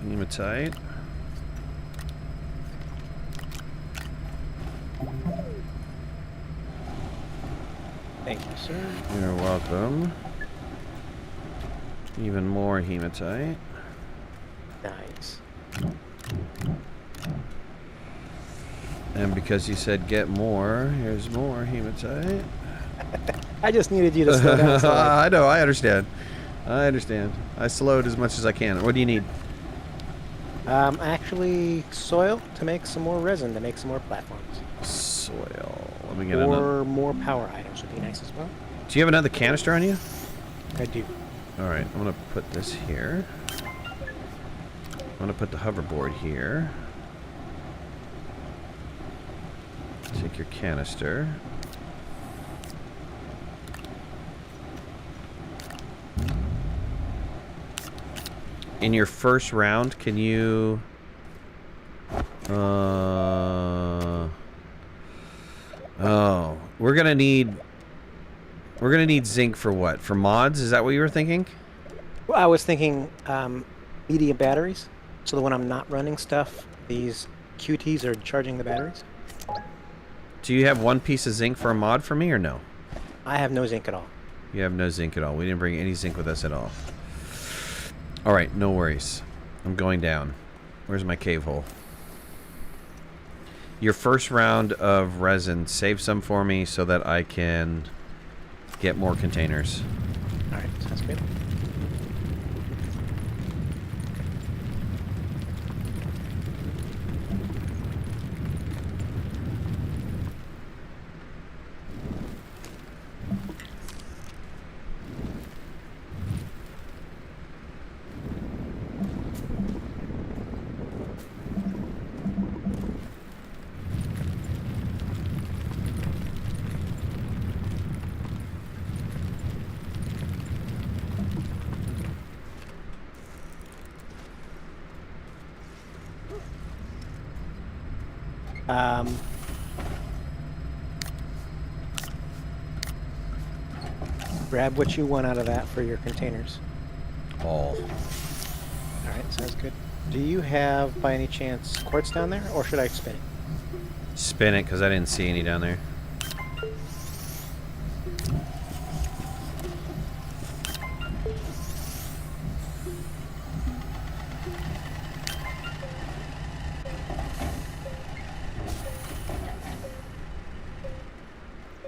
Hematite. Thank you, sir. You're welcome. Even more hematite. Nice. And because you said get more, here's more hematite. I just needed you to slow down. I know, I understand. I understand. I slowed as much as I can. What do you need? Actually, soil to make some more resin, to make some more platforms. Soil. Let me get another. Or more power items would be nice as well. Do you have another canister on you? I do. Alright, I'm going to put this here. I'm going to put the hoverboard here. Take your canister. In your first round, can you... Oh, we're gonna need zinc for what? For mods? Is that what you were thinking? Well, I was thinking medium batteries, so that when I'm not running stuff, these QTs are charging the batteries. Do you have one piece of zinc for a mod for me or no? I have no zinc at all. You have no zinc at all. We didn't bring any zinc with us at all. Alright, no worries. I'm going down. Where's my cave hole? Your first round of resin, save some for me so that I can get more containers. Alright, sounds good. Grab what you want out of that for your containers. All. Alright, sounds good. Do you have, by any chance, quartz down there, or should I spin it? Spin it, because I didn't see any down there.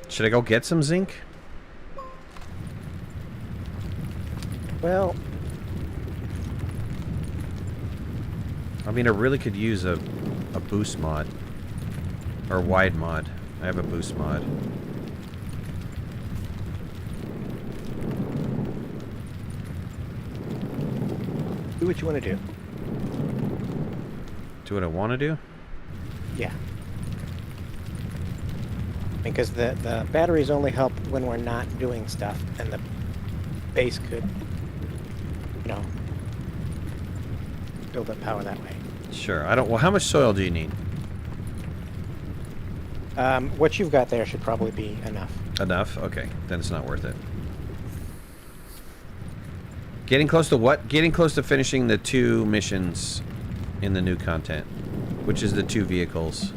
Should I go get some zinc? Well, I mean, I really could use a boost mod. Or wide mod. I have a boost mod. do what you want to do. Do what I want to do? Yeah. Because the batteries only help when we're not doing stuff, and the base could, you know, build up power that way. Sure. I don't... Well, how much soil do you need? What you've got there should probably be enough. Enough? Okay. Then it's not worth it. Getting close to what? Getting close to finishing the 2 missions in the new content, which is the 2 vehicles.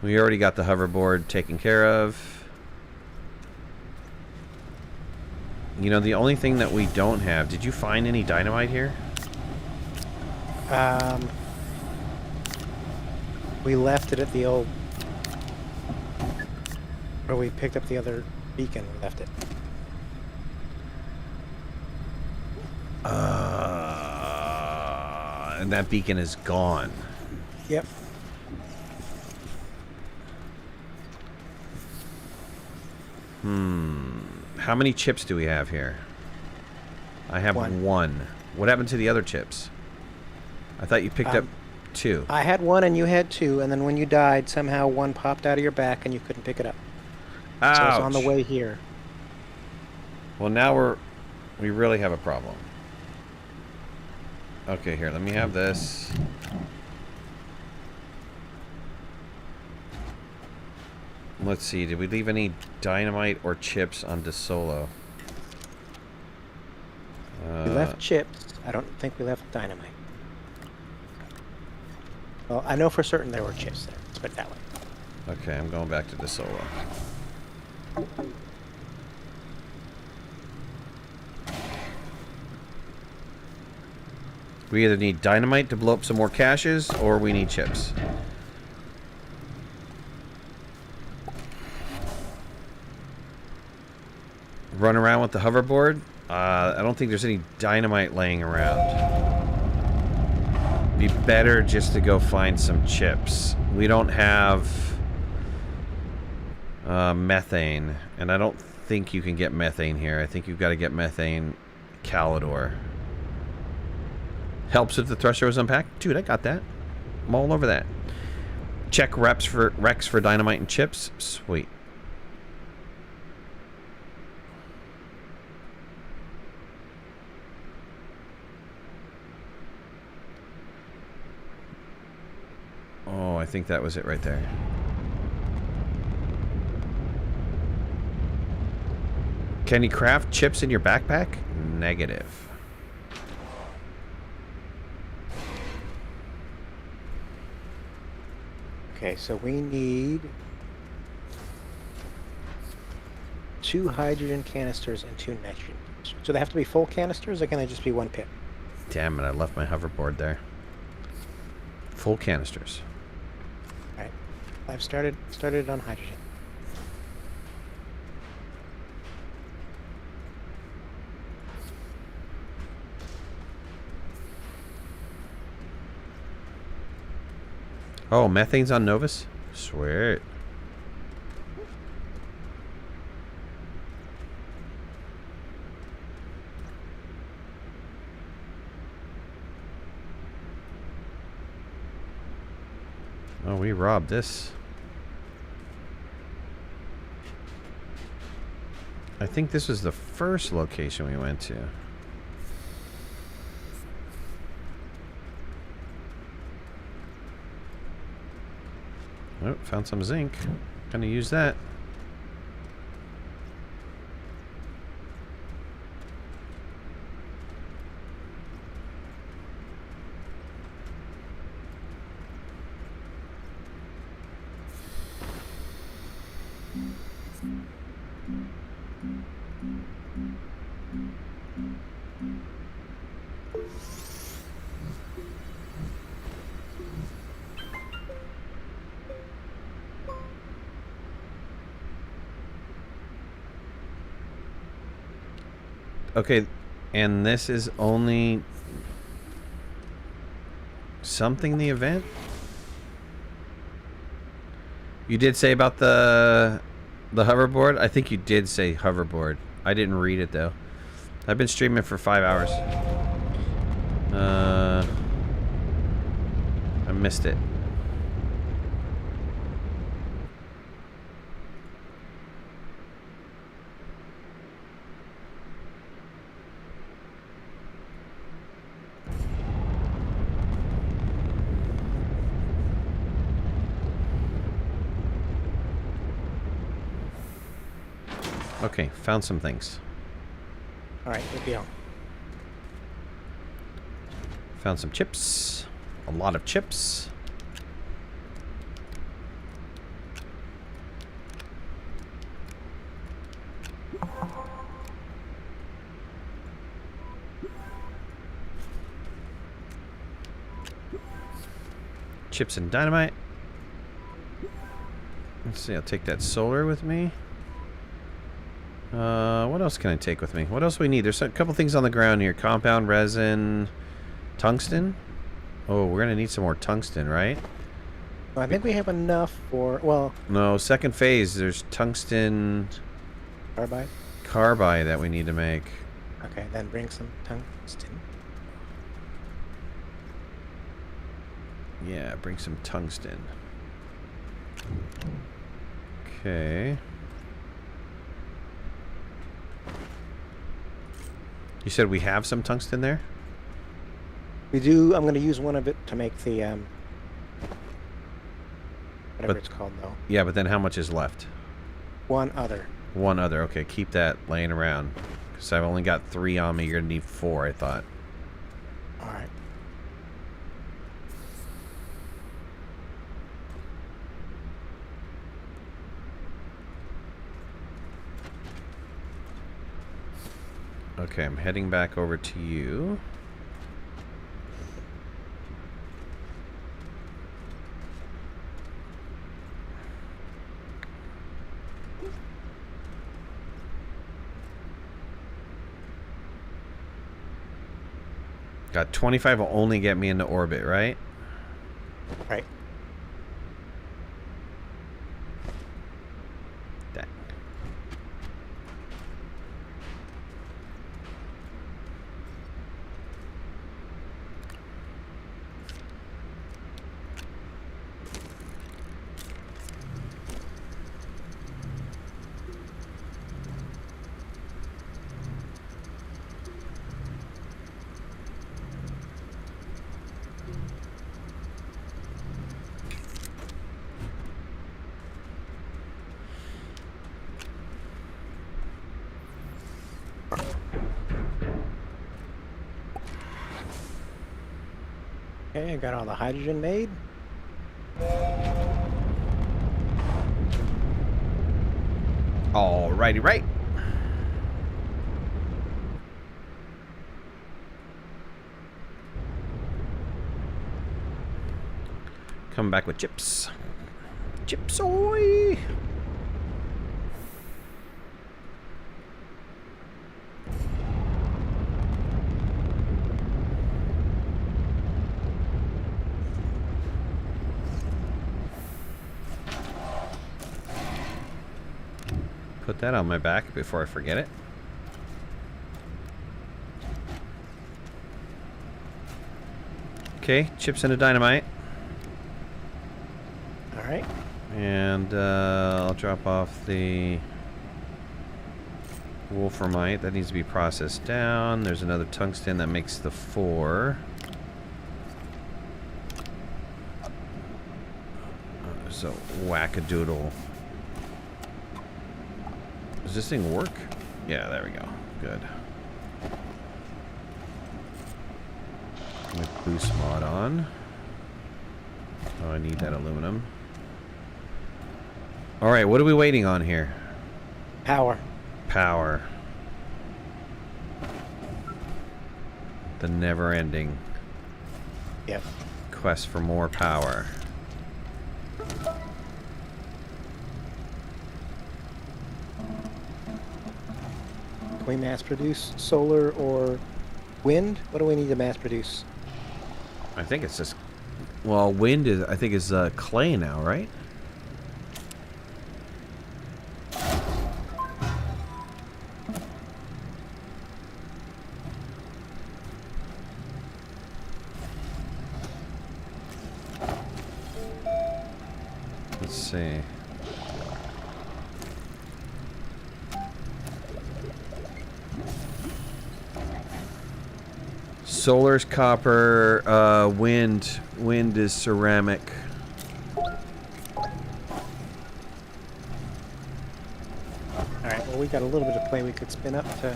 We already got the hoverboard taken care of. You know, the only thing that we don't have... Did you find any dynamite here? We left it at the old... Or we picked up the other beacon, we left it. And that beacon is gone. Yep. How many chips do we have here? I have 1. What happened to the other chips? I thought you picked up 2. I had 1 and you had 2, and then when you died, somehow 1 popped out of your back and you couldn't pick it up. Ouch. So it's on the way here. Well, now we really have a problem. Okay, here, let me have this. Let's see, did we leave any dynamite or chips on DeSolo? We left chips. I don't think we left dynamite. Well, I know for certain there were chips there. Let's put it that way. Okay, I'm going back to DeSolo. We either need dynamite to blow up some more caches, or we need chips. run around with the hoverboard. I don't think there's any dynamite laying around. Be better just to go find some chips. We don't have methane, and I don't think you can get methane here. I think you've got to get methane Calidor. Helps if the thresher was unpacked. Dude, I got that. I'm all over that. Check recs for dynamite and chips. Sweet. Oh, I think that was it right there. Can you craft chips in your backpack? Negative. Okay, so we need 2 hydrogen canisters and 2 nitrogen. So they have to be full canisters, or can they just be 1 pip? Damn it, I left my hoverboard there. Full canisters. All right, I've started on hydrogen. Oh, methane's on Novus? Sweet. Oh, we robbed this. I think this was the first location we went to. Oh, found some zinc. Gonna use that. Okay, and this is only something the event? You did say about the hoverboard? I think you did say hoverboard. I didn't read it though. I've been streaming for 5 hours. I missed it. Okay, found some things. All right, good deal. Found some chips. A lot of chips. Chips and dynamite. Let's see, I'll take that solar with me. What else can I take with me? What else we need? There's a couple things on the ground here. Compound, resin, tungsten. Oh, we're gonna need some more tungsten, right? Well, I think we have enough for, well... No, second phase, there's tungsten... Carbide? Carbide that we need to make. Okay, then bring some tungsten. Yeah, bring some tungsten. Okay. You said we have some tungsten there? We do. I'm going to use one of it to make the, whatever it's called, though. Yeah, but then how much is left? One other. One other. Okay, keep that laying around. Because I've only got 3 on me. You're going to need 4, I thought. All right. Okay, I'm heading back over to you. Got 25 will only get me into orbit, right? Right. Dang. Okay, I got all the hydrogen made. Alrighty, right. Coming back with chips. Chipsoy! Put that on my back before I forget it. Okay, chips into dynamite. All right. And I'll drop off the wolframite. That needs to be processed down. There's another tungsten that makes the 4. There's a wackadoodle. Does this thing work? Yeah, there we go. Good. With boost mod on. Oh, I need that aluminum. Alright, what are we waiting on here? Power. Power. The never-ending Yep. quest for more power. Can we mass produce solar or wind? What do we need to mass produce? I think it's just... Well, wind is, I think, is clay now, right? Let's see. Solar's copper, wind is ceramic. Alright, well we got a little bit of clay we could spin up to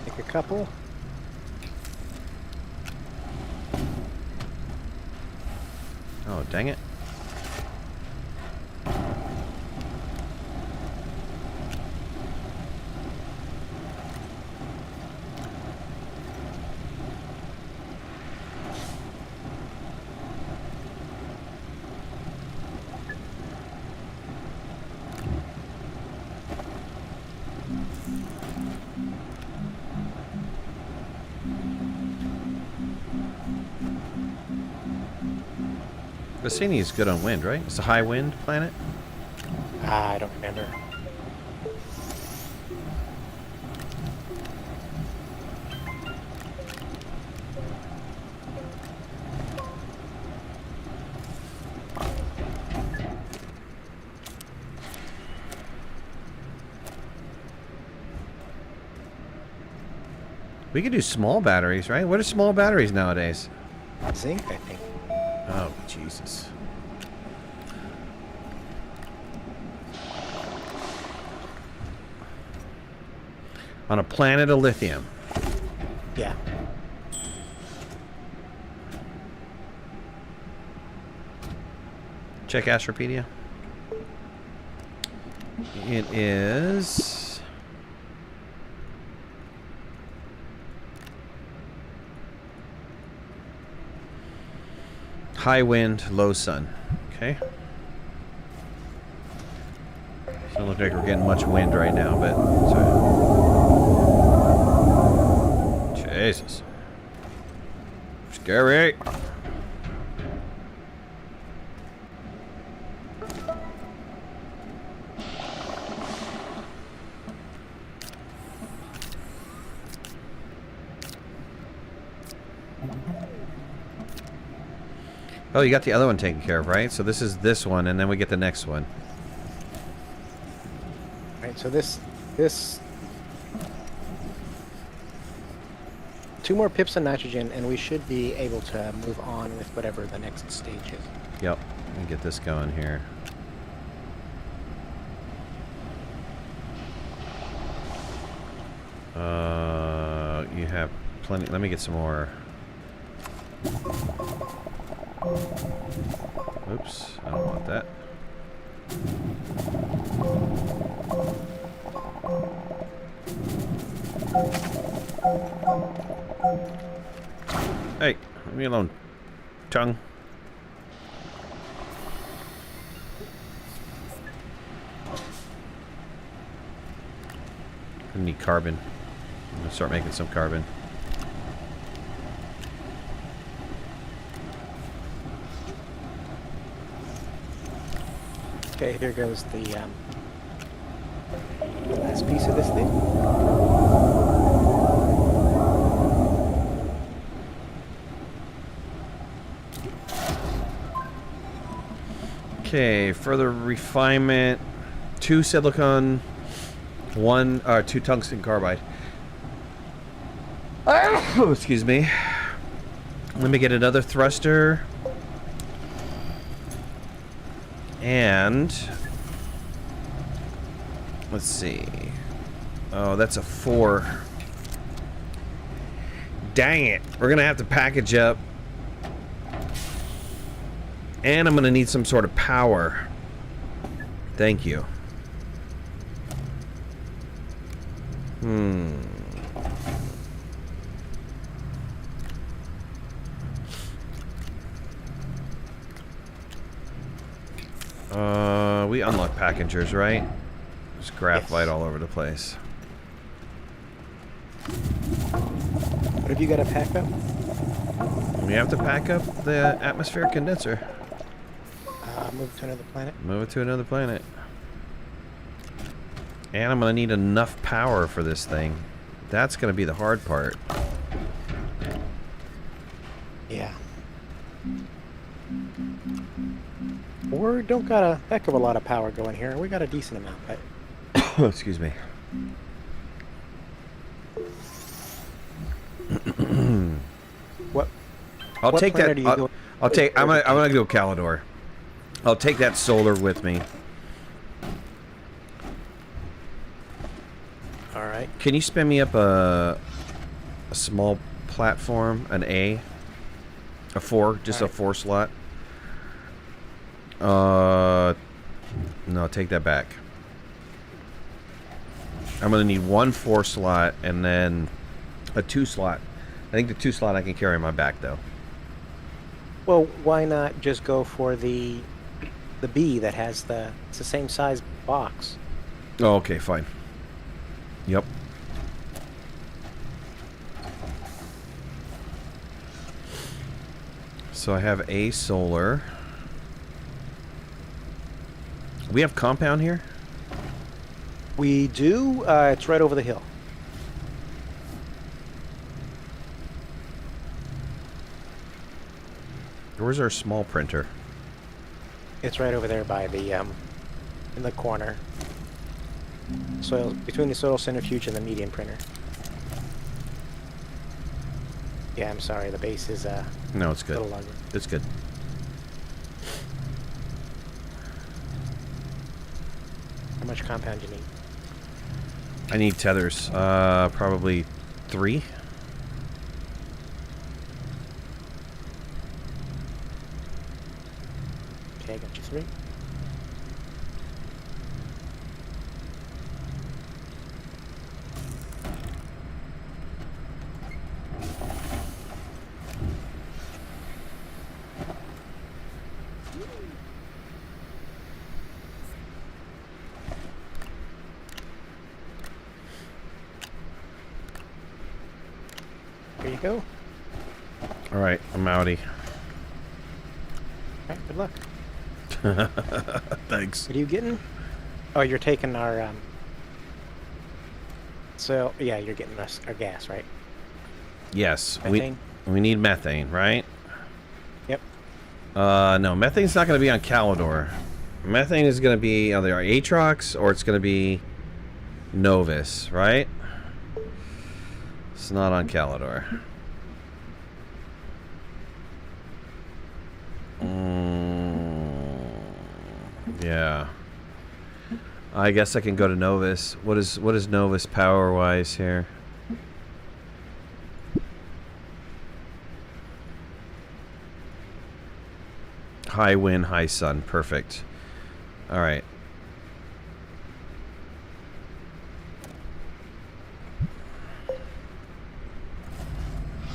make a couple. Oh, dang it. Cassini is good on wind, right? It's a high wind planet. I don't remember. We could do small batteries, right? What are small batteries nowadays? Zinc, I think. Oh, Jesus. On a planet of lithium. Yeah. Check Astropedia. It is... high wind, low sun. Okay. Doesn't look like we're getting much wind right now, but... Sorry. noises. Scary. Oh, you got the other one taken care of, right? So this is this one, and then we get the next one. Right, so this 2 more pips of nitrogen, and we should be able to move on with whatever the next stage is. Yep. Let me get this going here. You have plenty. Let me get some more. Oops, I don't want that. Hey, leave me alone, tongue. I need carbon. I'm gonna start making some carbon. Okay, here goes the last piece of this thing. Okay, further refinement. 2 silicon, 2 tungsten carbide. Oh, excuse me. Let me get another thruster. And let's see. Oh, that's a 4. Dang it. We're gonna have to package up. And I'm gonna need some sort of power. Thank you. We unlock packagers, right? There's graphite all over the place. What have you got to pack up? We have to pack up the atmospheric condenser. Move to another planet. Move it to another planet. And I'm gonna need enough power for this thing. That's gonna be the hard part. Yeah. We don't got a heck of a lot of power going here. We got a decent amount, but Excuse me. what? I'll what take that. planet are you going- I'll take. I'm gonna go Calidor. I'll take that solar with me. All right. Can you spin me up a small platform, an A, a 4, just a 4 slot? No, take that back. I'm gonna need 1 4 slot and then a 2 slot. I think the 2 slot I can carry on my back though. Well, why not just go for the B that has it's the same size box? Oh, okay, fine. Yep. So I have a solar. We have compound here? We do. It's right over the hill. Where's our small printer? It's right over there by the in the corner. Soil between the soil centrifuge and the medium printer. Yeah, I'm sorry. The base is No, it's a good. little longer. It's good. How much compound do you need? I need tethers. Probably 3. Okay, I got you 3. Here go. All right, I'm outie. All right, good luck. Thanks. What are you getting? Oh, you're taking our, So, yeah, you're getting us our gas, right? Yes, Methane? we need methane, right? Yep. No, methane's not going to be on Calidor. Methane is going to be either Aatrox or it's going to be Novus, right? It's not on Calidor. Yeah. I guess I can go to Novus. What is Novus power wise here? High wind, high sun. Perfect. All right. All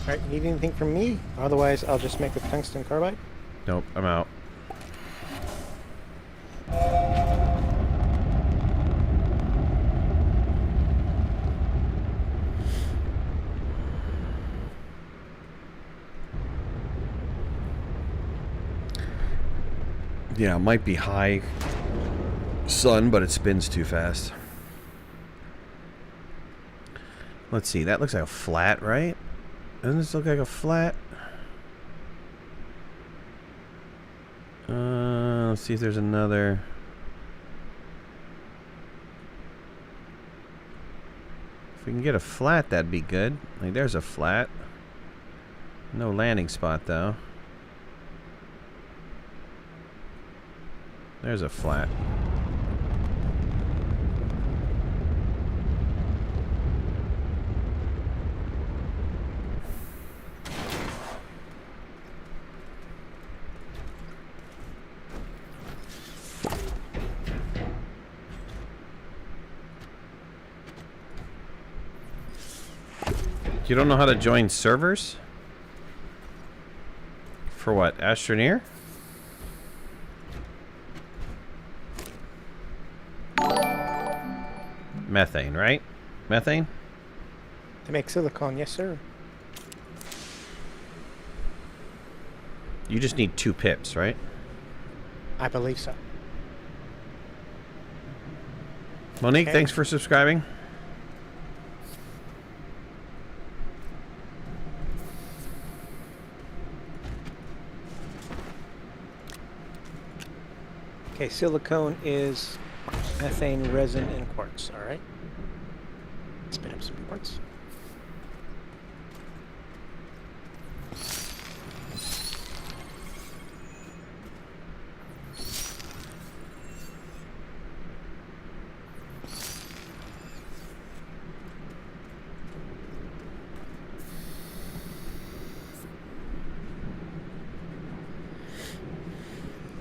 right, need anything from me? Otherwise, I'll just make a tungsten carbide. Nope, I'm out. Yeah, it might be high sun, but it spins too fast. Let's see, that looks like a flat, right? Doesn't this look like a flat? Let's see if there's another. If we can get a flat, that'd be good. Like, there's a flat. No landing spot, though. There's a flat. You don't know how to join servers? For what? Astroneer? Methane, right? Methane? To make silicone, yes, sir. You just need 2 pips, right? I believe so. Monique, Okay. thanks for subscribing. Okay, silicone is methane, resin, and quartz. All right. Spin up some quartz.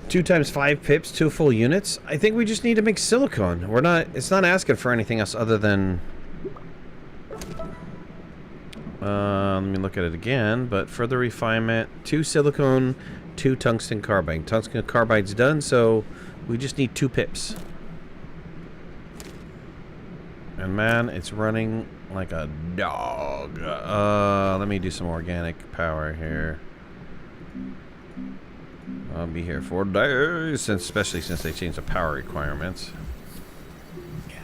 Two times 5 pips, 2 full units. I think we just need to make silicone. We're not. It's not asking for anything else other than. Let me look at it again. But further refinement: 2 silicone, 2 tungsten carbide. Tungsten carbide's done, so we just need 2 pips. And man, it's running like a dog. Let me do some organic power here. I'll be here for days, especially since they changed the power requirements. Yeah.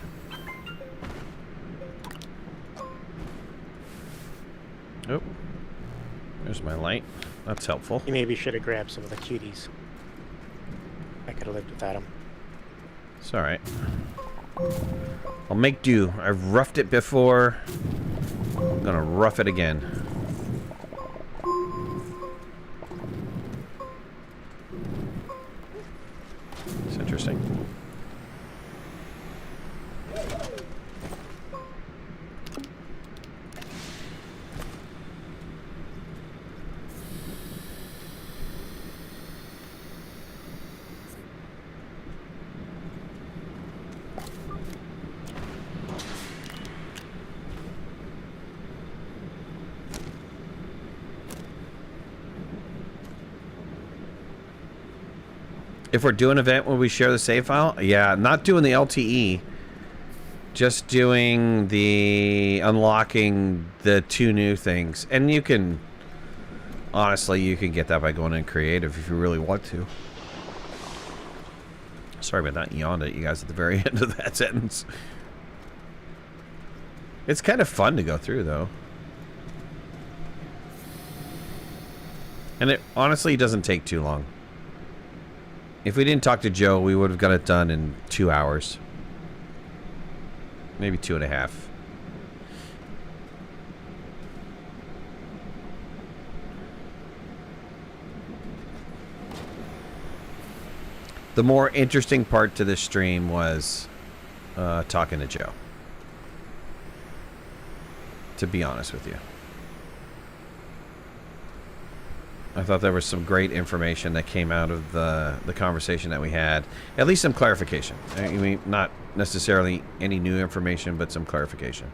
Oh, there's my light. That's helpful. You maybe should have grabbed some of the cuties. I could have lived without them. It's alright. I'll make do. I've roughed it before. I'm gonna rough it again. It's interesting. If we're doing an event, will we share the save file? Yeah, not doing the LTE. just doing the unlocking the 2 new things. And you can, honestly, you can get that by going in creative if you really want to. Sorry about that. Yawned at you guys at the very end of that sentence. It's kind of fun to go through, though. And it honestly doesn't take too long. If we didn't talk to Joe, we would have got it done in 2 hours. Maybe 2.5. The more interesting part to this stream was talking to Joe. To be honest with you. I thought there was some great information that came out of the conversation that we had. At least some clarification. I mean, not necessarily any new information, but some clarification.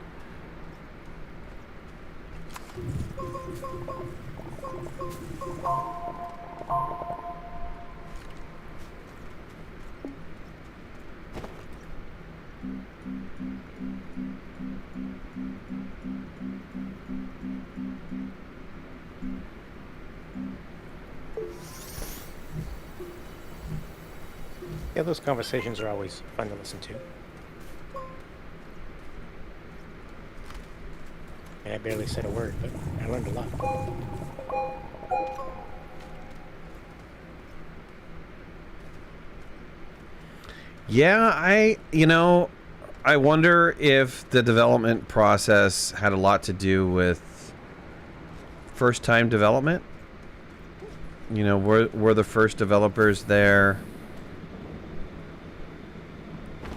Yeah, those conversations are always fun to listen to. And I barely said a word, but I learned a lot. Yeah, I wonder if the development process had a lot to do with first-time development. You know, were the first developers there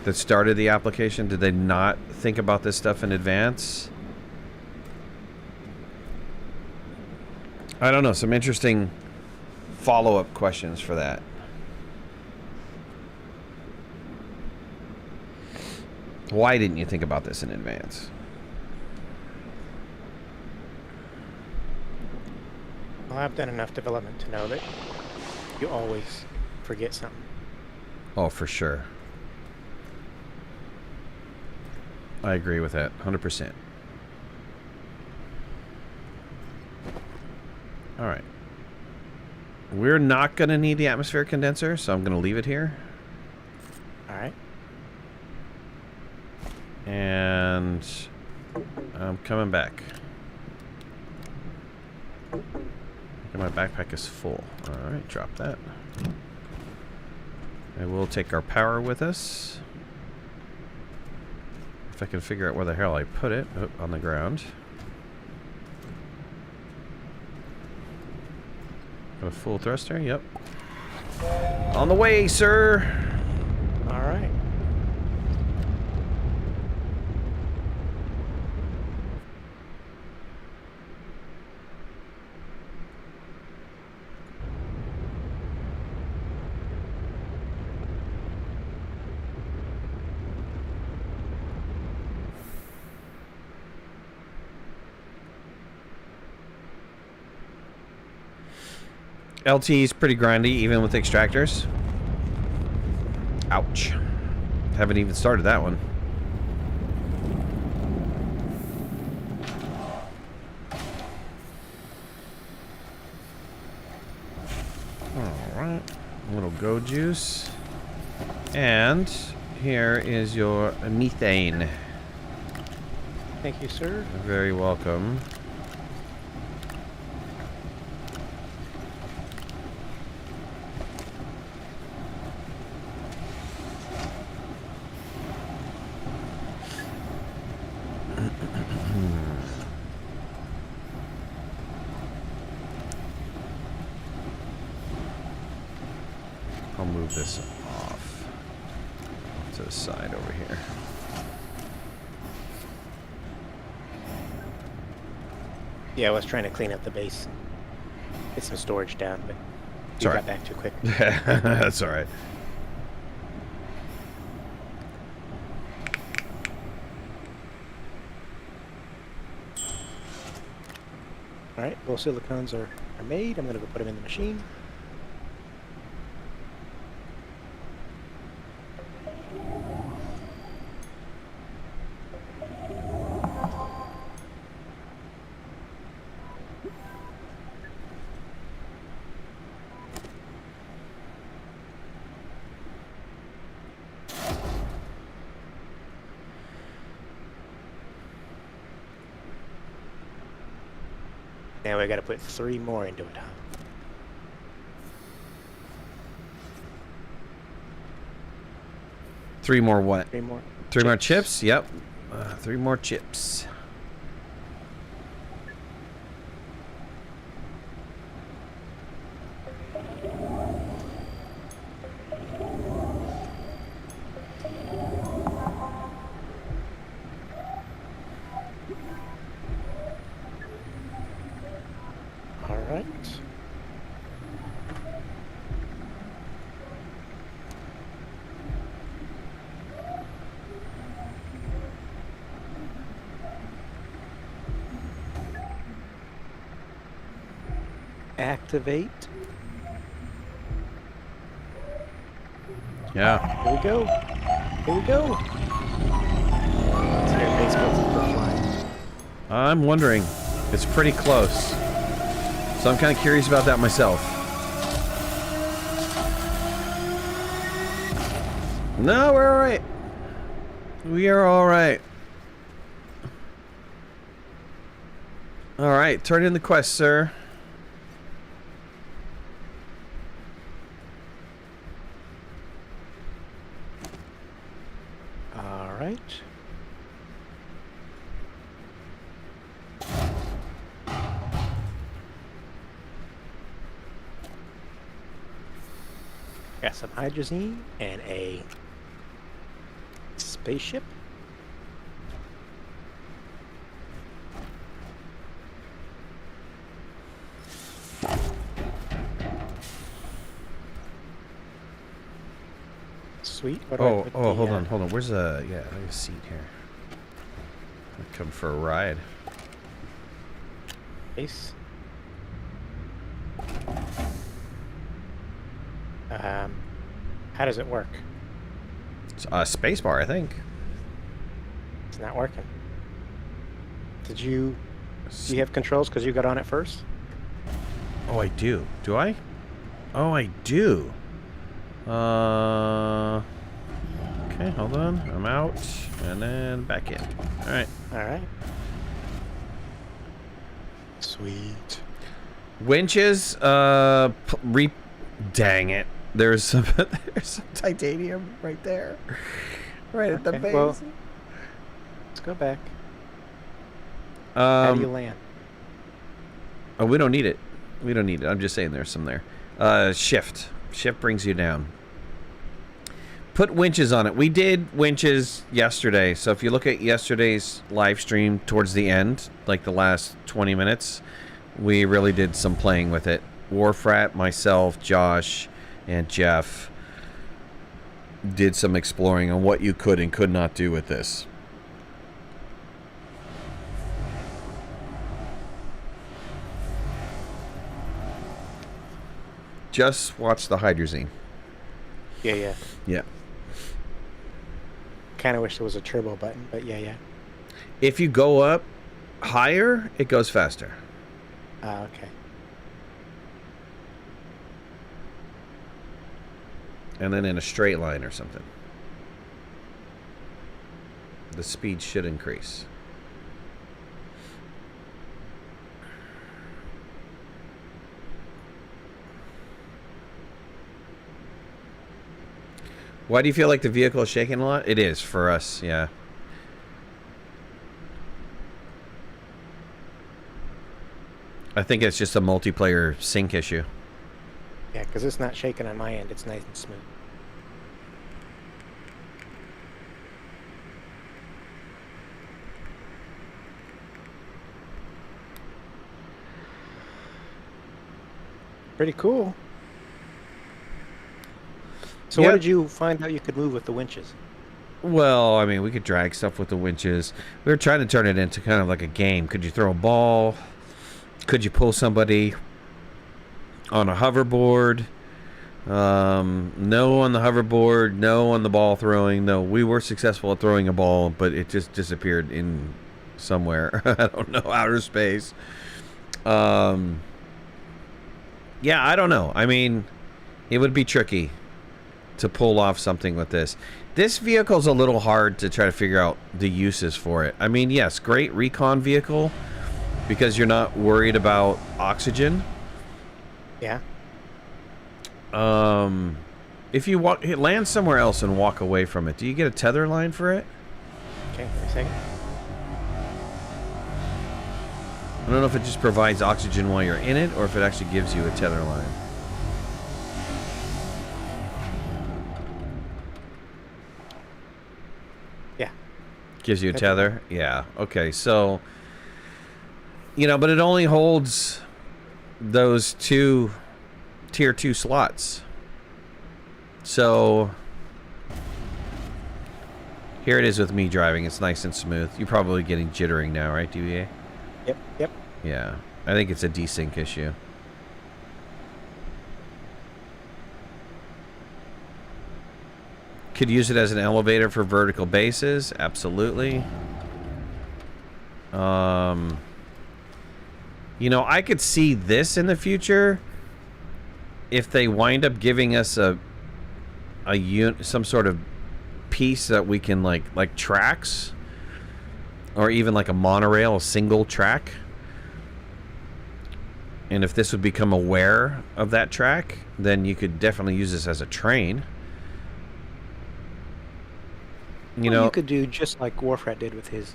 that started the application? Did they not think about this stuff in advance? I don't know. Some interesting follow-up questions for that. Why didn't you think about this in advance? Well, I've done enough development to know that you always forget something. Oh, for sure. I agree with that, 100%. All right. We're not going to need the atmospheric condenser, so I'm going to leave it here. All right. And I'm coming back. My backpack is full. All right, drop that. And we'll take our power with us. If I can figure out where the hell I put it. Oh, on the ground. Got a full thruster? Yep. On the way, sir. All right. LT is pretty grindy, even with extractors. Ouch. Haven't even started that one. Alright. A little go juice. And here is your methane. Thank you, sir. You're very welcome. I'll move this off to the side over here. Yeah, I was trying to clean up the base. Get some storage down, but you Sorry. got back too quick. That's all right. All right, both silicons are made. I'm going to go put them in the machine. Now we got to put 3 more into it, huh? Three more what? 3 more. 3 more chips? Yep. 3 more chips. All right. Activate. Yeah. Here we go. Here we go. Is there a baseball for flying? I'm wondering. It's pretty close. So I'm kind of curious about that myself. No, we're alright. We are alright. Alright, turn in the quest, sir. All right. Got some hydrazine and a spaceship. Sweet. What do I Oh, put oh, the, hold on, hold on. Where's a seat here? I'll come for a ride. Base. How does it work? It's a space bar, I think. It's not working. Do you have controls because you got on it first? Oh, I do. Do I? Oh, I do. Okay, hold on. I'm out. And then back in. Alright. All right. Sweet. Winches, dang it. There's some titanium right there. Right at the base. Well, let's go back. How do you land? Oh, we don't need it. We don't need it. I'm just saying there's some there. Shift. Shift brings you down. Put winches on it. We did winches yesterday. So if you look at yesterday's live stream towards the end, like the last 20 minutes, we really did some playing with it. Warfrat, myself, Josh, and Jeff did some exploring on what you could and could not do with this. Just watch the hydrazine. Yeah. Yeah. Kind of wish there was a turbo button, but yeah. If you go up higher, it goes faster. Okay. And then in a straight line or something. The speed should increase. Why do you feel like the vehicle is shaking a lot? It is for us, yeah. I think it's just a multiplayer sync issue. Yeah, because it's not shaking on my end. It's nice and smooth. Pretty cool. So Yep. what did you find out you could move with the winches? Well, I mean, we could drag stuff with the winches. We were trying to turn it into kind of like a game. Could you throw a ball? Could you pull somebody on a hoverboard? No on the hoverboard. No on the ball throwing. No, we were successful at throwing a ball, but it just disappeared in somewhere. I don't know, outer space. Yeah, I don't know. I mean, it would be tricky to pull off something with this. This vehicle's a little hard to try to figure out the uses for it. I mean, yes, great recon vehicle, because you're not worried about oxygen. Yeah. If you land somewhere else and walk away from it, do you get a tether line for it? Okay, wait a second. I don't know if it just provides oxygen while you're in it, or if it actually gives you a tether line. Yeah. Gives you a tether? Yeah. Okay, so... You know, but it only holds those 2 tier 2 slots. So... Here it is with me driving. It's nice and smooth. You're probably getting jittering now, right, DBA? Yep. Yeah. I think it's a desync issue. Could use it as an elevator for vertical bases. Absolutely. You know, I could see this in the future if they wind up giving us some sort of piece that we can like tracks, or even like a monorail, a single track. And if this would become aware of that track, then you could definitely use this as a train. You could do just like Warfrat did with his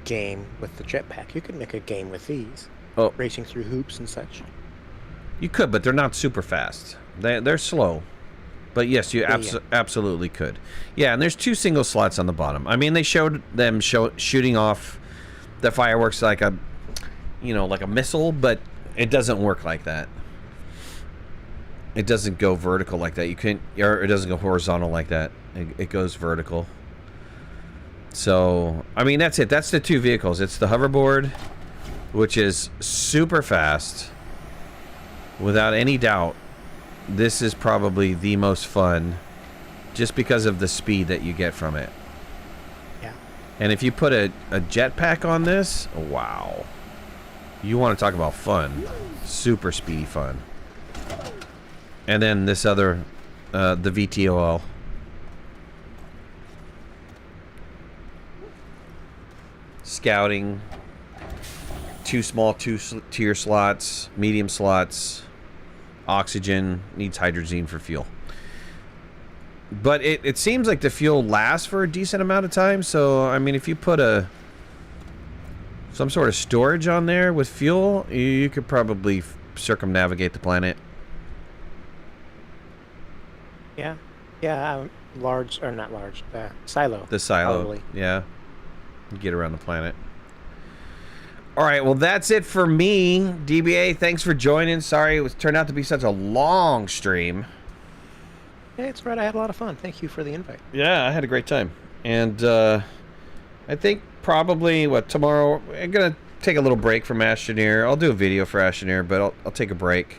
game with the jetpack. You could make a game with these, racing through hoops and such. You could, but they're not super fast. They're slow. But yes, you absolutely could. Yeah, and there's 2 single slots on the bottom. I mean, they showed them shooting off the fireworks like a missile, but it doesn't work like that. It doesn't go vertical like that. Or it doesn't go horizontal like that. It goes vertical. So, I mean, that's it. That's the 2 vehicles. It's the hoverboard, which is super fast. Without any doubt, this is probably the most fun just because of the speed that you get from it. Yeah. And if you put a jetpack on this, wow. You want to talk about fun. Super speedy fun. And then this other, the VTOL. Scouting. 2 small 2-tier slots, medium slots. Oxygen, needs hydrazine for fuel. But it seems like the fuel lasts for a decent amount of time. So, I mean, if you put some sort of storage on there with fuel, you could probably circumnavigate the planet. Yeah. Large, or not large, silo. The silo, probably. Yeah. You get around the planet. All right, well, that's it for me. DBA, thanks for joining. Sorry it turned out to be such a long stream. Yeah, it's right. I had a lot of fun. Thank you for the invite. Yeah, I had a great time. And I think probably, tomorrow, I'm going to take a little break from Astroneer. I'll do a video for Astroneer, but I'll take a break.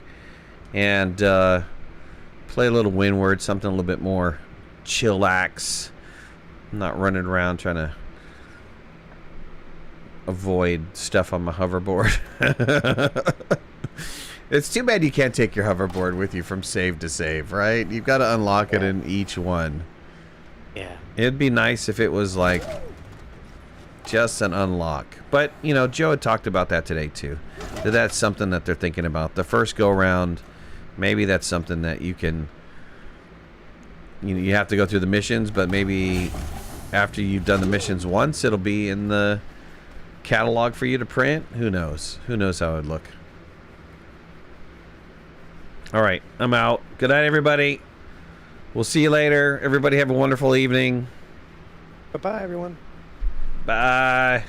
And play a little Windward, something a little bit more chillax. I'm not running around trying to avoid stuff on my hoverboard. It's too bad you can't take your hoverboard with you from save to save, right? You've got to unlock it in each one. Yeah. It'd be nice if it was like just an unlock. But, Joe had talked about that today too. That's something that they're thinking about. The first go round, maybe that's something that you can, you have to go through the missions, but maybe after you've done the missions once, it'll be in the catalog for you to print. Who knows? Who knows how it would look? All right, I'm out. Good night, everybody. We'll see you later. Everybody have a wonderful evening. Bye-bye, everyone. Bye.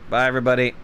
Bye, everybody.